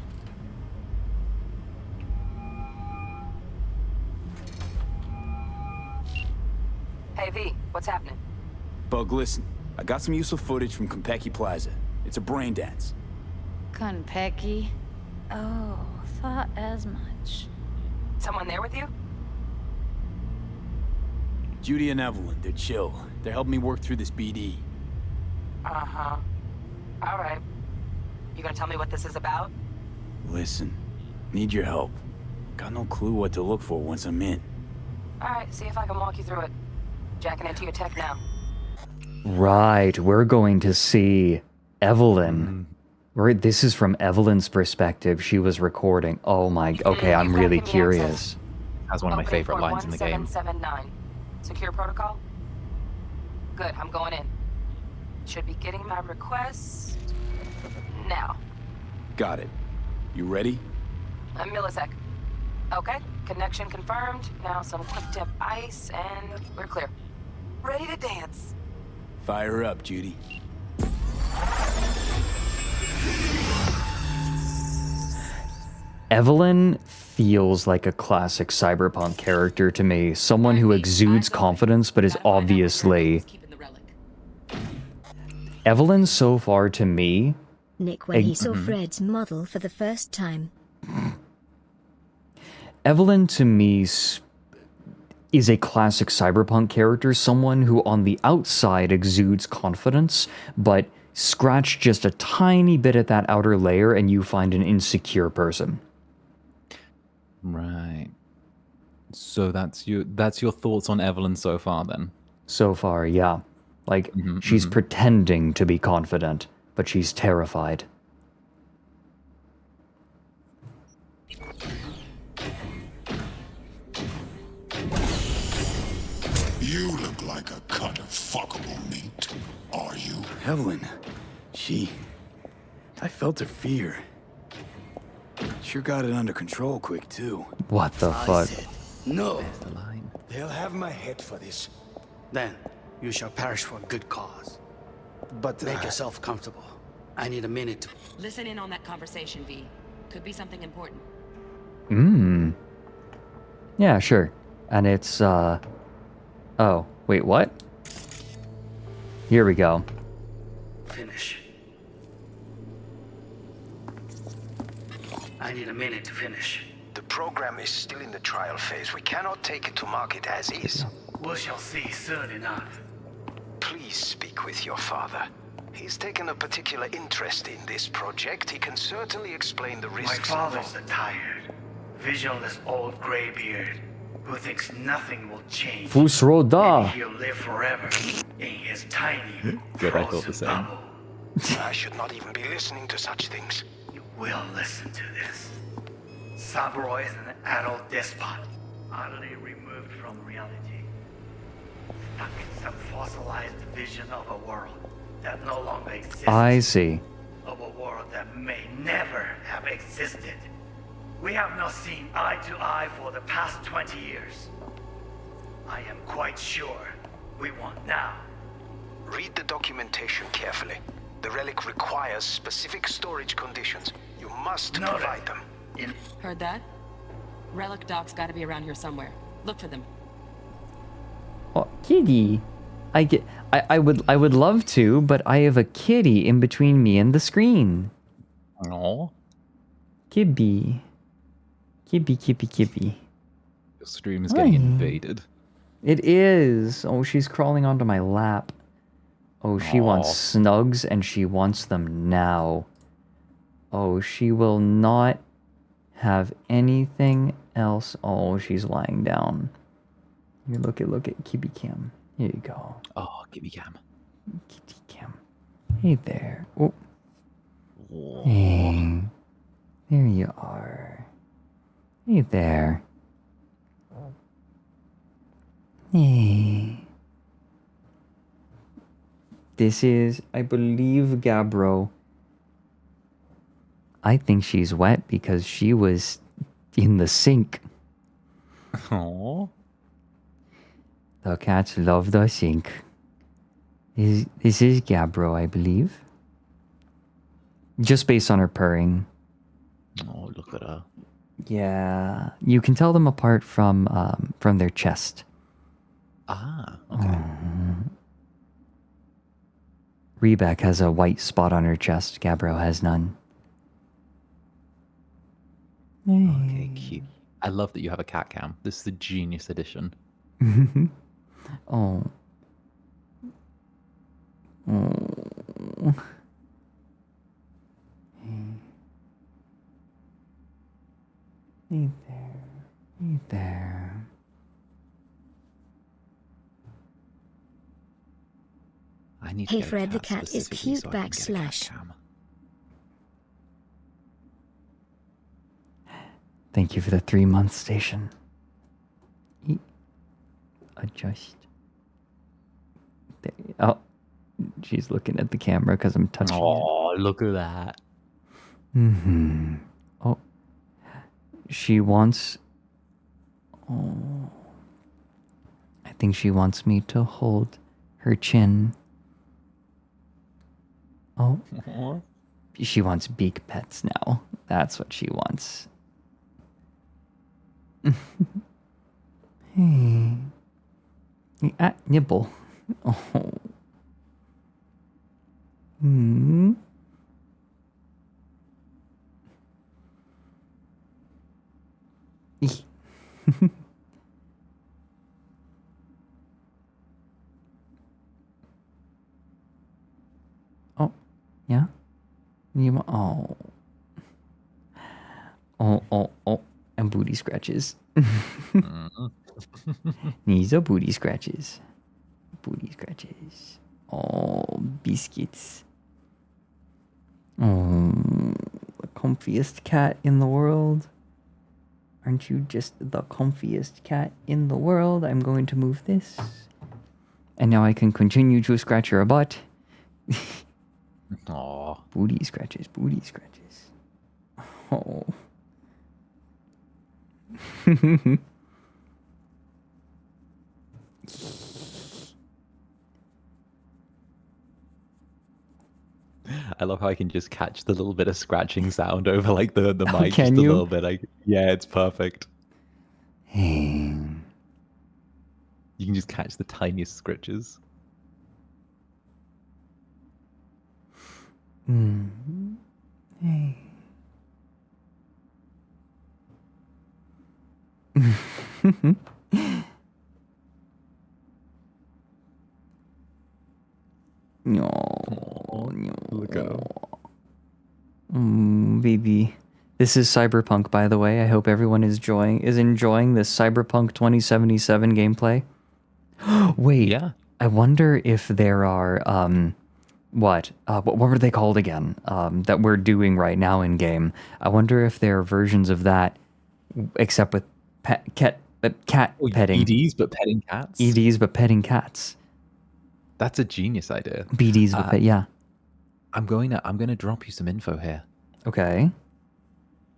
Hey, V, what's happening? Bug, listen. I got some useful footage from Konpeki Plaza. It's a brain dance. Konpeki? Oh, thought as much. Someone there with you? Judy and Evelyn, they're chill. They're helping me work through this BD. Uh-huh. All right. You gonna tell me what this is about? Listen, need your help. Got no clue what to look for once I'm in. All right, see if I can walk you through it. Jacking into your tech now. Right, we're going to see Evelyn. This is from Evelyn's perspective. She was recording. Oh my, okay, I'm really curious. That's one of my favorite lines in the game. 1779. Secure protocol? Good, I'm going in. Should be getting my request now. Got it. You ready? A millisec. Okay, connection confirmed. Now some quick tip ice and we're clear. Ready to dance. Fire her up, Judy. Evelyn feels like a classic Cyberpunk character to me. Someone who exudes confidence, but is obviously... Evelyn, so far to me... Nick, when he saw Fred's model for the first time. Evelyn, to me, is a classic Cyberpunk character. Someone who, on the outside, exudes confidence, but scratch just a tiny bit at that outer layer and you find an insecure person. Right. So that's your thoughts on Evelyn so far, then? So far, yeah. Like, she's pretending to be confident, but she's terrified. You look like a cut of fuckable meat. Are you? Evelyn, I felt her fear. Sure got it under control quick, too. What the fuck? No. They'll have my head for this. Then you shall perish for a good cause. But make yourself comfortable. I need a minute to... Listen in on that conversation, V. Could be something important. Yeah, sure. And it's, oh, wait, what? Here we go. Finish. I need a minute to finish. The program is still in the trial phase. We cannot take it to market as is. We shall see soon enough. Please speak with your father. He's taken a particular interest in this project. He can certainly explain the risks. My father's a tired, visionless old graybeard who thinks nothing will change. Fusroda. And he'll live forever in his tiny Good, I thought the frozen same. bubble. I should not even be listening to such things. You will listen to this. Saburo is an adult despot, utterly removed from reality. Stuck in some fossilized vision of a world that no longer exists. I see. Of a world that may never have existed. We have not seen eye to eye for the past 20 years. I am quite sure we want now. Read the documentation carefully. The relic requires specific storage conditions. You must provide them. Heard that? Relic docs gotta be around here somewhere. Look for them. Oh, kitty. I would love to, but I have a kitty in between me and the screen. Aww. Kibby. Kibby. Your stream is getting invaded. It is. Oh, she's crawling onto my lap. Oh, she wants snugs and she wants them now. Oh, she will not have anything else. Oh, she's lying down. You look at Kibby Cam. Here you go. Oh, Kibby Cam. Kitty Cam. Hey there. Oh. Hey. There you are. Hey there. Hey. This is, I believe, Gabbro. I think she's wet because she was in the sink. Aww. The cats love the sink. This is Gabbro, I believe. Just based on her purring. Oh, look at her. Yeah, you can tell them apart from their chest. Ah, okay. Rebek has a white spot on her chest. Gabbro has none. Okay, cute. I love that you have a cat cam. This is a genius addition. Oh. Oh. Hey there. Hey there. I need Hey Fred, the cat is cute backslash. Thank you for the 3-month station. Adjust. There. Oh, she's looking at the camera because I'm touching it. Oh, look at that. Oh, she wants. Oh, I think she wants me to hold her chin. Oh, she wants beak pets now. That's what she wants. Hey. Nibble. Oh. Oh, yeah? You, oh. Oh. And booty scratches. These are booty scratches. Booty scratches. Oh, biscuits. Oh, the comfiest cat in the world. Aren't you just the comfiest cat in the world? I'm going to move this. And now I can continue to scratch your butt. Aww. Booty scratches, booty scratches. Oh. I love how I can just catch the little bit of scratching sound over like the mic can just you? a little bit. Yeah, it's perfect. You can just catch the tiniest scratches. Hey. No, look at baby. This is Cyberpunk, by the way. I hope everyone is enjoying this Cyberpunk 2077 gameplay. Wait, yeah. I wonder if there are what were they called again? That we're doing right now in game. I wonder if there are versions of that, except with cat petting. EDs, but petting cats. EDs, but petting cats. That's a genius idea. BDs, but yeah. I'm gonna drop you some info here. Okay.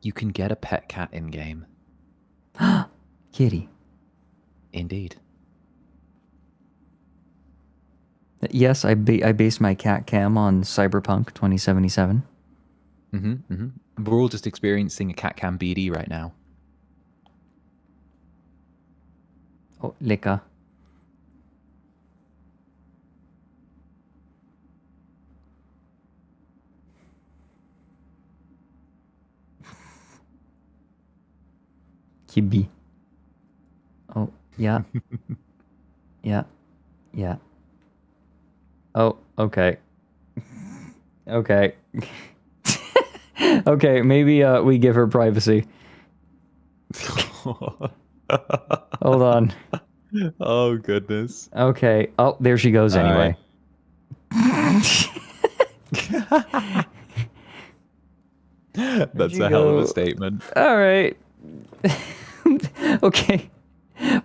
You can get a pet cat in game. Kitty. Indeed. Yes, I based my cat cam on Cyberpunk 2077. We're all just experiencing a cat cam BD right now. Oh, Lika. Kibi. Oh, yeah. Yeah. Oh, okay. Okay. Okay, maybe we give her privacy. Hold on. Oh, goodness. Okay. Oh, there she goes anyway. That's a hell of a statement. All right. Okay.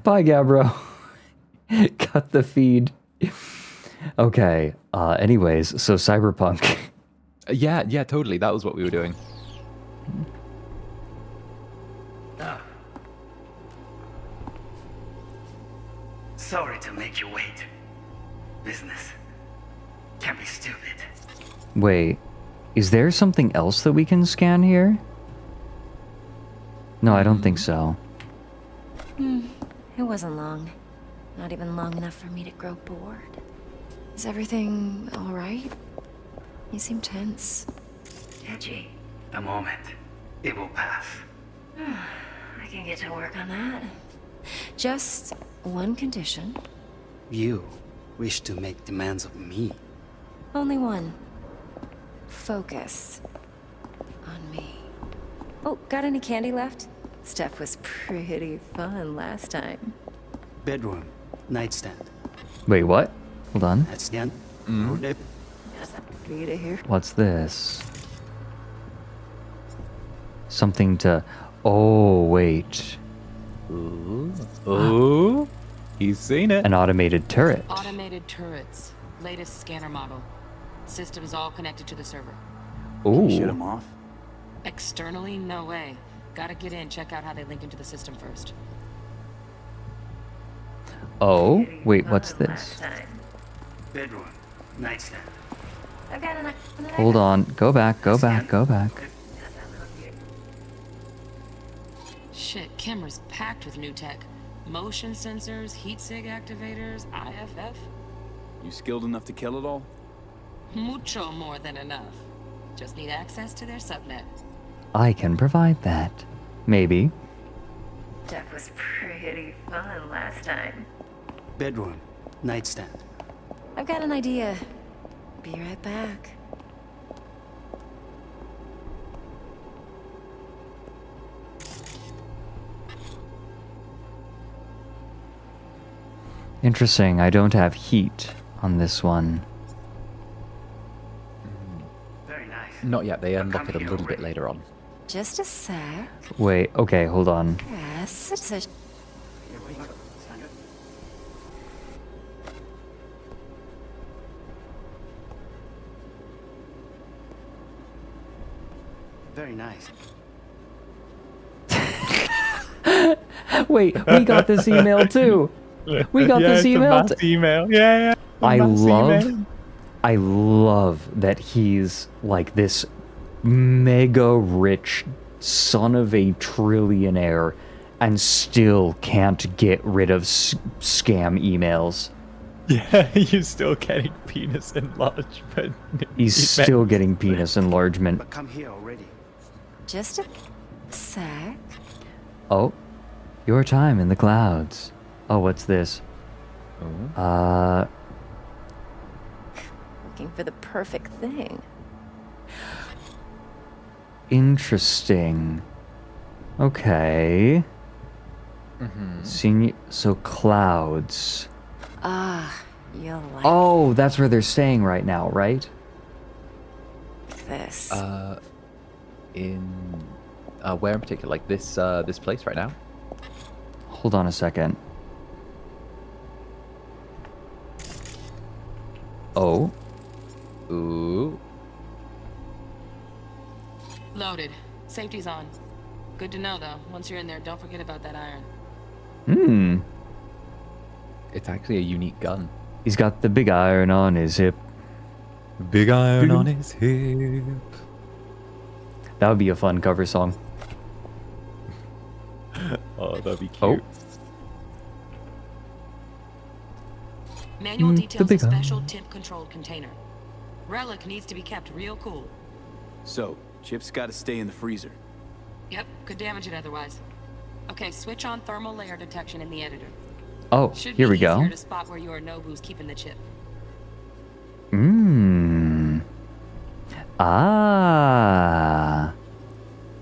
Bye, Gabbro. Cut the feed. Okay. Anyways, so Cyberpunk. Yeah, totally. That was what we were doing. Sorry to make you wait. Business can be stupid. Wait, is there something else that we can scan here? No, I don't think so. It wasn't long. Not even long enough for me to grow bored. Is everything all right? You seem tense. Edgy. A moment. It will pass. I can get to work on that. Just one condition. You wish to make demands of me. Only one. Focus on me. Oh, got any candy left? Stuff was pretty fun last time. Bedroom. Nightstand. Wait, what? Hold on. That's the end. For you to hear. What's this? Something to... Oh, wait. Ooh. He's seen it. An automated turret. Automated turrets. Latest scanner model. Systems all connected to the server. Ooh. Shut him off. Externally, no way. Gotta get in, check out how they link into the system first. Oh, wait, what's this? Bedroom. Nightstand. Hold on. Go back, go back, go back. Shit, camera's packed with new tech. Motion sensors, heat sig activators, IFF. You skilled enough to kill it all? Mucho more than enough. Just need access to their subnet. I can provide that. Maybe. Stuff was pretty fun last time. Bedroom. Nightstand. I've got an idea. Be right back. Interesting, I don't have heat on this one. Very nice. Not yet, they unlock it a little bit later on. Just a sec. Wait, okay, hold on. Yes, it's a... Very nice. Wait, we got this email too. We got this email. Email. Yeah. I love that he's like this mega rich son of a trillionaire and still can't get rid of scam emails. Yeah, you're still getting penis enlargement. He's still getting penis enlargement. But come here already. Just a sec. Oh, your time in the clouds. Oh, what's this? Looking for the perfect thing. Interesting. Okay. So clouds. Ah, you'll like Oh, that's where they're staying right now, right? this. Where in particular? Like this place right now? Hold on a second. Oh. Ooh. Loaded. Safety's on. Good to know, though. Once you're in there, don't forget about that iron. It's actually a unique gun. He's got the big iron on his hip. Big iron on his hip. That would be a fun cover song. Oh, that'd be cute. Oh. Manual the details a big special iron. temp-controlled container. Relic needs to be kept real cool. So, chips gotta stay in the freezer. Yep, could damage it otherwise. Okay, switch on thermal layer detection in the editor. Oh, Should here be we go. easier to spot where Yorinobu's keeping the chip. Ah.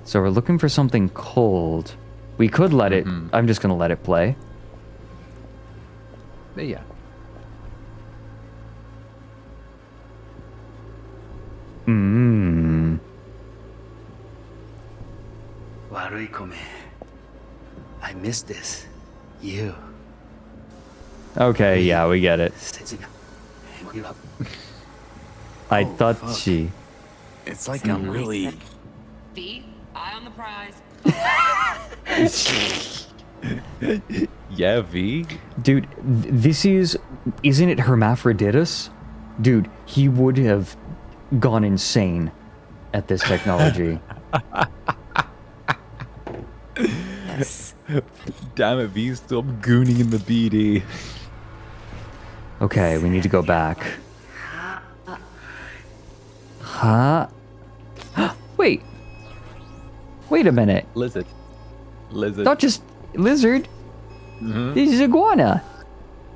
So we're looking for something cold. We could let it... I'm just going to let it play. Yeah. Warui-kome. I missed this. You. Okay, yeah, we get it. I thought fuck. she... It's like I'm really... V, eye on the prize. Yeah, V. Dude, this isn't it Hermaphroditus? Dude, he would have gone insane at this technology. Yes. Damn it, V, stop gooning in the BD. Okay, we need to go back. Huh? Wait. Wait a minute. Lizard. Not just lizard. Mm-hmm. This is iguana.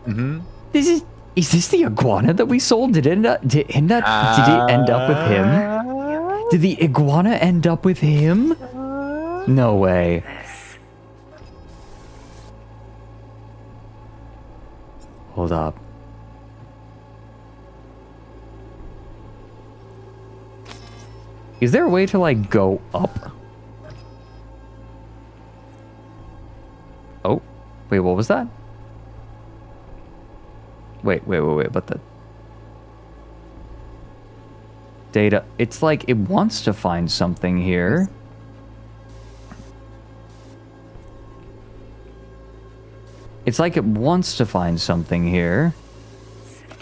Mm-hmm. Is this the iguana that we sold? Did it end up with him? Did the iguana end up with him? No way. Hold up. Is there a way to, like, go up? Oh. Wait, what was that? Wait, but the... Data... It's like it wants to find something here. It's like it wants to find something here.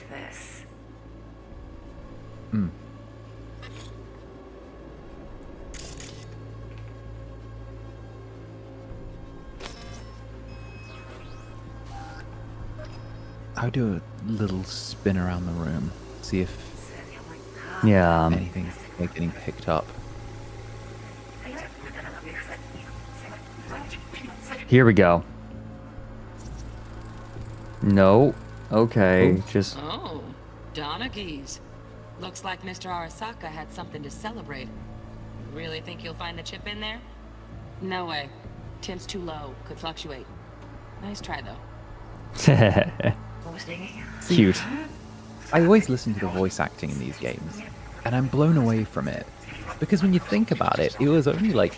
This. Hmm. I'll do a little spin around the room, see if anything's getting picked up. Here we go. No. Okay, just... Oh, Donaghy's. Looks like Mr. Arasaka had something to celebrate. Really think you'll find the chip in there? No way. Temp's too low. Could fluctuate. Nice try, though. Cute. I always listen to the voice acting in these games, and I'm blown away from it. Because when you think about it, it was only like,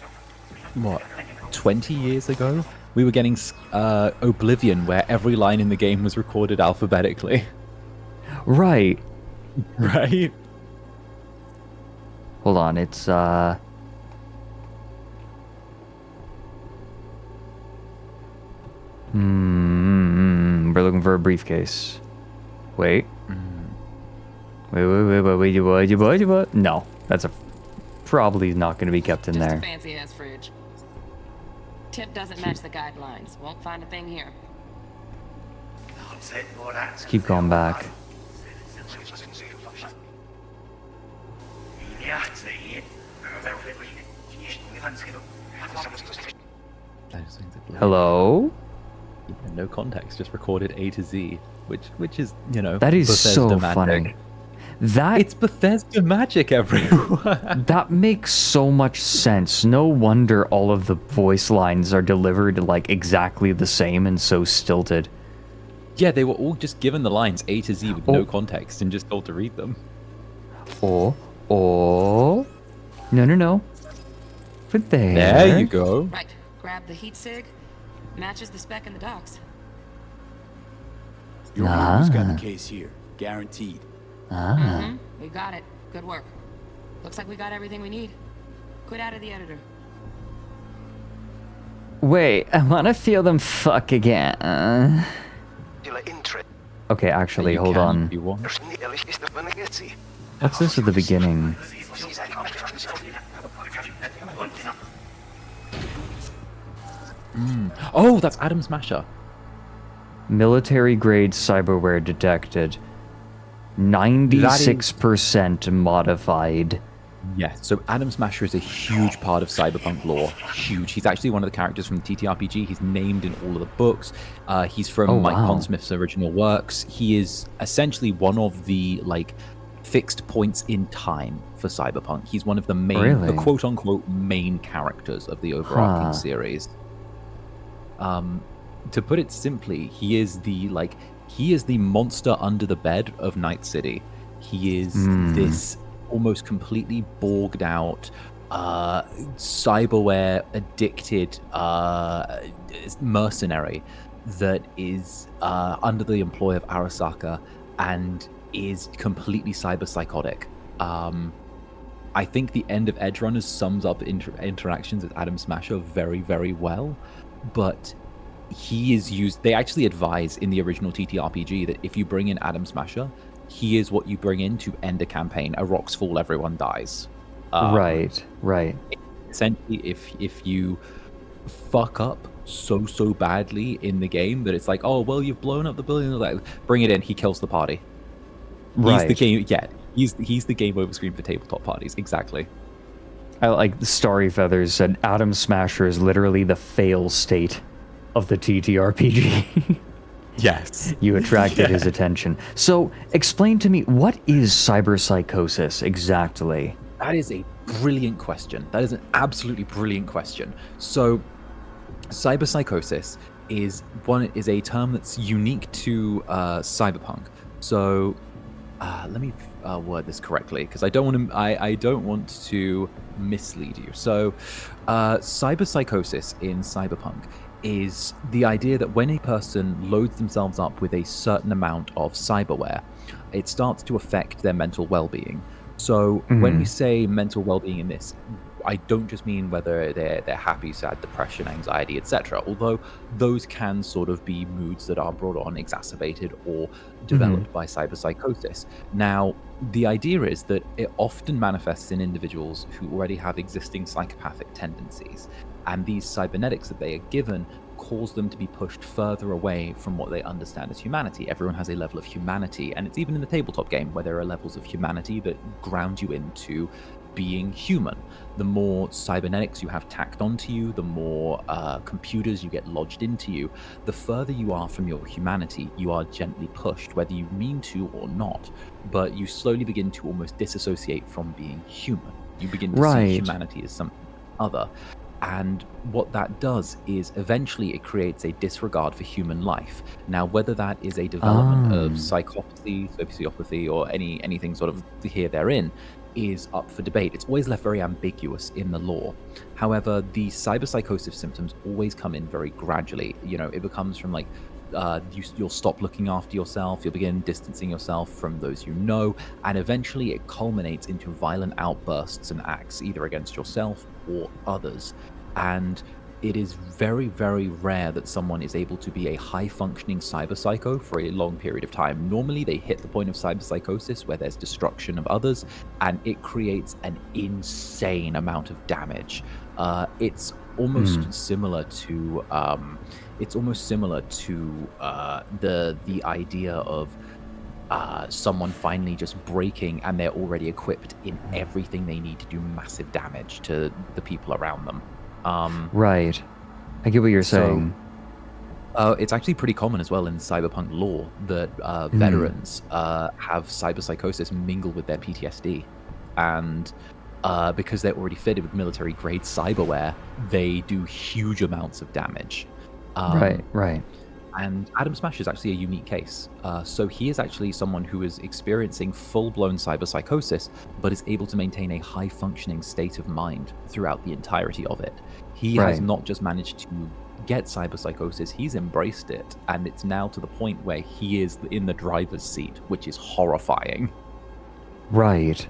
what, 20 years ago? We were getting Oblivion, where every line in the game was recorded alphabetically. Right. Right? Hold on, it's, we're looking for a briefcase. Wait. Wait. No, that's probably not going to be kept in Just there. a fancy-ass fridge. Tip doesn't match the guidelines. Won't find a thing here. Let's keep going back. Hello? Yeah, no context, just recorded A to Z, which is, you know, That is Bethesda so magic. funny. It's Bethesda magic, everyone. That makes so much sense. No wonder all of the voice lines are delivered like exactly the same and so stilted. Yeah, they were all just given the lines A to Z with no context and just told to read them. No. But there. There you go. Right. Grab the heat sig. Matches the spec in the docks. Your man's got the case here, guaranteed. We got it. Good work. Looks like we got everything we need. Quit out of the editor. Wait, I want to feel them fuck again. Okay, actually, hold on. What's this at the beginning? Oh, that's Adam Smasher. Military grade cyberware detected. 96% modified. Yeah, so Adam Smasher is a huge part of Cyberpunk lore. Huge. He's actually one of the characters from the TTRPG. He's named in all of the books. He's from Mike Pondsmith's original works. He is essentially one of the, like, fixed points in time for Cyberpunk. He's one of the main, the quote-unquote main characters of the overarching series. To put it simply, he is the monster under the bed of Night City. He is this almost completely borged out, cyberware addicted mercenary that is under the employ of Arasaka and is completely cyber psychotic. I think the end of Edge Runners sums up interactions with Adam Smasher very, very well, but he is used. They actually advise in the original TTRPG that if you bring in Adam Smasher, he is what you bring in to end a campaign. A rocks fall, everyone dies. Right. Essentially, if you fuck up so badly in the game that it's like, oh well, you've blown up the building, like, bring it in. He kills the party. Right. He's the game. Yeah, he's the game over screen for tabletop parties. Exactly. I like Starry Feathers said Adam Smasher is literally the fail state of the TTRPG. Yes. You attracted his attention. So explain to me, what is cyberpsychosis exactly? That is a brilliant question. That is an absolutely brilliant question. So cyberpsychosis is a term that's unique to cyberpunk. So let me word this correctly, because I don't want to mislead you. So cyberpsychosis in cyberpunk is the idea that when a person loads themselves up with a certain amount of cyberware, it starts to affect their mental well-being. So when we say mental well-being in this, I don't just mean whether they're happy, sad, depression, anxiety, etc. Although those can sort of be moods that are brought on, exacerbated, or developed by cyberpsychosis. Now, the idea is that it often manifests in individuals who already have existing psychopathic tendencies, and these cybernetics that they are given cause them to be pushed further away from what they understand as humanity. Everyone has a level of humanity, and it's even in the tabletop game where there are levels of humanity that ground you into being human. The more cybernetics you have tacked onto you, the more computers you get lodged into you, the further you are from your humanity, you are gently pushed, whether you mean to or not. But you slowly begin to almost disassociate from being human. You begin to see humanity as something other. And what that does is eventually it creates a disregard for human life. Now, whether that is a development of psychopathy, sociopathy, or anything sort of here therein, is up for debate. It's always left very ambiguous in the law. However, the cyberpsychosis symptoms always come in very gradually. You know, it becomes from like, you'll stop looking after yourself, you'll begin distancing yourself from those you know, and eventually it culminates into violent outbursts and acts either against yourself or others. And it is very, very rare that someone is able to be a high-functioning cyberpsycho for a long period of time. Normally, they hit the point of cyberpsychosis where there's destruction of others, and it creates an insane amount of damage. It's almost similar to the idea of someone finally just breaking, and they're already equipped in everything they need to do massive damage to the people around them. Right. I get what you're saying. It's actually pretty common as well in cyberpunk lore that veterans have cyberpsychosis mingle with their PTSD. And because they're already fitted with military-grade cyberware, they do huge amounts of damage. Right. And Adam Smash is actually a unique case. So he is actually someone who is experiencing full-blown cyberpsychosis, but is able to maintain a high-functioning state of mind throughout the entirety of it. He has not just managed to get cyberpsychosis, he's embraced it, and it's now to the point where he is in the driver's seat, which is horrifying. Right.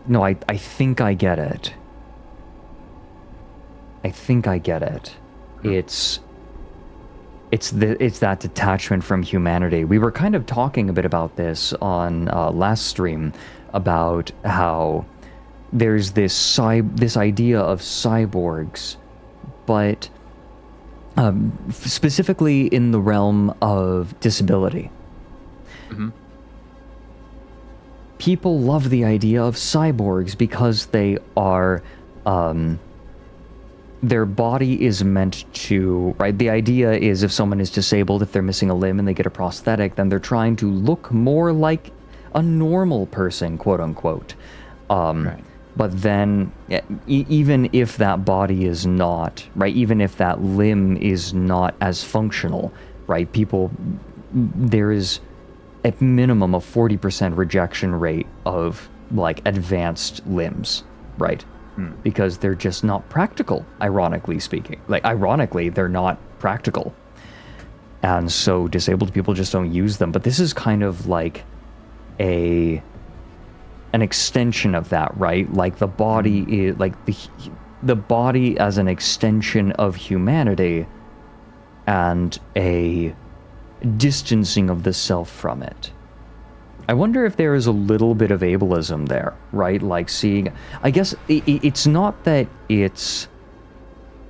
No, I think I get it. It's that detachment from humanity. We were kind of talking a bit about this on last stream, about how there's this idea of cyborgs, but specifically in the realm of disability. People love the idea of cyborgs because they are their body is meant to, right? The idea is if someone is disabled, if they're missing a limb and they get a prosthetic, then they're trying to look more like a normal person, quote unquote. But then even if that body is not, right? Even if that limb is not as functional, right? There is at minimum a 40% rejection rate of like advanced limbs, right? Because they're just not practical, ironically speaking. Like, ironically, they're not practical. And so disabled people just don't use them. But this is kind of like an extension of that, right? Like the body is like the body as an extension of humanity and a distancing of the self from it. I wonder if there is a little bit of ableism there, right? Like seeing, I guess it's not that it's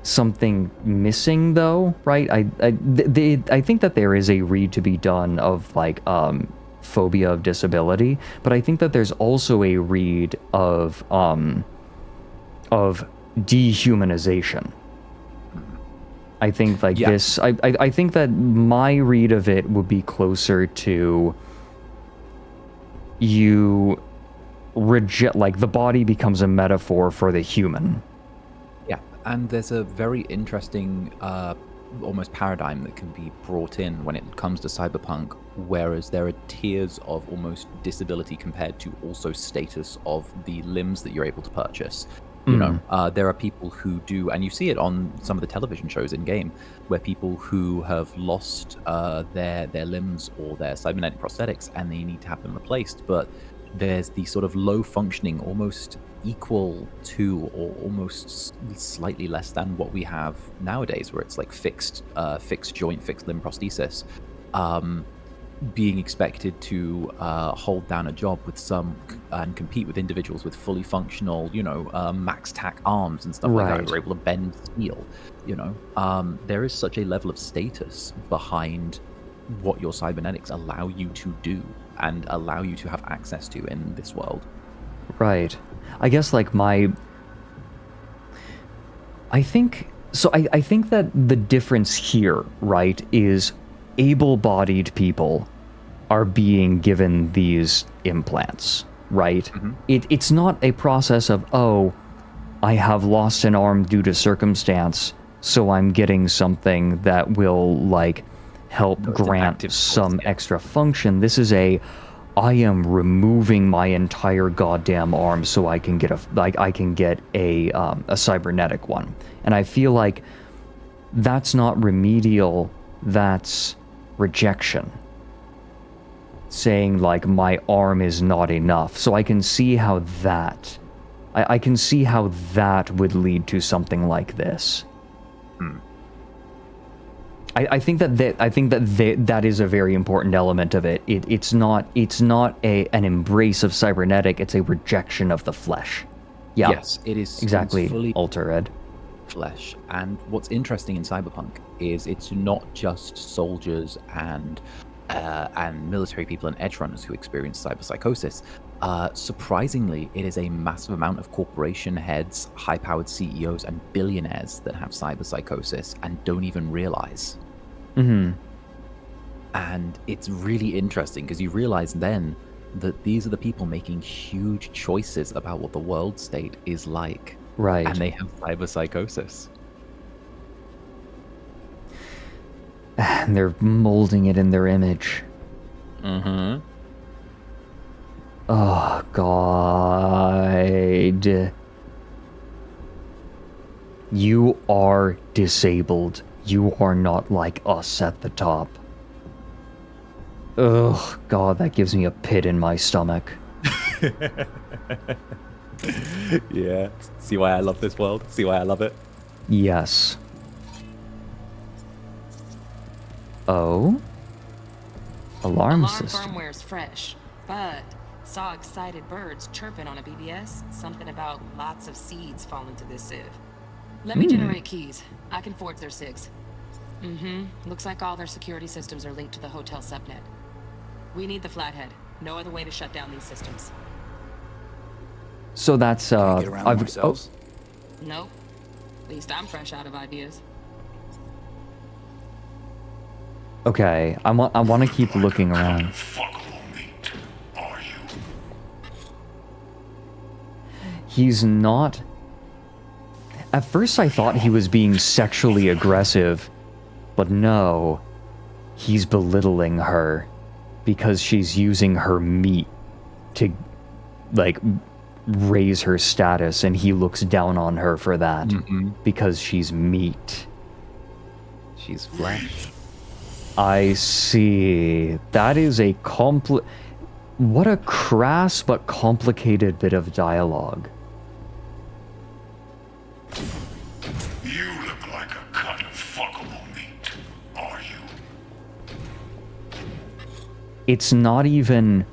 something missing though, right? I think that there is a read to be done of like phobia of disability, but I think that there's also a read of dehumanization. I think like this, I think that my read of it would be closer to you reject, like the body becomes a metaphor for the human. Yeah, and there's a very interesting almost paradigm that can be brought in when it comes to cyberpunk, whereas there are tiers of almost disability compared to also status of the limbs that you're able to purchase. You know, there are people who do, and you see it on some of the television shows in game, where people who have lost their limbs or their cybernetic prosthetics and they need to have them replaced, but there's the sort of low functioning, almost equal to or almost slightly less than what we have nowadays, where it's like fixed joint, fixed limb prosthesis, being expected to hold down a job with some and compete with individuals with fully functional, you know, max tack arms and stuff like that, who are able to bend steel. You know, there is such a level of status behind what your cybernetics allow you to do and allow you to have access to in this world. Right. I guess like I think that the difference here, right, is able-bodied people are being given these implants, right? It's not a process of, oh, I have lost an arm due to circumstance, so I'm getting something that will like help grant some extra function. This is I am removing my entire goddamn arm so I can get a cybernetic one. And I feel like that's not remedial, that's rejection. Saying like my arm is not enough. So I can see how that would lead to something like this. I think that is a very important element of it. It's not an embrace of cybernetic, it's a rejection of the flesh. Yeah. Yes, it is exactly. Fully Alter Ed. Flesh. And what's interesting in Cyberpunk is it's not just soldiers and military people and edge runners who experience cyberpsychosis. Surprisingly, it is a massive amount of corporation heads, high-powered CEOs, and billionaires that have cyberpsychosis and don't even realize. And it's really interesting because you realize then that these are the people making huge choices about what the world state is like. Right. And they have cyberpsychosis. And they're molding it in their image. Oh, God. You are disabled. You are not like us at the top. Ugh, God, that gives me a pit in my stomach. Yeah. See why I love this world? See why I love it? Yes. Oh? Alarm system. Firmware's fresh, but saw excited birds chirping on a BBS. Something about lots of seeds falling to this sieve. Let me generate keys. I can forge their SIGs. Looks like all their security systems are linked to the hotel subnet. We need the flathead. No other way to shut down these systems. So that's Get around ourselves? Nope. At least I'm fresh out of ideas. Okay, I want to keep looking around. He's not. At first I thought he was being sexually aggressive, but no. He's belittling her because she's using her meat to like raise her status, and he looks down on her for that because she's meat. She's flesh. I see. That is a what a crass but complicated bit of dialogue. You look like a cut of fuckable meat. it's not even...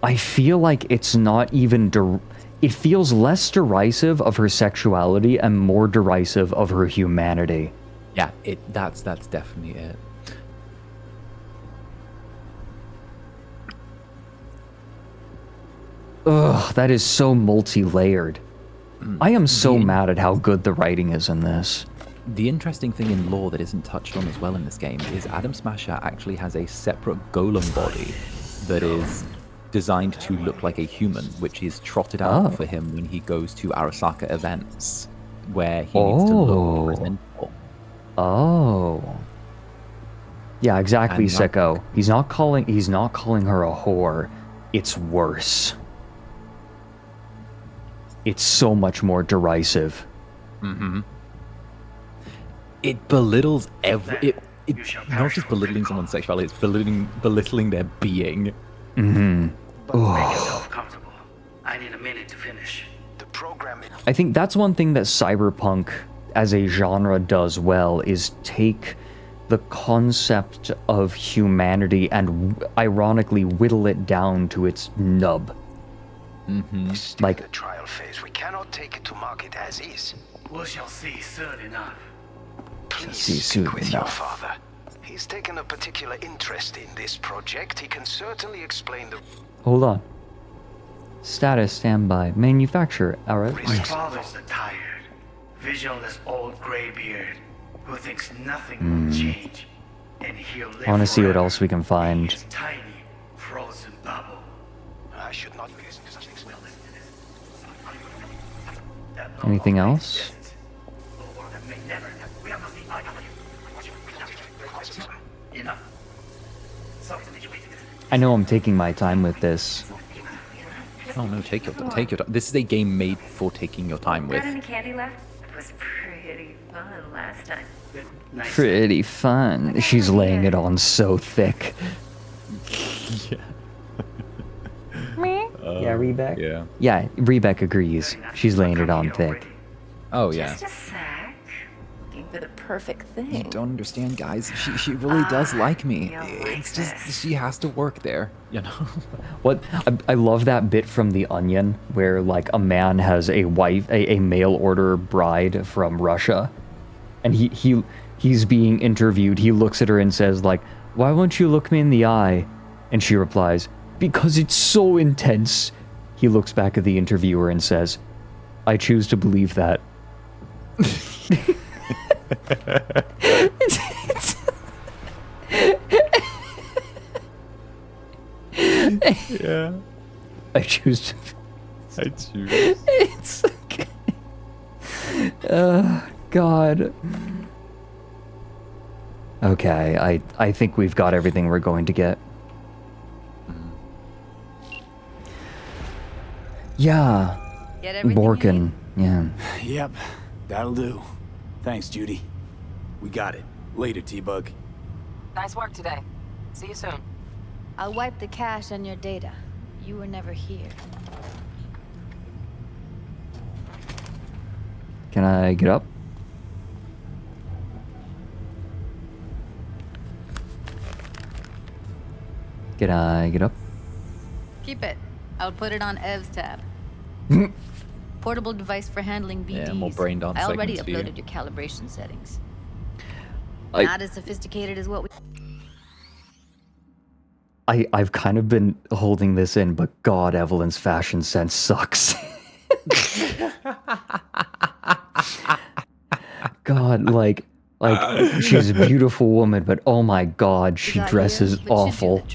I feel like it's not even... It feels less derisive of her sexuality and more derisive of her humanity. Yeah, that's definitely it. Ugh, that is so multi-layered. I am so mad at how good the writing is in this. The interesting thing in lore that isn't touched on as well in this game is Adam Smasher actually has a separate golem body that is designed to look like a human, which is trotted out for him when he goes to Arasaka events, where he needs to look presentable. Oh. Yeah, exactly, And that- Sicko. He's not calling her a whore. It's worse. It's so much more derisive. Mm-hmm. It belittles it's not just belittling someone's sexuality, it's belittling their being. Mm-hmm. Make yourself comfortable. I need a minute to finish. The program... I think that's one thing that Cyberpunk as a genre does well, is take the concept of humanity and ironically whittle it down to its nub. Still in the trial phase. We cannot take it to market as is. We shall see soon enough. Please See speak soon with your enough. father. He's taken a particular interest in this project. He can certainly explain the... Hold on. Status standby. Manufacturer. Alright. My father's a tired, visionless old graybeard who thinks nothing will change, and he'll live I want to see what forever else we can find. in his tiny, frozen bubble. I should not be listening to such things. Anything else? I know I'm taking my time with this. Oh no, take your time. This is a game made for taking your time with. Got any candy left? It was pretty fun last time. Pretty fun. She's laying it on so thick. Yeah, Rebecca? Yeah. Yeah, Rebecca agrees. She's laying it on thick. Oh, yeah. Just a sec. Looking for the perfect thing. You don't understand, guys. She really does like me. It's just she has to work there, you know. What I love that bit from The Onion where like a man has a wife, a mail order bride from Russia, and he's being interviewed. He looks at her and says like, "Why won't you look me in the eye?" And she replies, "Because it's so intense." He looks back at the interviewer and says, "I choose to believe that." Yeah. I choose to. I choose. It's okay. God. Okay, I think we've got everything we're going to get. Yeah. Get everything Borkin. Yeah. Yep, that'll do. Thanks, Judy. We got it. Later, T-Bug. Nice work today. See you soon. I'll wipe the cache on your data. You were never here. Can I get up? Can I get up? Keep it. I'll put it on Ev's tab. Portable device for handling BDs. Yeah, more brain dance I already segments for you. uploaded your calibration settings. I- Not as sophisticated as what we... I've kind of been holding this in, but God, Evelyn's fashion sense sucks. God, like she's a beautiful woman, but oh my God, she dresses awful.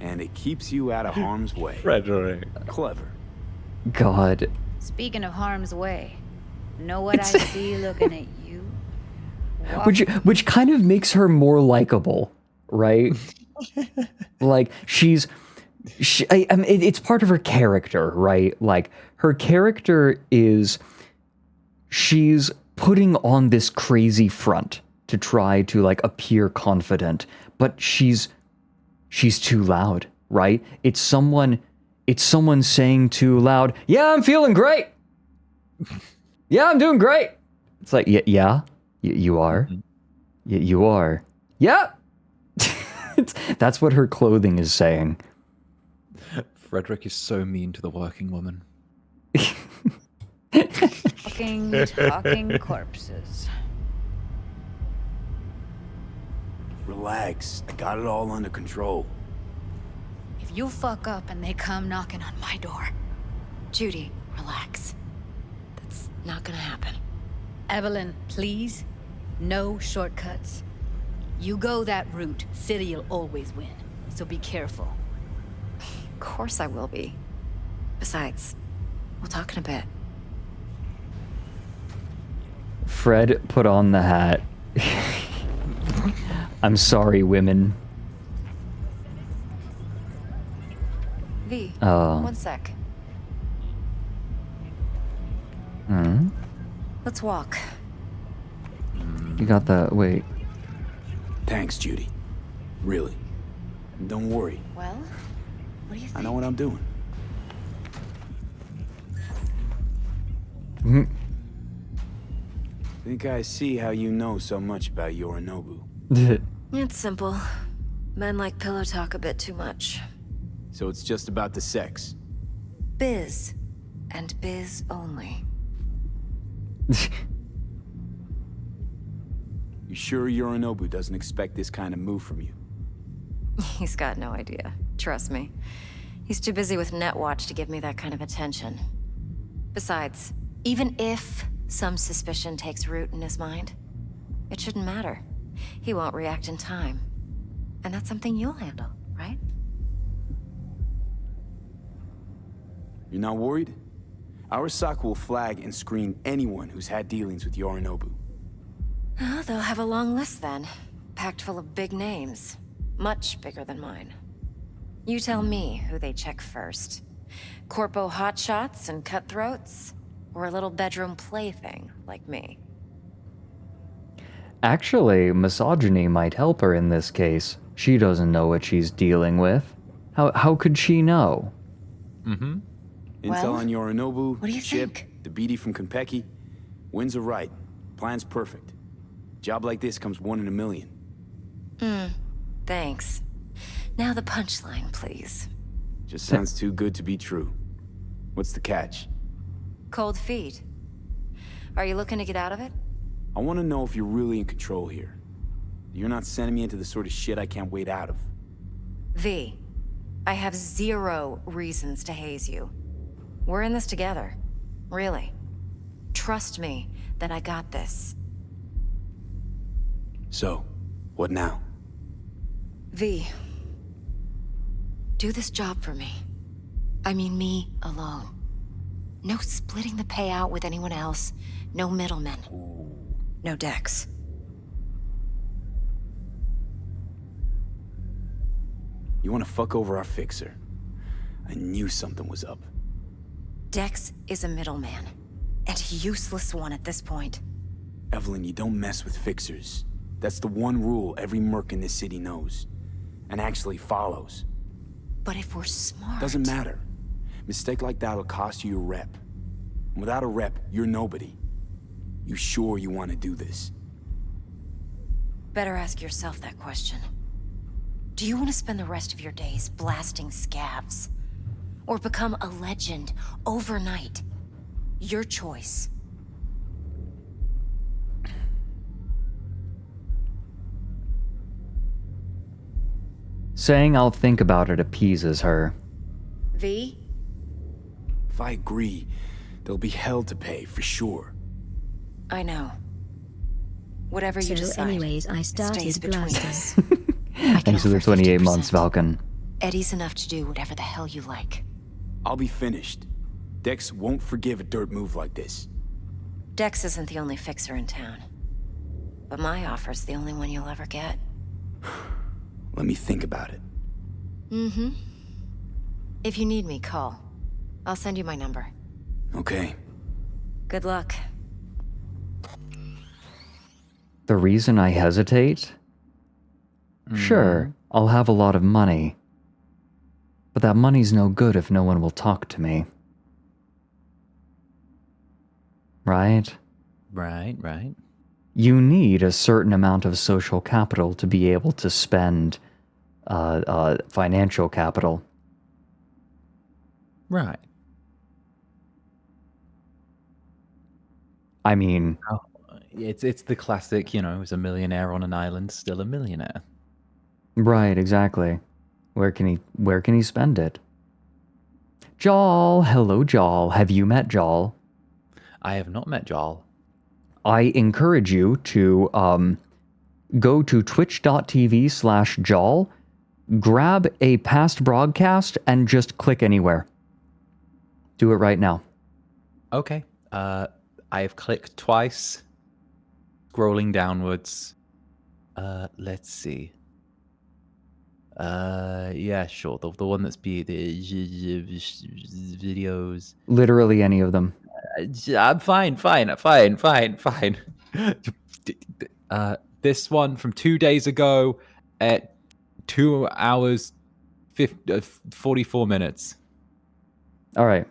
And it keeps you out of harm's way. Fredrik. Clever. God. Speaking of harm's way, know what I see looking at you? Which kind of makes her more likable, right? Like I mean, it's part of her character, right? Like her character is she's putting on this crazy front to try to like appear confident, but she's too loud, right? It's someone saying too loud, "Yeah, I'm feeling great. Yeah, I'm doing great." It's like, yeah, you are. You are. Yeah. That's what her clothing is saying. Fredrik is so mean to the working woman. Talking corpses. Relax. I got it all under control. If you fuck up and they come knocking on my door. Judy, relax. That's not gonna happen. Evelyn, please. No shortcuts. You go that route, City'll always win. So be careful. Of course I will be. Besides, we'll talk in a bit. Fred put on the hat. I'm sorry, women. V, Oh. one sec. Hmm? Let's walk. You got the... Wait. Thanks, Judy. Really. Don't worry. Well, what do you think? I know what I'm doing. Think I see how you know so much about Yorinobu. It's simple. Men like pillow talk a bit too much. So it's just about the sex. Biz. And biz only. You sure Yorinobu doesn't expect this kind of move from you? He's got no idea. Trust me. He's too busy with Netwatch to give me that kind of attention. Besides, even if some suspicion takes root in his mind, it shouldn't matter. He won't react in time. And that's something you'll handle, right? You're not worried? Arasaka will flag and screen anyone who's had dealings with Yorinobu. Oh, they'll have a long list then. Packed full of big names. Much bigger than mine. You tell me who they check first. Corpo hotshots and cutthroats? Or a little bedroom plaything like me? Actually, misogyny might help her in this case. She doesn't know what she's dealing with. How could she know? Mm-hmm. Intel Well, on Yorinobu, what do you Chip, think? the BD from Konpeki. Winds are right. Plan's perfect. Job like this comes 1 in a million. Thanks. Now the punchline, please. Just sounds too good to be true. What's the catch? Cold feet. Are you looking to get out of it? I want to know if you're really in control here. You're not sending me into the sort of shit I can't wait out of. V, I have 0 reasons to haze you. We're in this together. Really. Trust me that I got this. So, what now? V, do this job for me. I mean me alone. No splitting the payout with anyone else. No middlemen. No Dex. You want to fuck over our fixer? I knew something was up. Dex is a middleman. And a useless one at this point. Evelyn, you don't mess with fixers. That's the one rule every merc in this city knows. And actually follows. But if we're smart... Doesn't matter. Mistake like that'll cost you your rep. And without a rep, you're nobody. You sure you want to do this? Better ask yourself that question. Do you want to spend the rest of your days blasting scavs? Or become a legend overnight? Your choice. Saying I'll think about it appeases her. V? If I agree, there'll be hell to pay, for sure. I know. Whatever you So decide, anyways, I it stays started between blasting. us. I can Thanks for the offer 28 50%. months, Falcon. Eddie's enough to do whatever the hell you like. I'll be finished. Dex won't forgive a dirt move like this. Dex isn't the only fixer in town. But my offer's the only one you'll ever get. Let me think about it. Mm-hmm. If you need me, call. I'll send you my number. Okay. Good luck. The reason I hesitate? Sure, I'll have a lot of money. But that money's no good if no one will talk to me. Right? Right. You need a certain amount of social capital to be able to spend financial capital. Right. I mean, it's the classic, you know, he's a millionaire on an island, still a millionaire. right, exactly. Where can he spend it? Jal, hello Jal. Have you met Jal? I have not met Jal. I encourage you to go to twitch.tv/Jal, grab a past broadcast, and just click anywhere. Do it right now. Okay. I have clicked twice. Scrolling downwards. Let's see. Yeah, sure. The one that's the videos. Literally any of them. I'm fine. This one from 2 days ago at 2 hours 44 minutes. All right.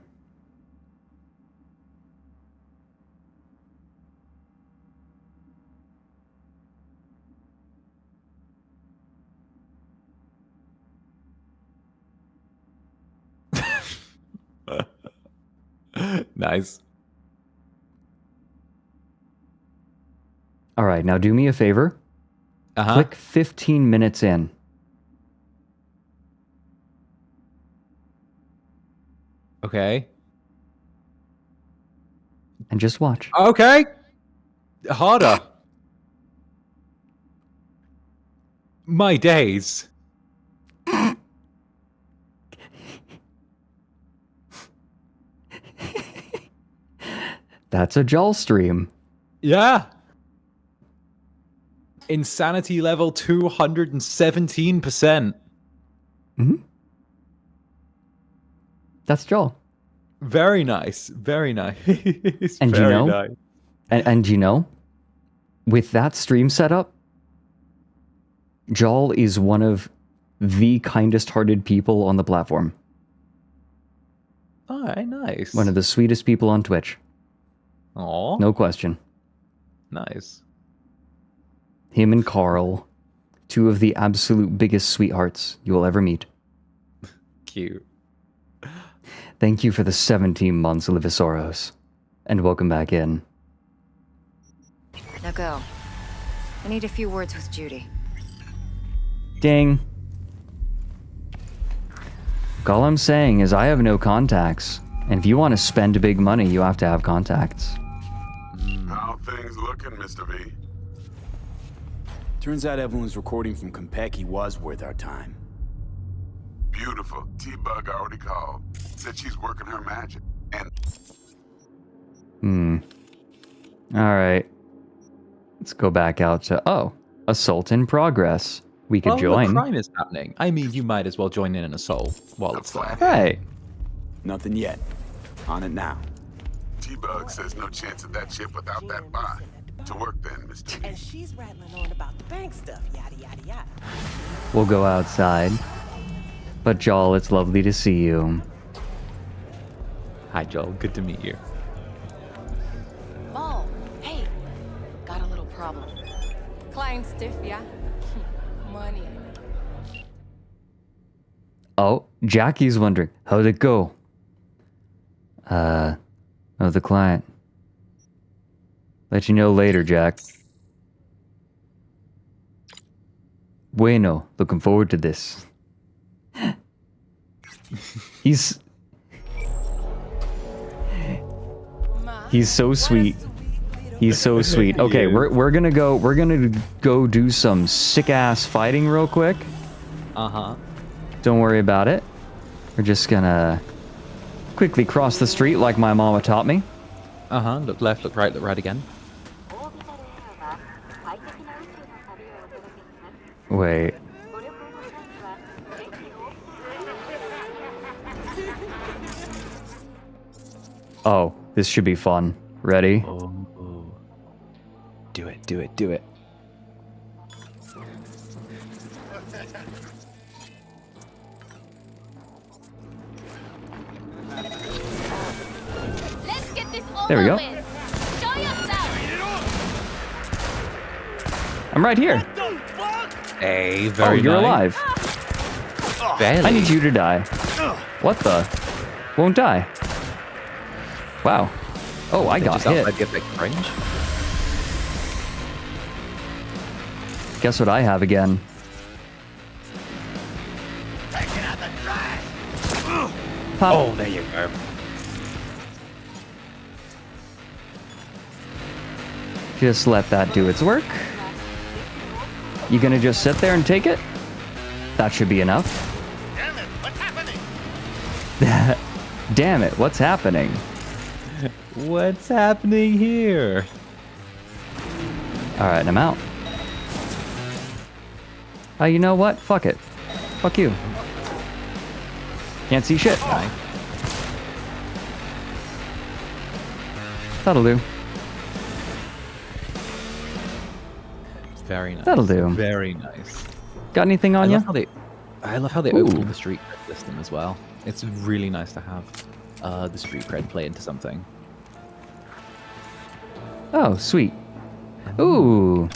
Nice. All right, now do me a favor. Click 15 minutes in. Okay. And just watch. Okay. Harder. My days. That's a Jal stream. Yeah. Insanity level 217%. Mm-hmm. That's Jal. Very nice. Very nice. And very you know, nice. and you know, with that stream setup, Jal is one of the kindest-hearted people on the platform. All right, nice. One of the sweetest people on Twitch. Aw. No question. Nice. Him and Carl, two of the absolute biggest sweethearts you will ever meet. Cute. Thank you for the 17 months, Livisoros. And welcome back in. Now go. I need a few words with Judy. Ding. All I'm saying is I have no contacts. And if you want to spend big money, you have to have contacts. How things looking, Mr. V? Turns out Evelyn's recording from Konpeki was worth our time. Beautiful. T-Bug already called. Said she's working her magic. And Alright. Let's go back out to... Oh, assault in progress. We could join. The crime is happening. I mean, you might as well join in an assault while it's there. Right. Nothing yet. On it now. T-Bug says no chance of that chip without that bot. To work then, Mr. V. And she's rattling on about the bank stuff, yada yada yada. We'll go outside. But Jal, it's lovely to see you. Hi, Joel. Good to meet you. Mo, hey, got a little problem. Client stiff, yeah? Money. Oh, Jackie's wondering, how'd it go? Oh, the client. Let you know later, Jack. Bueno, looking forward to this. He's so sweet. He's so sweet. Okay, we're gonna go do some sick ass fighting real quick. Don't worry about it. We're just gonna quickly cross the street like my mama taught me. Look left, look right again. Wait. Oh, this should be fun. Ready? Oh. Do it, do it, do it. Let's get this over There we go. with. Show yourself. I'm right here. Hey, very Oh, you're nice. alive. I need you to die. What the? Won't die. Wow. Oh, I got hit. Range. Guess what I have again? Pop. Oh, there you go. Just let that do its work. You gonna just sit there and take it? That should be enough. Damn it, what's happening? Damn it, what's happening? What's happening here? Alright, I'm out. You know what? Fuck it. Fuck you. Can't see shit. That'll do. Very nice. That'll do. Very nice. Got anything on you? I love how they opened the street cred system as well. It's really nice to have the street cred play into something. Oh, sweet. Ooh.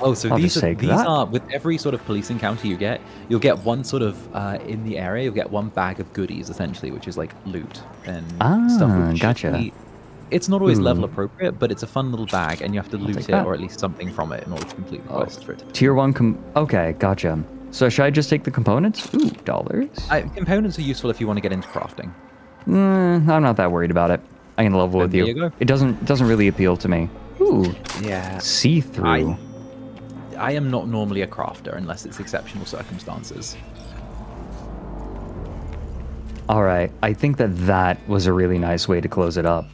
Oh, so I'll these just take these that. are with every sort of police encounter you'll get one sort of in the area, you'll get one bag of goodies essentially, which is like loot and stuff. Which Gotcha. It's not always Ooh. level appropriate, but it's a fun little bag, and you have to loot take it that. or at least something from it in order to complete the quest for it. Tier 1 okay, gotcha. So should I just take the components? Ooh, dollars. Components are useful if you want to get into crafting. I'm not that worried about it. I can level with There you. you go. It doesn't really appeal to me. Ooh. Yeah. See-through. I am not normally a crafter unless it's exceptional circumstances. Alright, I think that was a really nice way to close it up.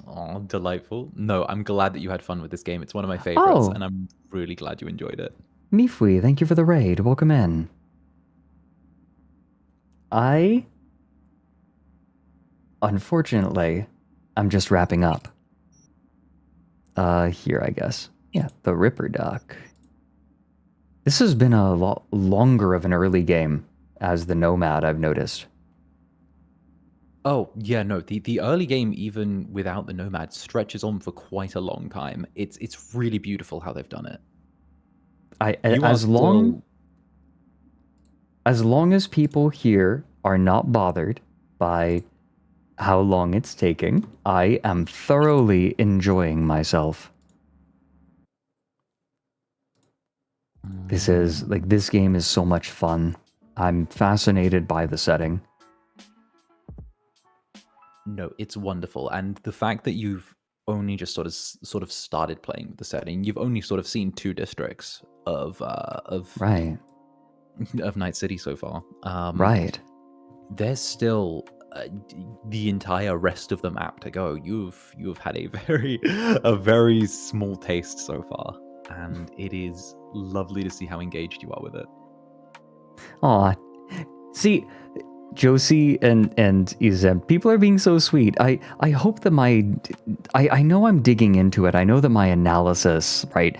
Oh, delightful. No, I'm glad that you had fun with this game. It's one of my favorites, Oh. and I'm really glad you enjoyed it. Mifui, thank you for the raid. Welcome in. Unfortunately, I'm just wrapping up. Here, I guess. Yeah, the Ripper Duck. This has been a lot longer of an early game as the Nomad, I've noticed. Oh, yeah, no, the early game, even without the Nomad, stretches on for quite a long time. It's really beautiful how they've done it. As long as people here are not bothered by how long it's taking, I am thoroughly enjoying myself. This game is so much fun. I'm fascinated by the setting. No, it's wonderful, and the fact that you've only just sort of started playing with the setting, you've only sort of seen 2 districts of Right. of Night City so far. Right. There's still the entire rest of the map to go. You've had a very small taste so far, and it is lovely to see how engaged you are with it. Aw. See, Josie and Izem, people are being so sweet. I hope that I know I'm digging into it. I know that my analysis, right?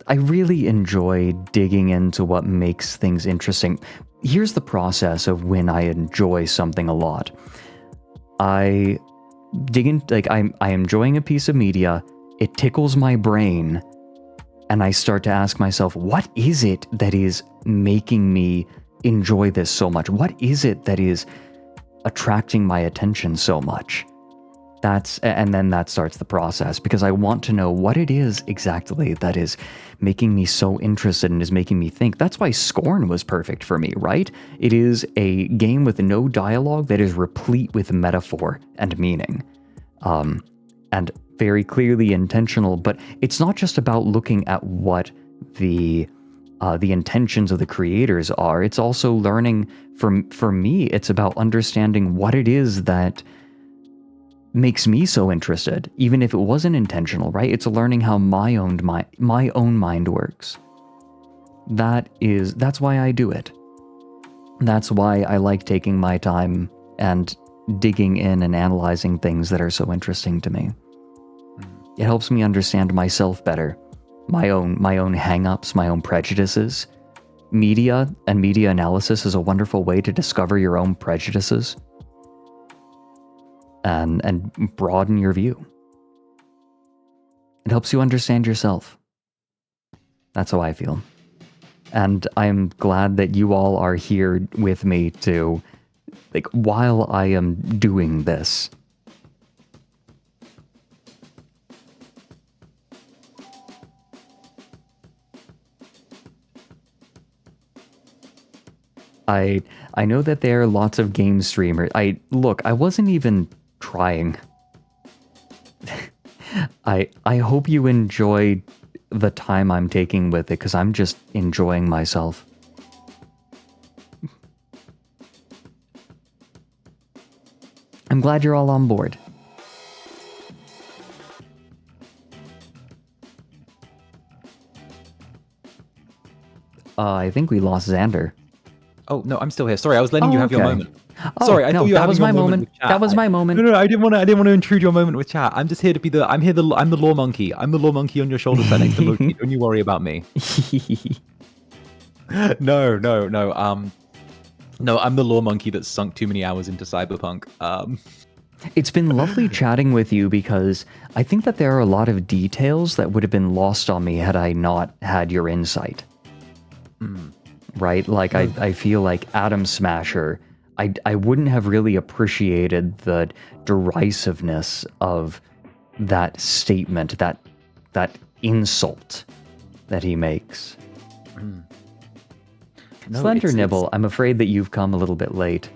I really enjoy digging into what makes things interesting. Here's the process of when I enjoy something a lot. I dig in, I'm enjoying a piece of media, it tickles my brain, and I start to ask myself, what is it that is making me enjoy this so much? What is it that is attracting my attention so much? And then that starts the process, because I want to know what it is exactly that is making me so interested and is making me think. That's why Scorn was perfect for me, right? It is a game with no dialogue that is replete with metaphor and meaning. And very clearly intentional, but it's not just about looking at what the intentions of the creators are. It's also learning, for me, it's about understanding what it is that makes me so interested, even if it wasn't intentional, right? It's learning how my own mind works. That's why I do it. That's why I like taking my time and digging in and analyzing things that are so interesting to me. It helps me understand myself better, my own hang-ups, my own prejudices. Media and media analysis is a wonderful way to discover your own prejudices and broaden your view. It helps you understand yourself. That's how I feel. And I'm glad that you all are here with me to, like, while I am doing this. I know that there are lots of game streamers. Look, I wasn't even trying. I hope you enjoy the time I'm taking with it, because I'm just enjoying myself. I'm glad you're all on board. I think we lost Xander. Oh, no, I'm still here. Sorry, I was letting you have your moment. Oh, Sorry, I no, thought you were that was having my your moment. with chat. That was my moment. No, I didn't want to intrude your moment with chat. I'm just here to be I'm the law monkey. I'm the law monkey on your shoulder side next to Loki. Don't you worry about me. No, I'm the law monkey that's sunk too many hours into Cyberpunk. It's been lovely chatting with you, because I think that there are a lot of details that would have been lost on me had I not had your insight. Right? Like, I feel like Atom Smasher, I wouldn't have really appreciated the derisiveness of that statement, that insult that he makes. No, Slender Nibble, I'm afraid that you've come a little bit late.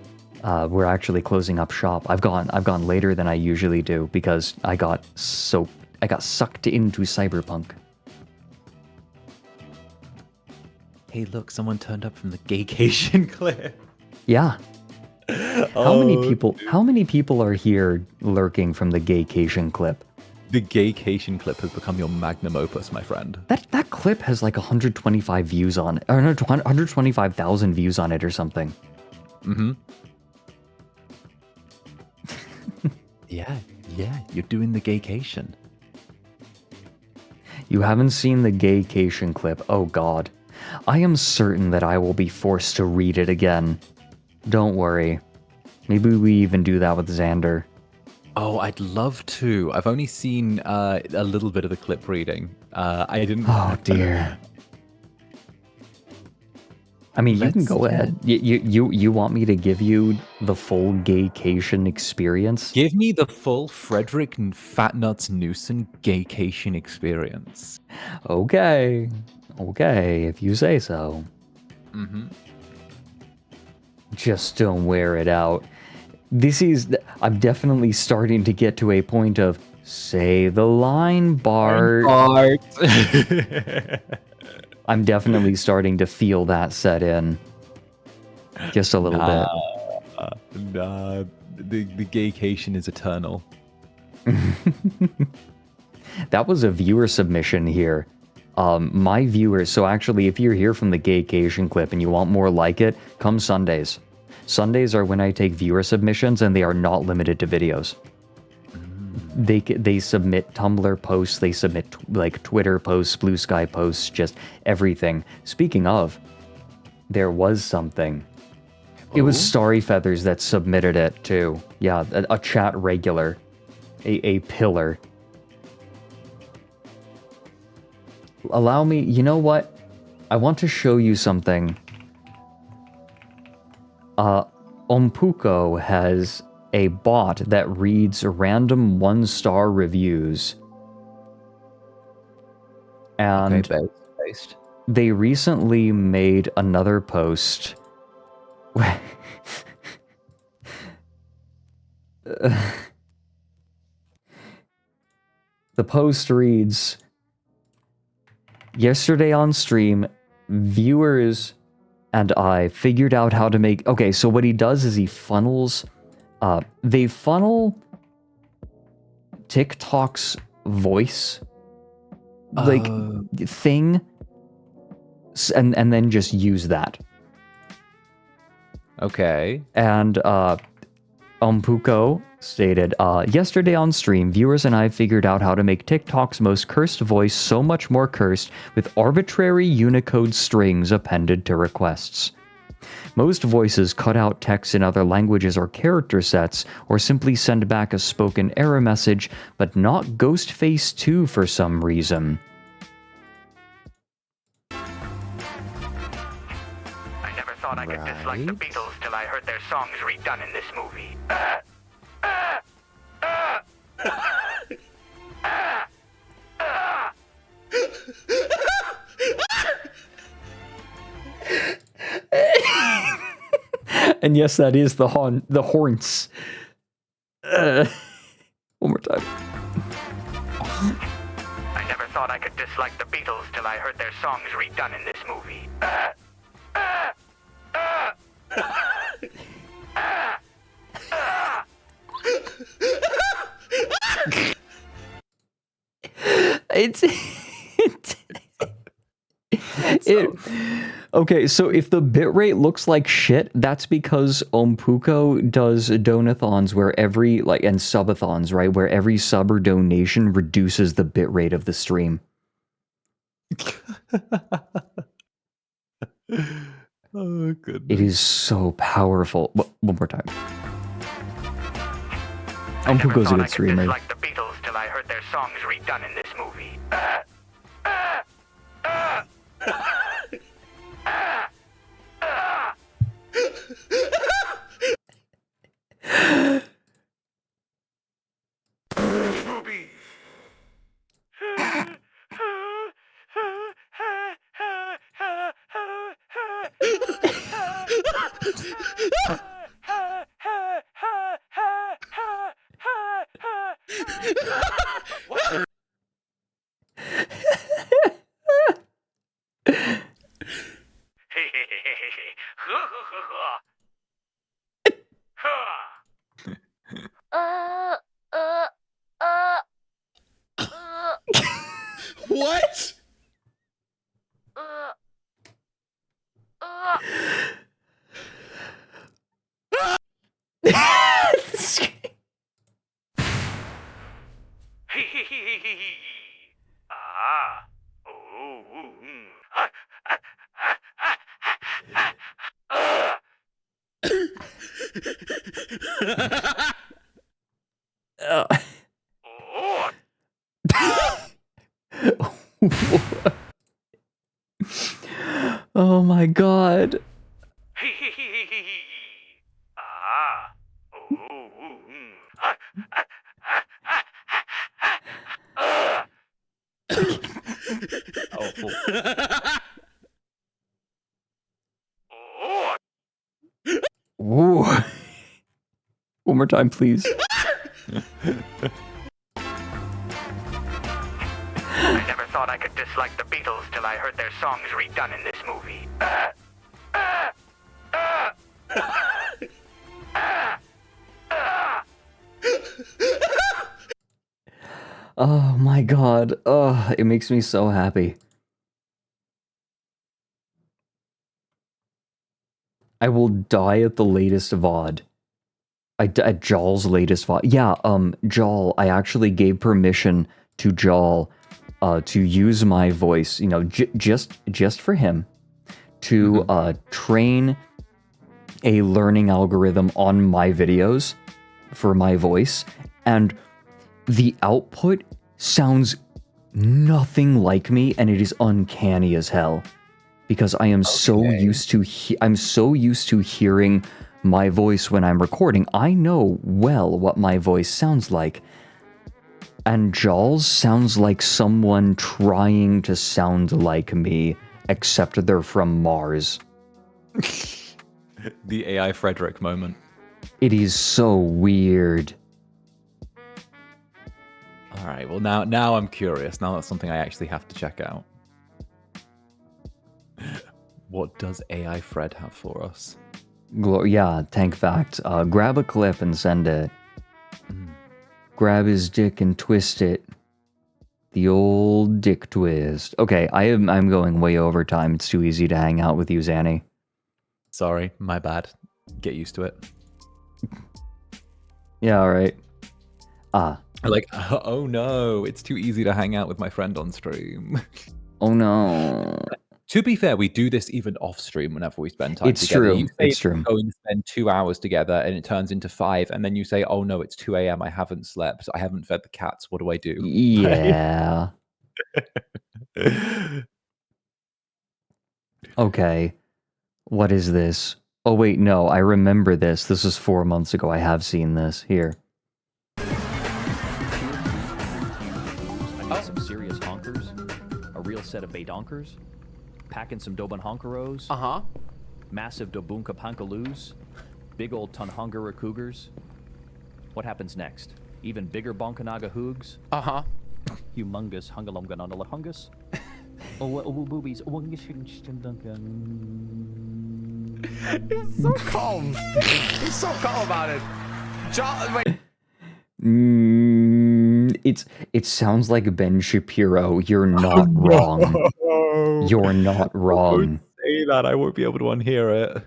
We're actually closing up shop. I've gone later than I usually do, because I got sucked into Cyberpunk. Hey, look, someone turned up from the gaycation clip. Yeah. How many people are here lurking from the gaycation clip? The gaycation clip has become your magnum opus, my friend. That clip has like 125 views on it, or no, 125,000 views on it or something. Mm-hmm. Yeah, you're doing the gaycation. You haven't seen the gaycation clip? Oh god. I am certain that I will be forced to read it again. Don't worry. Maybe we even do that with Xander. Oh, I'd love to. I've only seen a little bit of the clip reading. I didn't... Oh dear. I mean, you can go ahead. You want me to give you the full gaycation experience? Give me the full Fredrik and Fatnuts Newson gaycation experience. Okay, if you say so. Mm-hmm. Just don't wear it out. I'm definitely starting to get to a point of, say the line, Bart. I'm definitely starting to feel that set in. Just a little bit. Nah, the gaycation is eternal. That was a viewer submission here. My viewers, so actually if you're here from the gaycation clip and you want more like it, come Sundays. Sundays are when I take viewer submissions, and they are not limited to videos. They submit Tumblr posts, they submit like Twitter posts, Blue Sky posts, just everything. Speaking of, there was something. It was Starry Feathers that submitted it too. Yeah, a chat regular. A pillar. Allow me, you know what? I want to show you something. Ompuko has a bot that reads random 1-star reviews. And based. They recently made another post. The post reads, yesterday on stream, viewers and I figured out how to make... Okay, so what he does is he funnels... they funnel TikTok's voice thing, and then just use that. Okay. And Ompuko stated, yesterday on stream, viewers and I figured out how to make TikTok's most cursed voice so much more cursed with arbitrary Unicode strings appended to requests. Most voices cut out text in other languages or character sets, or simply send back a spoken error message, but not Ghostface 2 for some reason. thought I could dislike the Beatles till I heard their songs redone in this movie. And yes, that is the horns. One more time. I never thought I could dislike the Beatles till I heard their songs redone in this movie. Okay, so if the bitrate looks like shit, that's because Ompuko does donathons where every and subathons, right, where every sub or donation reduces the bitrate of the stream. Oh, goodness. It is so powerful. One more time. Ompuko's a good streamer. I never thought I could dislike the Beatles till I heard their songs redone in this movie. What? Oh my god. Awful. Ooh. One more time, please. I never thought I could dislike the Beatles till I heard their songs redone in this movie. Oh my god. Oh, it makes me so happy. I will die at the latest VOD. At Jawl's latest VOD. Yeah, Jawl, I actually gave permission to Jawl to use my voice, you know, just for him to train a learning algorithm on my videos for my voice, and the output sounds nothing like me, and it is uncanny as hell because I am so used to hearing my voice when I'm recording. I know well what my voice sounds like. And Jawl's sounds like someone trying to sound like me, except they're from Mars. The AI Fredrik moment. It is so weird. Alright, well now I'm curious. Now that's something I actually have to check out. What does AI Fred have for us? Yeah, tank fact. Grab a clip and send it. Grab his dick and twist it. The old dick twist. Okay, I'm going way over time. It's too easy to hang out with you, Zanny. Sorry, my bad. Get used to it. Yeah, alright. Like, oh no, it's too easy to hang out with my friend on stream. Oh no. To be fair, we do this even off stream whenever we spend time It's together. true. It's true. We're going to spend 2 hours together and it turns into 5, and then you say, oh no, it's 2 a.m. I haven't slept. I haven't fed the cats. What do I do? Yeah. Okay. What is this? Oh wait, no, I remember this. This is 4 months ago. I have seen this. Here. Some serious honkers. A real set of badonkers. Packing some Doban honkeros. Massive Dobunka pankaloos. Big old Tunhungara cougars. What happens next? Even bigger Bonkanaga hoogs. Humongous hungalumganonala hungus. Boobies. He's so calm. He's so calm about it. Wait. It sounds like Ben Shapiro. You're not wrong. You're not wrong. Don't say that. I won't be able to unhear it.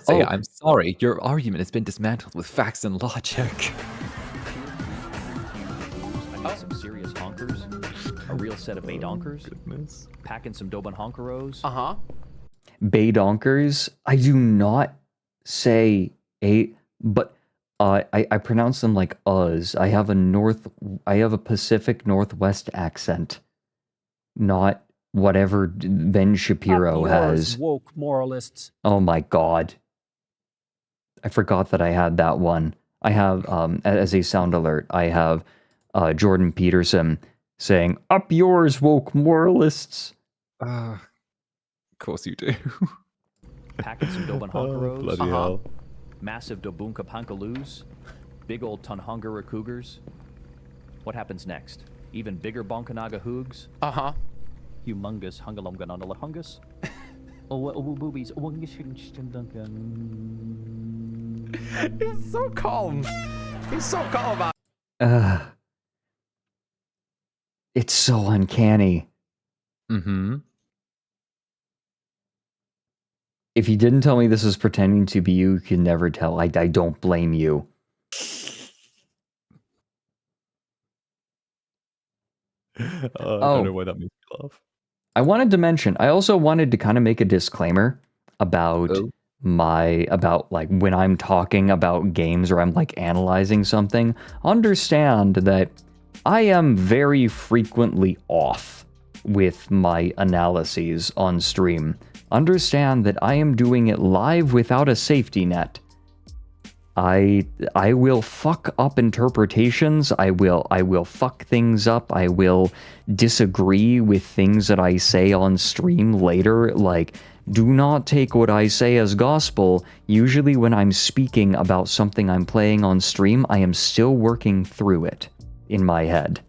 I'm sorry. Your argument has been dismantled with facts and logic. Some serious honkers. A real set of badonkers. Packing some Doban honkeros. Baydonkers. I do not say but I pronounce them like us. I have a Pacific Northwest accent, not whatever Ben Shapiro has. Woke moralists. Oh my god. I forgot that I had that one. I have, as a sound alert, I have Jordan Peterson saying, "Up yours, woke moralists." Of course you do. Packing some Doban honkeros. Bloody hell. Massive Dobunka pankaloos. Big old Tunhungara cougars. What happens next? Even bigger Bonkanaga hoogs. Humongous hungalumganonala hungus. Boobies. He's so calm. He's so calm about It's so uncanny. If you didn't tell me this was pretending to be you, you could never tell. I don't blame you. I don't know why that makes me laugh. I wanted to mention, I also wanted to kind of make a disclaimer about like when I'm talking about games or I'm like analyzing something, understand that I am very frequently off with my analyses on stream. Understand that I am doing it live without a safety net. I will fuck up interpretations. I will fuck things up. I will disagree with things that I say on stream later. Like, do not take what I say as gospel. Usually when I'm speaking about something I'm playing on stream, I am still working through it in my head.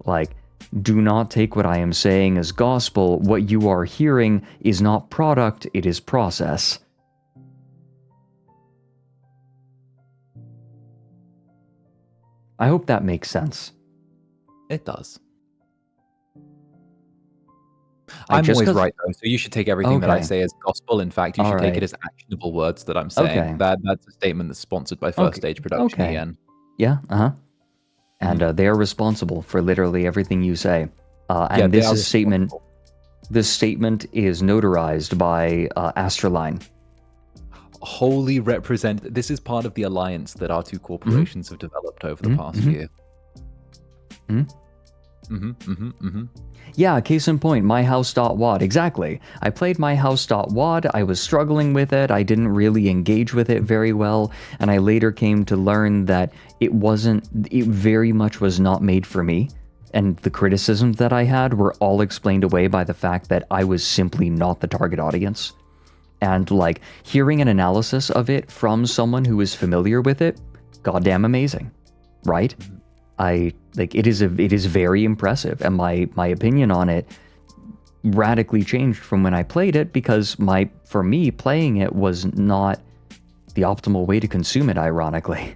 Like, do not take what I am saying as gospel. What you are hearing is not product, it is process. I hope that makes sense. It does. I'm always right, though, so you should take everything that I say as gospel. In fact, you should take it as actionable words that I'm saying. That's a statement that's sponsored by First Stage Production again. Yeah, And they are responsible for literally everything you say. And this statement is notarized by ASTRALINE. Wholly represent. This is part of the alliance that our two corporations have developed over the past year. Yeah, case in point, myhouse.wad. Exactly. I played myhouse.wad. I was struggling with it. I didn't really engage with it very well. And I later came to learn that it very much was not made for me. And the criticisms that I had were all explained away by the fact that I was simply not the target audience. And like hearing an analysis of it from someone who is familiar with it, goddamn amazing, right? It is very impressive, and my opinion on it radically changed from when I played it, because for me playing it was not the optimal way to consume it, ironically.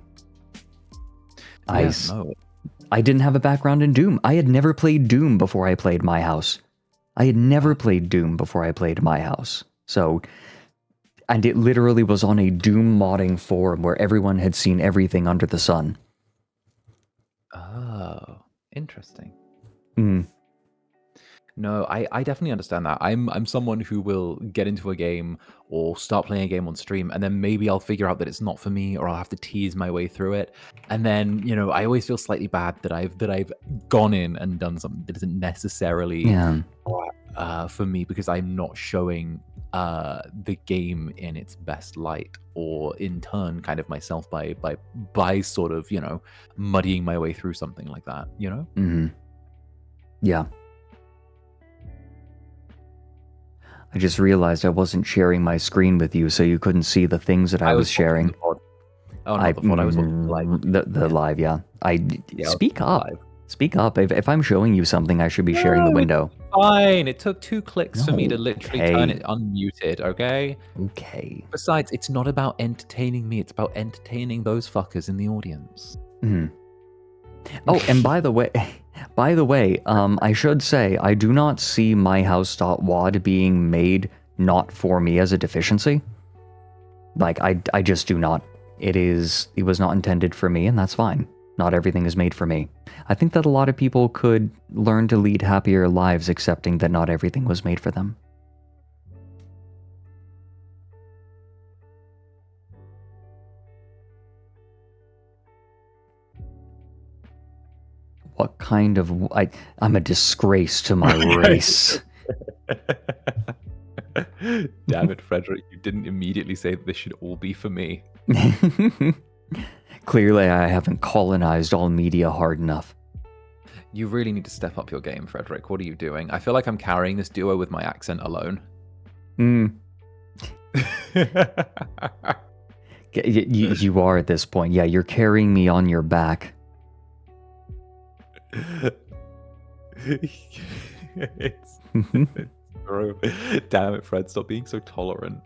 I didn't have a background in Doom. I had never played Doom before I played My House. So, and it literally was on a Doom modding forum where everyone had seen everything under the sun. Oh, interesting. No, I definitely understand that. I'm someone who will get into a game or start playing a game on stream, and then maybe I'll figure out that it's not for me, or I'll have to tease my way through it. And then, I always feel slightly bad that I've gone in and done something that isn't necessarily for me, because I'm not showing the game in its best light, or in turn kind of myself by sort of, muddying my way through something like that, Mm-hmm. Yeah. I just realized I wasn't sharing my screen with you, so you couldn't see the things that I was sharing. Oh, not the pod. I was watching the live. The live, yeah. Speak up. Live. Speak up. If I'm showing you something, I should be sharing the window. Fine. It took 2 clicks for me to literally turn it unmuted, okay? Okay. Besides, it's not about entertaining me. It's about entertaining those fuckers in the audience. Mm-hmm. Oh, and by the way, I should say, I do not see myhouse.wad being made not for me as a deficiency. Like, I just do not. It was not intended for me, and that's fine. Not everything is made for me. I think that a lot of people could learn to lead happier lives accepting that not everything was made for them. What kind of... I'm a disgrace to my race. Damn it, Fredrik. You didn't immediately say that this should all be for me. Clearly, I haven't colonized all media hard enough. You really need to step up your game, Fredrik. What are you doing? I feel like I'm carrying this duo with my accent alone. You are at this point. Yeah, you're carrying me on your back. It's true. Damn it, Fred. Stop being so tolerant.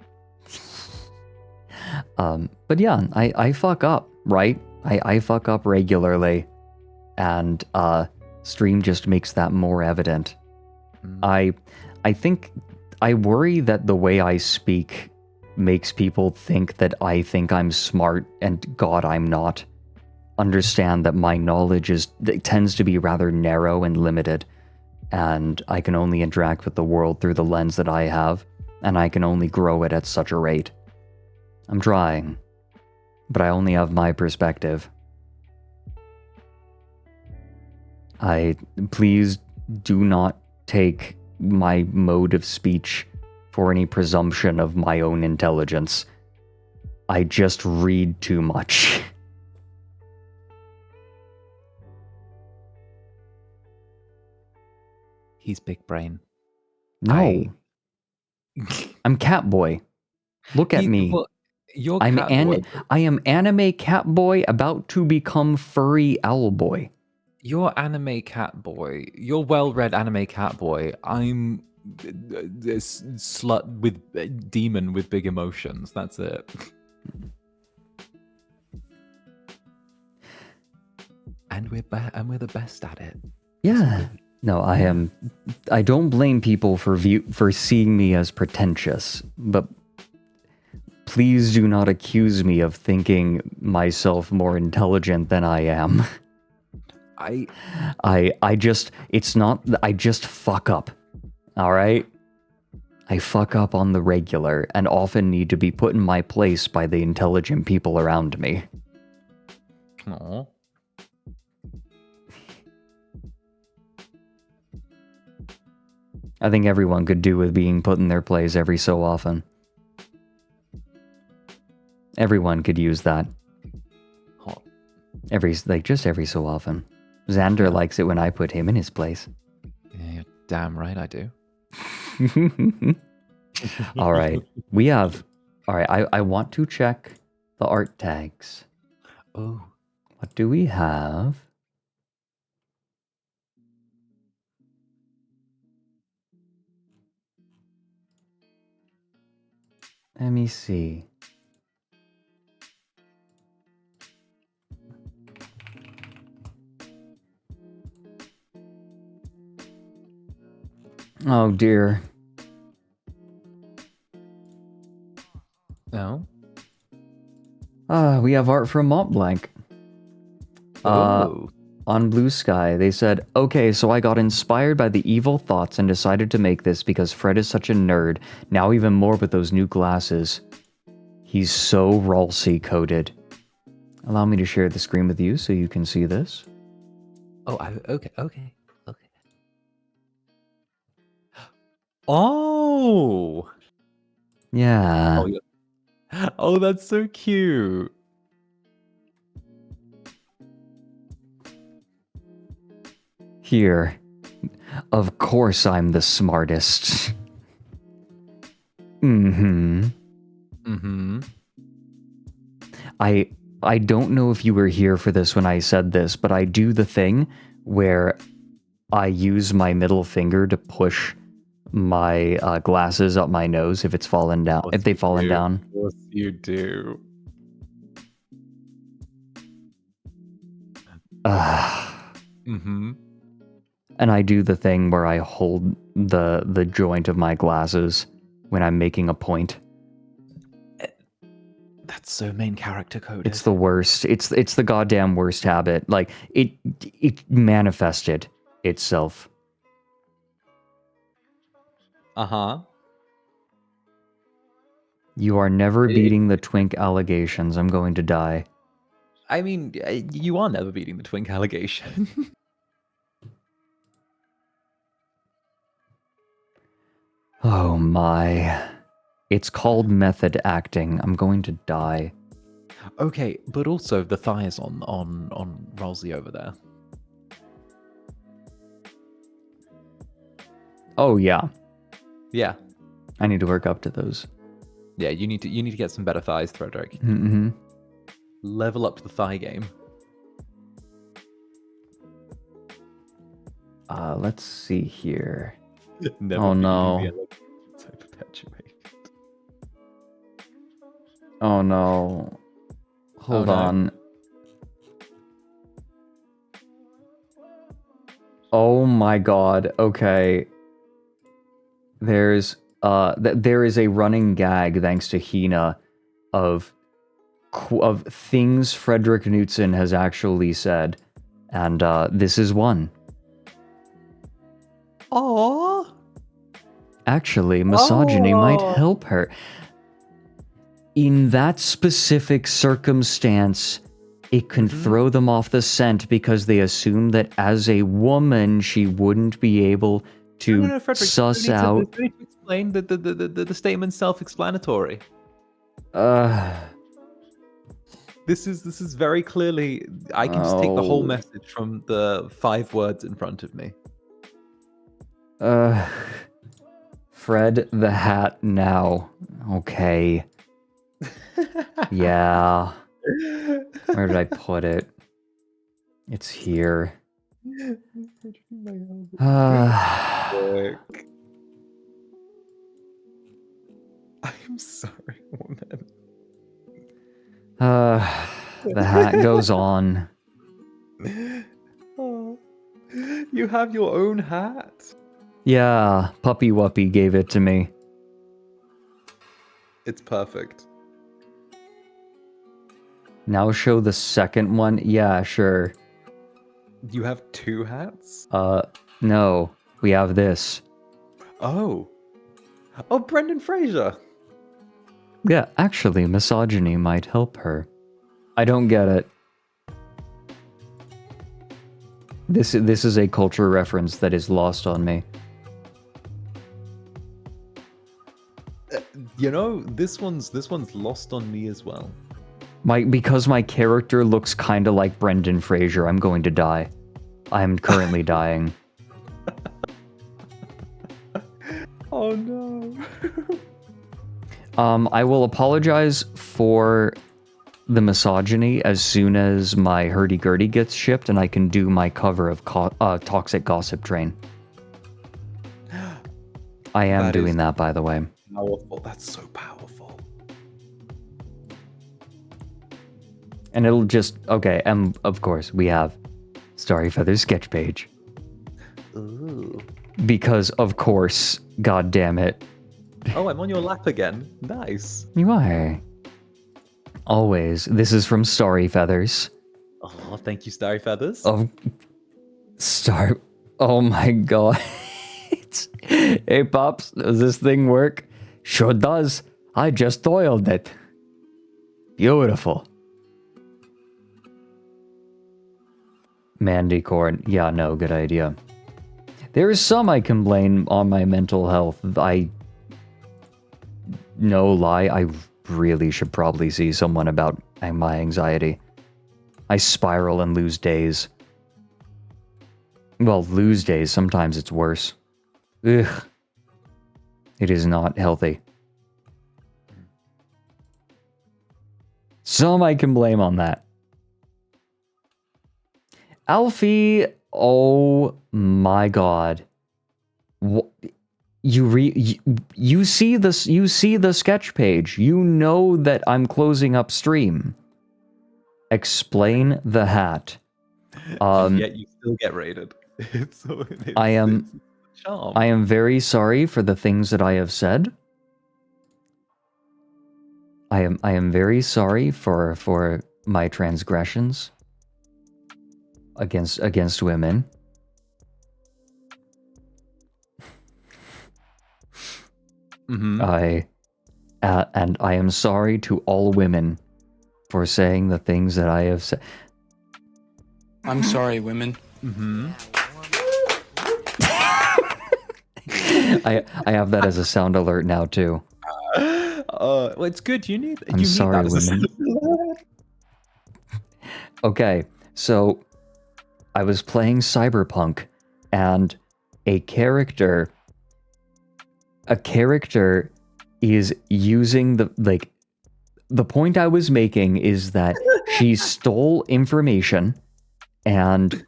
But yeah, I fuck up, right? I fuck up regularly, and stream just makes that more evident. I think I worry that the way I speak makes people think that I think I'm smart, and God, I'm not. Understand that my knowledge tends to be rather narrow and limited, and I can only interact with the world through the lens that I have, and I can only grow it at such a rate. I'm trying, but I only have my perspective. Please do not take my mode of speech for any presumption of my own intelligence. I just read too much. He's big brain. No. I'm Catboy. Look at me. Well, you're I am anime Catboy about to become furry Owlboy. You're anime Catboy. You're well-read anime Catboy. I'm this slut with demon with big emotions. That's it. And we're the best at it. Yeah. No, I don't blame people for seeing me as pretentious, but please do not accuse me of thinking myself more intelligent than I am. I just fuck up. All right? I fuck up on the regular and often need to be put in my place by the intelligent people around me. Aww. I think everyone could do with being put in their place every so often. Everyone could use that. Hot. Just every so often. Xander likes it when I put him in his place. Yeah, you're damn right I do. All right. I want to check the art tags. Oh. What do we have? Let me see. Oh dear. No. We have art from Montblanc. Oh. On Blue Sky, they said, okay, so I got inspired by the evil thoughts and decided to make this because Fred is such a nerd. Now even more with those new glasses. He's so Ralsei coded. Allow me to share the screen with you so you can see this. Oh, okay. Oh! Yeah. Oh, yeah. Oh, that's so cute. Here. Of course I'm the smartest. Mm-hmm. Mm-hmm. I don't know if you were here for this when I said this, but I do the thing where I use my middle finger to push my glasses up my nose if it's fallen down. If they've fallen down. Of course you do. Mm-hmm. And I do the thing where I hold the joint of my glasses when I'm making a point. That's so main character coded. It's the worst. It's the goddamn worst habit. Like it manifested itself. Uh-huh. You are never beating the twink allegations. I'm going to die. I mean, you are never beating the twink allegation. Oh my. It's called method acting. I'm going to die. Okay, but also the thighs on Ralsei over there. Oh yeah. Yeah. I need to work up to those. Yeah, you need to get some better thighs, Fredrik. Mm-hmm. Level up the thigh game. Let's see here. Never oh be no. easy, so perpetuate. Oh no. Hold no. on. Oh my god. Okay. There is a running gag thanks to Hina of things Fredrik Knudsen has actually said, and this is one. Aww. Actually, misogyny might help her. In that specific circumstance, it can throw them off the scent because they assume that as a woman, she wouldn't be able to Fredrik, suss out. You need to explain the statement's self-explanatory. This is very clearly. I can just take the whole message from the 5 words in front of me. Fred the Hat now. Okay. Yeah. Where did I put it? It's here. I'm sorry, woman. The hat goes on. Oh, you have your own hat? Yeah, Puppy Wuppy gave it to me. It's perfect. Now show the second one. Yeah, sure. You have 2 hats? No. We have this. Oh, Brendan Fraser. Yeah, actually, misogyny might help her. I don't get it. This is a culture reference that is lost on me. You know, this one's lost on me as well. Because my character looks kind of like Brendan Fraser, I'm going to die. I'm currently dying. Oh no. I will apologize for the misogyny as soon as my hurdy-gurdy gets shipped and I can do my cover of Toxic Gossip Train. I am doing that, by the way. Powerful. That's so powerful. And it'll just... Okay, and of course, we have Starry Feather's sketch page. Ooh. Because, of course, god damn it. Oh, I'm on your lap again. Nice. You are. Always. This is from Starry Feathers. Oh, thank you, Starry Feathers. Of Star. Oh my god. Hey, Pops, does this thing work? Sure does. I just oiled it. Beautiful. Mandy corn. Yeah, no, good idea. There is some I can blame on my mental health. No lie, I really should probably see someone about my anxiety. I spiral and lose days. Well, lose days, sometimes it's worse. Ugh. It is not healthy. Some I can blame on that. Alfie, oh my god. What? You see this, you see the sketch page. You know that I'm closing up stream. Explain the hat. Yet you still get rated. I am very sorry for the things that I have said. I am very sorry for my transgressions against women. Mm-hmm. And I am sorry to all women for saying the things that I have said. I'm sorry, women. Mm-hmm. I have that as a sound alert now too. Well, it's good. You need. I'm sorry, need that as a women. sound alert. Okay, so I was playing Cyberpunk, and a character is using the point I was making is that she stole information, and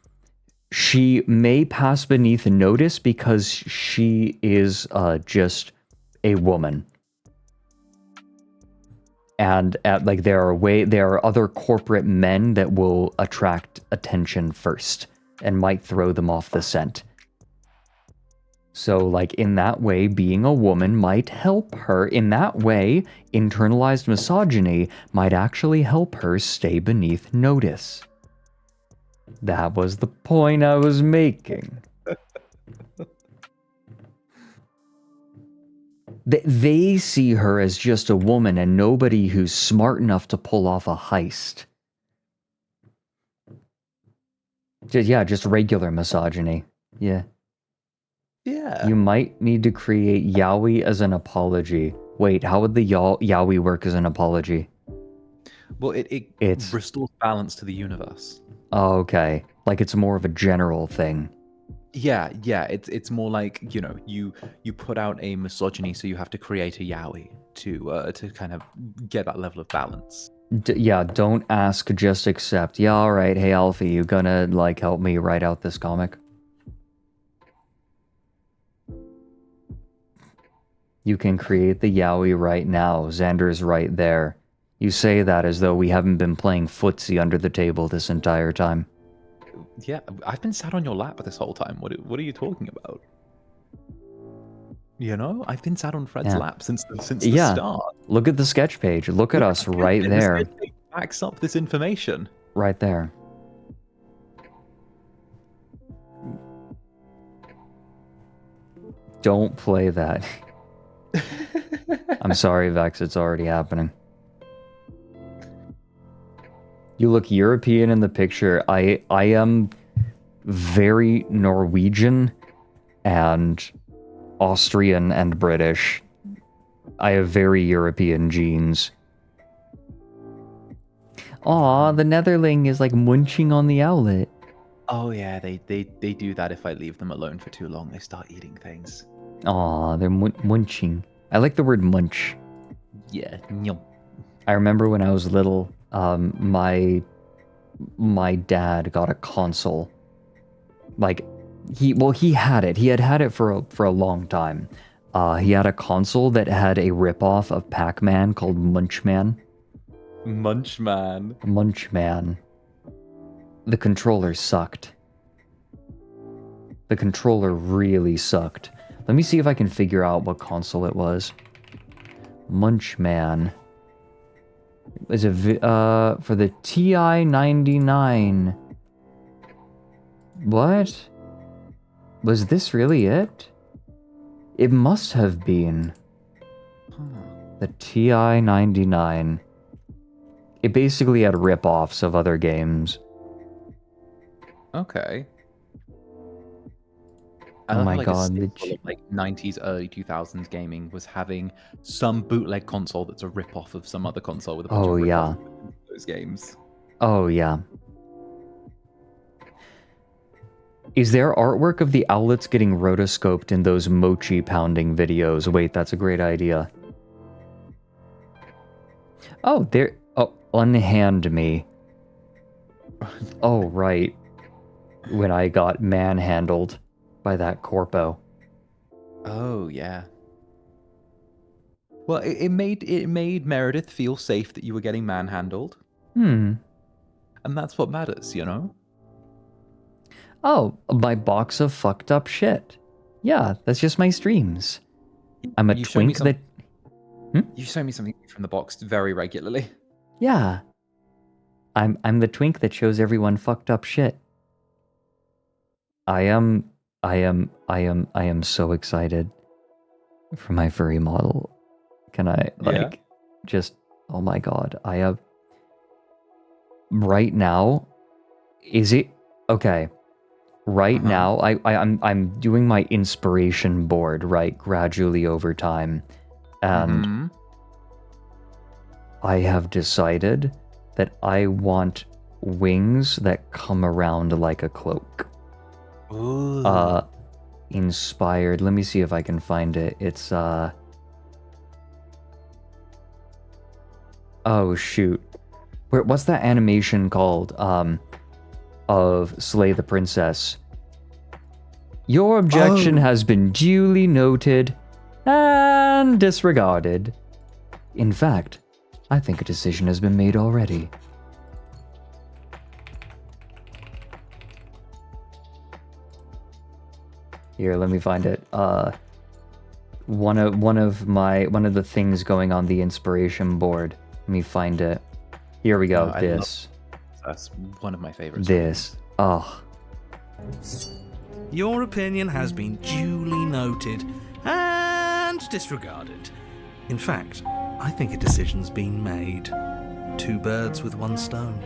she may pass beneath notice because she is just a woman. And there are other corporate men that will attract attention first and might throw them off the scent. So like in that way, being a woman might help her. In that way, internalized misogyny might actually help her stay beneath notice. That was the point I was making. They see her as just a woman and nobody who's smart enough to pull off a heist. Just regular misogyny. Yeah. Yeah. You might need to create yaoi as an apology. Wait, how would the yaoi work as an apology? Well, it restores balance to the universe. Oh, okay. Like it's more of a general thing. Yeah. It's more like, you put out a misogyny, so you have to create a yaoi to kind of get that level of balance. Don't ask, just accept. Yeah, all right. Hey, Alfie, you gonna help me write out this comic? You can create the yaoi right now. Xander's right there. You say that as though we haven't been playing footsie under the table this entire time. Yeah, I've been sat on your lap this whole time. What are you talking about? I've been sat on Fred's lap since the start. Look at the sketch page. Look at us right there. The sketch page backs up this information. Right there. Don't play that. I'm sorry, Vex, it's already happening. You look European in the picture. I am very Norwegian and Austrian and British. I have very European genes. Aw, the Netherling is munching on the owlet. Oh yeah, they do that if I leave them alone for too long. They start eating things. Aw, they're munching. I like the word munch. Yeah. I remember when I was little, my dad got a console. He had it. He had it for a long time. He had a console that had a ripoff of Pac-Man called Munchman. Munchman. The controller sucked. The controller really sucked. Let me see if I can figure out what console it was. Munchman. is for the TI-99. What? Was this really it? It must have been. The TI-99. It basically had rip-offs of other games. Okay. Oh my like god. A staple of, like 90s, early 2000s gaming was having some bootleg console that's a rip-off of some other console with a bunch of rip-offs of those games. Oh, yeah. Is there artwork of the owlets getting rotoscoped in those mochi pounding videos? Wait, that's a great idea. Oh, there... Oh, unhand me. Oh, right. When I got manhandled by that corpo. Oh, yeah. Well, it made Meredith feel safe that you were getting manhandled. Hmm. And that's what matters, you know? Oh, my box of fucked up shit. Yeah, that's just my streams. I'm a twink that... You show me something from the box very regularly. Yeah. I'm the twink that shows everyone fucked up shit. I am so excited for my furry model. Can I, like, just... Oh my god, I have... Right now... Is it... Okay. Right now, I'm doing my inspiration board, right, gradually over time. And I have decided that I want wings that come around like a cloak. Ooh. Inspired. Let me see if I can find it. It's, oh, shoot. What's that animation called? Of Slay the Princess. Your objection has been duly noted and disregarded. In fact, I think a decision has been made already. Here, let me find it. One of the things going on the inspiration board. Let me find it. Here we go. This. That's one of my favorites. This. Oh. Your opinion has been duly noted and disregarded. In fact, I think a decision's been made. 2 birds with 1 stone.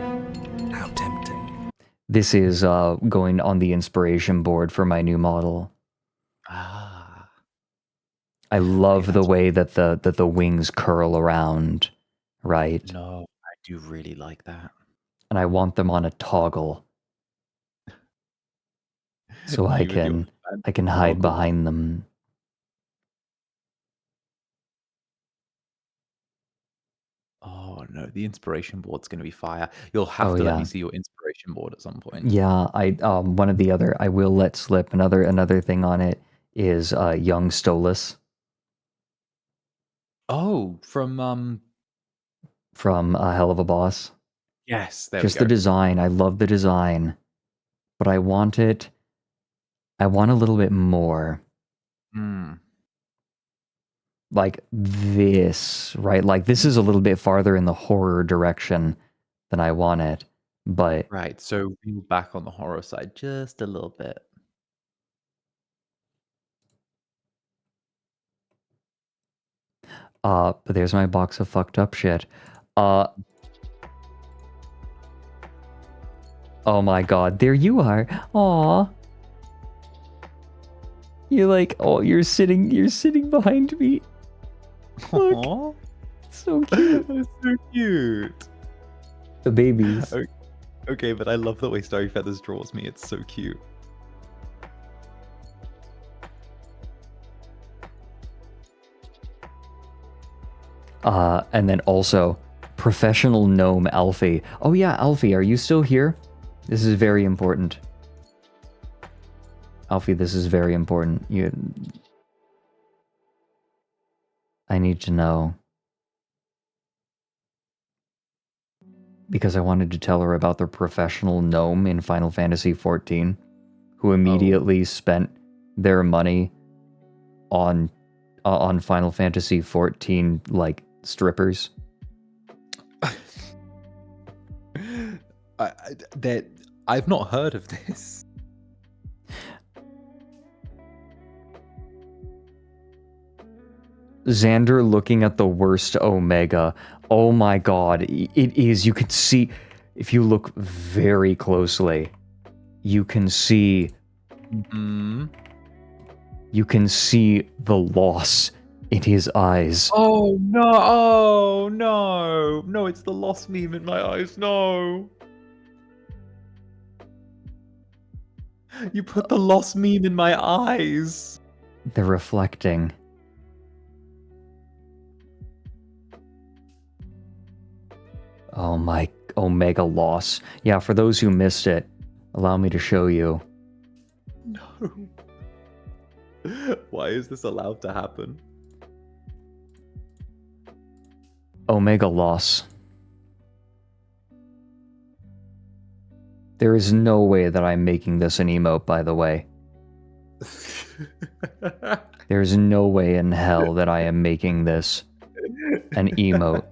How tempting. This is going on the inspiration board for my new model. Ah. I love the way that the wings curl around, right? No, I do really like that. And I want them on a toggle. So I can hide behind them. Oh no, the inspiration board's going to be fire. You'll have to let me see your inspiration board at some point. Yeah, one of the other I will let slip another thing on it is young Stolas. Oh, from A Hell of a Boss. Yes, there Just we go. the design. I love the design. But I want a little bit more. Like this, right? Like this is a little bit farther in the horror direction than I want it. But Right, so we're back on the horror side just a little bit. but there's my box of fucked up shit. Oh my god, there you are. Aw. You're sitting behind me. Look. Aww. So cute. That's so cute. The babies. Okay, but I love the way Starry Feathers draws me. It's so cute. And then also, professional gnome Alfie. Oh yeah, Alfie, are you still here? This is very important. Alfie, this is very important. I need to know. Because I wanted to tell her about the professional gnome in Final Fantasy XIV, who immediately spent their money on Final Fantasy XIV, like, strippers. I've not heard of this. Xander looking at the worst Omega. Oh my god, it is. You can see, if you look very closely, you can see. You can see the loss in his eyes. Oh no! Oh no! No, it's the lost meme in my eyes. No! You put the lost meme in my eyes. They're reflecting. Oh my Omega loss. Yeah, for those who missed it, allow me to show you. No. Why is this allowed to happen? Omega loss. There is no way that I'm making this an emote, by the way. There's no way in hell that I am making this an emote.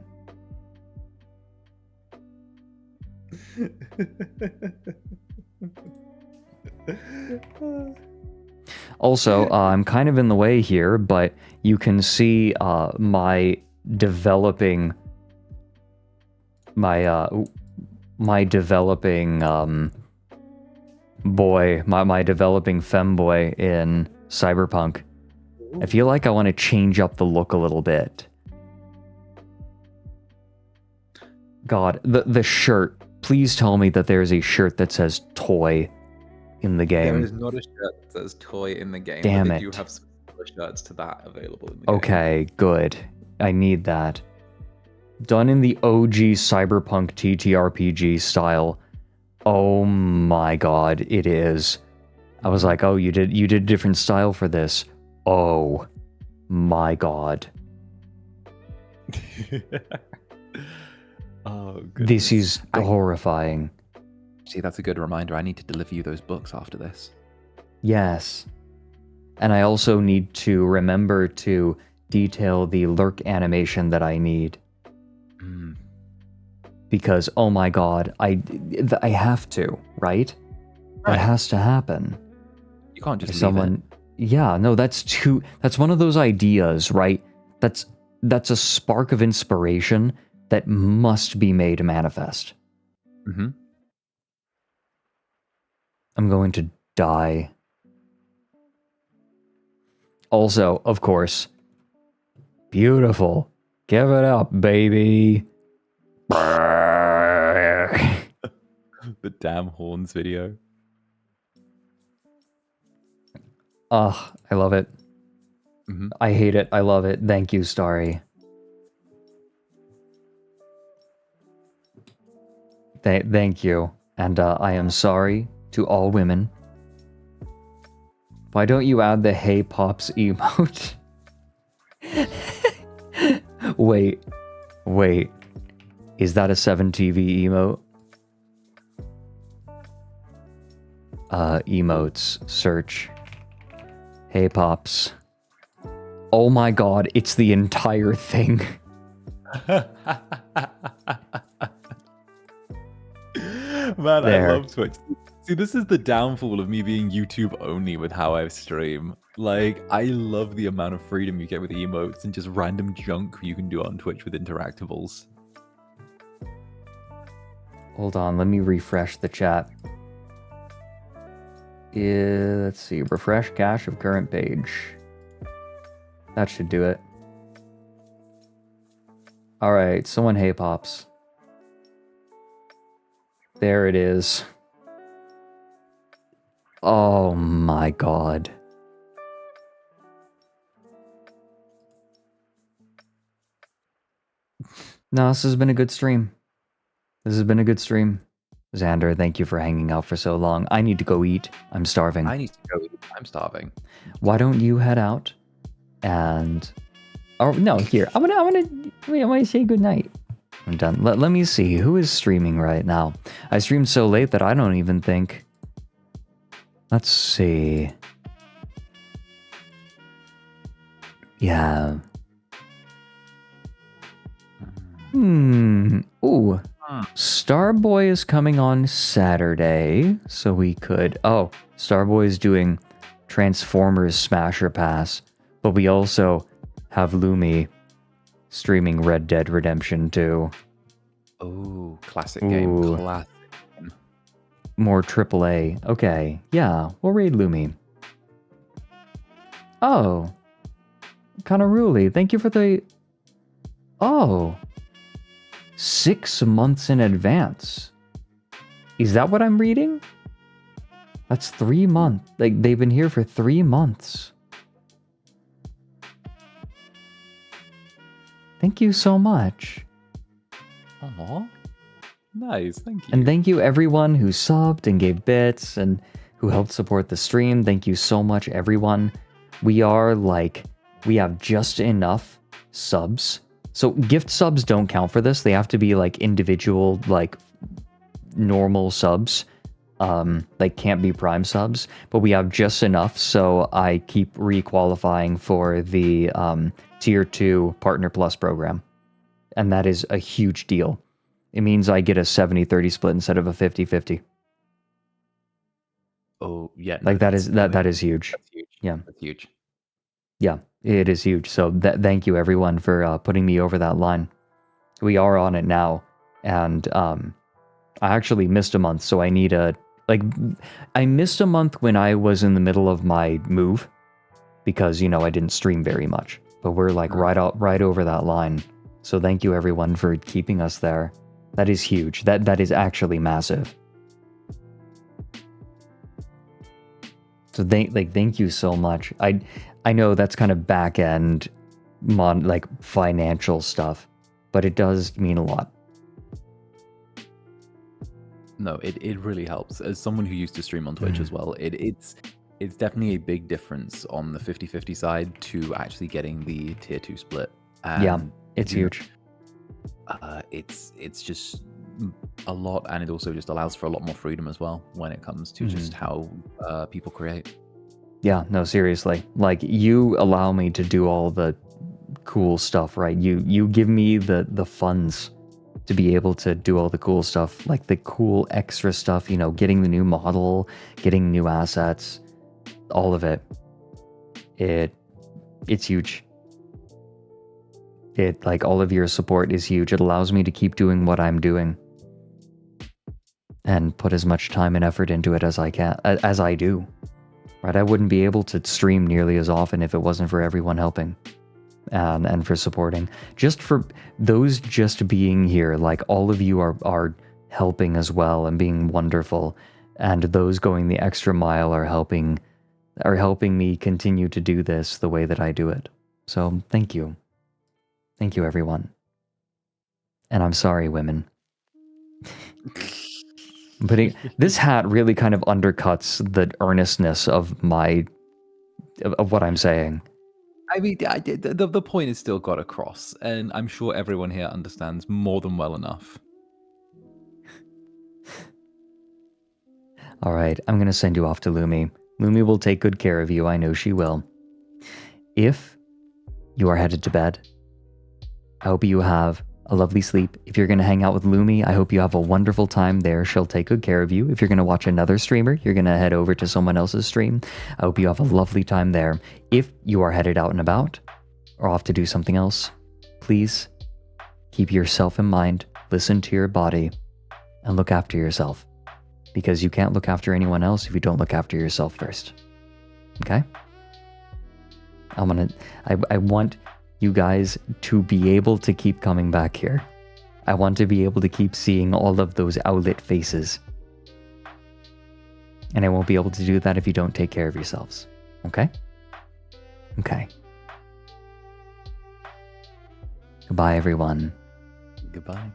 Also, I'm kind of in the way here, but you can see my developing boy, my developing femboy in Cyberpunk. I feel like I want to change up the look a little bit. God, the shirt. Please tell me that there's a shirt that says toy in the game. There is not a shirt that says toy in the game. Damn but they it. do have similar shirts to that available in the game. Okay, good. I need that. Done in the OG Cyberpunk TTRPG style. Oh my god, it is. I was like, oh, you did a different style for this. Oh my god. Oh, this is horrifying. See, that's a good reminder. I need to deliver you those books after this. Yes. And I also need to remember to detail the lurk animation that I need. Because, oh my god, I have to, right? That has to happen. You can't just leave it. Yeah, no, that's one of those ideas, right? That's a spark of inspiration that must be made manifest. Mm-hmm. I'm going to die. Also, of course, beautiful. Give it up, baby. The damn horns video. Ugh, I love it. Mm-hmm. I hate it. I love it. Thank you, Starry. Thank you. And I am sorry to all women. Why don't you add the Hey Pops emote? Wait. Is that a 7TV emote? Emotes. Search. Hey Pops. Oh my god, it's the entire thing. Man, There. I love Twitch. See, this is the downfall of me being YouTube only with how I stream. Like, I love the amount of freedom you get with emotes and just random junk you can do on Twitch with interactables. Hold on, let me refresh the chat. Let's see, refresh cache of current page. That should do it. Alright, someone Hey Pops. There it is. Oh my god. No, this has been a good stream. This has been a good stream. Xander, thank you for hanging out for so long. I need to go eat. I'm starving. I need to go eat. I'm starving. Why don't you head out and... Oh, no, here. I wanna say goodnight. I'm done. Let me see. Who is streaming right now? I streamed so late that I don't even think... Let's see. Yeah. Ooh. Starboy is coming on Saturday, so we could... Oh, Starboy is doing Transformers Smasher Pass, but we also have Lumi streaming Red Dead Redemption 2. Oh, classic game. Classic. More AAA. Okay, yeah, we'll raid Lumi. Oh. Kanaruli, thank you for the... Oh. 6 months in advance. Is that what I'm reading? That's 3 months. Like, they've been here for 3 months. Thank you so much. Aw. Nice, thank you. And thank you everyone who subbed and gave bits and who helped support the stream. Thank you so much, everyone. We have just enough subs. So gift subs don't count for this. They have to be like individual, like normal subs. Like can't be prime subs, but we have just enough. So I keep re-qualifying for the tier 2 Partner Plus program. And that is a huge deal. It means I get a 70-30 split instead of a 50-50. Oh, yeah. Like that is huge. That's huge. Yeah. That's huge. Yeah, it is huge. So thank you everyone for putting me over that line. We are on it now. And I actually missed a month, so I need I missed a month when I was in the middle of my move because, I didn't stream very much. But we're like right over that line. So thank you everyone for keeping us there. That is huge. That is actually massive. So thank you so much. I know that's kind of back end financial stuff, but it does mean a lot. No, it really helps. As someone who used to stream on Twitch as well, it's definitely a big difference on the 50-50 side to actually getting the tier 2 split. Yeah, it's huge. It's just a lot, and it also just allows for a lot more freedom as well when it comes to just how people create. Yeah, no, seriously. Like, you allow me to do all the cool stuff, right? You give me the funds to be able to do all the cool stuff, like the cool extra stuff, getting the new model, getting new assets, all of it. It's huge. All of your support is huge. It allows me to keep doing what I'm doing and put as much time and effort into it as I can, as I do. Right? I wouldn't be able to stream nearly as often if it wasn't for everyone helping and for supporting. Just for those just being here, like all of you are helping as well and being wonderful, and those going the extra mile are helping me continue to do this the way that I do it. So thank you. Thank you, everyone. And I'm sorry, women. But this hat really kind of undercuts the earnestness of what I'm saying. I mean, the point is still got across, and I'm sure everyone here understands more than well enough. All right, I'm going to send you off to Lumi. Lumi will take good care of you. I know she will. If you are headed to bed, I hope you have a lovely sleep. If you're going to hang out with Lumi, I hope you have a wonderful time there. She'll take good care of you. If you're going to watch another streamer, you're going to head over to someone else's stream. I hope you have a lovely time there. If you are headed out and about or off to do something else, please keep yourself in mind, listen to your body, and look after yourself. Because you can't look after anyone else if you don't look after yourself first. Okay? I want you guys to be able to keep coming back here. I want to be able to keep seeing all of those owlet faces. And I won't be able to do that if you don't take care of yourselves. Okay? Okay. Goodbye, everyone. Goodbye.